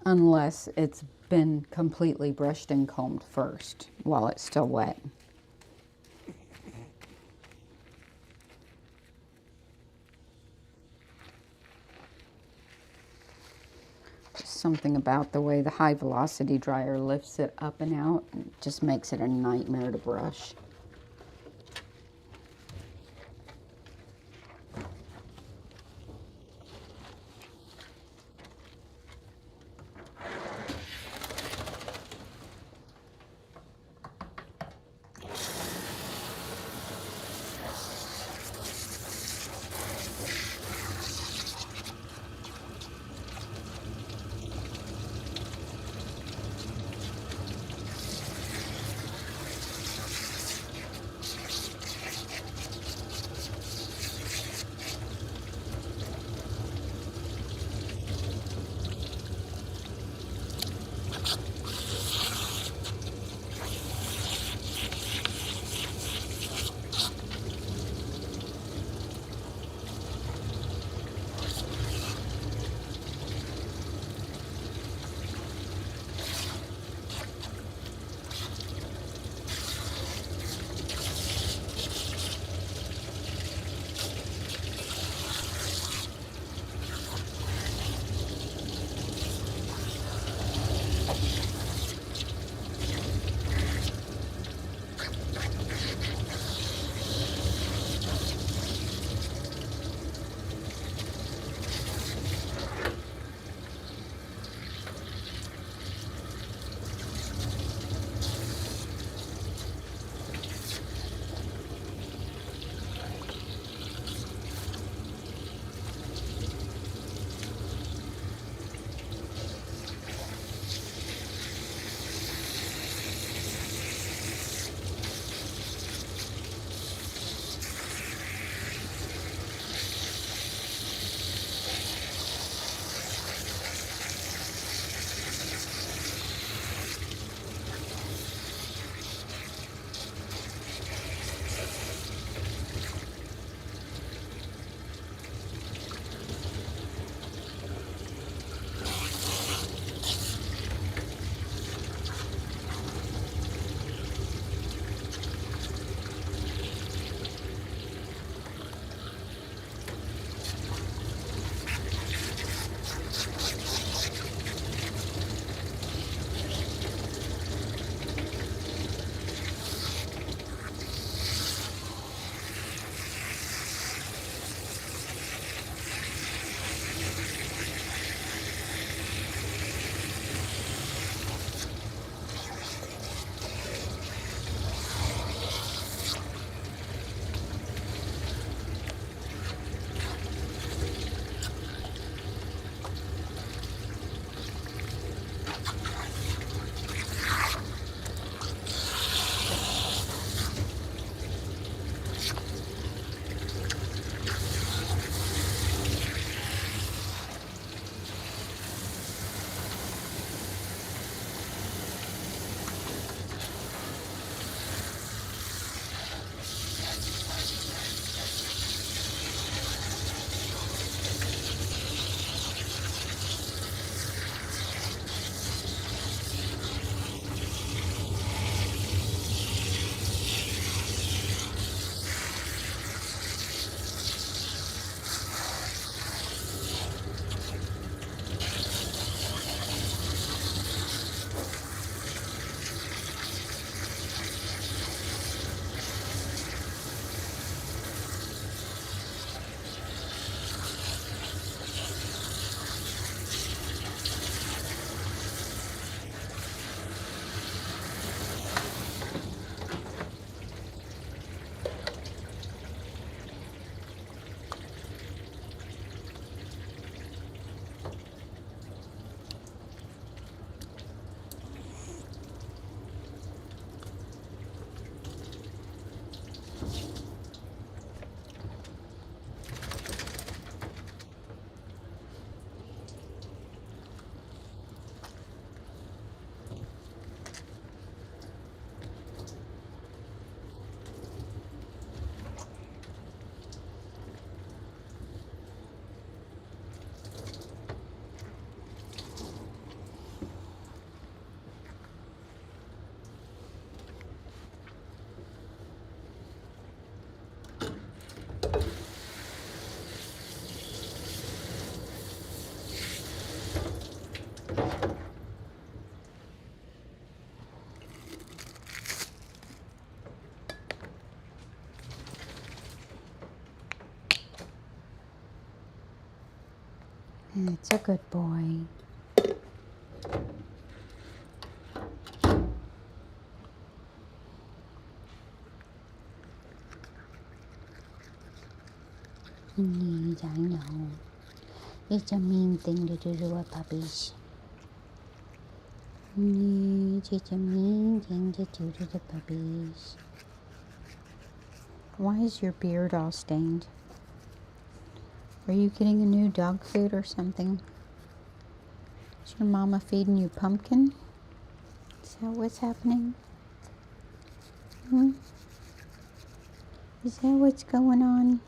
Unless it's been completely brushed and combed first while it's still wet. Just something about the way the high velocity dryer lifts it up and out, it just makes it a nightmare to brush. It's a good boy. Yes, I know. It's a mean thing to do to a puppies. Yes, it's a mean thing to do to the puppies. Why is your beard all stained? Are you getting a new dog food or something? Is your mama feeding you pumpkin? Is that what's happening? Hmm? Is that what's going on?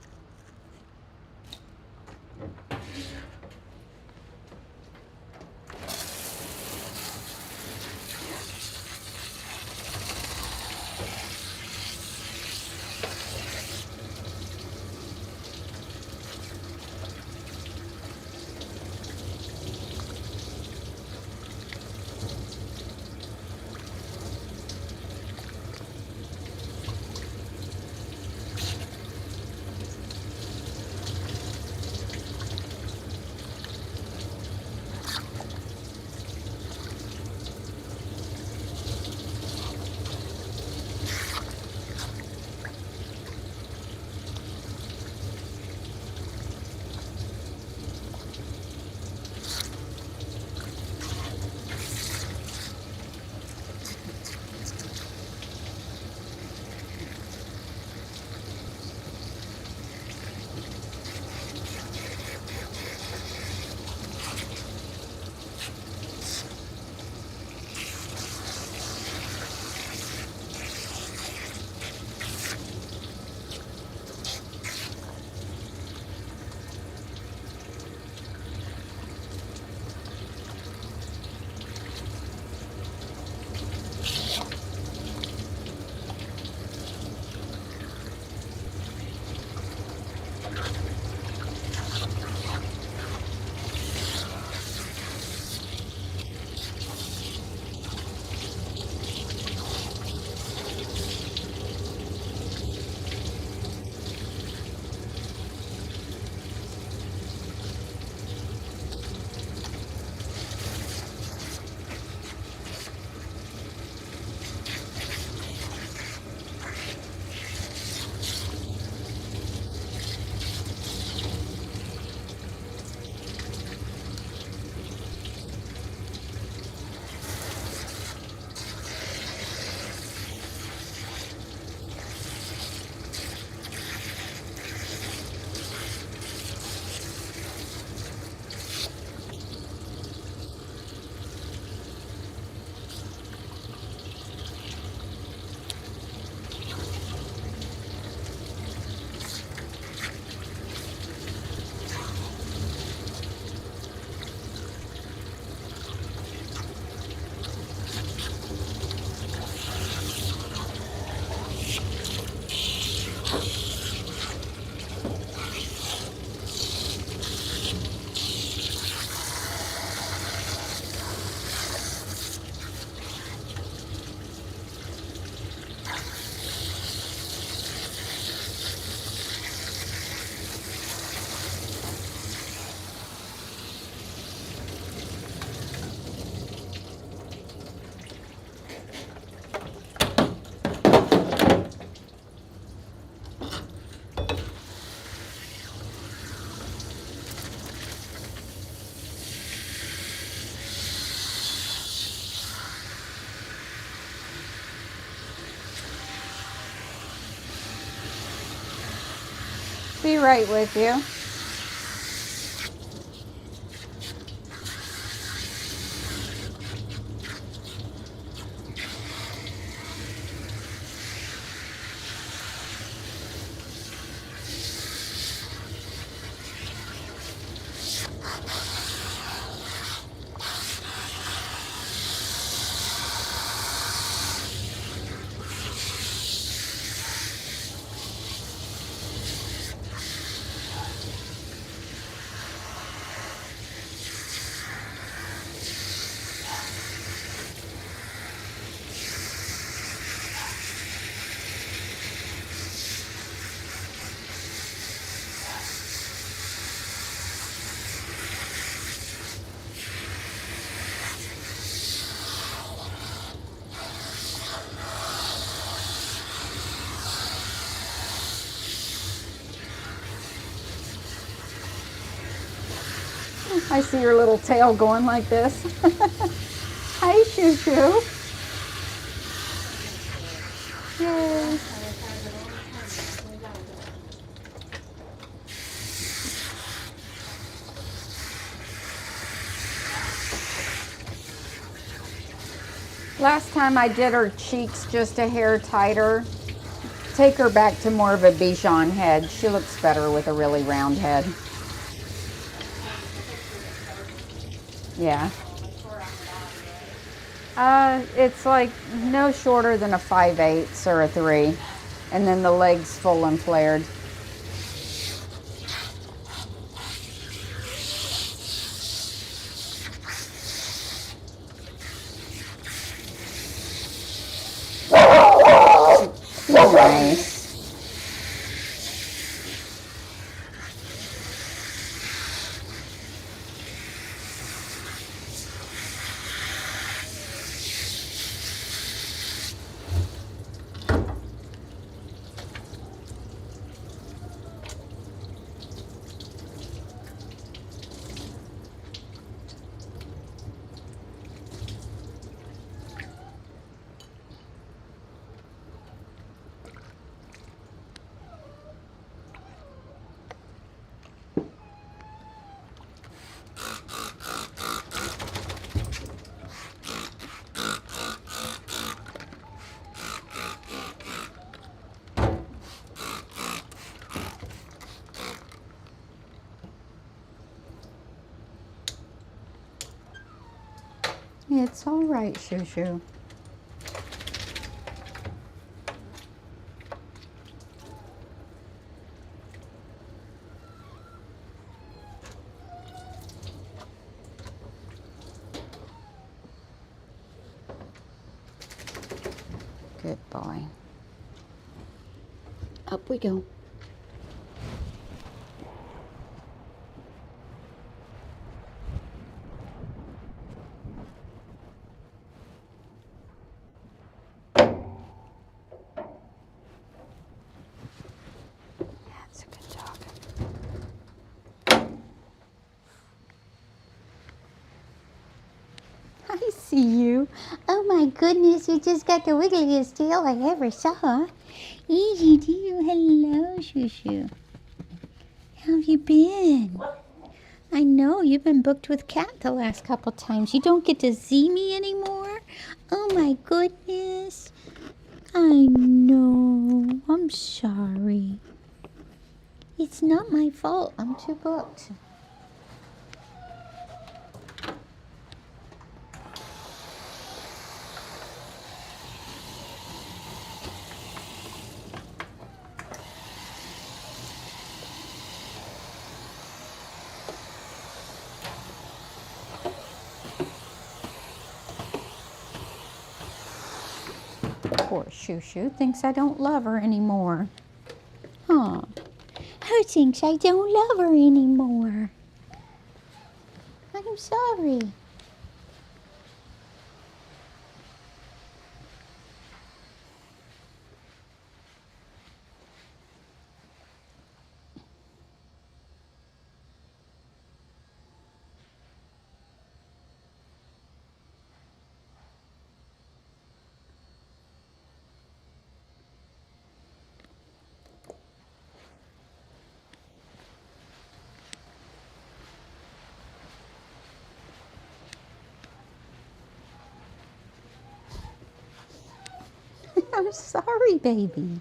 Be right with you. I see your little tail going like this. Hi, Shoo Shoo. Yay. Last time I did her cheeks just a hair tighter. Take her back to more of a Bichon head. She looks better with a really round head. Yeah. It's like no shorter than a 5/8 or a 3. And then the legs full and flared. Nice. It's all right, Shoo Shoo. Good boy. Up we go. That's a good dog. I see you. Oh my goodness, you just got the wiggliest tail I ever saw. Easy do. Hello, Shoo Shoo. How have you been? I know you've been booked with Kat the last couple times. You don't get to see me anymore? Oh my goodness. I know. I'm sorry. It's not my fault. I'm too booked. Poor Shoo Shoo thinks I don't love her anymore. Huh. Who thinks I don't love her anymore? I'm sorry. I'm sorry, baby.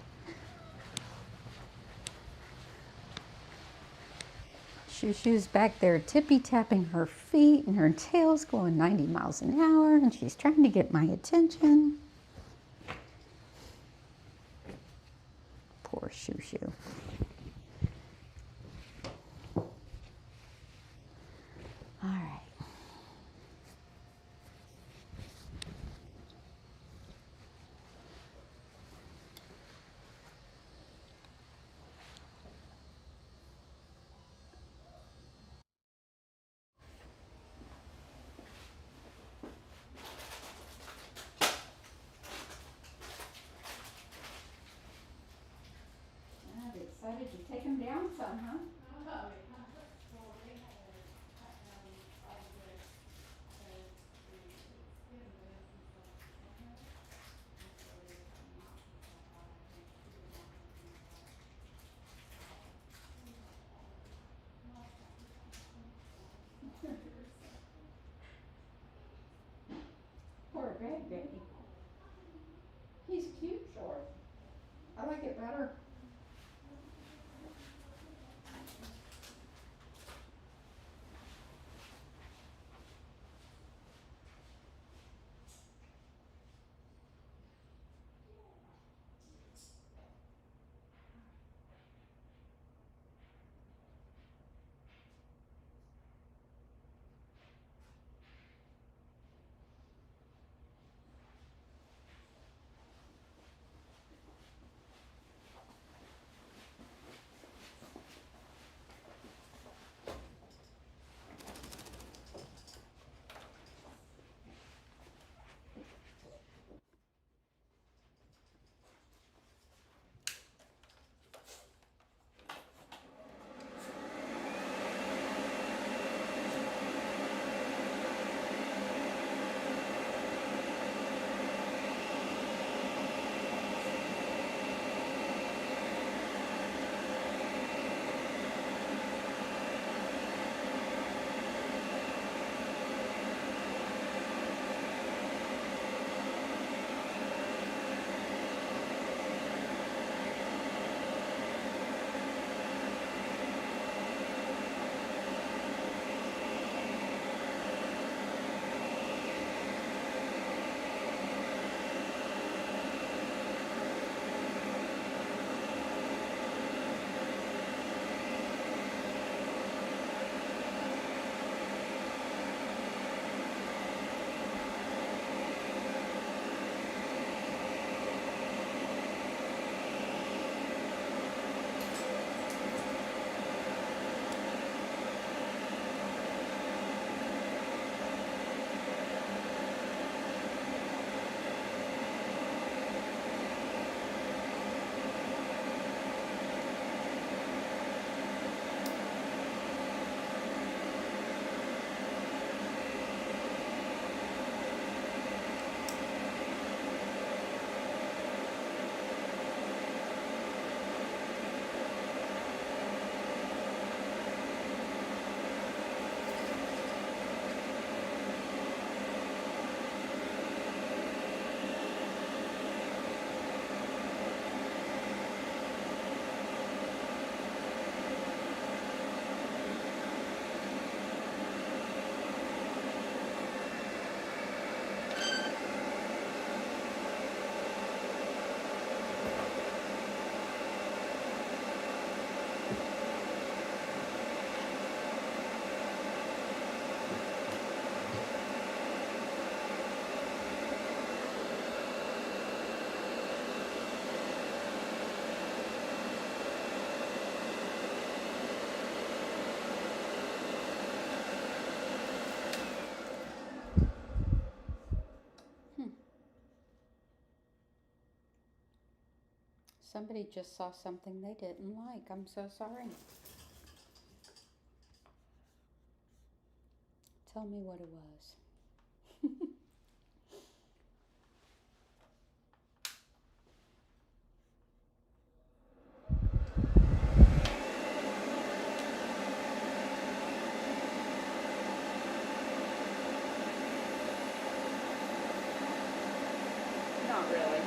Shoo Shoo's back there tippy-tapping her feet and her tail's going 90 miles an hour and she's trying to get my attention. Poor Shoo Shoo. All right. Excited to take him down some, huh? somebody just saw something they didn't like. I'm so sorry. Tell me what it was. Not really.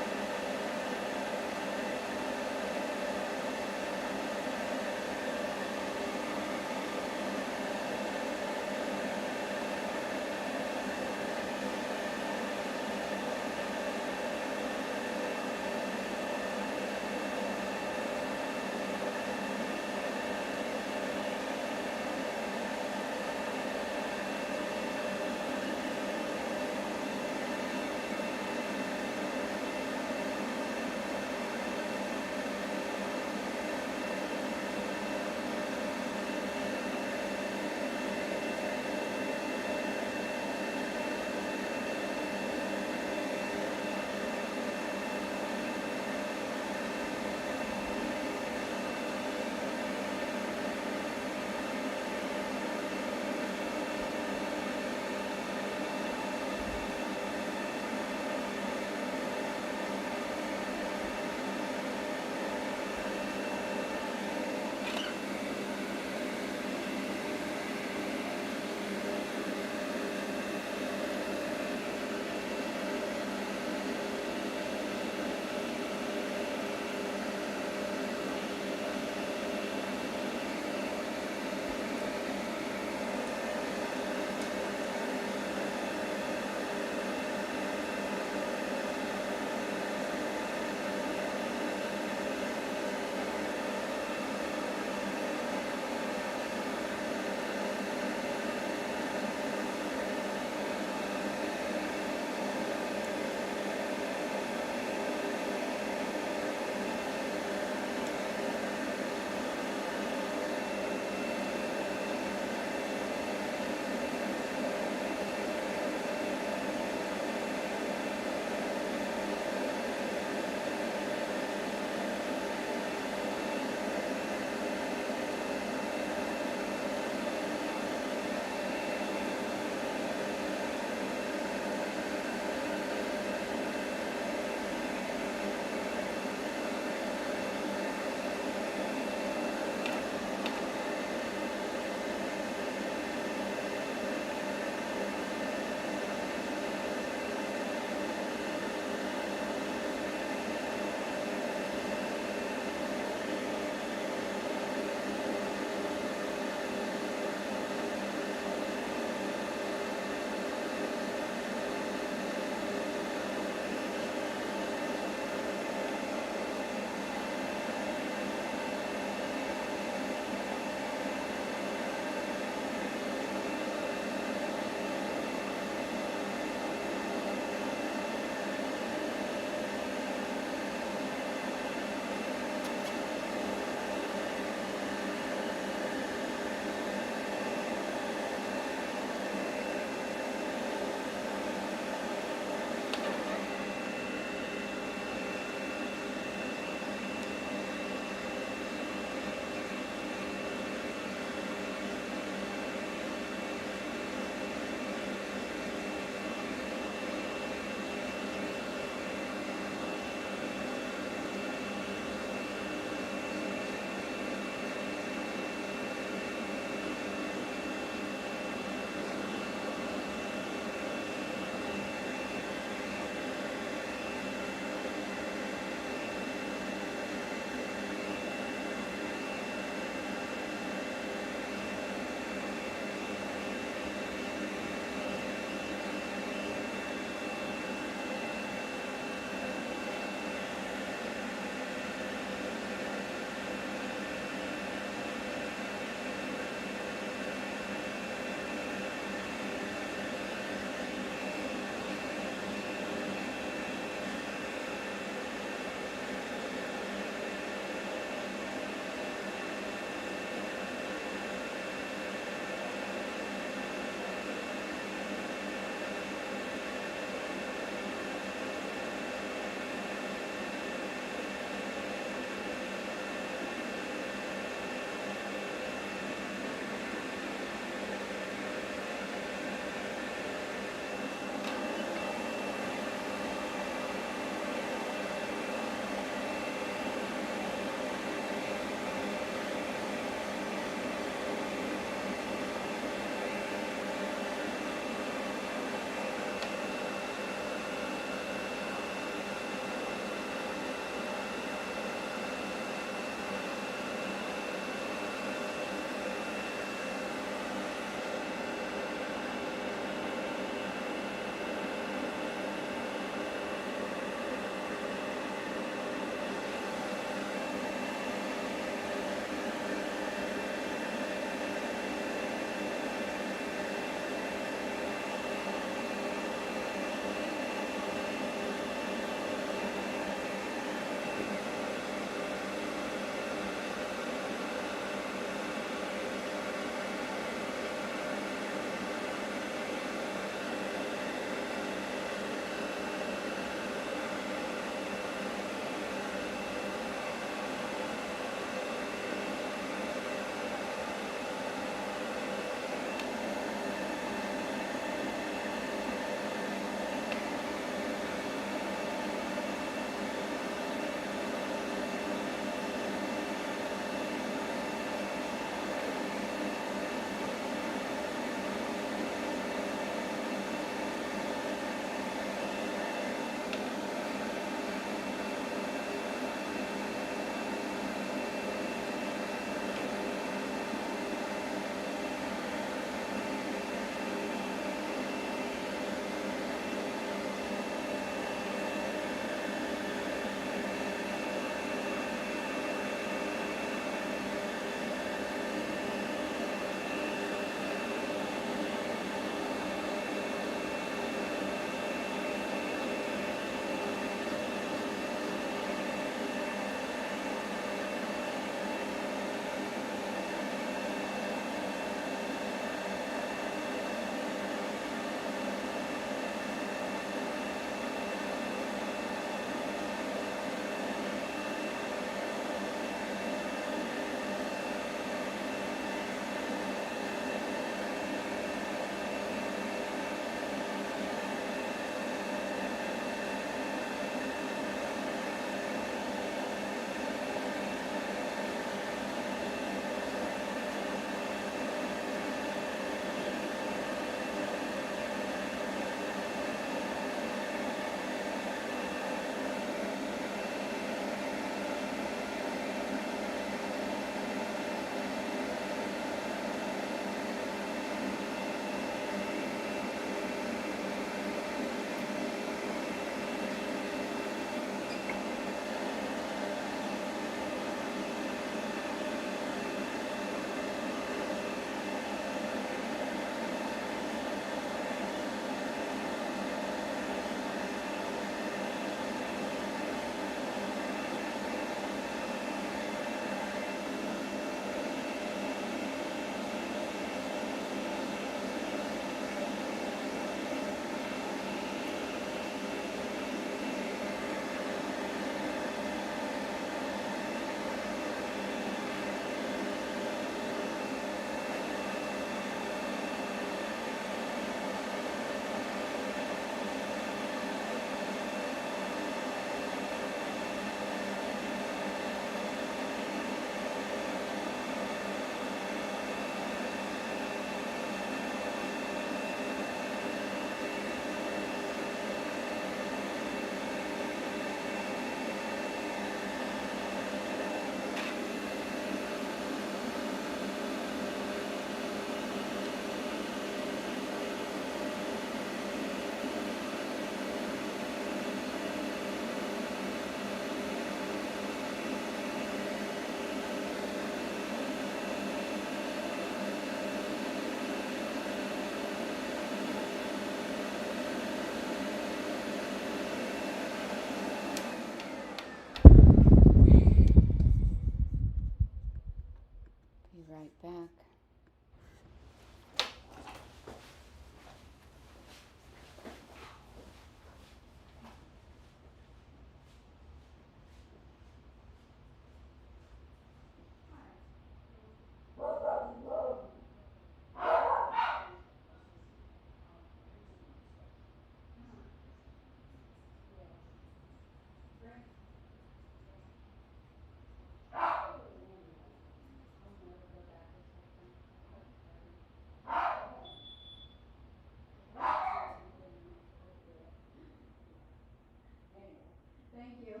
you.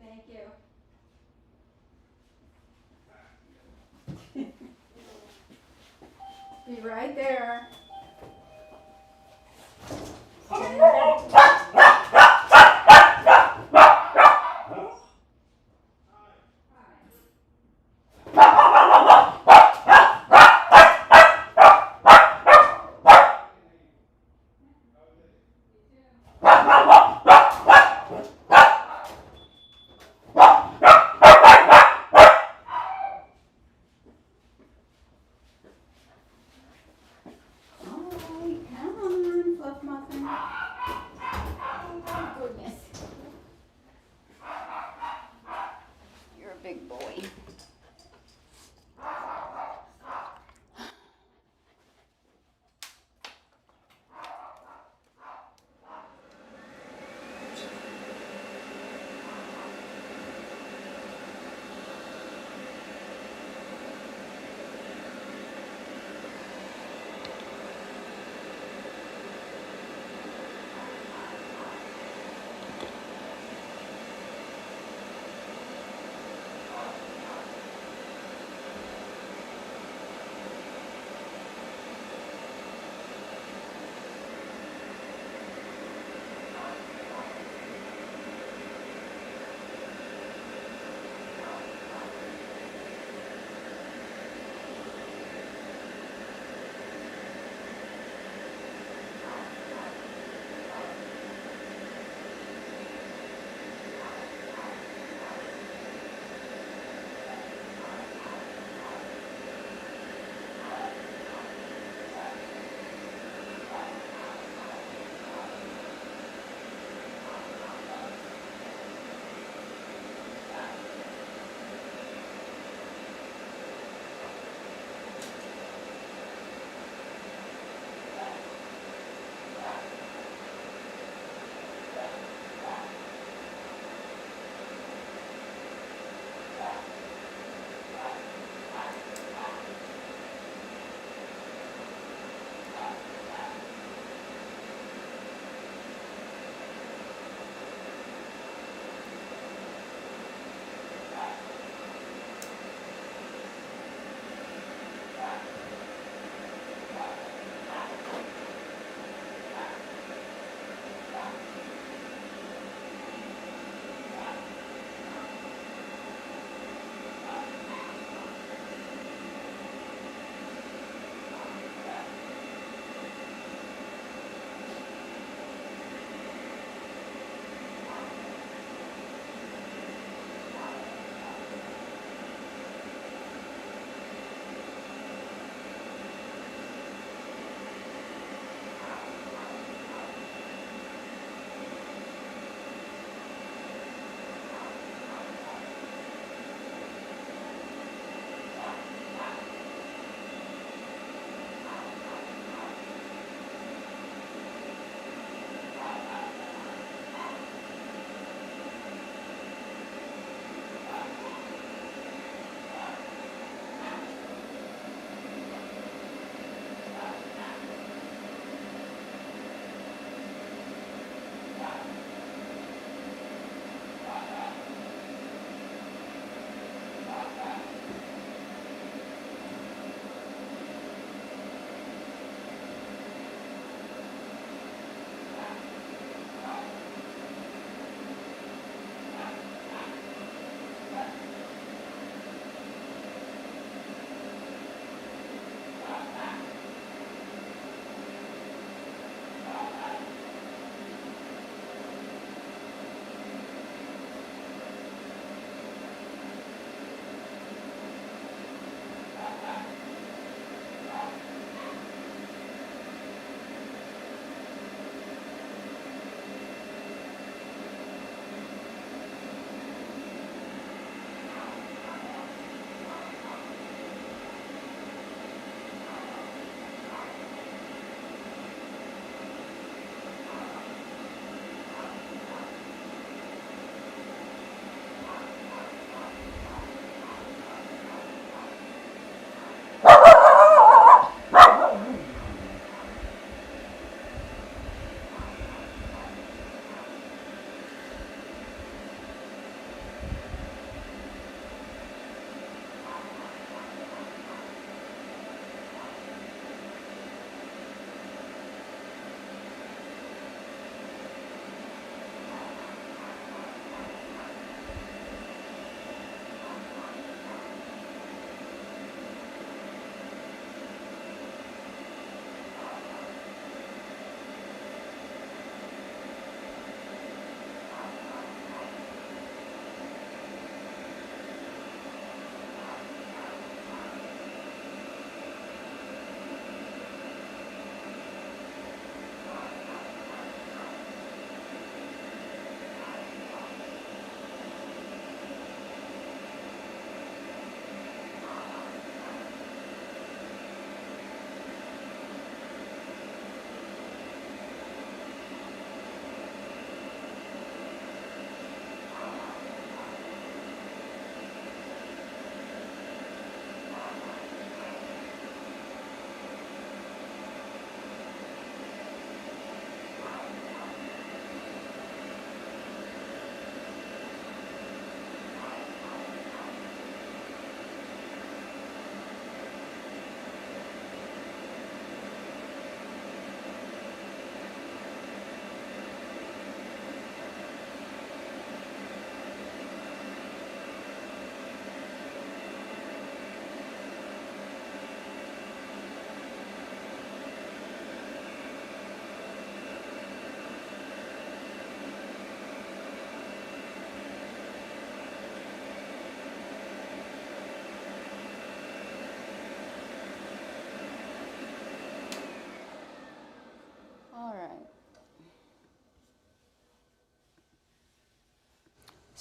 Thank you. Be right there.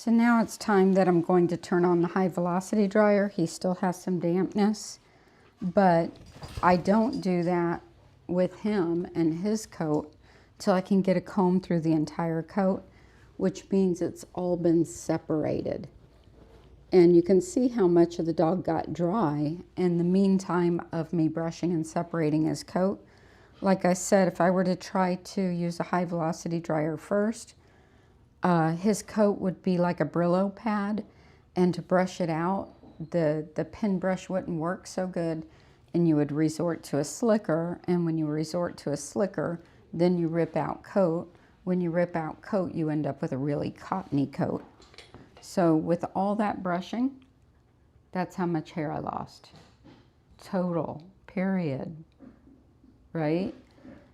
So now it's time that I'm going to turn on the high velocity dryer. He still has some dampness, but I don't do that with him and his coat till I can get a comb through the entire coat, which means it's all been separated. And you can see how much of the dog got dry in the meantime of me brushing and separating his coat. Like I said, if I were to try to use a high velocity dryer first, his coat would be like a Brillo pad, and to brush it out, the pin brush wouldn't work so good, and you would resort to a slicker, and when you resort to a slicker, then you rip out coat. When you rip out coat, you end up with a really cottony coat. So with all that brushing, that's how much hair I lost. Total, period, right?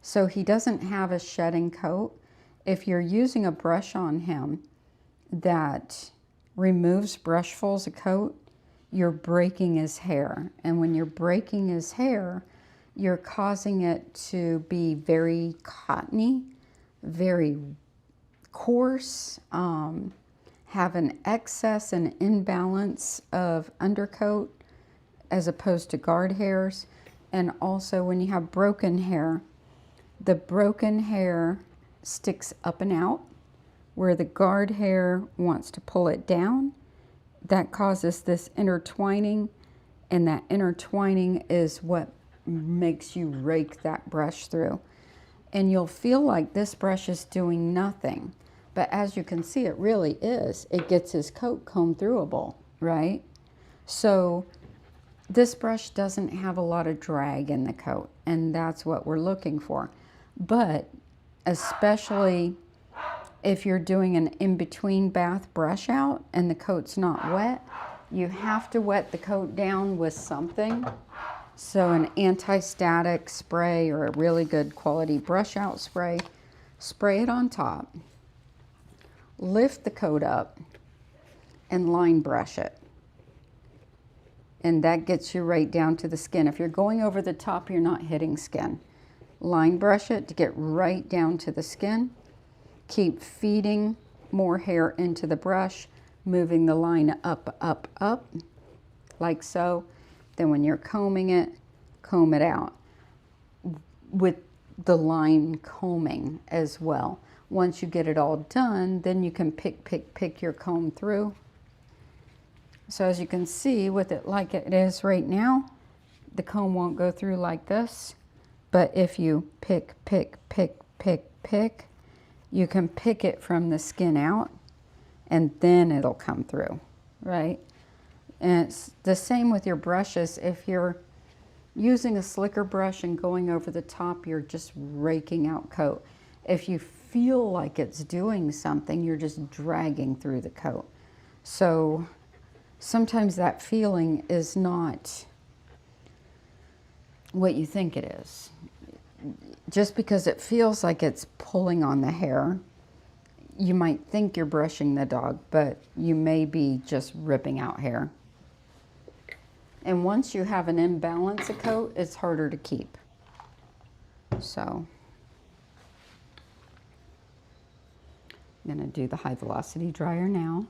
So he doesn't have a shedding coat. If you're using a brush on him that removes brushfuls of coat, you're breaking his hair. And when you're breaking his hair, you're causing it to be very cottony, very coarse, have an excess and imbalance of undercoat as opposed to guard hairs. And also when you have broken hair, the broken hair sticks up and out where the guard hair wants to pull it down. That causes this intertwining, and that intertwining is what makes you rake that brush through. And you'll feel like this brush is doing nothing, but as you can see, it really is. It gets his coat comb throughable, right? So this brush doesn't have a lot of drag in the coat, and that's what we're looking for. But especially if you're doing an in-between bath brush out and the coat's not wet, you have to wet the coat down with something. So an anti-static spray or a really good quality brush out spray, spray it on top, lift the coat up, and line brush it. And that gets you right down to the skin. If you're going over the top, you're not hitting skin. Line brush it to get right down to the skin. Keep feeding more hair into the brush, moving the line up, up, up, like so. Then when you're combing it, comb it out with the line combing as well. Once you get it all done, then you can pick your comb through. So as you can see, with it like it is right now, the comb won't go through like this. But if you pick, you can pick it from the skin out, and then it'll come through, right? And it's the same with your brushes. If you're using a slicker brush and going over the top, you're just raking out coat. If you feel like it's doing something, you're just dragging through the coat. So sometimes that feeling is not what you think it is. Just because it feels like it's pulling on the hair, you might think you're brushing the dog, but you may be just ripping out hair. And once you have an imbalance of coat, it's harder to keep. So I'm going to do the high velocity dryer now.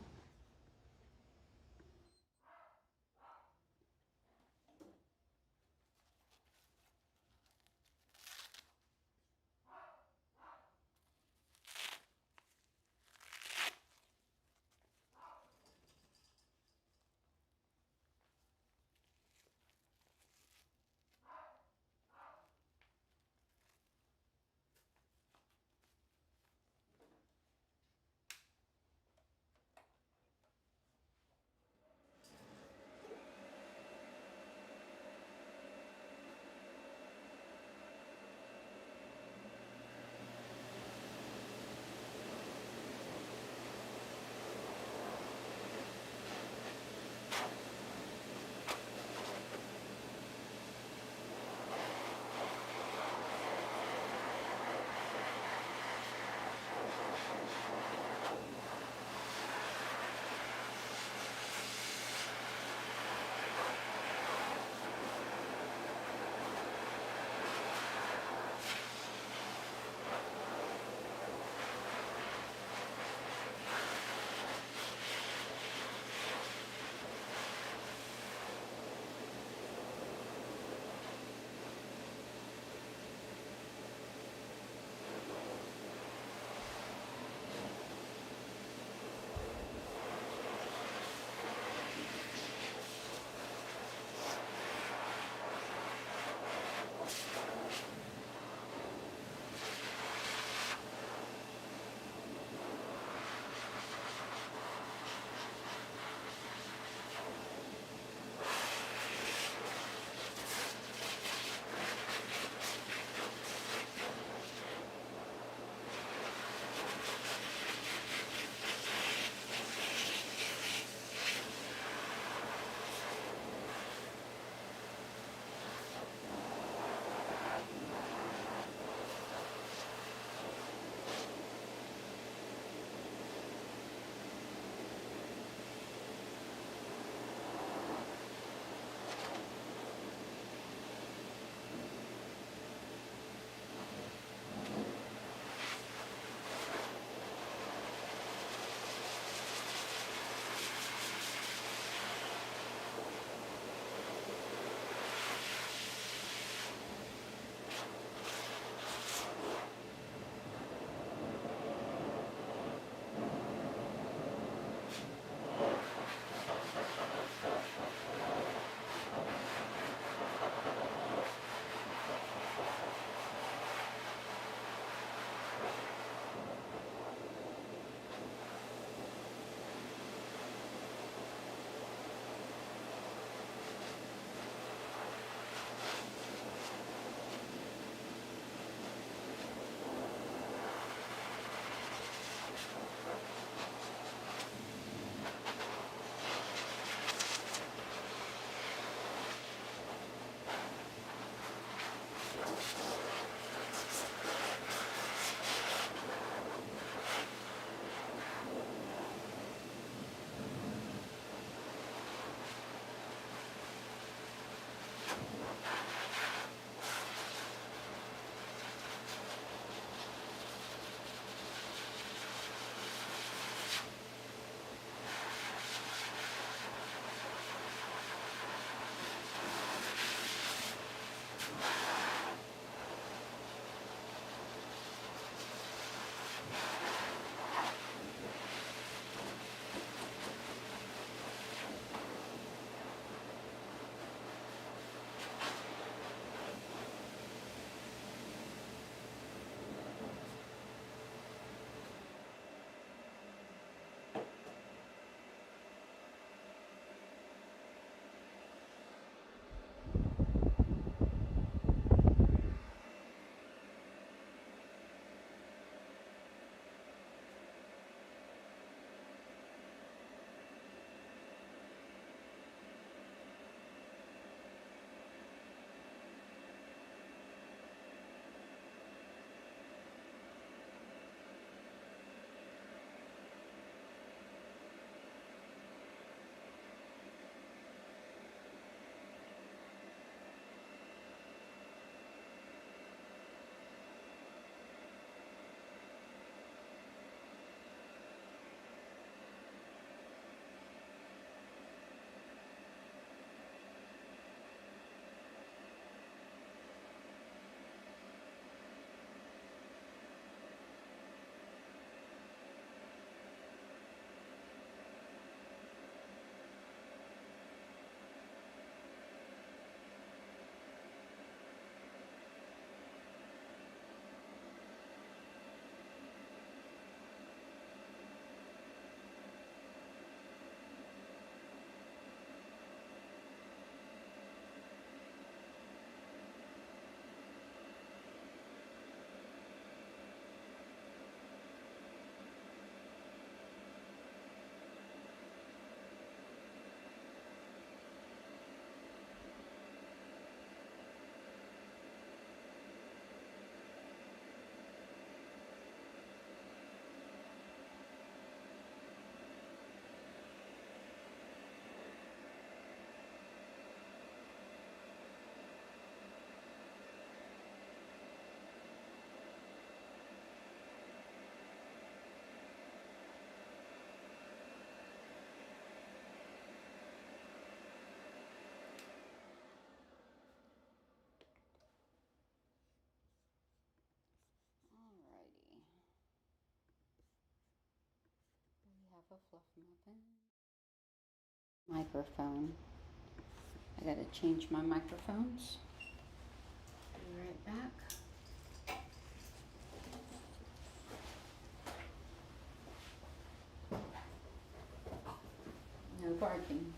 a fluff muffin. Microphone. I gotta change my microphones. Be right back. No barking.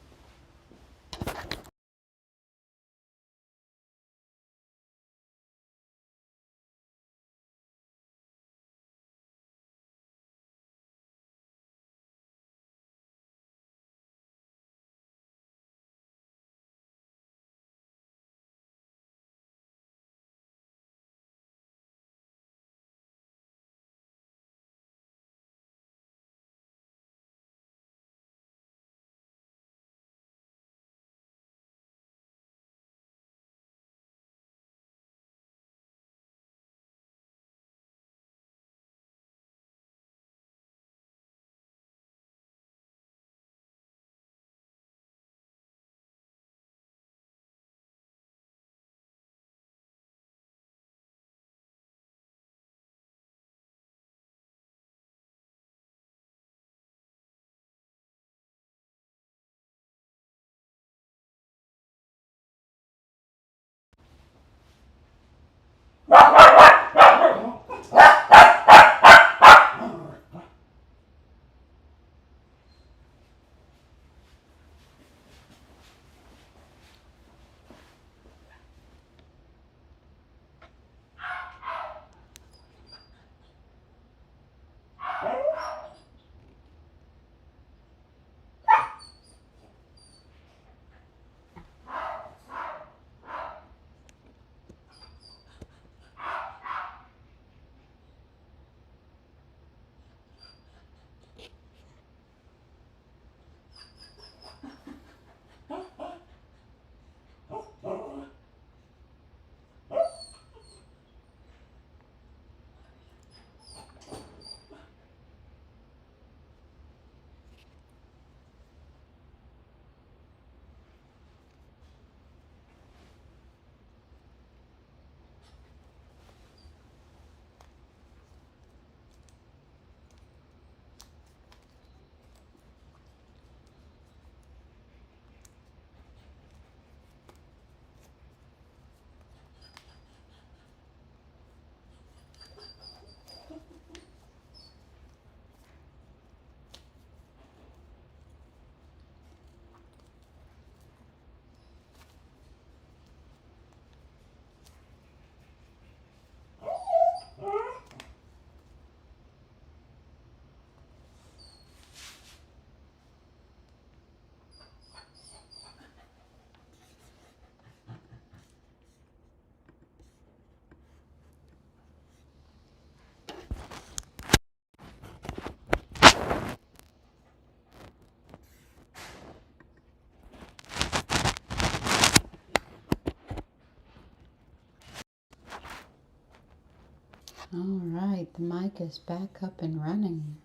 All right, the mic is back up and running.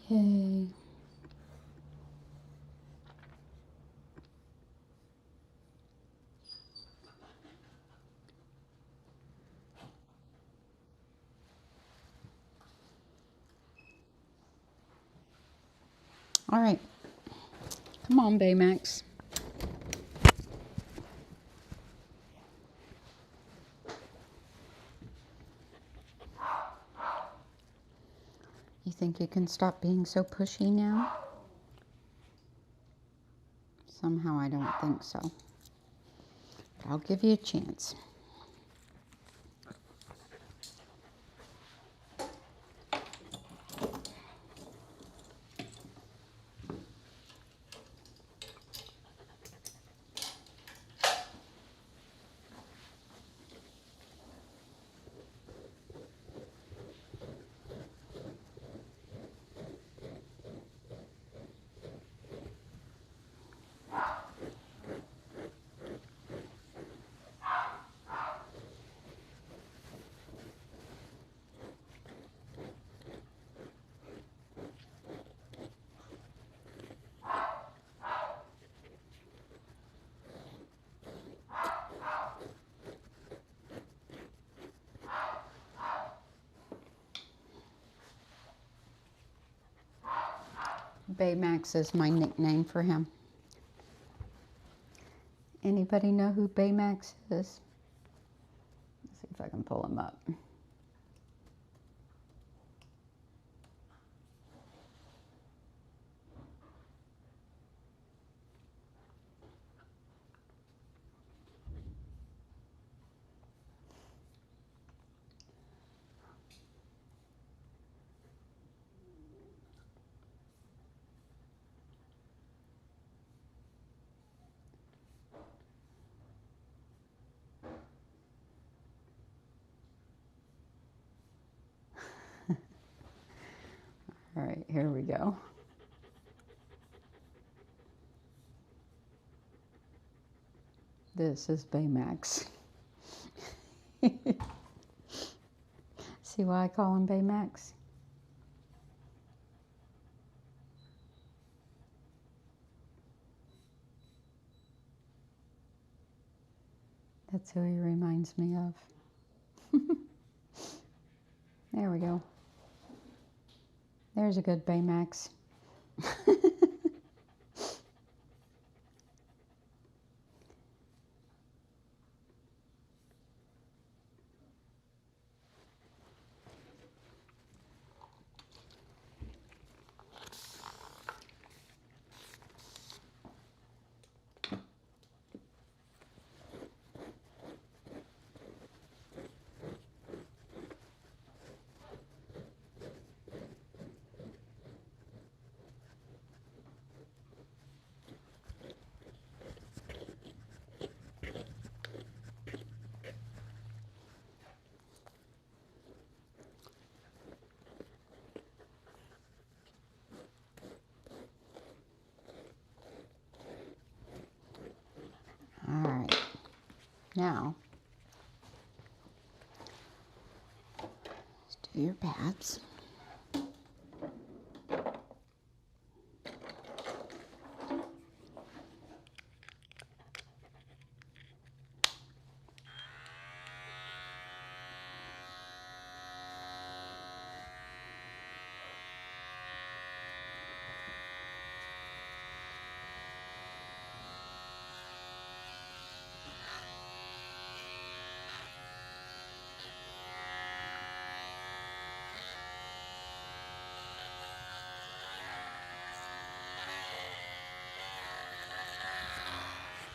Yay. All right, come on, Baymax. You think you can stop being so pushy now? Somehow I don't think so. But I'll give you a chance. Baymax is my nickname for him. Anybody know who Baymax is? Let's see if I can pull him up. All right, here we go. This is Baymax. See why I call him Baymax? That's who he reminds me of. There we go. There's a good Baymax. All right, now let's do your pads.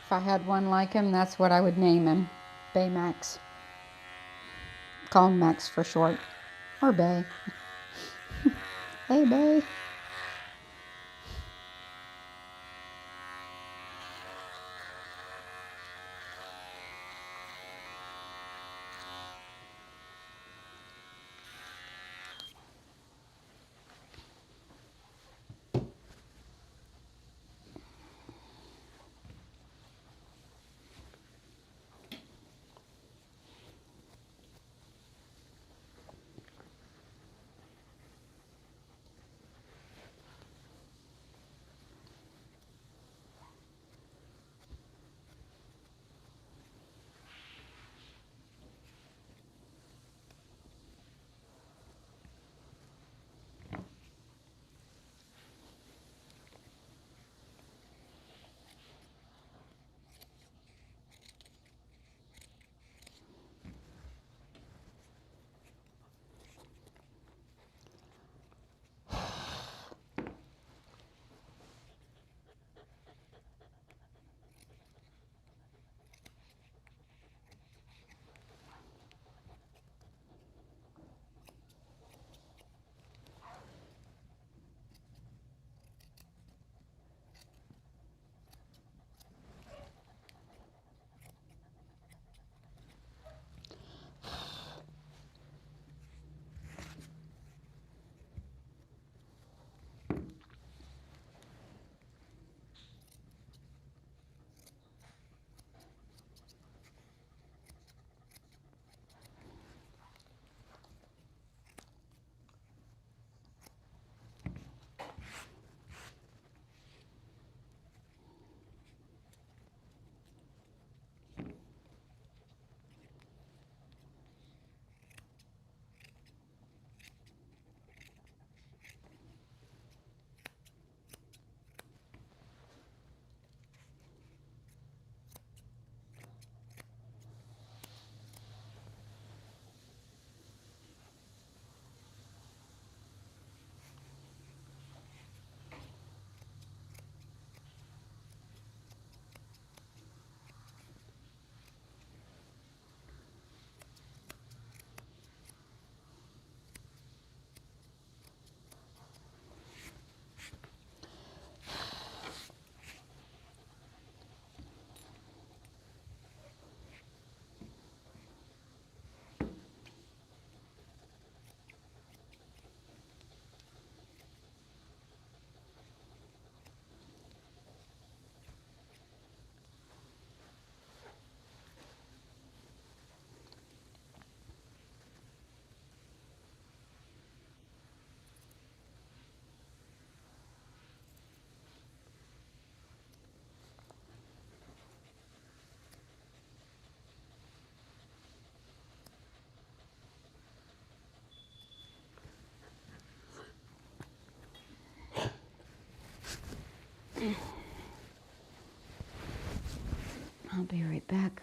If I had one like him, that's what I would name him. Baymax. Call him Max for short. Or Bay. Hey, Bay. I'll be right back.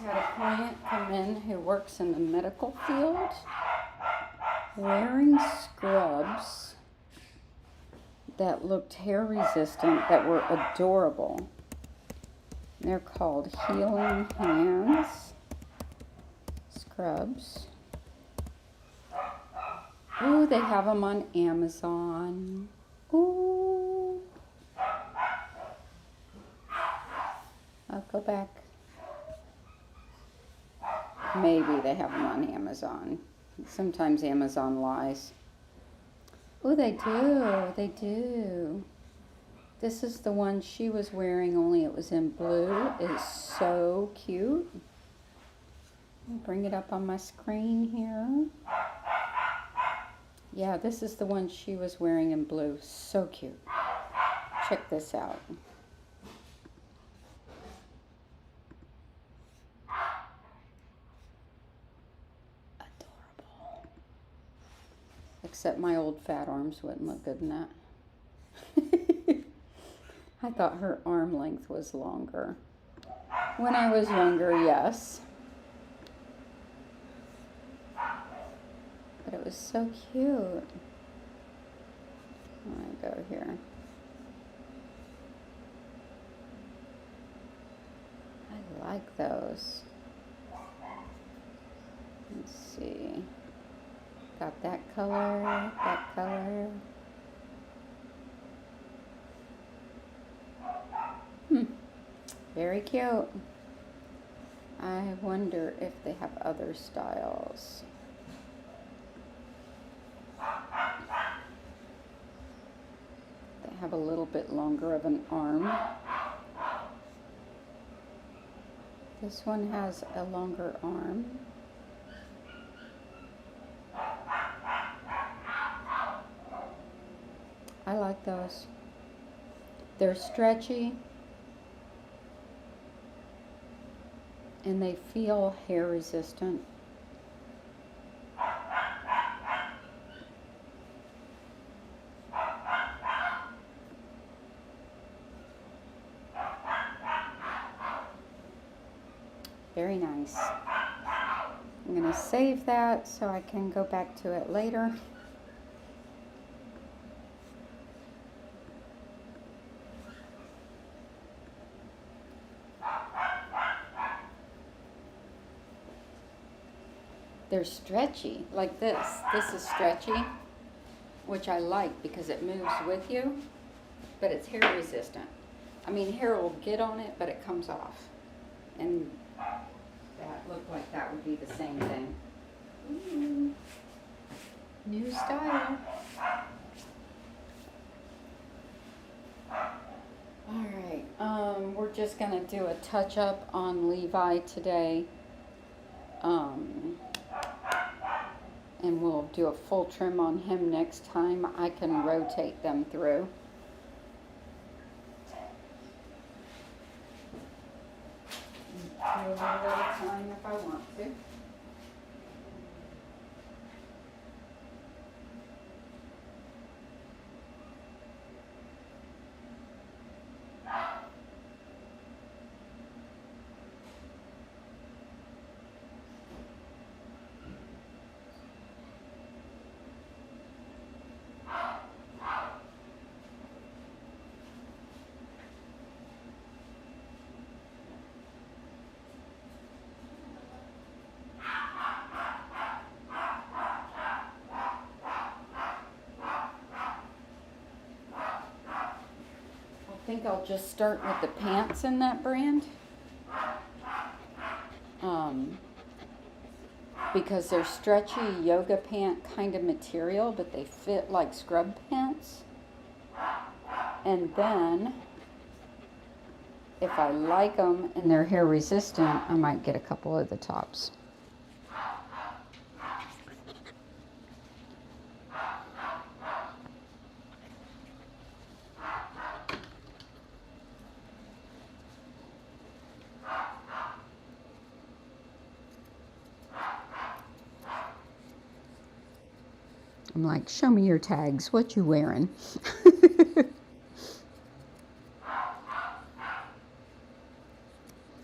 Had a client come in who works in the medical field wearing scrubs that looked hair resistant that were adorable. They're called Healing Hands scrubs. Ooh, they have them on Amazon. Ooh. I'll go back. Maybe they have them on Amazon. Sometimes Amazon lies. Oh, they do. They do. This is the one she was wearing, only it was in blue. It's so cute. I'll bring it up on my screen here. Yeah, this is the one she was wearing in blue. So cute. Check this out. Except my old fat arms wouldn't look good in that. I thought her arm length was longer. When I was younger, yes. But it was so cute. I'm gonna go here. I like those. Let's see. Got that color, that color. Very cute. I wonder if they have other styles. They have a little bit longer of an arm. This one has a longer arm. I like those. They're stretchy and they feel hair resistant. Very nice. I'm going to save that so I can go back to it later. They're stretchy, like this. This is stretchy, which I like because it moves with you. but it's hair resistant. I mean, hair will get on it, but it comes off. And that looked like that would be the same thing. Ooh. New style. Alright, we're just gonna do a touch up on Levi today. And we'll do a full trim on him next time. I can rotate them through. Do a little at a time if I want to. I think I'll just start with the pants in that brand. Because they're stretchy yoga pant kind of material, but they fit like scrub pants. And then, if I like them and they're hair resistant, I might get a couple of the tops. I'm like, show me your tags. What you wearing?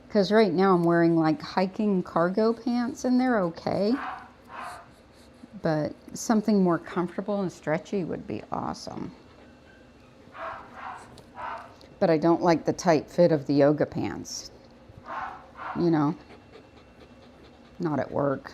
Because right now I'm wearing like hiking cargo pants and they're okay. But something more comfortable and stretchy would be awesome. But I don't like the tight fit of the yoga pants. You know, not at work.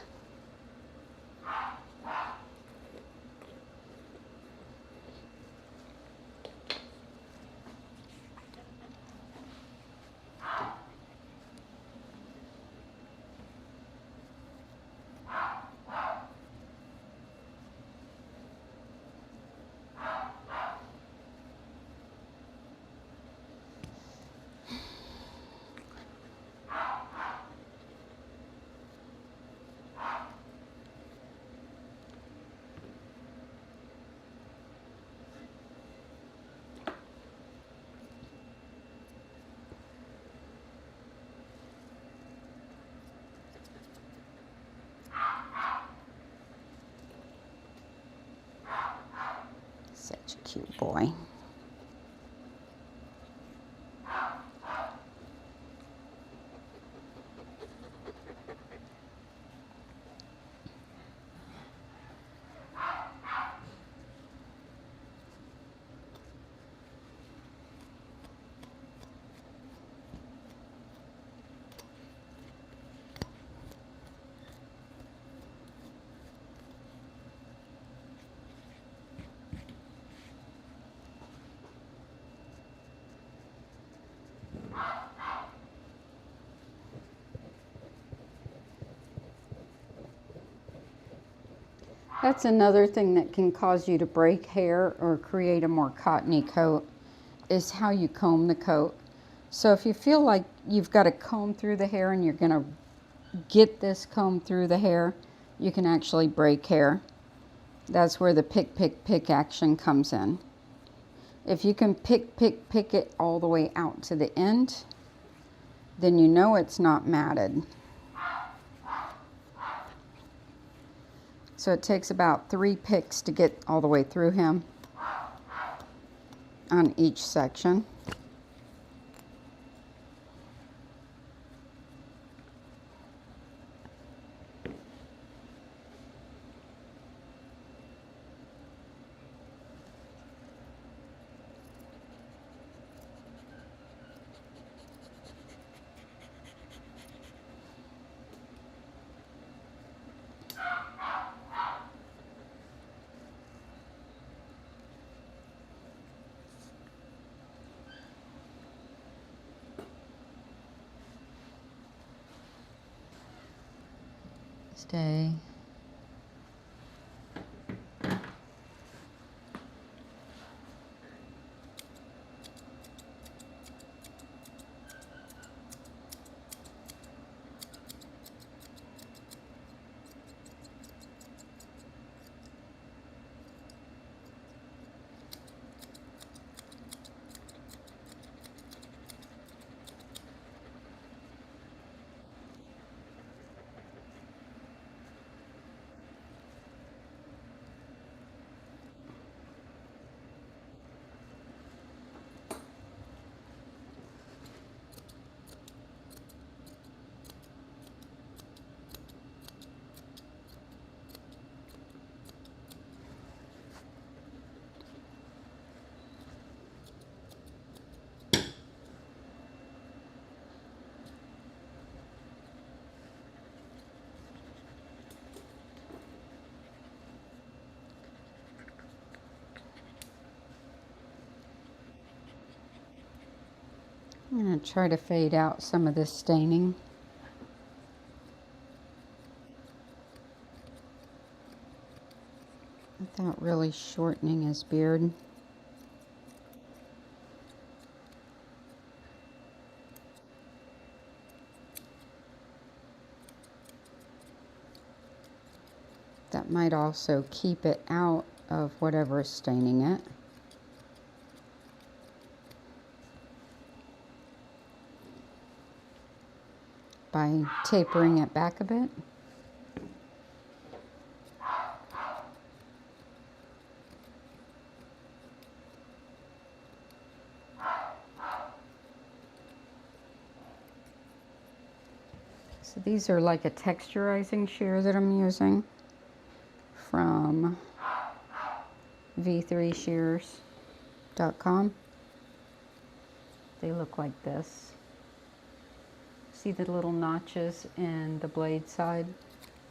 Such a cute boy. That's another thing that can cause you to break hair or create a more cottony coat is how you comb the coat. So if you feel like you've got to comb through the hair and you're going to get this comb through the hair, you can actually break hair. That's where the pick action comes in. If you can pick it all the way out to the end, then you know it's not matted. So it takes about 3 picks to get all the way through him on each section. Stay. I'm going to try to fade out some of this staining. Without really shortening his beard. That might also keep it out of whatever is staining it. By tapering it back a bit. So these are like a texturizing shear that I'm using from v3shears.com. They look like this. See the little notches in the blade side?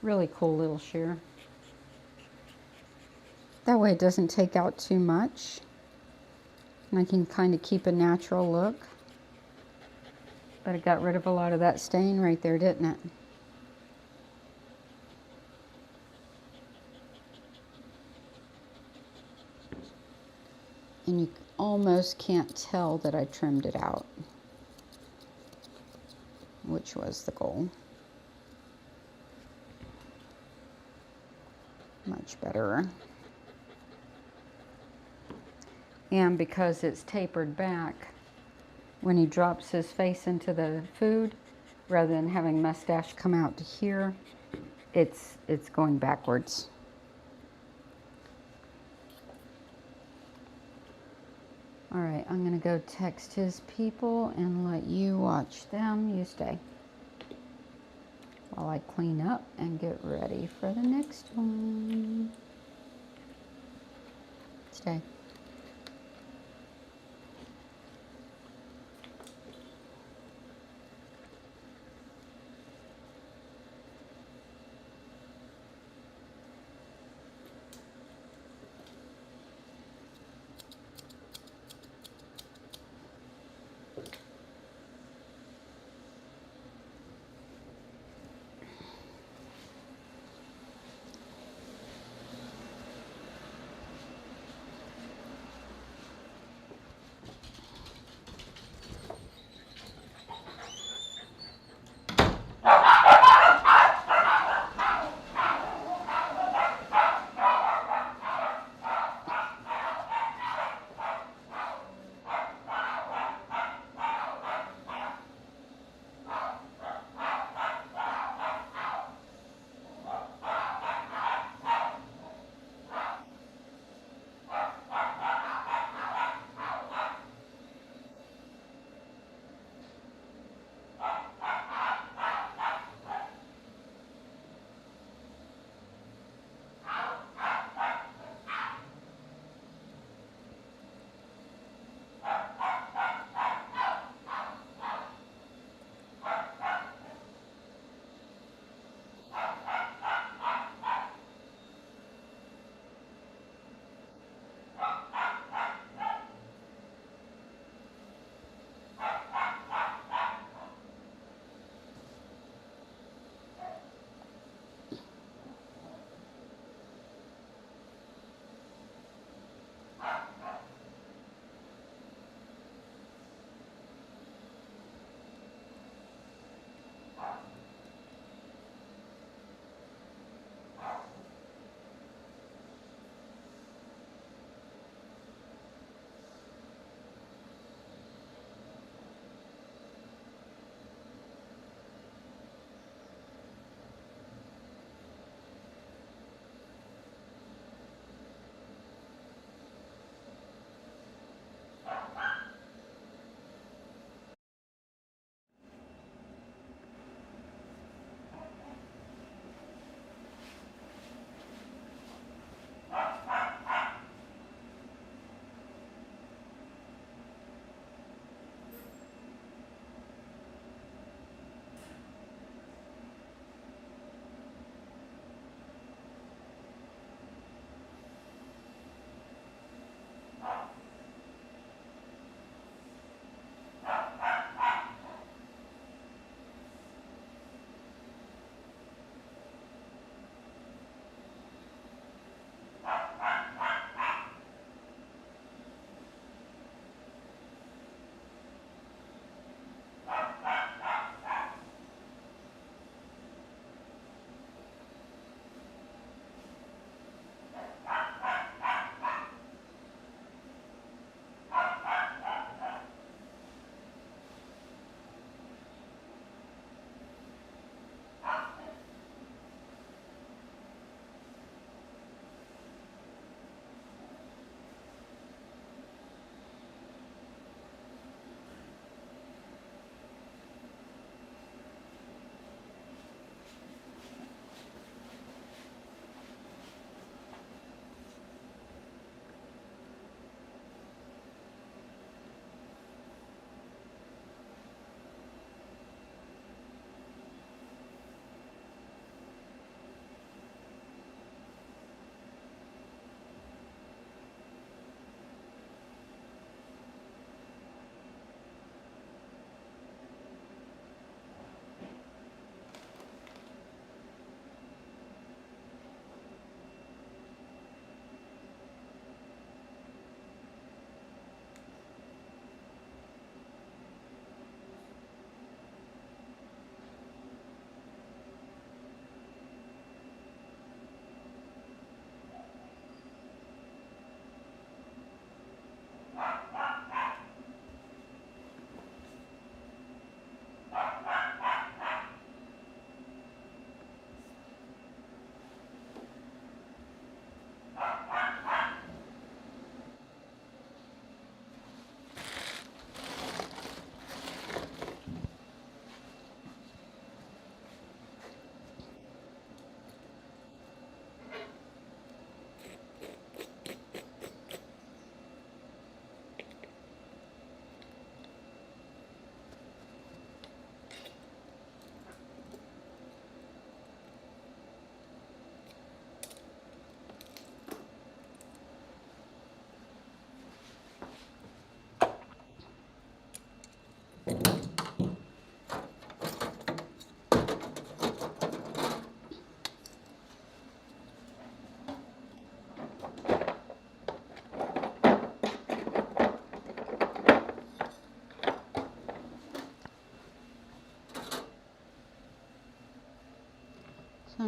Really cool little shear. That way it doesn't take out too much. And I can kind of keep a natural look. But it got rid of a lot of that stain right there, didn't it? And you almost can't tell that I trimmed it out, which was the goal. Much better. And because it's tapered back, when he drops his face into the food, rather than having mustache come out to here, it's going backwards. All right, I'm gonna go text his people and let you watch them. You stay while I clean up and get ready for the next one. Stay.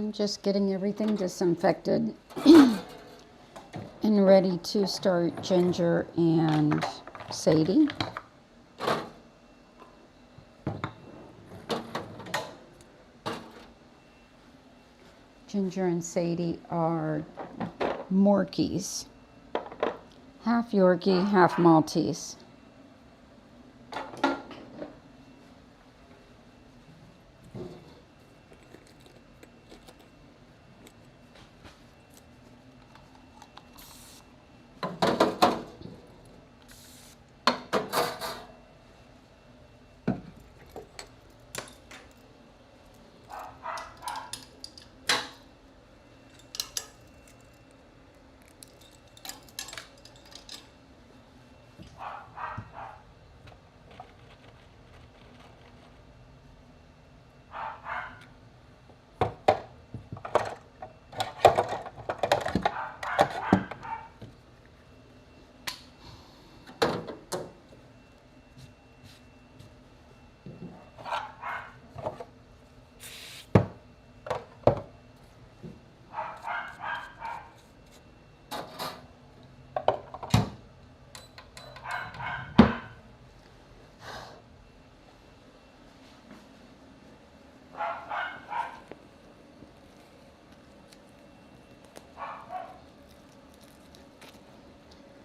I'm just getting everything disinfected and ready to start Ginger and Sadie. Ginger and Sadie are Morkies, half Yorkie, half Maltese.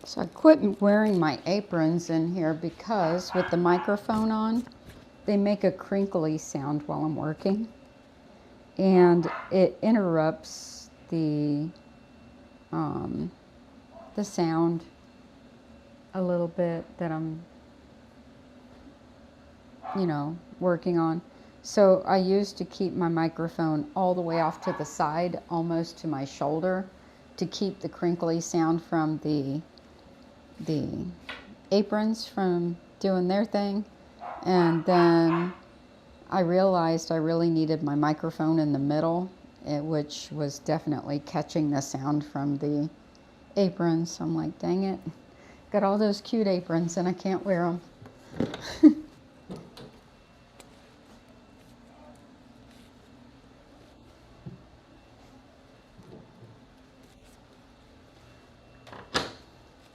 So I quit wearing my aprons in here because with the microphone on, they make a crinkly sound while I'm working. And it interrupts the sound a little bit that I'm, working on. So I used to keep my microphone all the way off to the side, almost to my shoulder, to keep the crinkly sound from the aprons from doing their thing. And then I realized I really needed my microphone in the middle, which was definitely catching the sound from the aprons. So I'm like, dang it, got all those cute aprons and I can't wear them.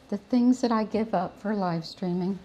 The things that I give up for live streaming.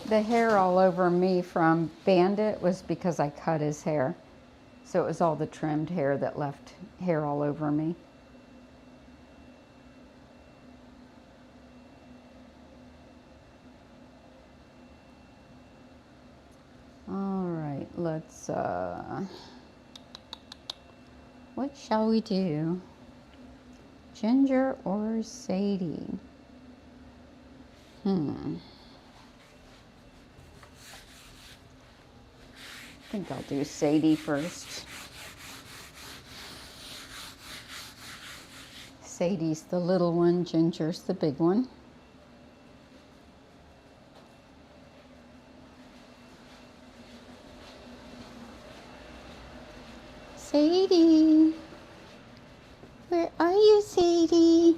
The hair all over me from Bandit was because I cut his hair. So it was all the trimmed hair that left hair all over me. All right, let's, what shall we do? Ginger or Sadie? I think I'll do Sadie first. Sadie's the little one, Ginger's the big one. Sadie. here, Sadie.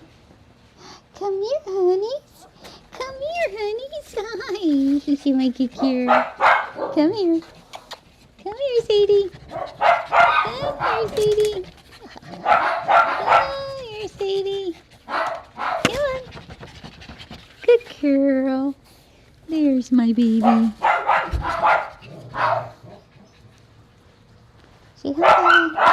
Come here, honeys. Come here, honeys. Hi. She make you cute. Come here. Come here, Sadie. Come here, Sadie. Come here, Sadie. Come on. Good girl. There's my baby. Say hi.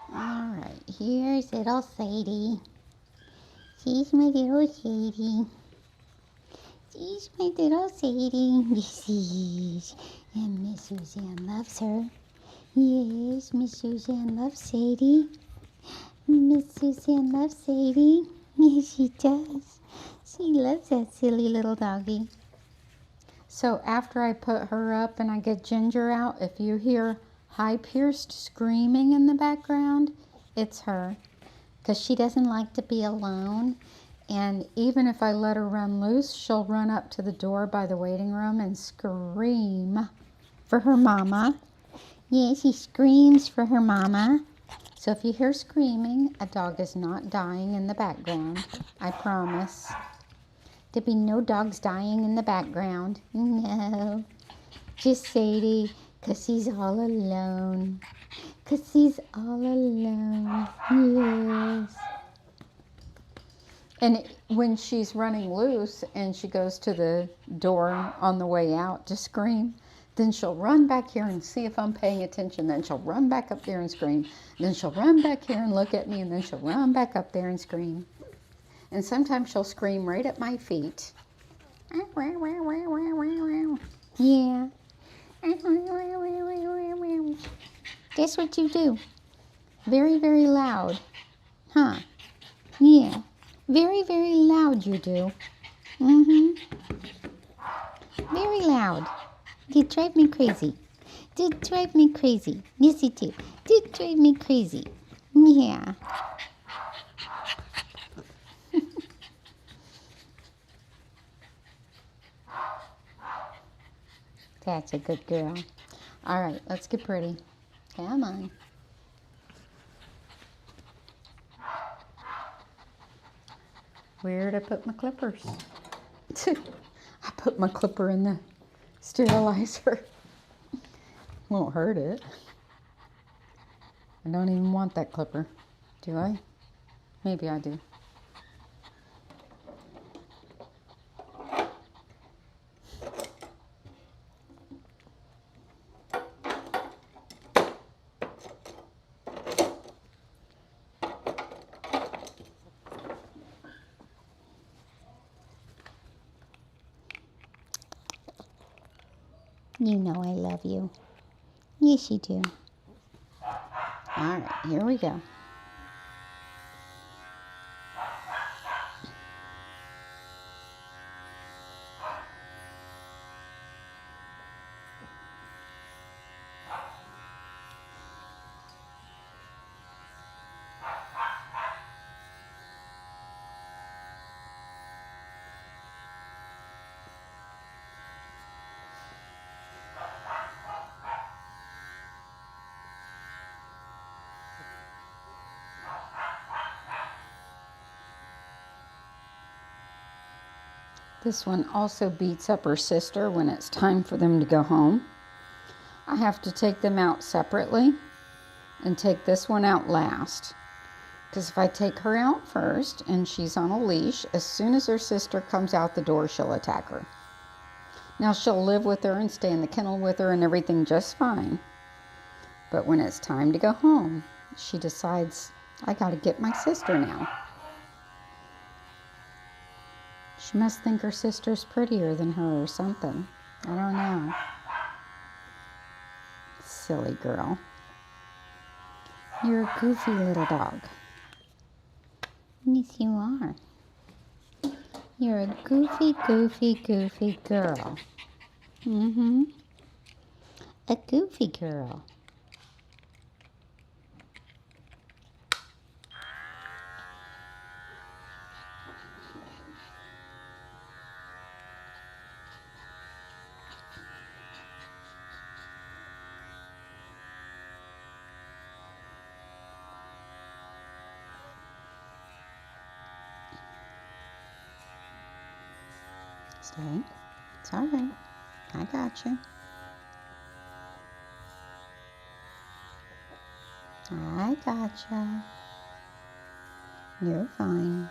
Alright, here's little Sadie. She's my little Sadie. She's my little Sadie. This is. And Miss Suzanne loves her. Yes, Miss Suzanne loves Sadie. Miss Suzanne loves Sadie. Yes, she does. She loves that silly little doggy. So after I put her up and I get Ginger out, if you hear high-pitched screaming in the background, it's her. Because she doesn't like to be alone. And even if I let her run loose, she'll run up to the door by the waiting room and scream for her mama. Yeah, she screams for her mama. So if you hear screaming, a dog is not dying in the background. I promise. There'll be no dogs dying in the background. No. Just Sadie, because she's all alone. Because she's all alone. Yes. And when she's running loose and she goes to the door on the way out to scream, then she'll run back here and see if I'm paying attention. Then she'll run back up there and scream. Then she'll run back here and look at me, and then she'll run back up there and scream. And sometimes she'll scream right at my feet. Yeah. That's what you do. Very, very loud. Huh? Yeah. Very, very loud you do. Very loud. You drive me crazy. Did drive me crazy. Yes, you do. Did drive me crazy. Yeah. That's a good girl. All right, let's get pretty. Come on. Where'd I put my clippers? I put my clipper in the sterilizer. Won't hurt it. I don't even want that clipper. Do I? Maybe I do. You know I love you. Yes, you do. All right, here we go. This one also beats up her sister when it's time for them to go home. I have to take them out separately and take this one out last. Because if I take her out first and she's on a leash, as soon as her sister comes out the door, she'll attack her. Now she'll live with her and stay in the kennel with her and everything just fine. But when it's time to go home, she decides, I gotta get my sister now. She must think her sister's prettier than her or something. I don't know. Silly girl. You're a goofy little dog. Yes, you are. You're a goofy, goofy, goofy girl. Mm-hmm. A goofy girl. Stay. It's all right. I got you. I gotcha. You're fine.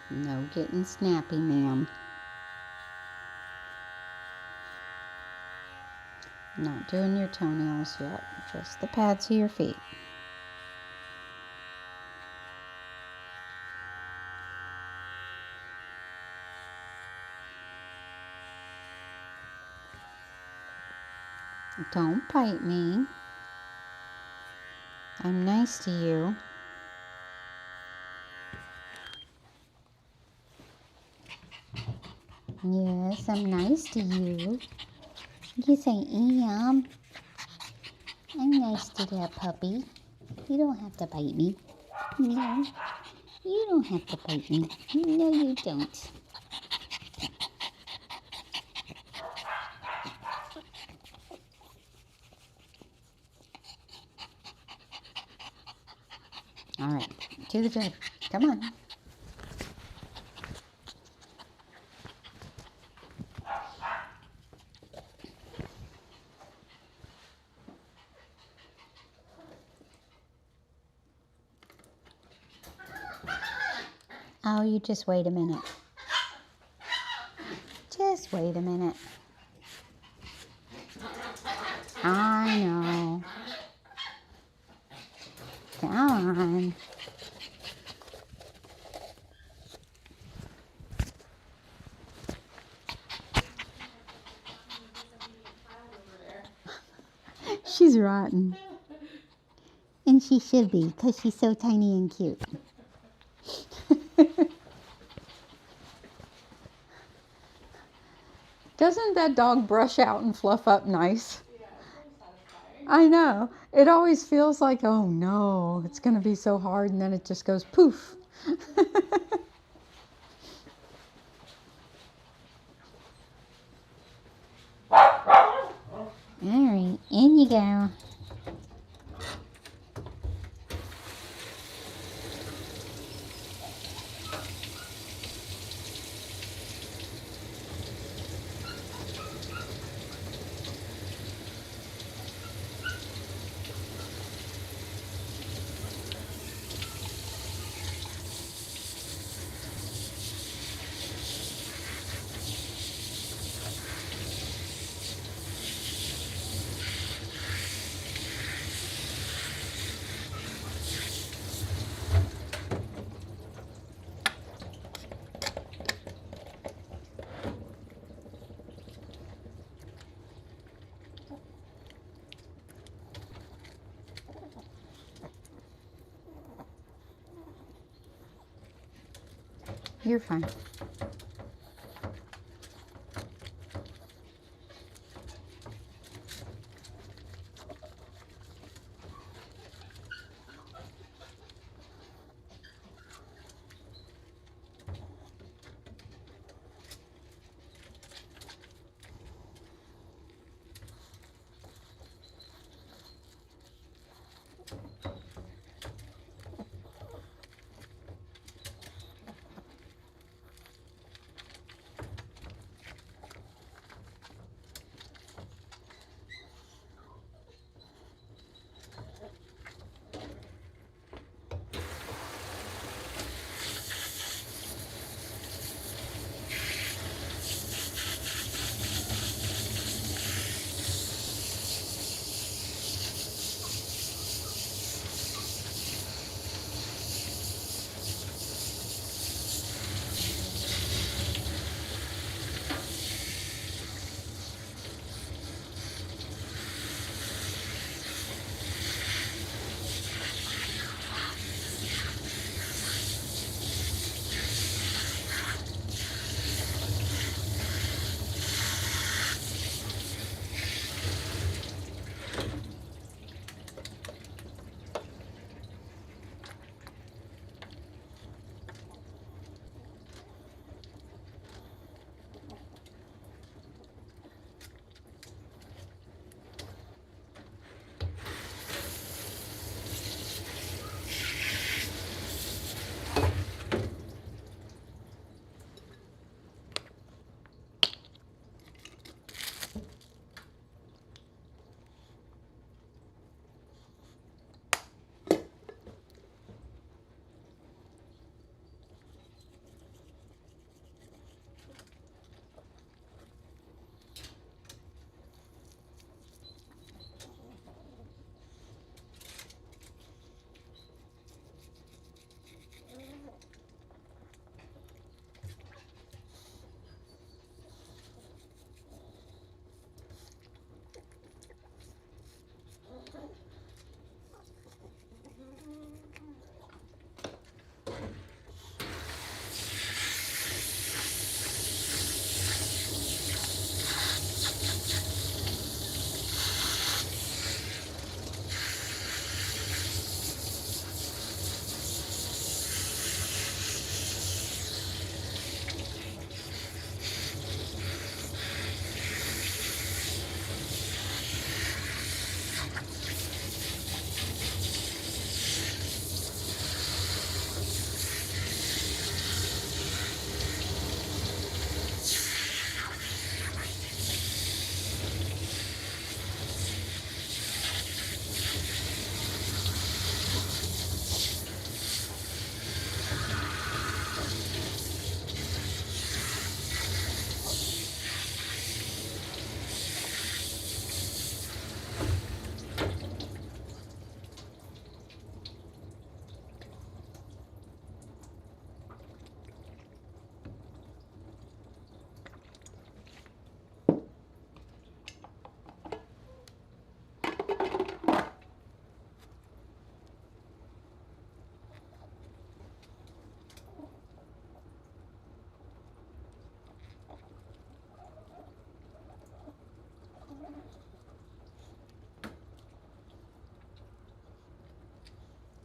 No getting snappy, ma'am. Not doing your toenails yet, just the pads of your feet. Don't bite me. I'm nice to you. Yes, I'm nice to you. Yes, I am. I'm nice to that puppy. You don't have to bite me. No, you don't have to bite me. No, you don't. All right, to the bed. Come on. Oh, you just wait a minute. Just wait a minute. I know. Come on. She's rotten. And she should be, because she's so tiny and cute. Doesn't that dog brush out and fluff up nice? Yeah, it's very satisfying. I know. It always feels like, oh no, it's going to be so hard, and then it just goes poof. All right, in you go. You're fine.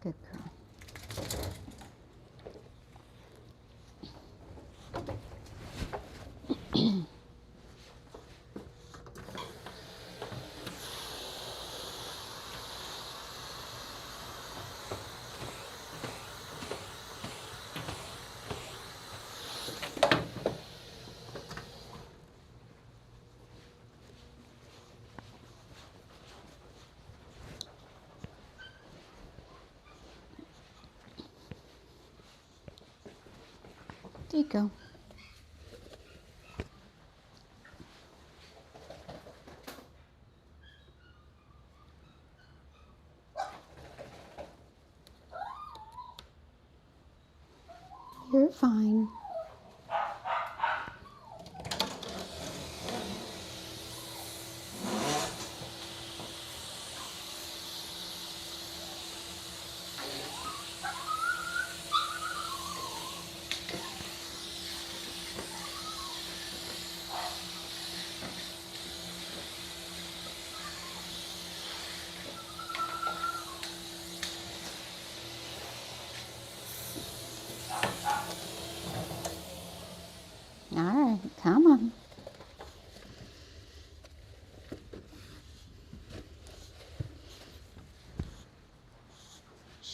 Good girl. There you go. You're fine.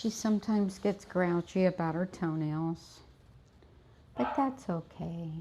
She sometimes gets grouchy about her toenails, but that's okay.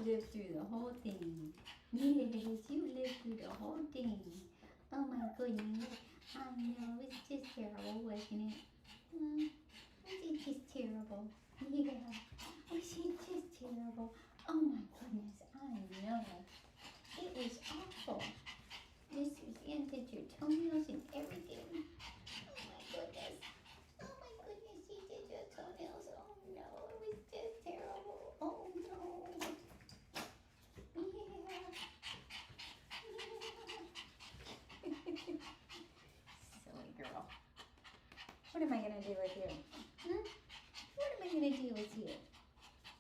lived through the whole thing. Yes, you lived through the whole thing. Oh my goodness. I know, it's just terrible, wasn't it? Was it just terrible? Yeah. Was it just terrible? Oh my goodness, I know. It was awful. Mrs. Ann did your toenails and everything. Oh my goodness. Oh my goodness, she did your toenails. Oh no, it was just terrible. Oh no. Yeah. Silly girl. What am I going to do with you? What am I going to do with you?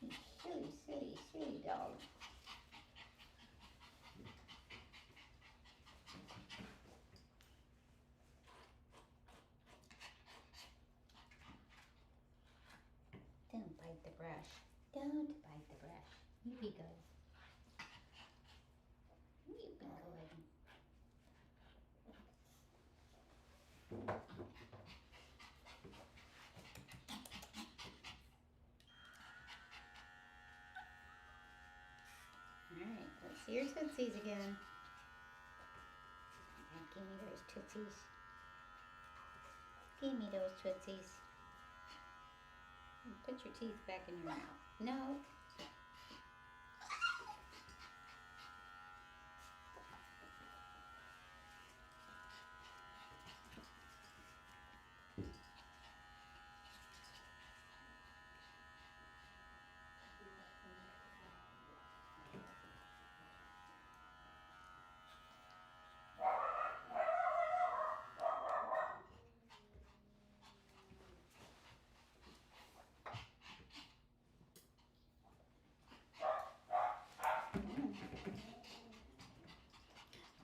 You silly, silly, silly dog. Don't bite the brush. Don't bite the brush. You be good. You be good. Alright, let's see your tootsies again. Give me those tootsies. Give me those Tootsies. Put your teeth back in your mouth. No.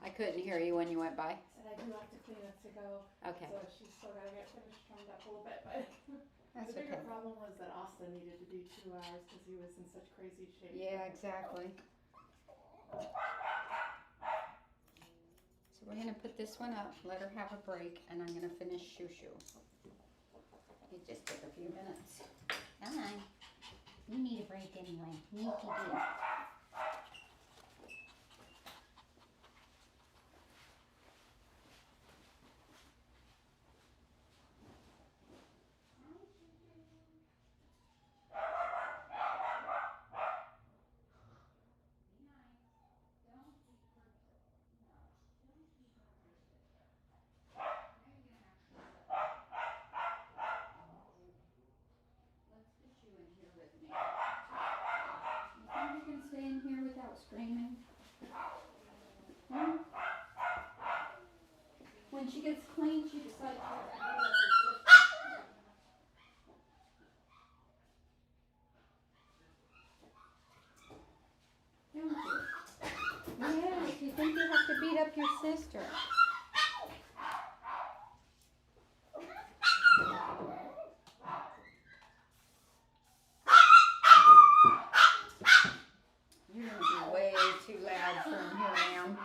I couldn't hear you when you went by. Said I do have to clean it to go. Okay. So she's still got to get finished trimmed up a little bit. But That's the bigger okay. problem was that Austin needed to be 2 hours because he was in such crazy shape. Yeah, exactly. So we're going to put this one up, let her have a break, and I'm going to finish Shoo Shoo. It just took a few minutes. Come on. You need a break anyway. You need to do. You can stay in here without screaming. Hmm? When she gets clean, she decides to have to Don't you? Yes, you think you have to beat up your sister. You're going to be way too loud for him here, ma'am.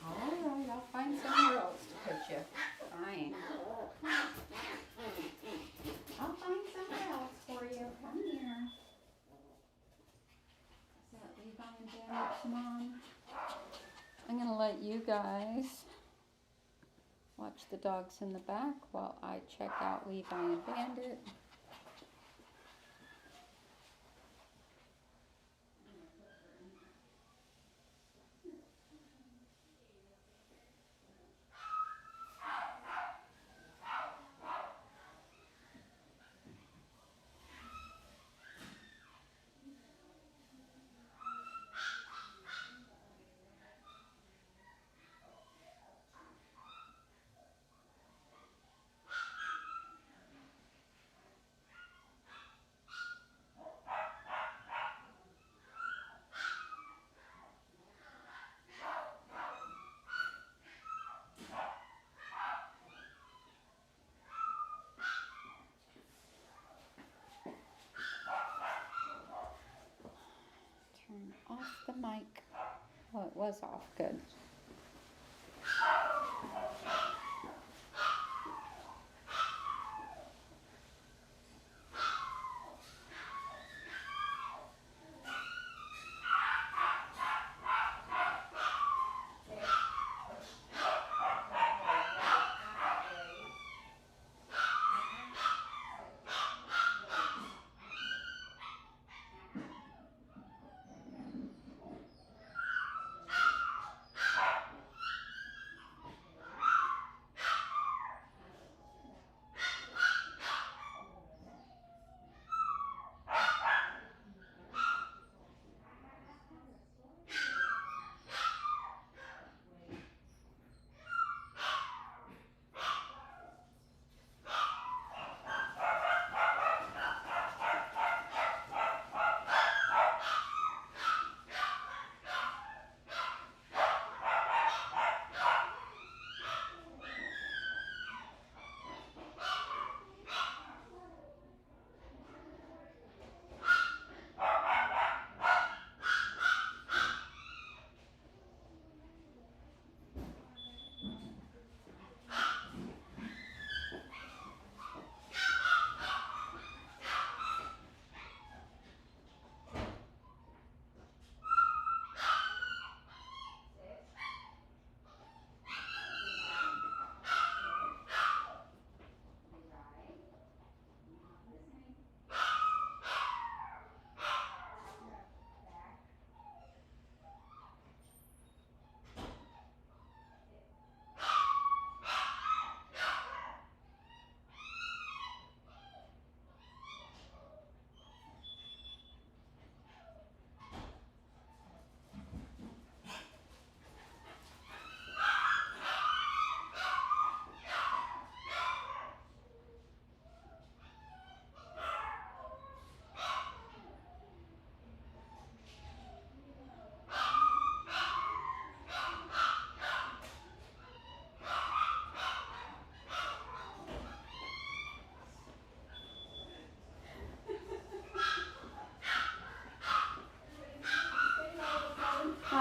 Alright, I'll find somewhere else to put you. Fine. I'll find somewhere else for you. Come here. Is that Levi and Janet's mom? I'm going to let you guys watch the dogs in the back while I check out Levi and Bandit. Turn off the mic. Oh, it was off. Good.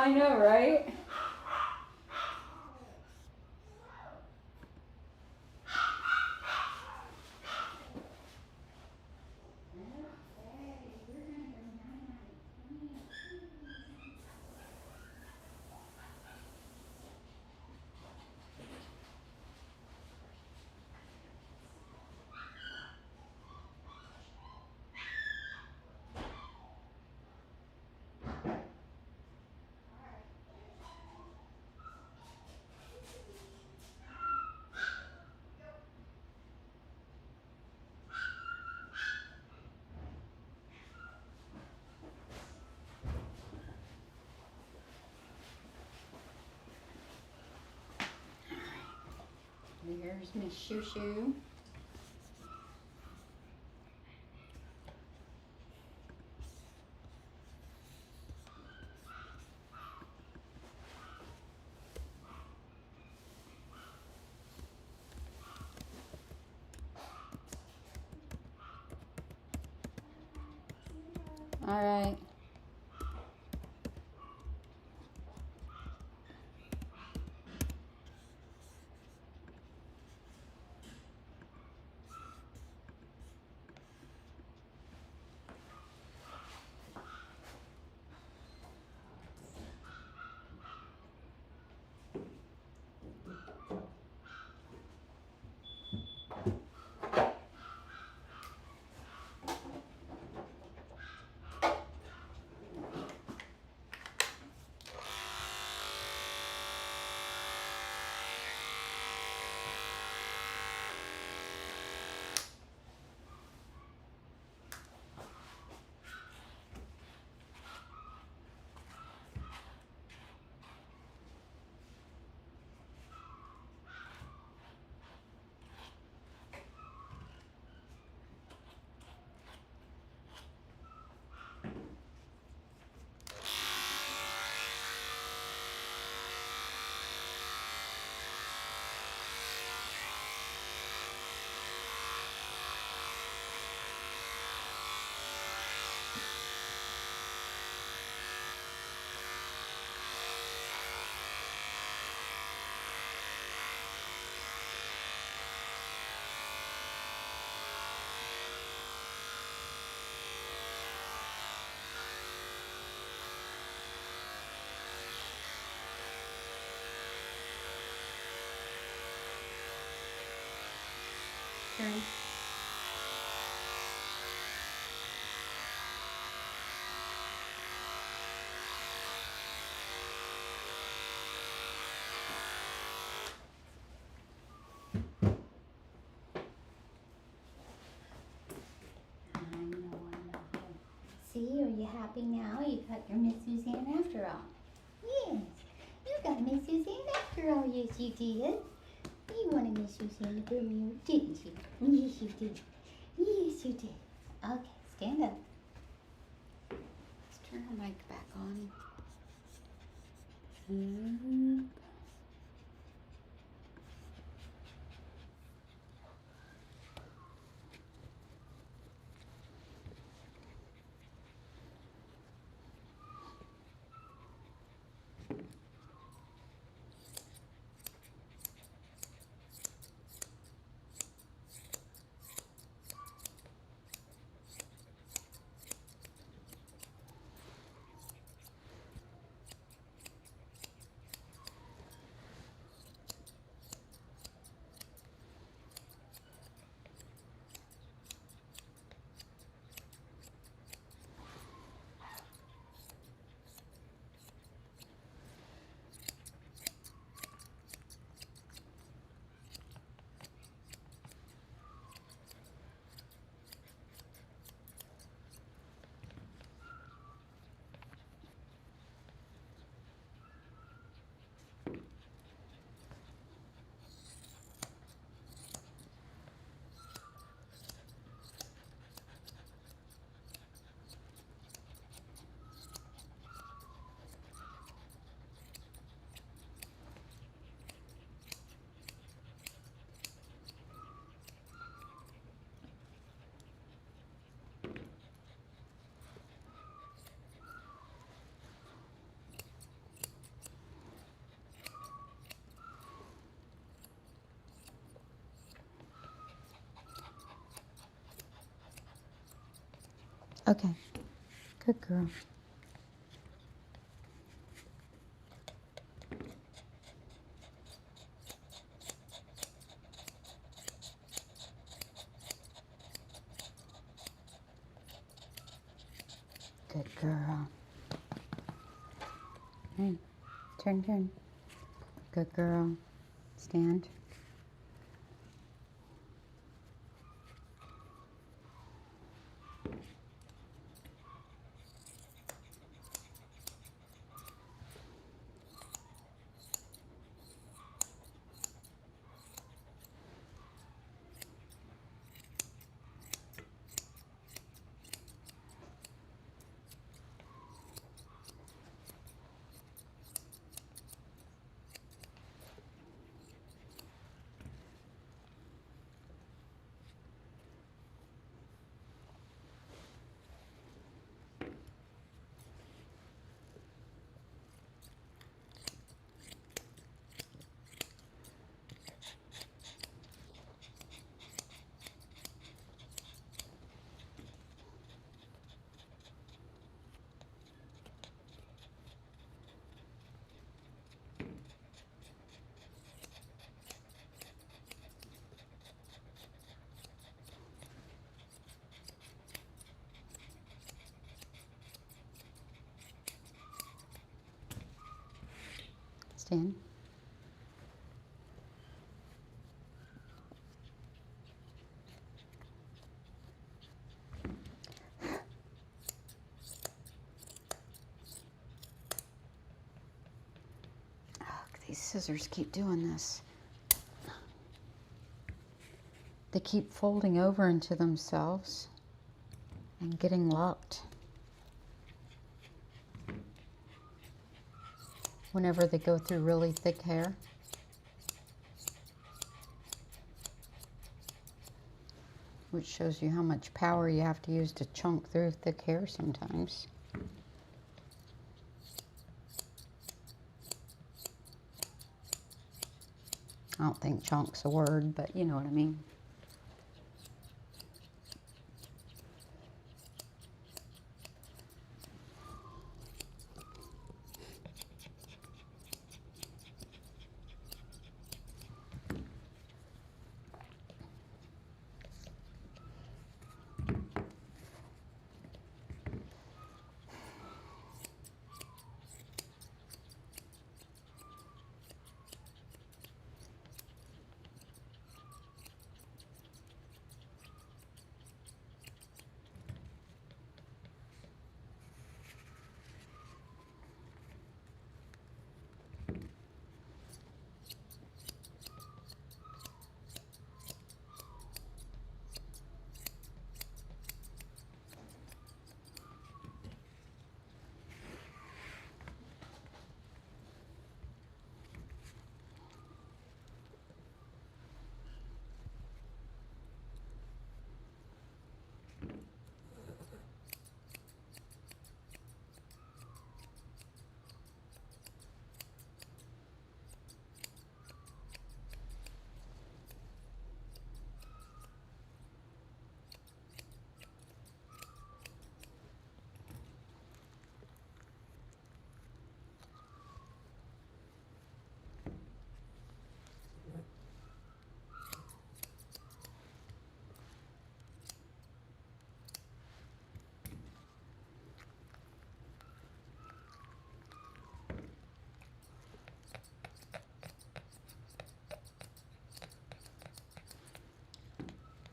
I know, right? Here's Miss Shoo Shoo. All right. Turn. I know. See, are you happy now? You got your Miss Suzanne after all. Yes, you got Miss Suzanne after all. Yes, you did. You wanted Miss Suzanne to groom you, didn't you? Yes, you did. Yes, you did. Okay, stand up. Let's turn the mic back on. Okay. Good girl. Good girl. Hey, turn. Good girl. Stand. Stand. Oh, these scissors keep doing this. They keep folding over into themselves and getting locked whenever they go through really thick hair. Which shows you how much power you have to use to chunk through thick hair sometimes. I don't think chunk's a word, but you know what I mean.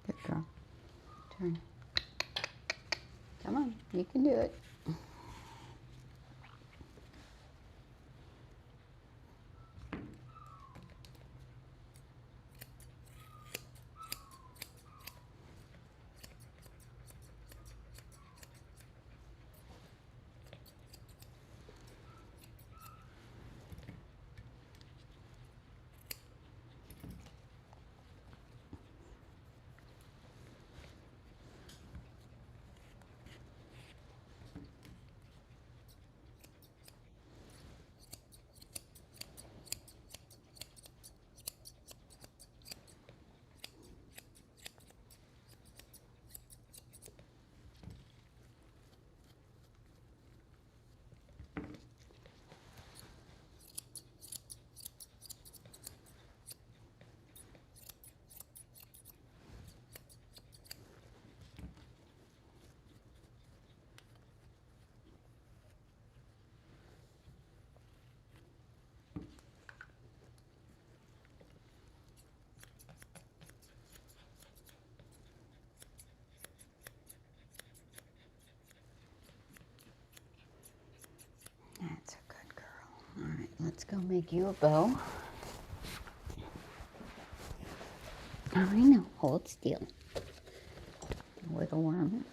Good girl. Turn. Come on, you can do it. go make you a bow. I know. Hold still. Wiggle worm.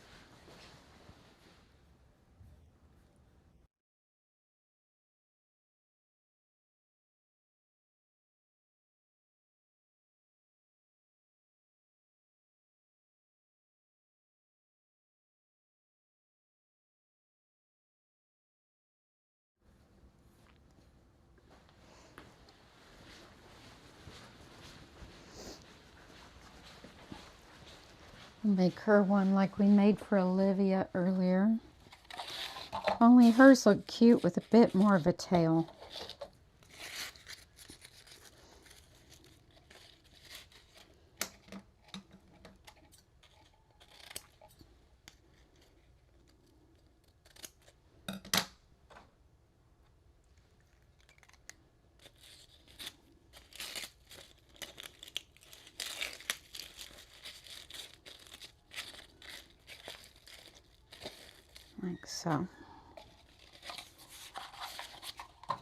Make her one like we made for Olivia earlier. Only hers look cute with a bit more of a tail. Like so. I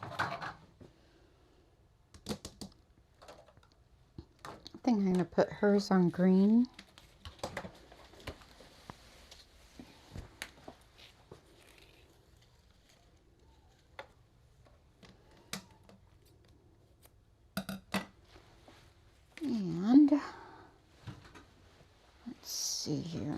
think I'm going to put hers on green. And let's see here.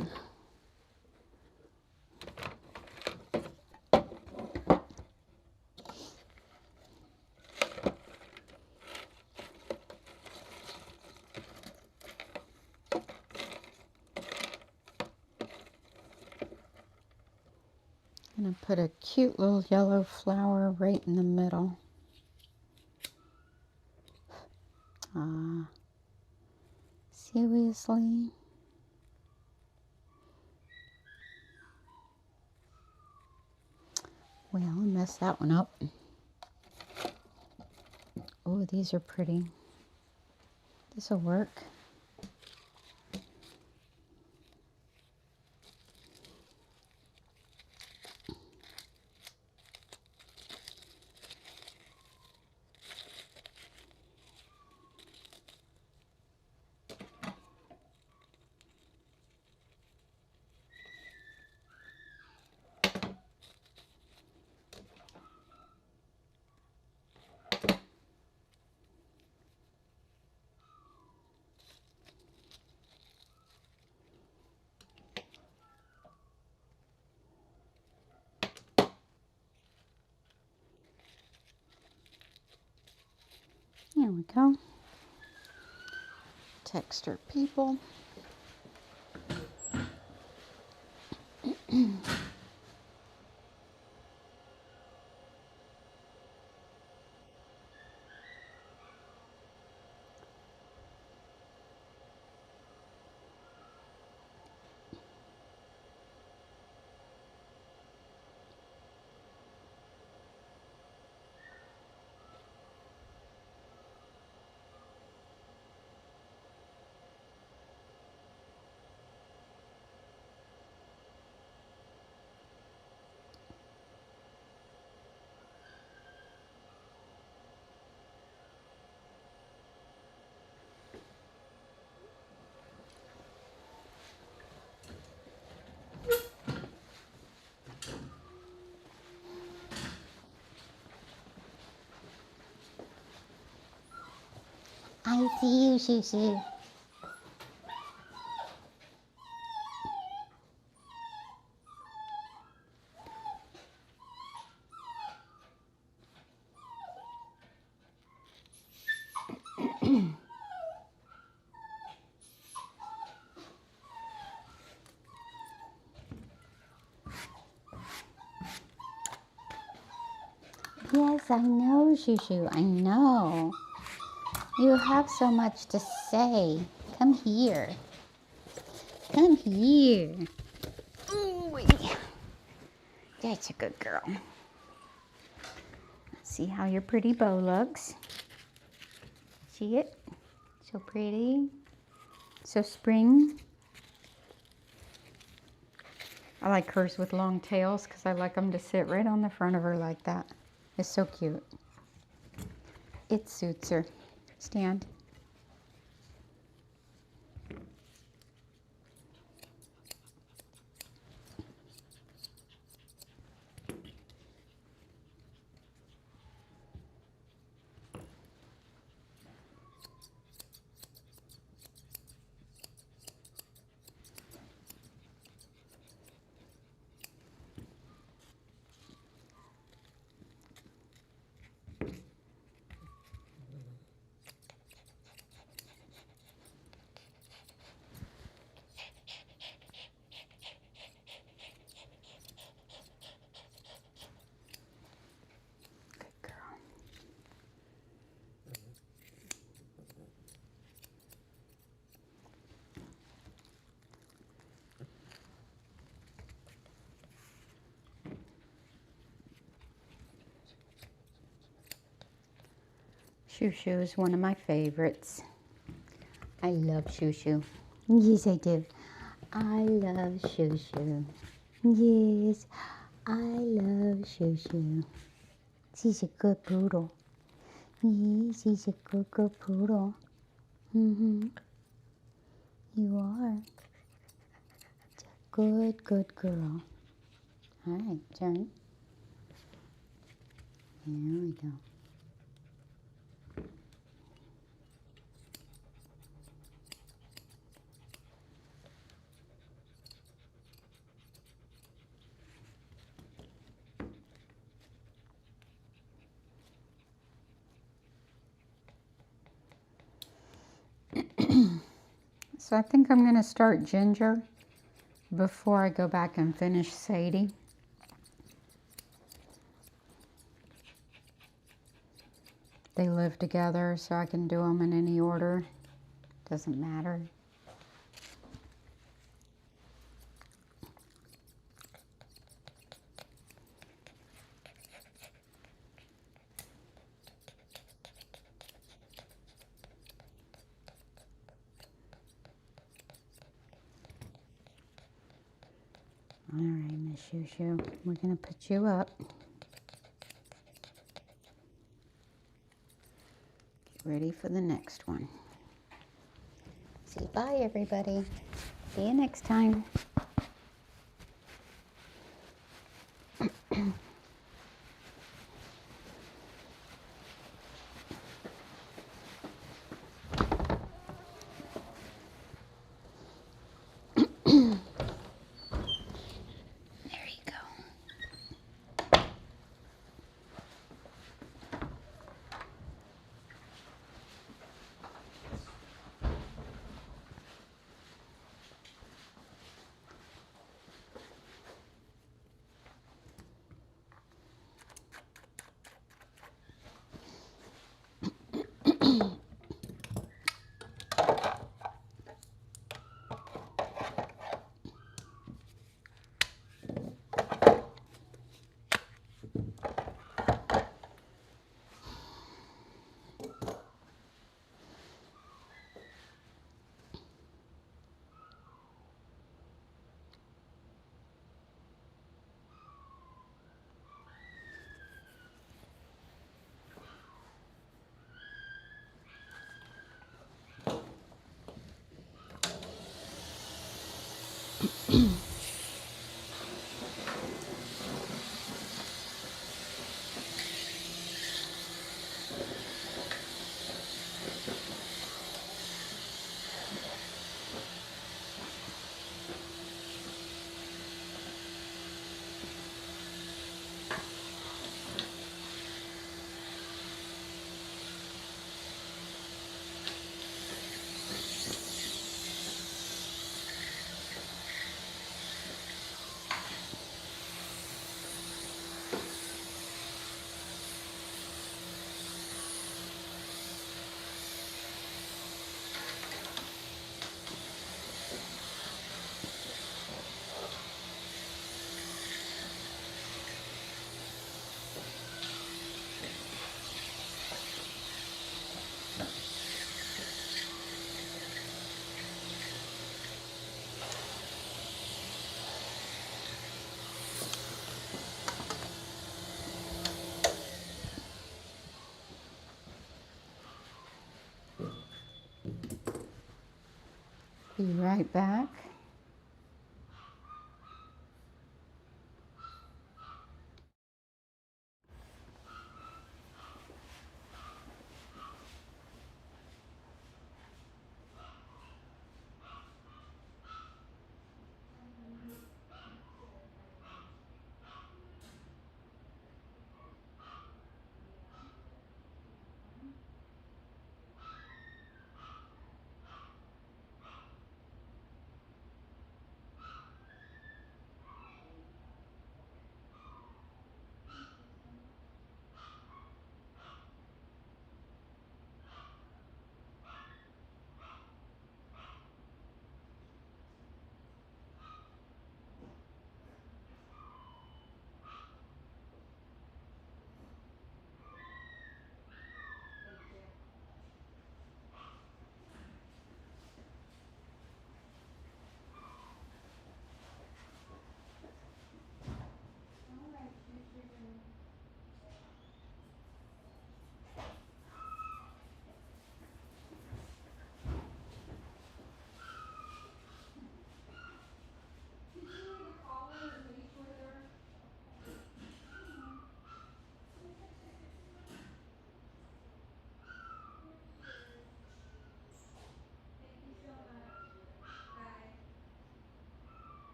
I'm going to put a cute little yellow flower right in the middle. Seriously? Well, I messed that one up. Oh, these are pretty. This will work. There we go. Text her people. I see you, Shushu. Yes, I know, Shushu. I know. You have so much to say. Come here. Come here. Ooh, that's a good girl. Let's see how your pretty bow looks. See it? So pretty. So spring. I like hers with long tails because I like them to sit right on the front of her like that. It's so cute. It suits her. Stand. Good girl. Shoo Shoo is one of my favorites. I love Shoo Shoo. Yes, I do. I love Shoo Shoo. Yes, I love Shoo Shoo. She's a good poodle. Yes, she's a good poodle. Mm-hmm. You are. Good girl. All right, turn. There we go. So I think I'm going to start Ginger before I go back and finish Sadie. They live together, so I can do them in any order. Doesn't matter. All right, Miss Shoo Shoo, we're going to put you up. Get ready for the next one. Say bye, everybody. See you next time. There you go. Be right back.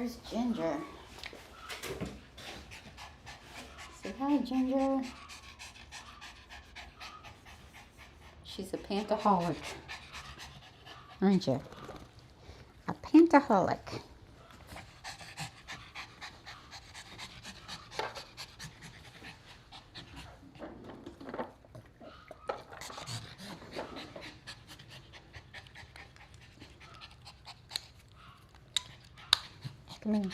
Here's Ginger. Say hi, Ginger. She's a pantaholic, aren't you? A pantaholic. Come here.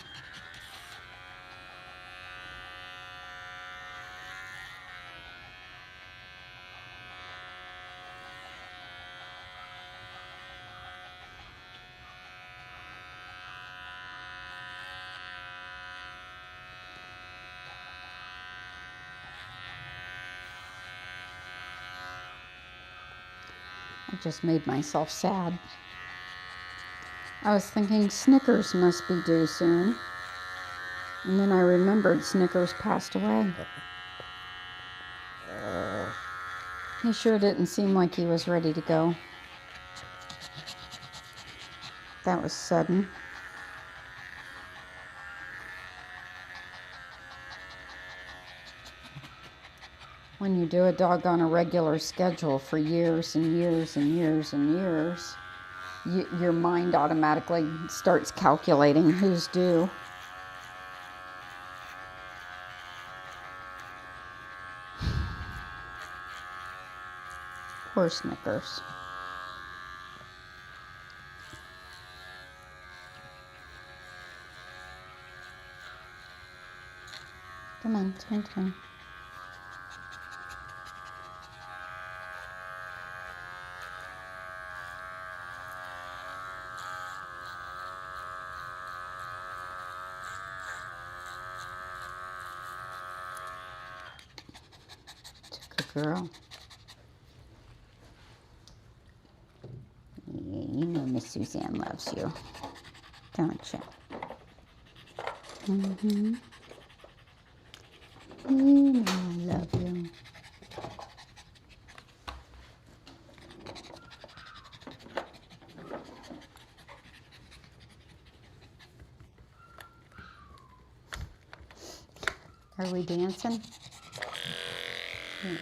I just made myself sad. I was thinking Snickers must be due soon. And then I remembered Snickers passed away. He sure didn't seem like he was ready to go. That was sudden. When you do a dog on a regular schedule for years and years and years and years, your mind automatically starts calculating who's due. Poor Snickers. Come on, turn. Good girl. Yeah, you know Miss Suzanne loves you, don't you? Mm-hmm. You know I love you. Are we dancing? Yeah.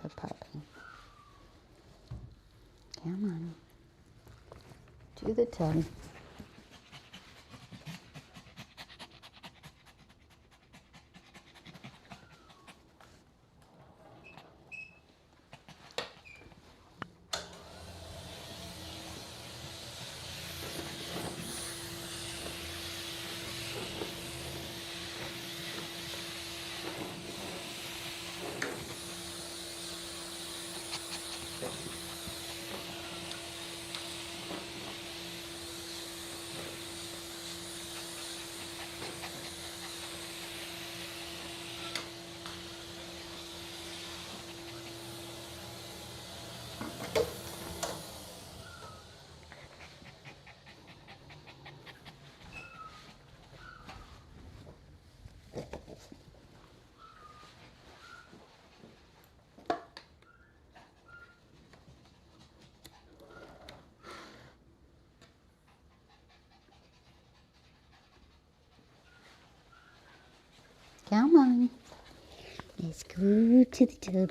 Good puppy. Come on. To the tub. Come on. Let's go to the tub.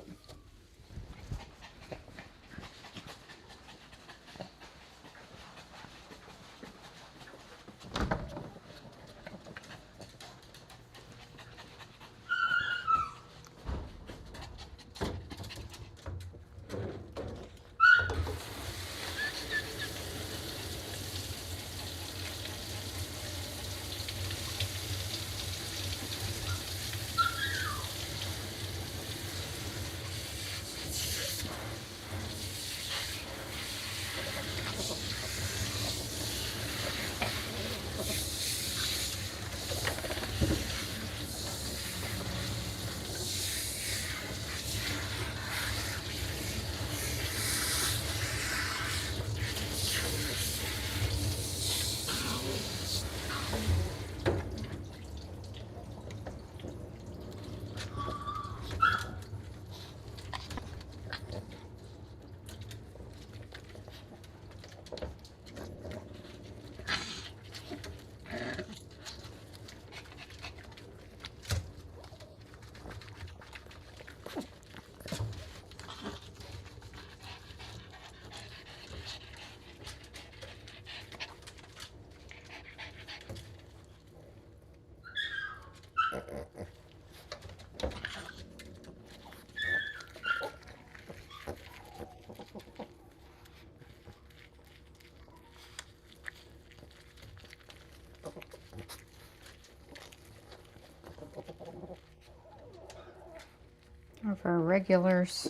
of our regulars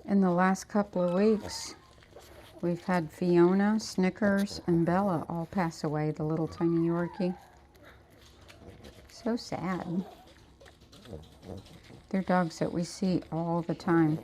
in the last couple of weeks. We've had Fiona, Snickers, and Bella all pass away, the little tiny Yorkie. So sad. They're dogs that we see all the time.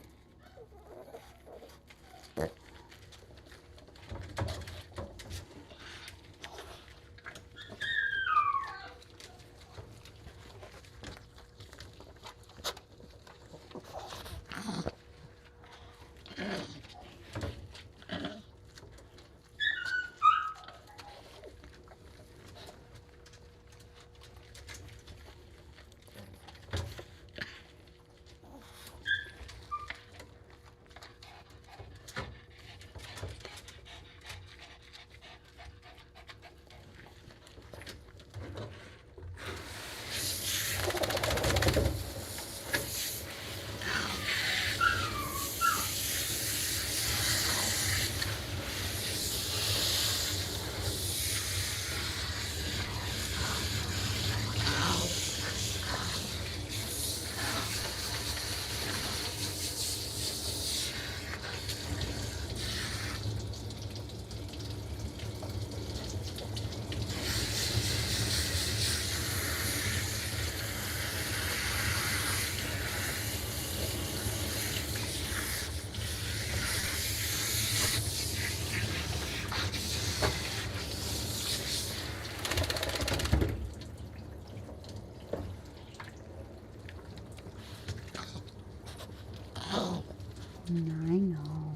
I know.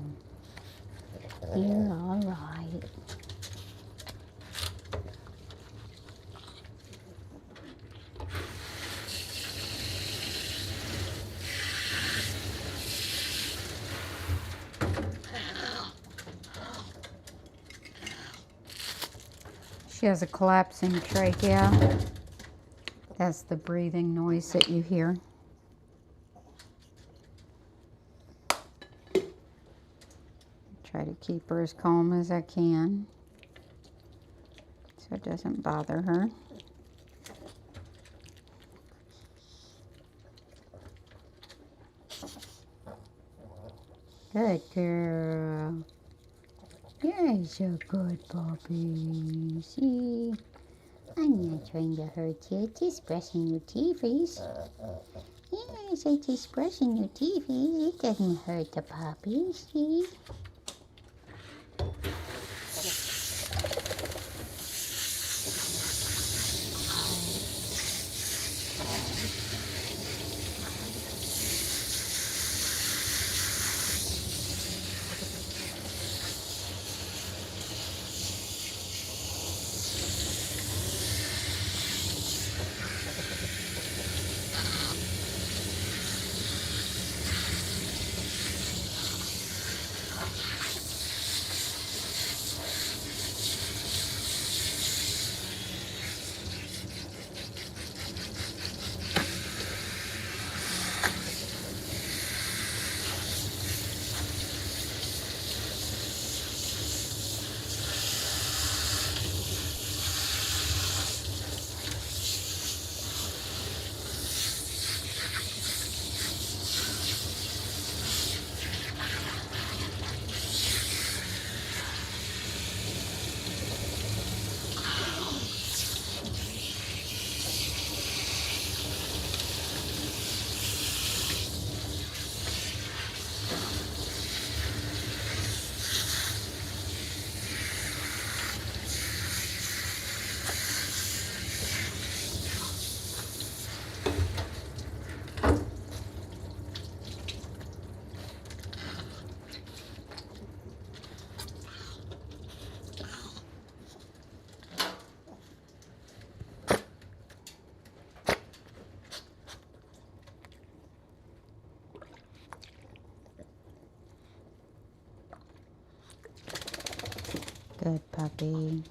You're all right. She has a collapsing trachea. That's the breathing noise that you hear. Try to keep her as calm as I can so it doesn't bother her. Good girl. You're so good, puppy. See? I'm not trying to hurt you. Just brushing your teethies. Yes, I just brushing your teethies. It doesn't hurt the puppy. See? Good puppy.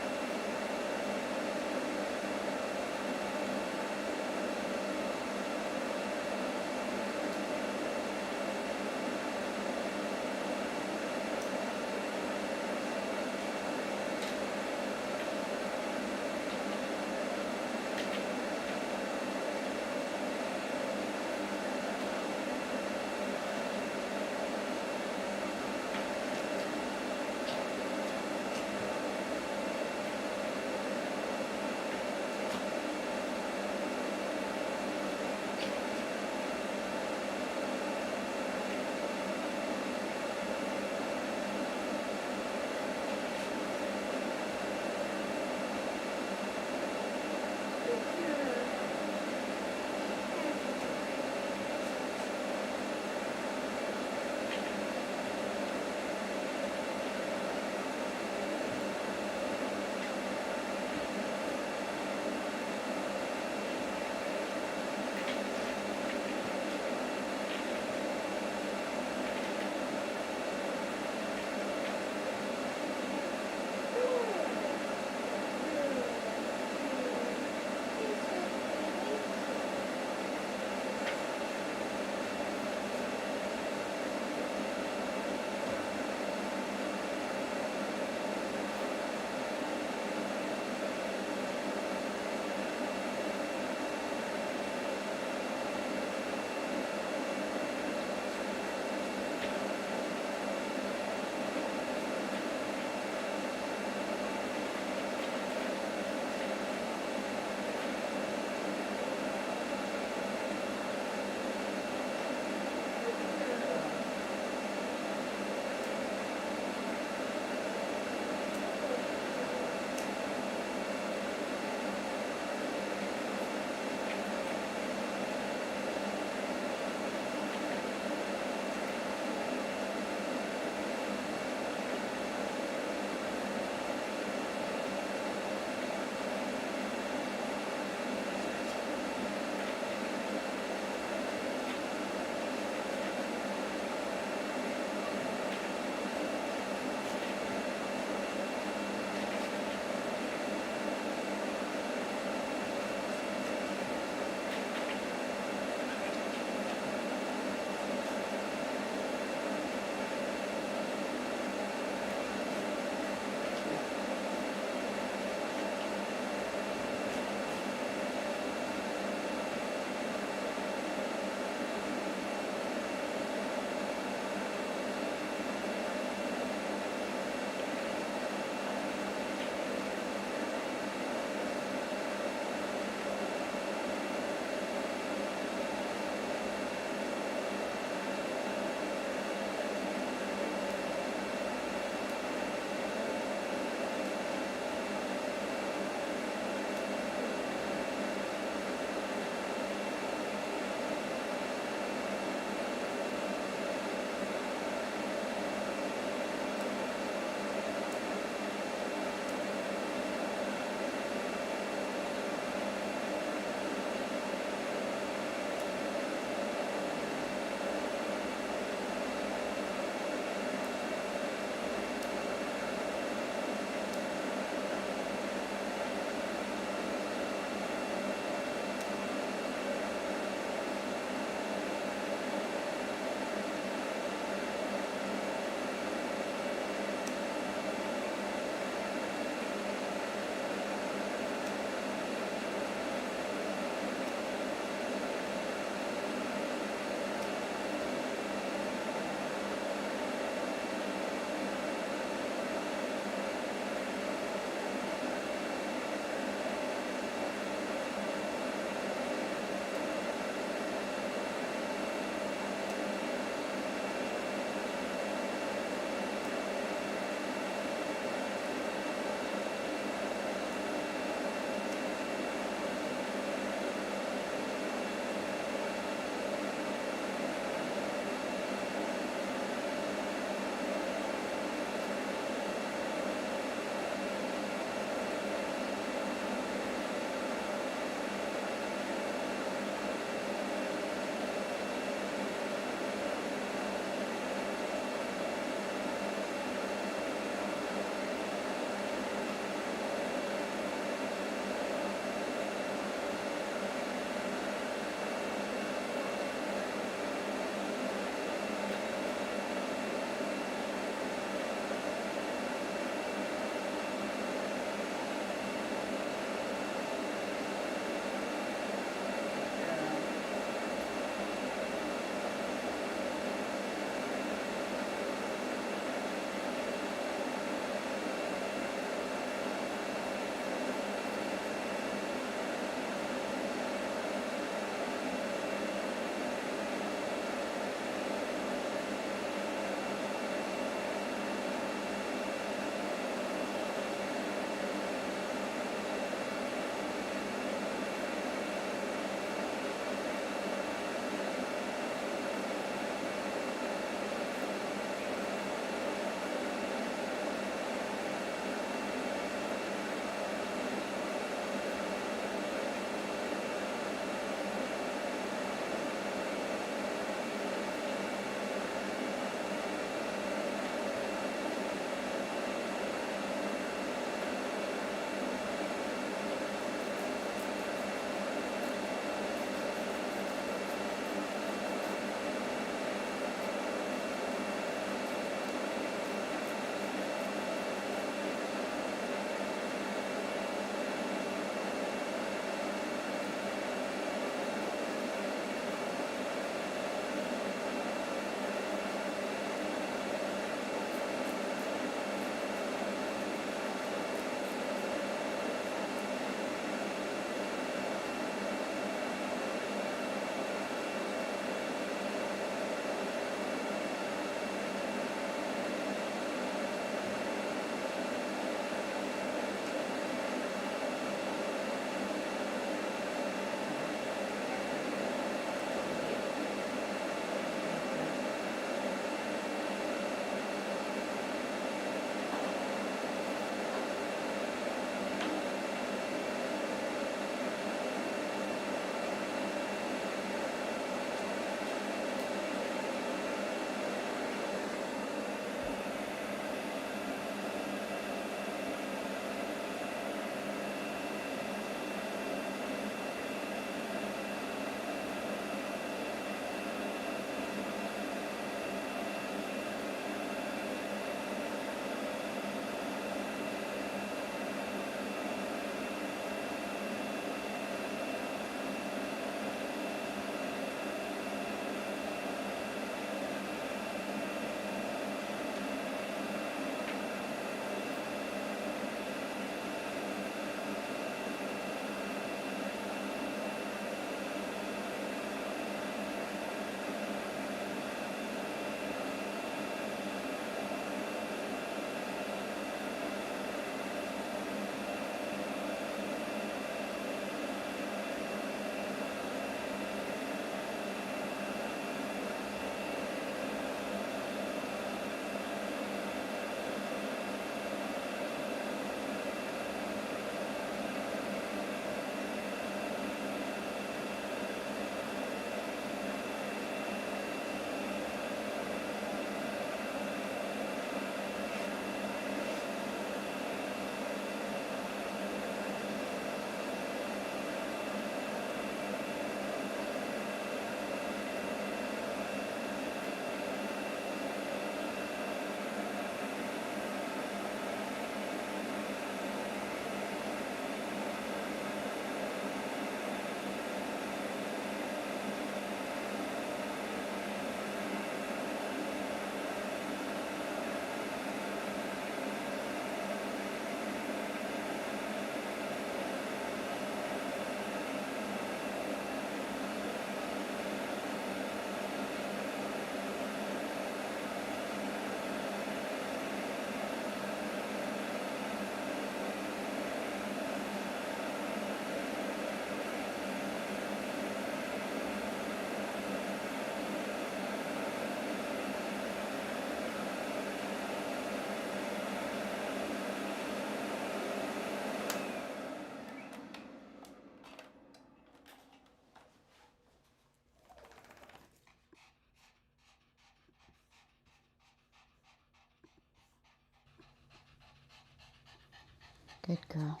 Good girl.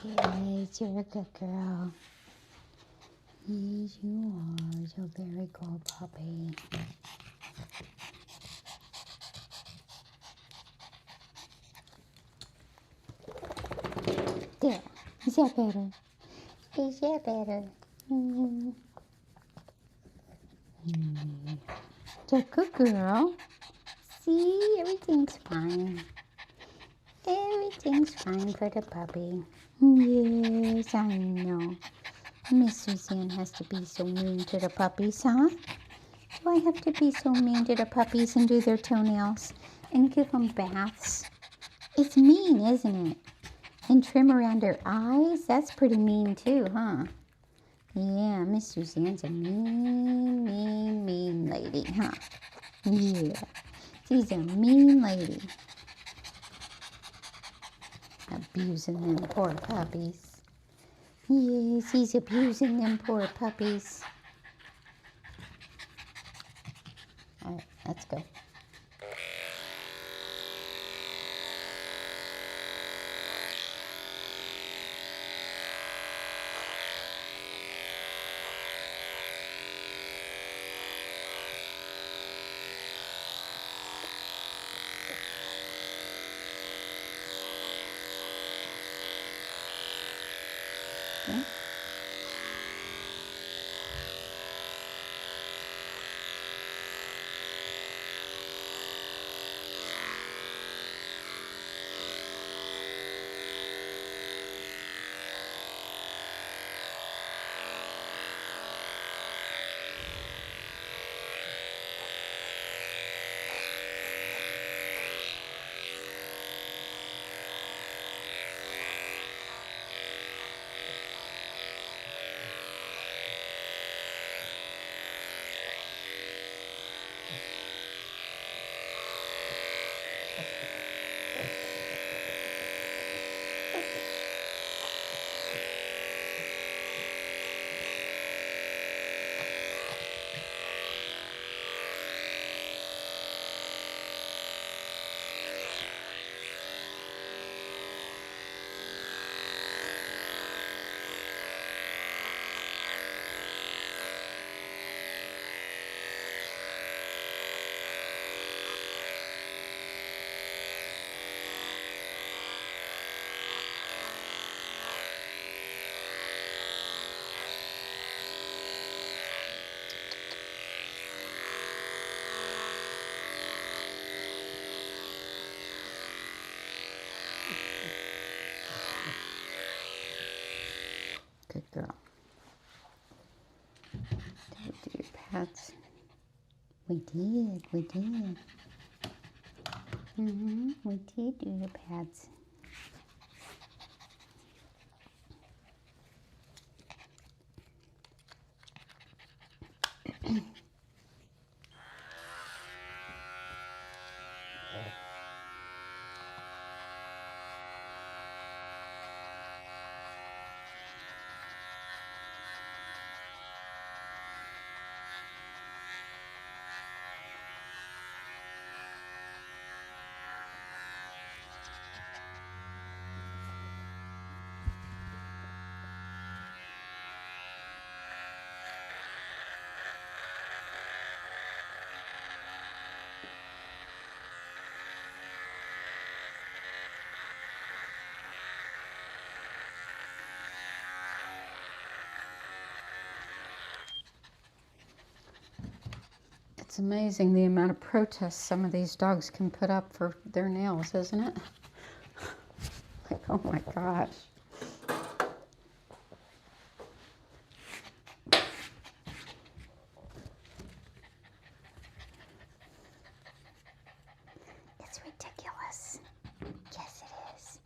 Yes, you're a good girl. Yes, you are. You're a very good puppy. There. Is that better? Is that better? Mm. You're a good girl. See, everything's fine. Everything's fine for the puppy. Yes, I know. Miss Suzanne has to be so mean to the puppies, huh? Do I have to be so mean to the puppies and do their toenails and give them baths? It's mean, isn't it? And trim around their eyes? That's pretty mean too, huh? Yeah, Miss Suzanne's a mean, mean, mean lady, huh? Yeah, she's a mean lady. Abusing them poor puppies. Yes, he's abusing them poor puppies. All right, let's go. Okay. Good girl. Did we do your pads? We did. We did. We did do your pads. It's amazing the amount of protests some of these dogs can put up for their nails, isn't it? Like, oh my gosh. It's ridiculous. Yes, it is.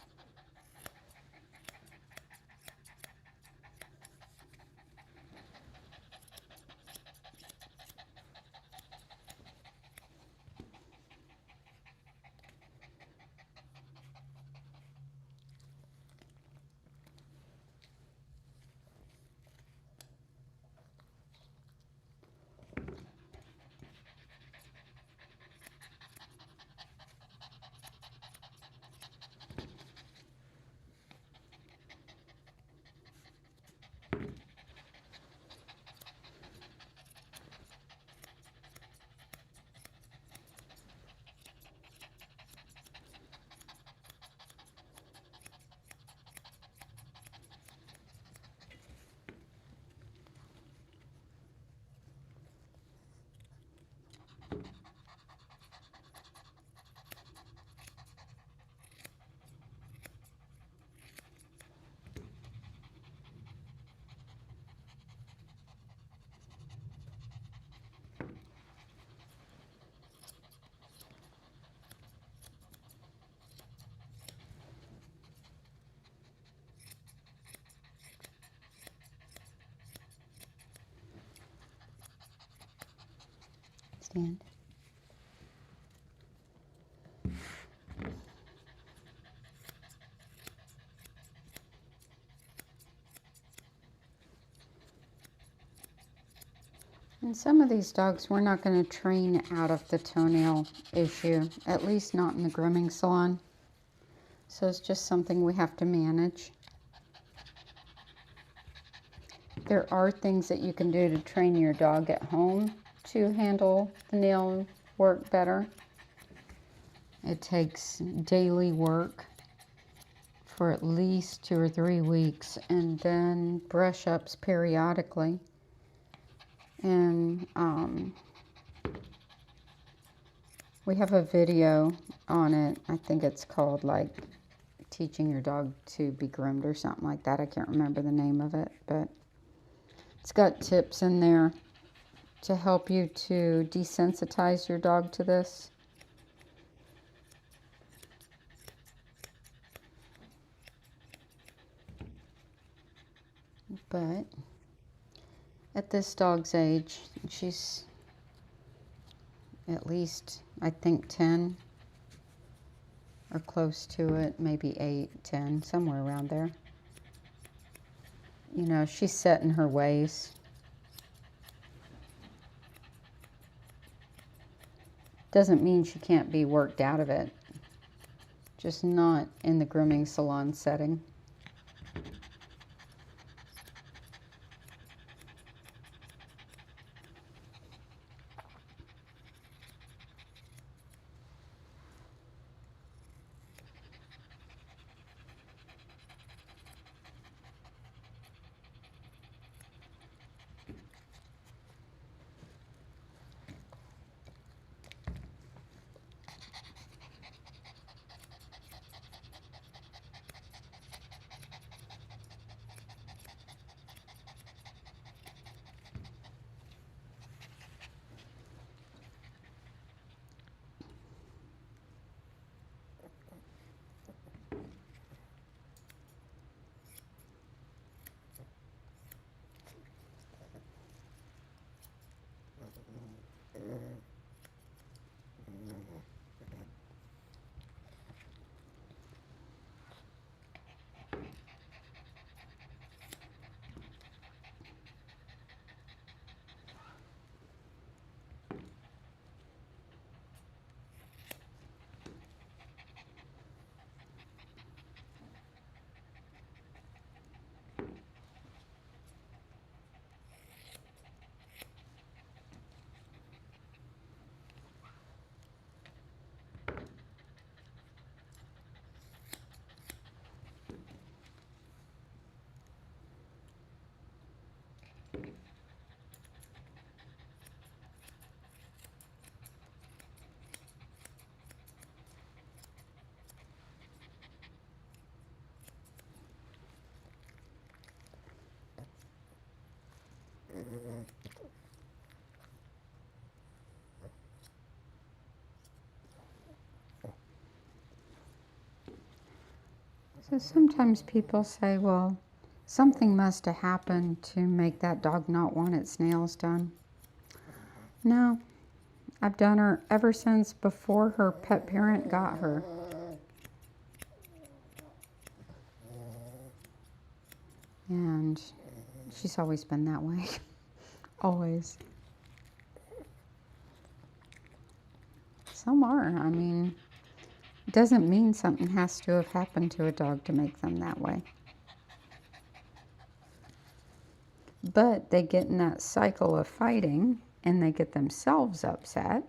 Stand. And some of these dogs we're not going to train out of the toenail issue, at least not in the grooming salon. So it's just something we have to manage. There are things that you can do to train your dog at home to handle the nail work better. It takes daily work for at least 2 or 3 weeks, and then brush ups periodically. And we have a video on it. I think it's called like teaching your dog to be groomed or something like that. I can't remember the name of it, but it's got tips in there to help you to desensitize your dog to this. But at this dog's age, she's at least, I think, 10 or close to it, maybe 8, 10, somewhere around there. You know, she's set in her ways. Doesn't mean she can't be worked out of it, just not in the grooming salon setting. So sometimes people say, well, something must have happened to make that dog not want its nails done. No, I've done her ever since before her pet parent got her. And she's always been that way. Always. Some are. I mean, it doesn't mean something has to have happened to a dog to make them that way. But they get in that cycle of fighting and they get themselves upset.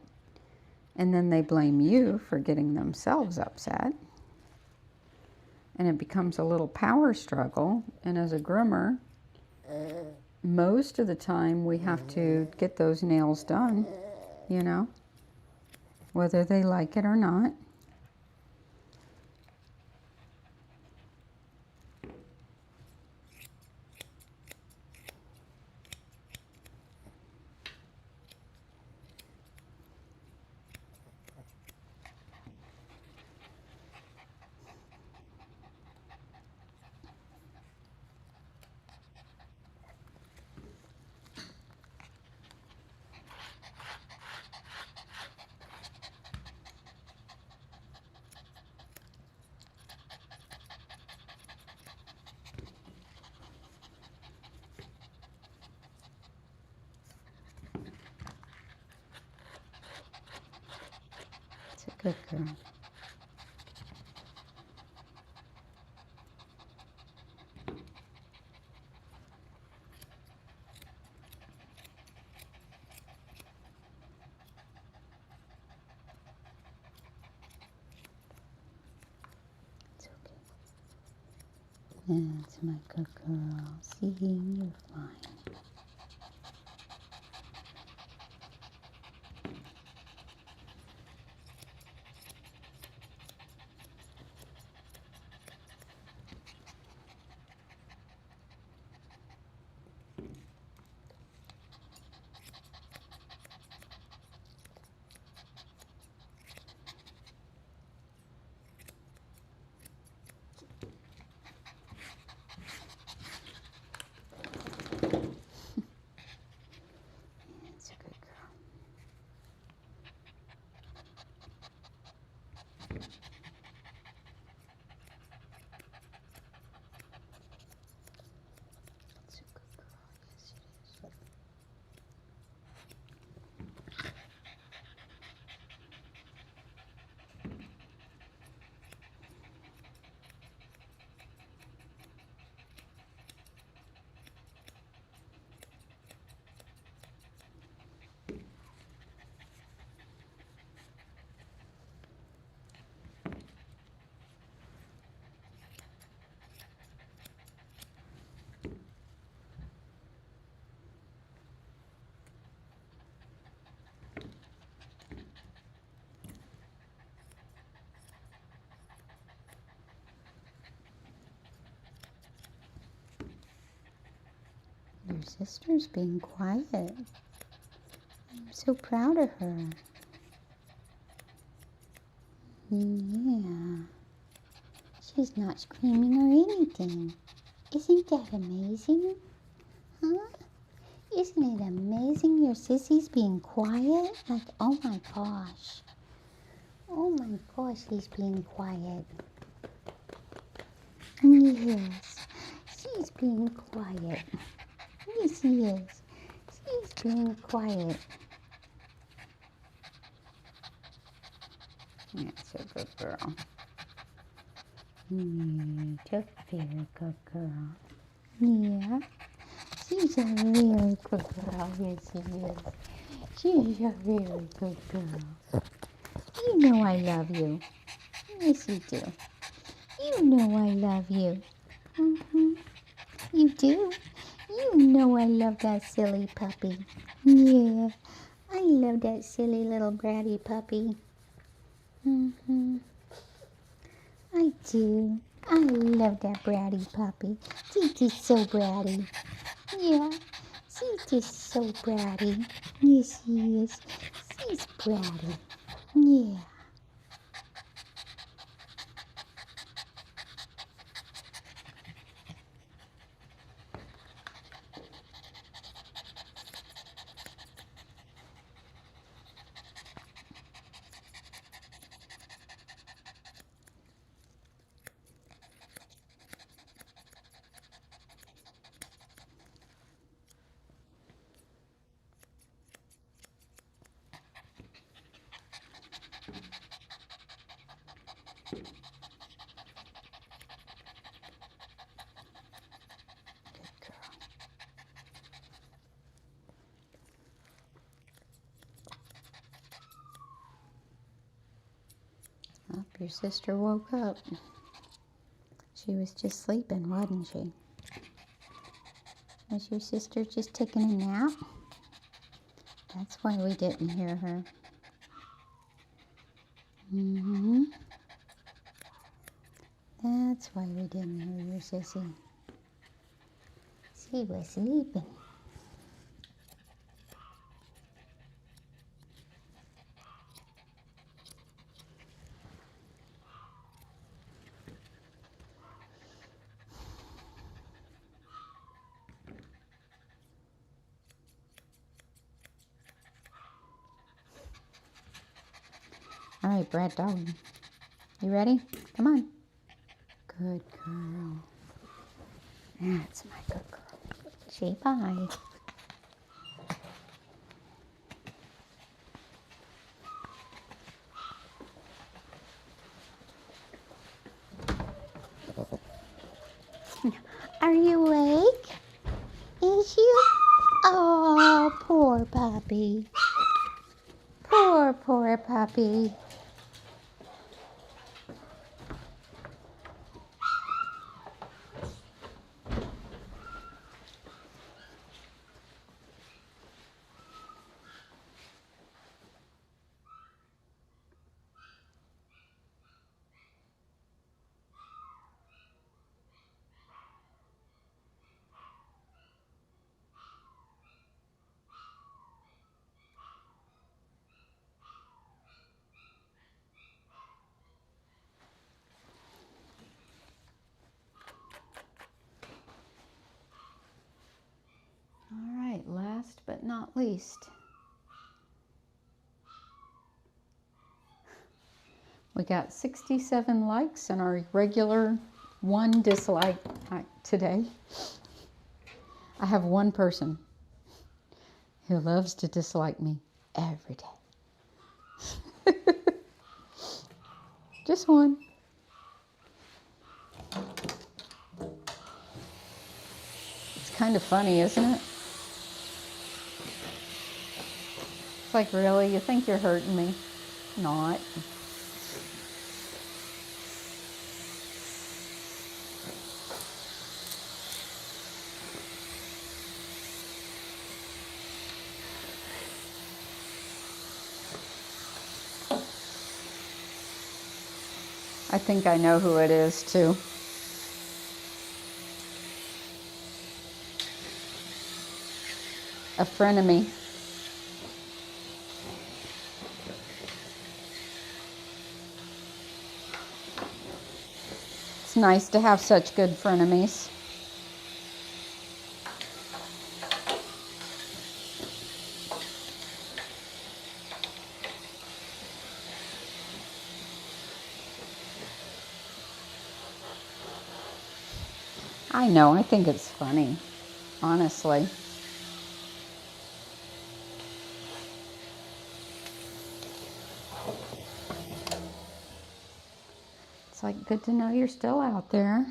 And then they blame you for getting themselves upset. And it becomes a little power struggle. And as a groomer, most of the time we have to get those nails done, you know, whether they like it or not. Good girl. It's okay. That's my good girl. See, you're fine. That's a good girl. That's a good girl. Yes, it is. Your sister's being quiet. I'm so proud of her. Yeah. She's not screaming or anything. Isn't that amazing? Huh? Isn't it amazing your sissy's being quiet? Like, oh my gosh. Oh my gosh, he's being quiet. Yes. She's being quiet. Yes, he is. She's being quiet. That's a good girl. Just very good girl. Yeah. She's a really good girl. Yes, she is. She's a really good girl. You know I love you. Yes, you do. You know I love you. You do. You know I love that silly puppy. Yeah. I love that silly little bratty puppy. I do. I love that bratty puppy. She's just so bratty. Yeah. She's just so bratty. Yes, she is. She's bratty. Yeah. Oh, your sister woke up. She was just sleeping, wasn't she? Was your sister just taking a nap? That's why we didn't hear her. That's why we didn't hear your sissy. She was sleeping. All right, Brad dog. You ready? Come on. Good girl. That's my good girl. Say bye. Are you awake? Is you? Oh, poor puppy. Poor puppy. All right, last but not least, we got 67 likes and our regular 1 dislike today. I have one person who loves to dislike me every day. Just one. It's kind of funny, isn't it? It's like, really? You think you're hurting me? Not. I think I know who it is too. A frenemy. It's nice to have such good frenemies. I know, I think it's funny, honestly. It's like, good to know you're still out there.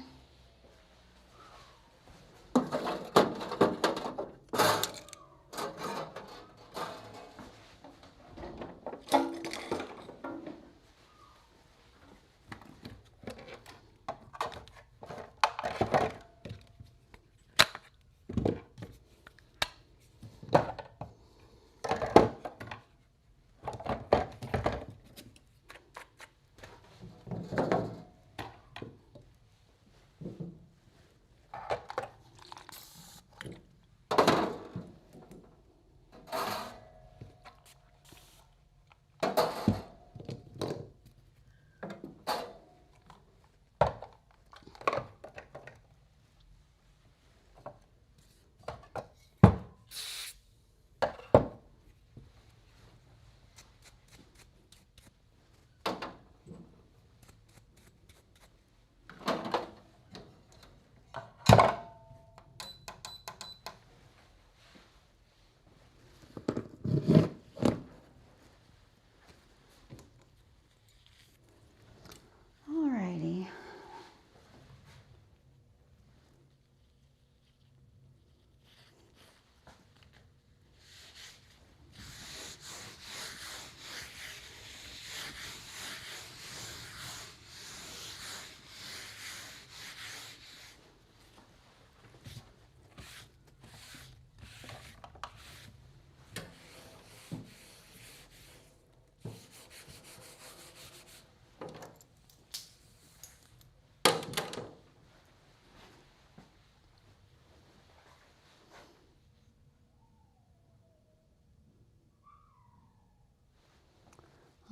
Alrighty.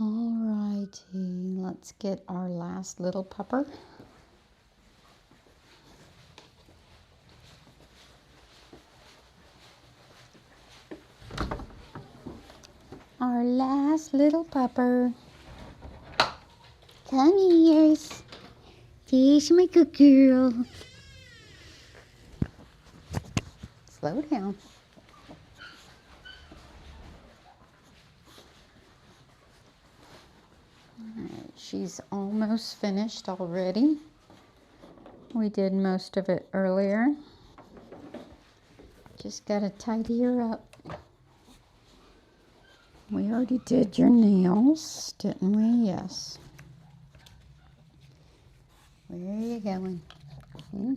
Alrighty, let's get our last little pupper. Our last little pupper. Come here. There's my good girl. Slow down. Alright, she's almost finished already. We did most of it earlier. Just gotta tidy her up. We already did your nails, didn't we? Yes. Where are you going? Hmm?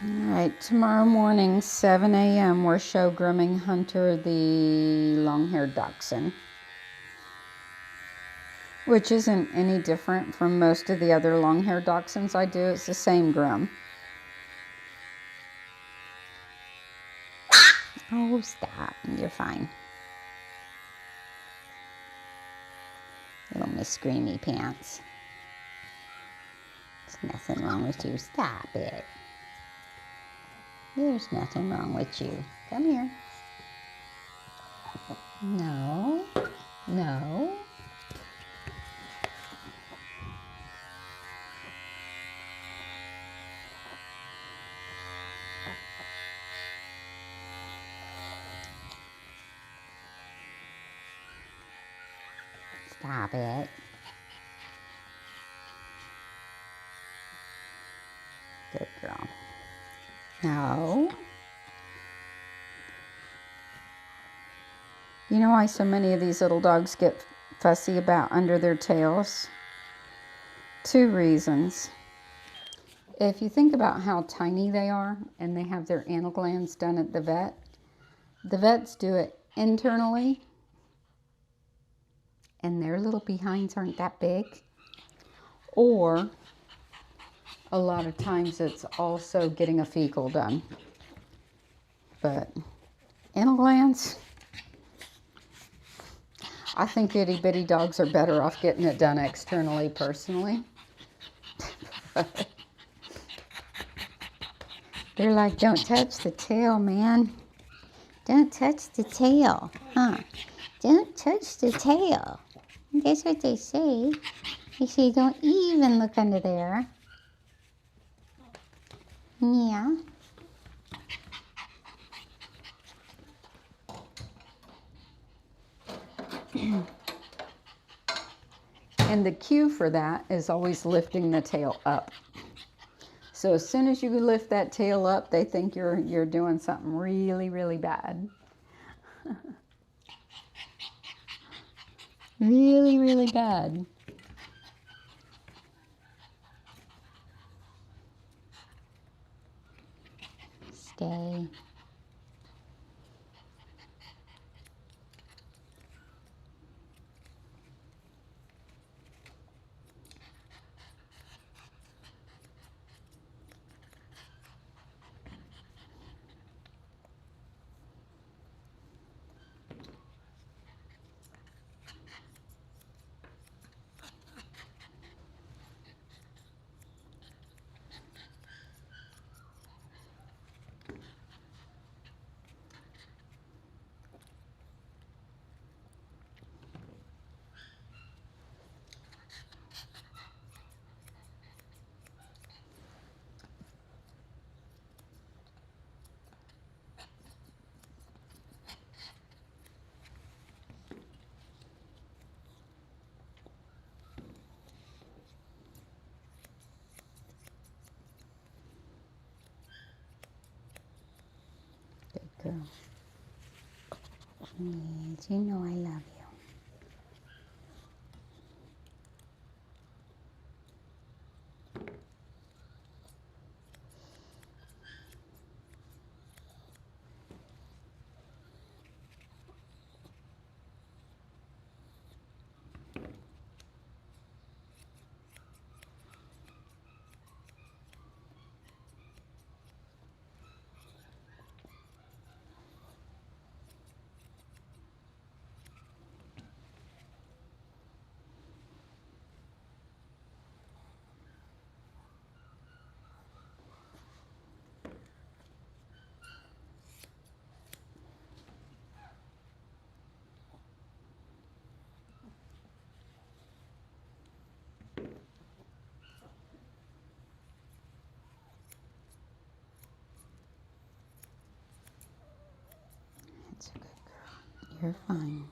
All right, tomorrow morning, 7 a.m., we're show grooming Hunter the long-haired dachshund, which isn't any different from most of the other long-haired dachshunds I do. It's the same groom. Oh, stop. You're fine. Little Miss Screamy Pants. There's nothing wrong with you. Stop it. There's nothing wrong with you. Come here. No. No. Stop it. Good girl. No. You know why so many of these little dogs get fussy about under their tails? 2 reasons. If you think about how tiny they are and they have their anal glands done at the vets do it internally and their little behinds aren't that big. Or a lot of times it's also getting a fecal done. But anal glands, I think itty bitty dogs are better off getting it done externally personally. They're like, don't touch the tail, man. Don't touch the tail, huh? Don't touch the tail. That's what they say. They say, don't even look under there. Yeah. And the cue for that is always lifting the tail up. So as soon as you lift that tail up, they think you're doing something really, really bad. Really, really bad. Stay. girl. Yes, you know I love you. That's a good girl. You're fine.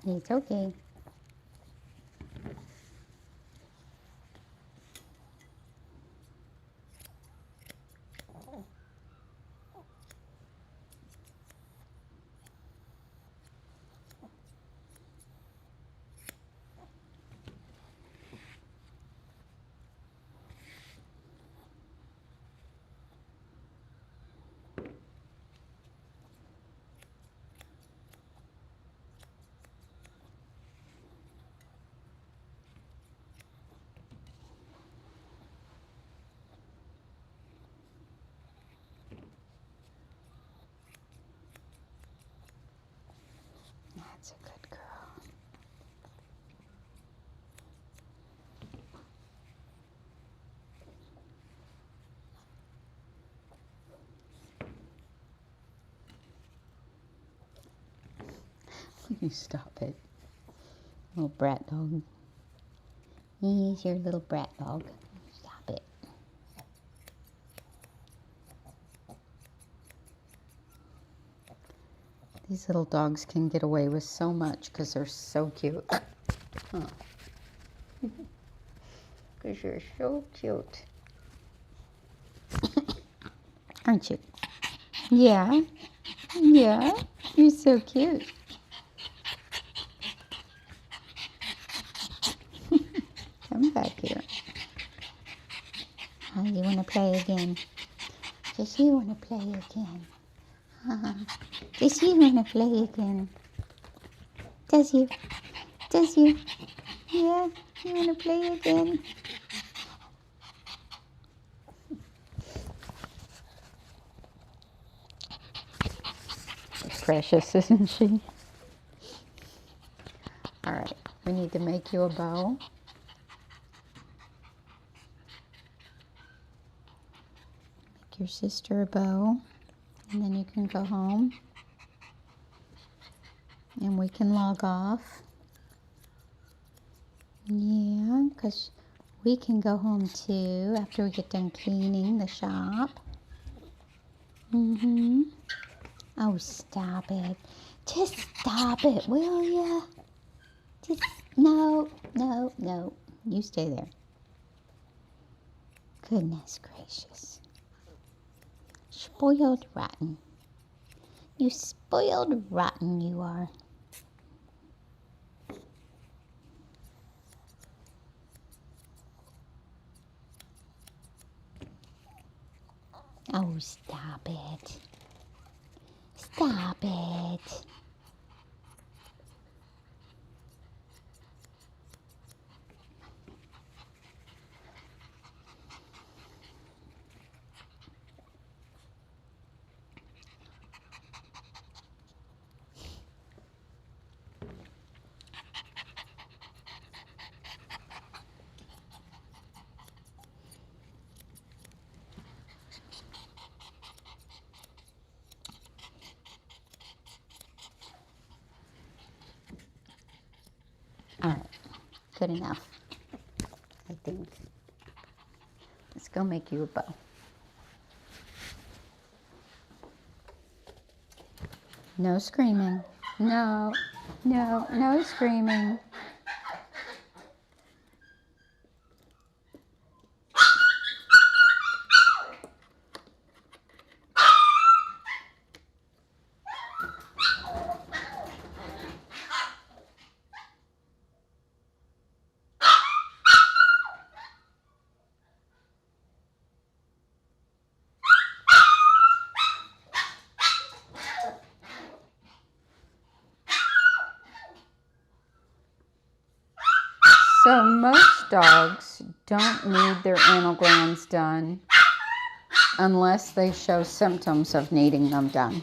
It's okay. That's a good girl. You stop it. Little brat dog. He's your little brat dog. Stop it. These little dogs can get away with so much because they're so cute. Because you're so cute. Aren't you? Yeah. Yeah. You're so cute. Come back here. Oh, you want to play again? Does you want to play again? Does you want to play again? Does you? Does you? Yeah, you want to play again? Precious, isn't she? All right, we need to make you a bow. Make your sister a bow, and then you can go home. And we can log off. Yeah, because we can go home too after we get done cleaning the shop. Oh, stop it. Just stop it, will ya? Just, no, no, no. You stay there. Goodness gracious. Spoiled rotten. You spoiled rotten you are. Oh, stop it. Stop it. All right, good enough, I think. Let's go make you a bow. No screaming. No, no, no screaming. So most dogs don't need their anal glands done unless they show symptoms of needing them done,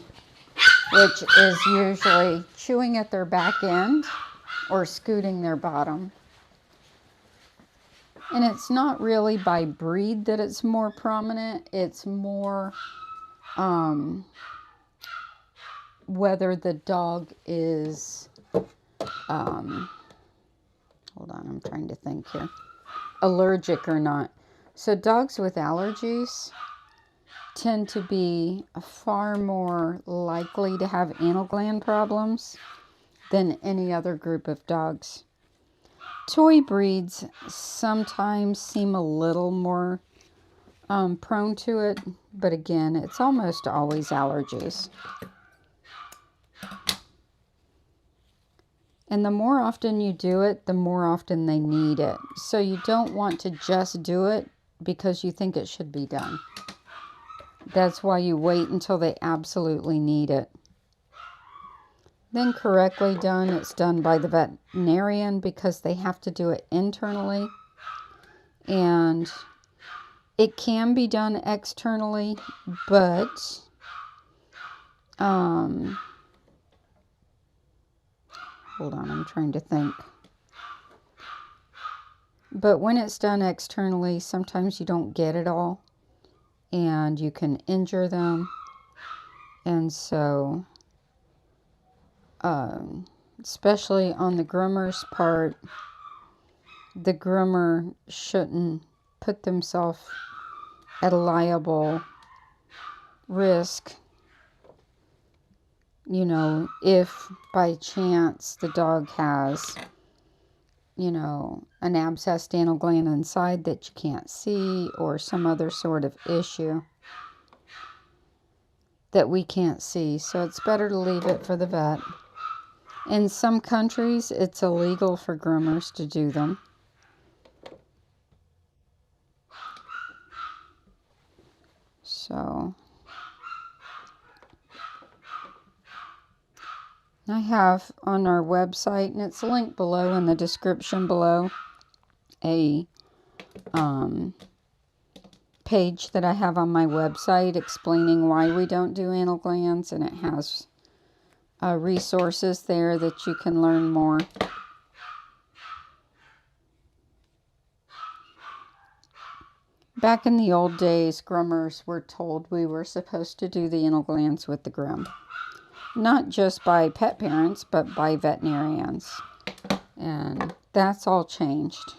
which is usually chewing at their back end or scooting their bottom. And it's not really by breed that it's more prominent. It's more whether the dog is, hold on, I'm trying to think here, allergic or not. So dogs with allergies tend to be far more likely to have anal gland problems than any other group of dogs. Toy breeds sometimes seem a little more prone to it, but again, it's almost always allergies. And the more often you do it, the more often they need it. So you don't want to just do it because you think it should be done. That's why you wait until they absolutely need it. Then correctly done, it's done by the veterinarian because they have to do it internally. And it can be done externally, but hold on, I'm trying to think. But when it's done externally, sometimes you don't get it all and you can injure them. And so, especially on the groomer's part, the groomer shouldn't put themselves at a liable risk. You know, if by chance the dog has, you know, an abscessed anal gland inside that you can't see or some other sort of issue that we can't see. So it's better to leave it for the vet. In some countries, it's illegal for groomers to do them. So I have on our website, and it's linked below in the description below, a page that I have on my website explaining why we don't do anal glands, and it has resources there that you can learn more. Back in the old days, groomers were told we were supposed to do the anal glands with the groom. not just by pet parents, but by veterinarians. And that's all changed.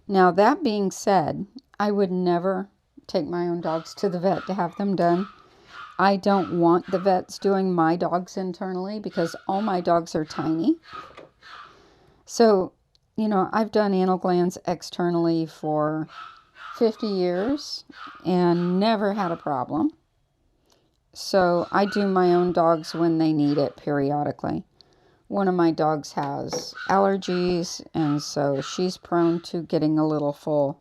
Now, that being said, I would never take my own dogs to the vet to have them done. I don't want the vets doing my dogs internally because all my dogs are tiny. So, you know, I've done anal glands externally for 50 years and never had a problem. So I do my own dogs when they need it periodically. One of my dogs has allergies, and so she's prone to getting a little full.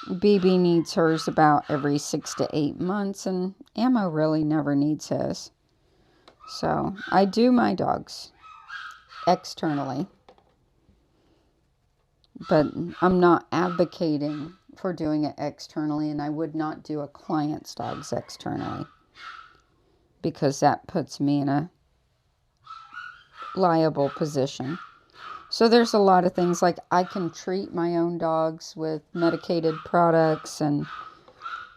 BB needs hers about every 6 to 8 months, and Ammo really never needs his. So I do my dogs externally, but I'm not advocating for doing it externally, and I would not do a client's dogs externally because that puts me in a liable position. So there's a lot of things, like I can treat my own dogs with medicated products and,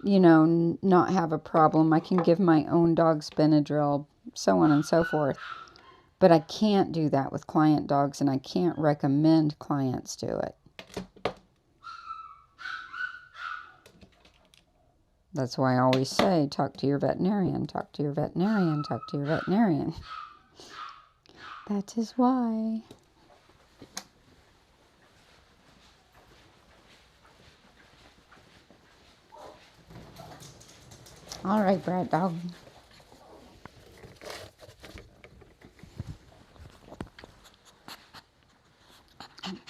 you know, not have a problem. I can give my own dogs Benadryl, so on and so forth. But I can't do that with client dogs, and I can't recommend clients do it. That's why I always say, talk to your veterinarian, talk to your veterinarian, talk to your veterinarian. That is why. All right, Brat Dog.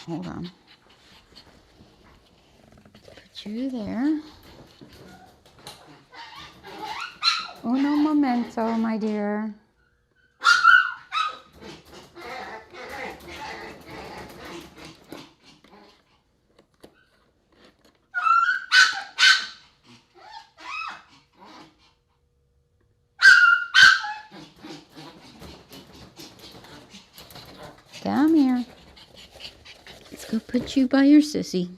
Hold on. Put you there. Uno momento, my dear. Come here. Let's go put you by your sissy.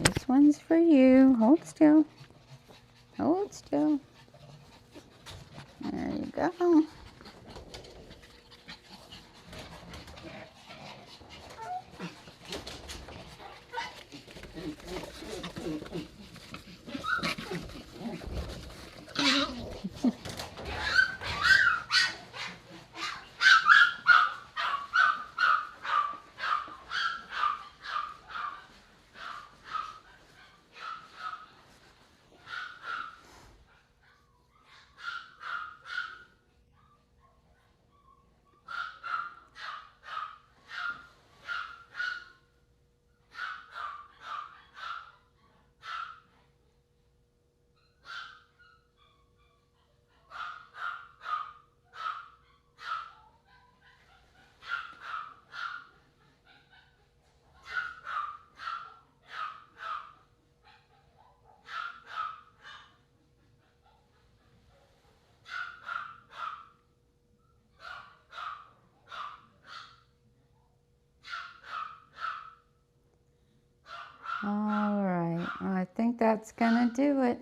This one's for you. Hold still. Hold still. There you go. All right, I think that's gonna do it.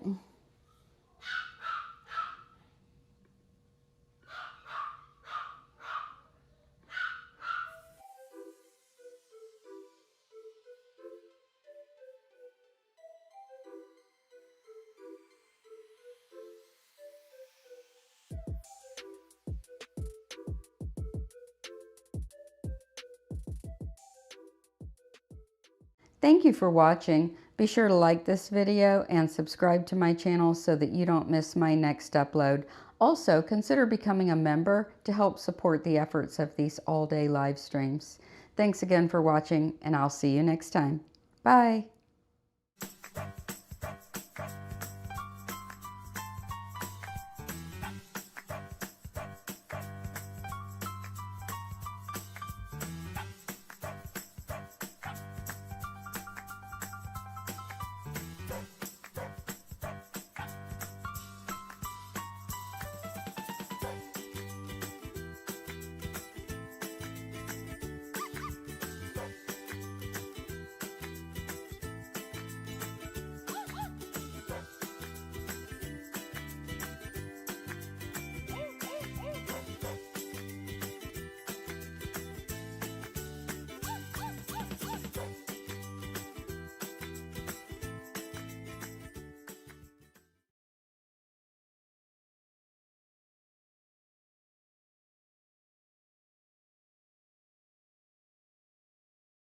Thank you for watching. Be sure to like this video and subscribe to my channel so that you don't miss my next upload. Also, consider becoming a member to help support the efforts of these all-day live streams. Thanks again for watching, and I'll see you next time. Bye.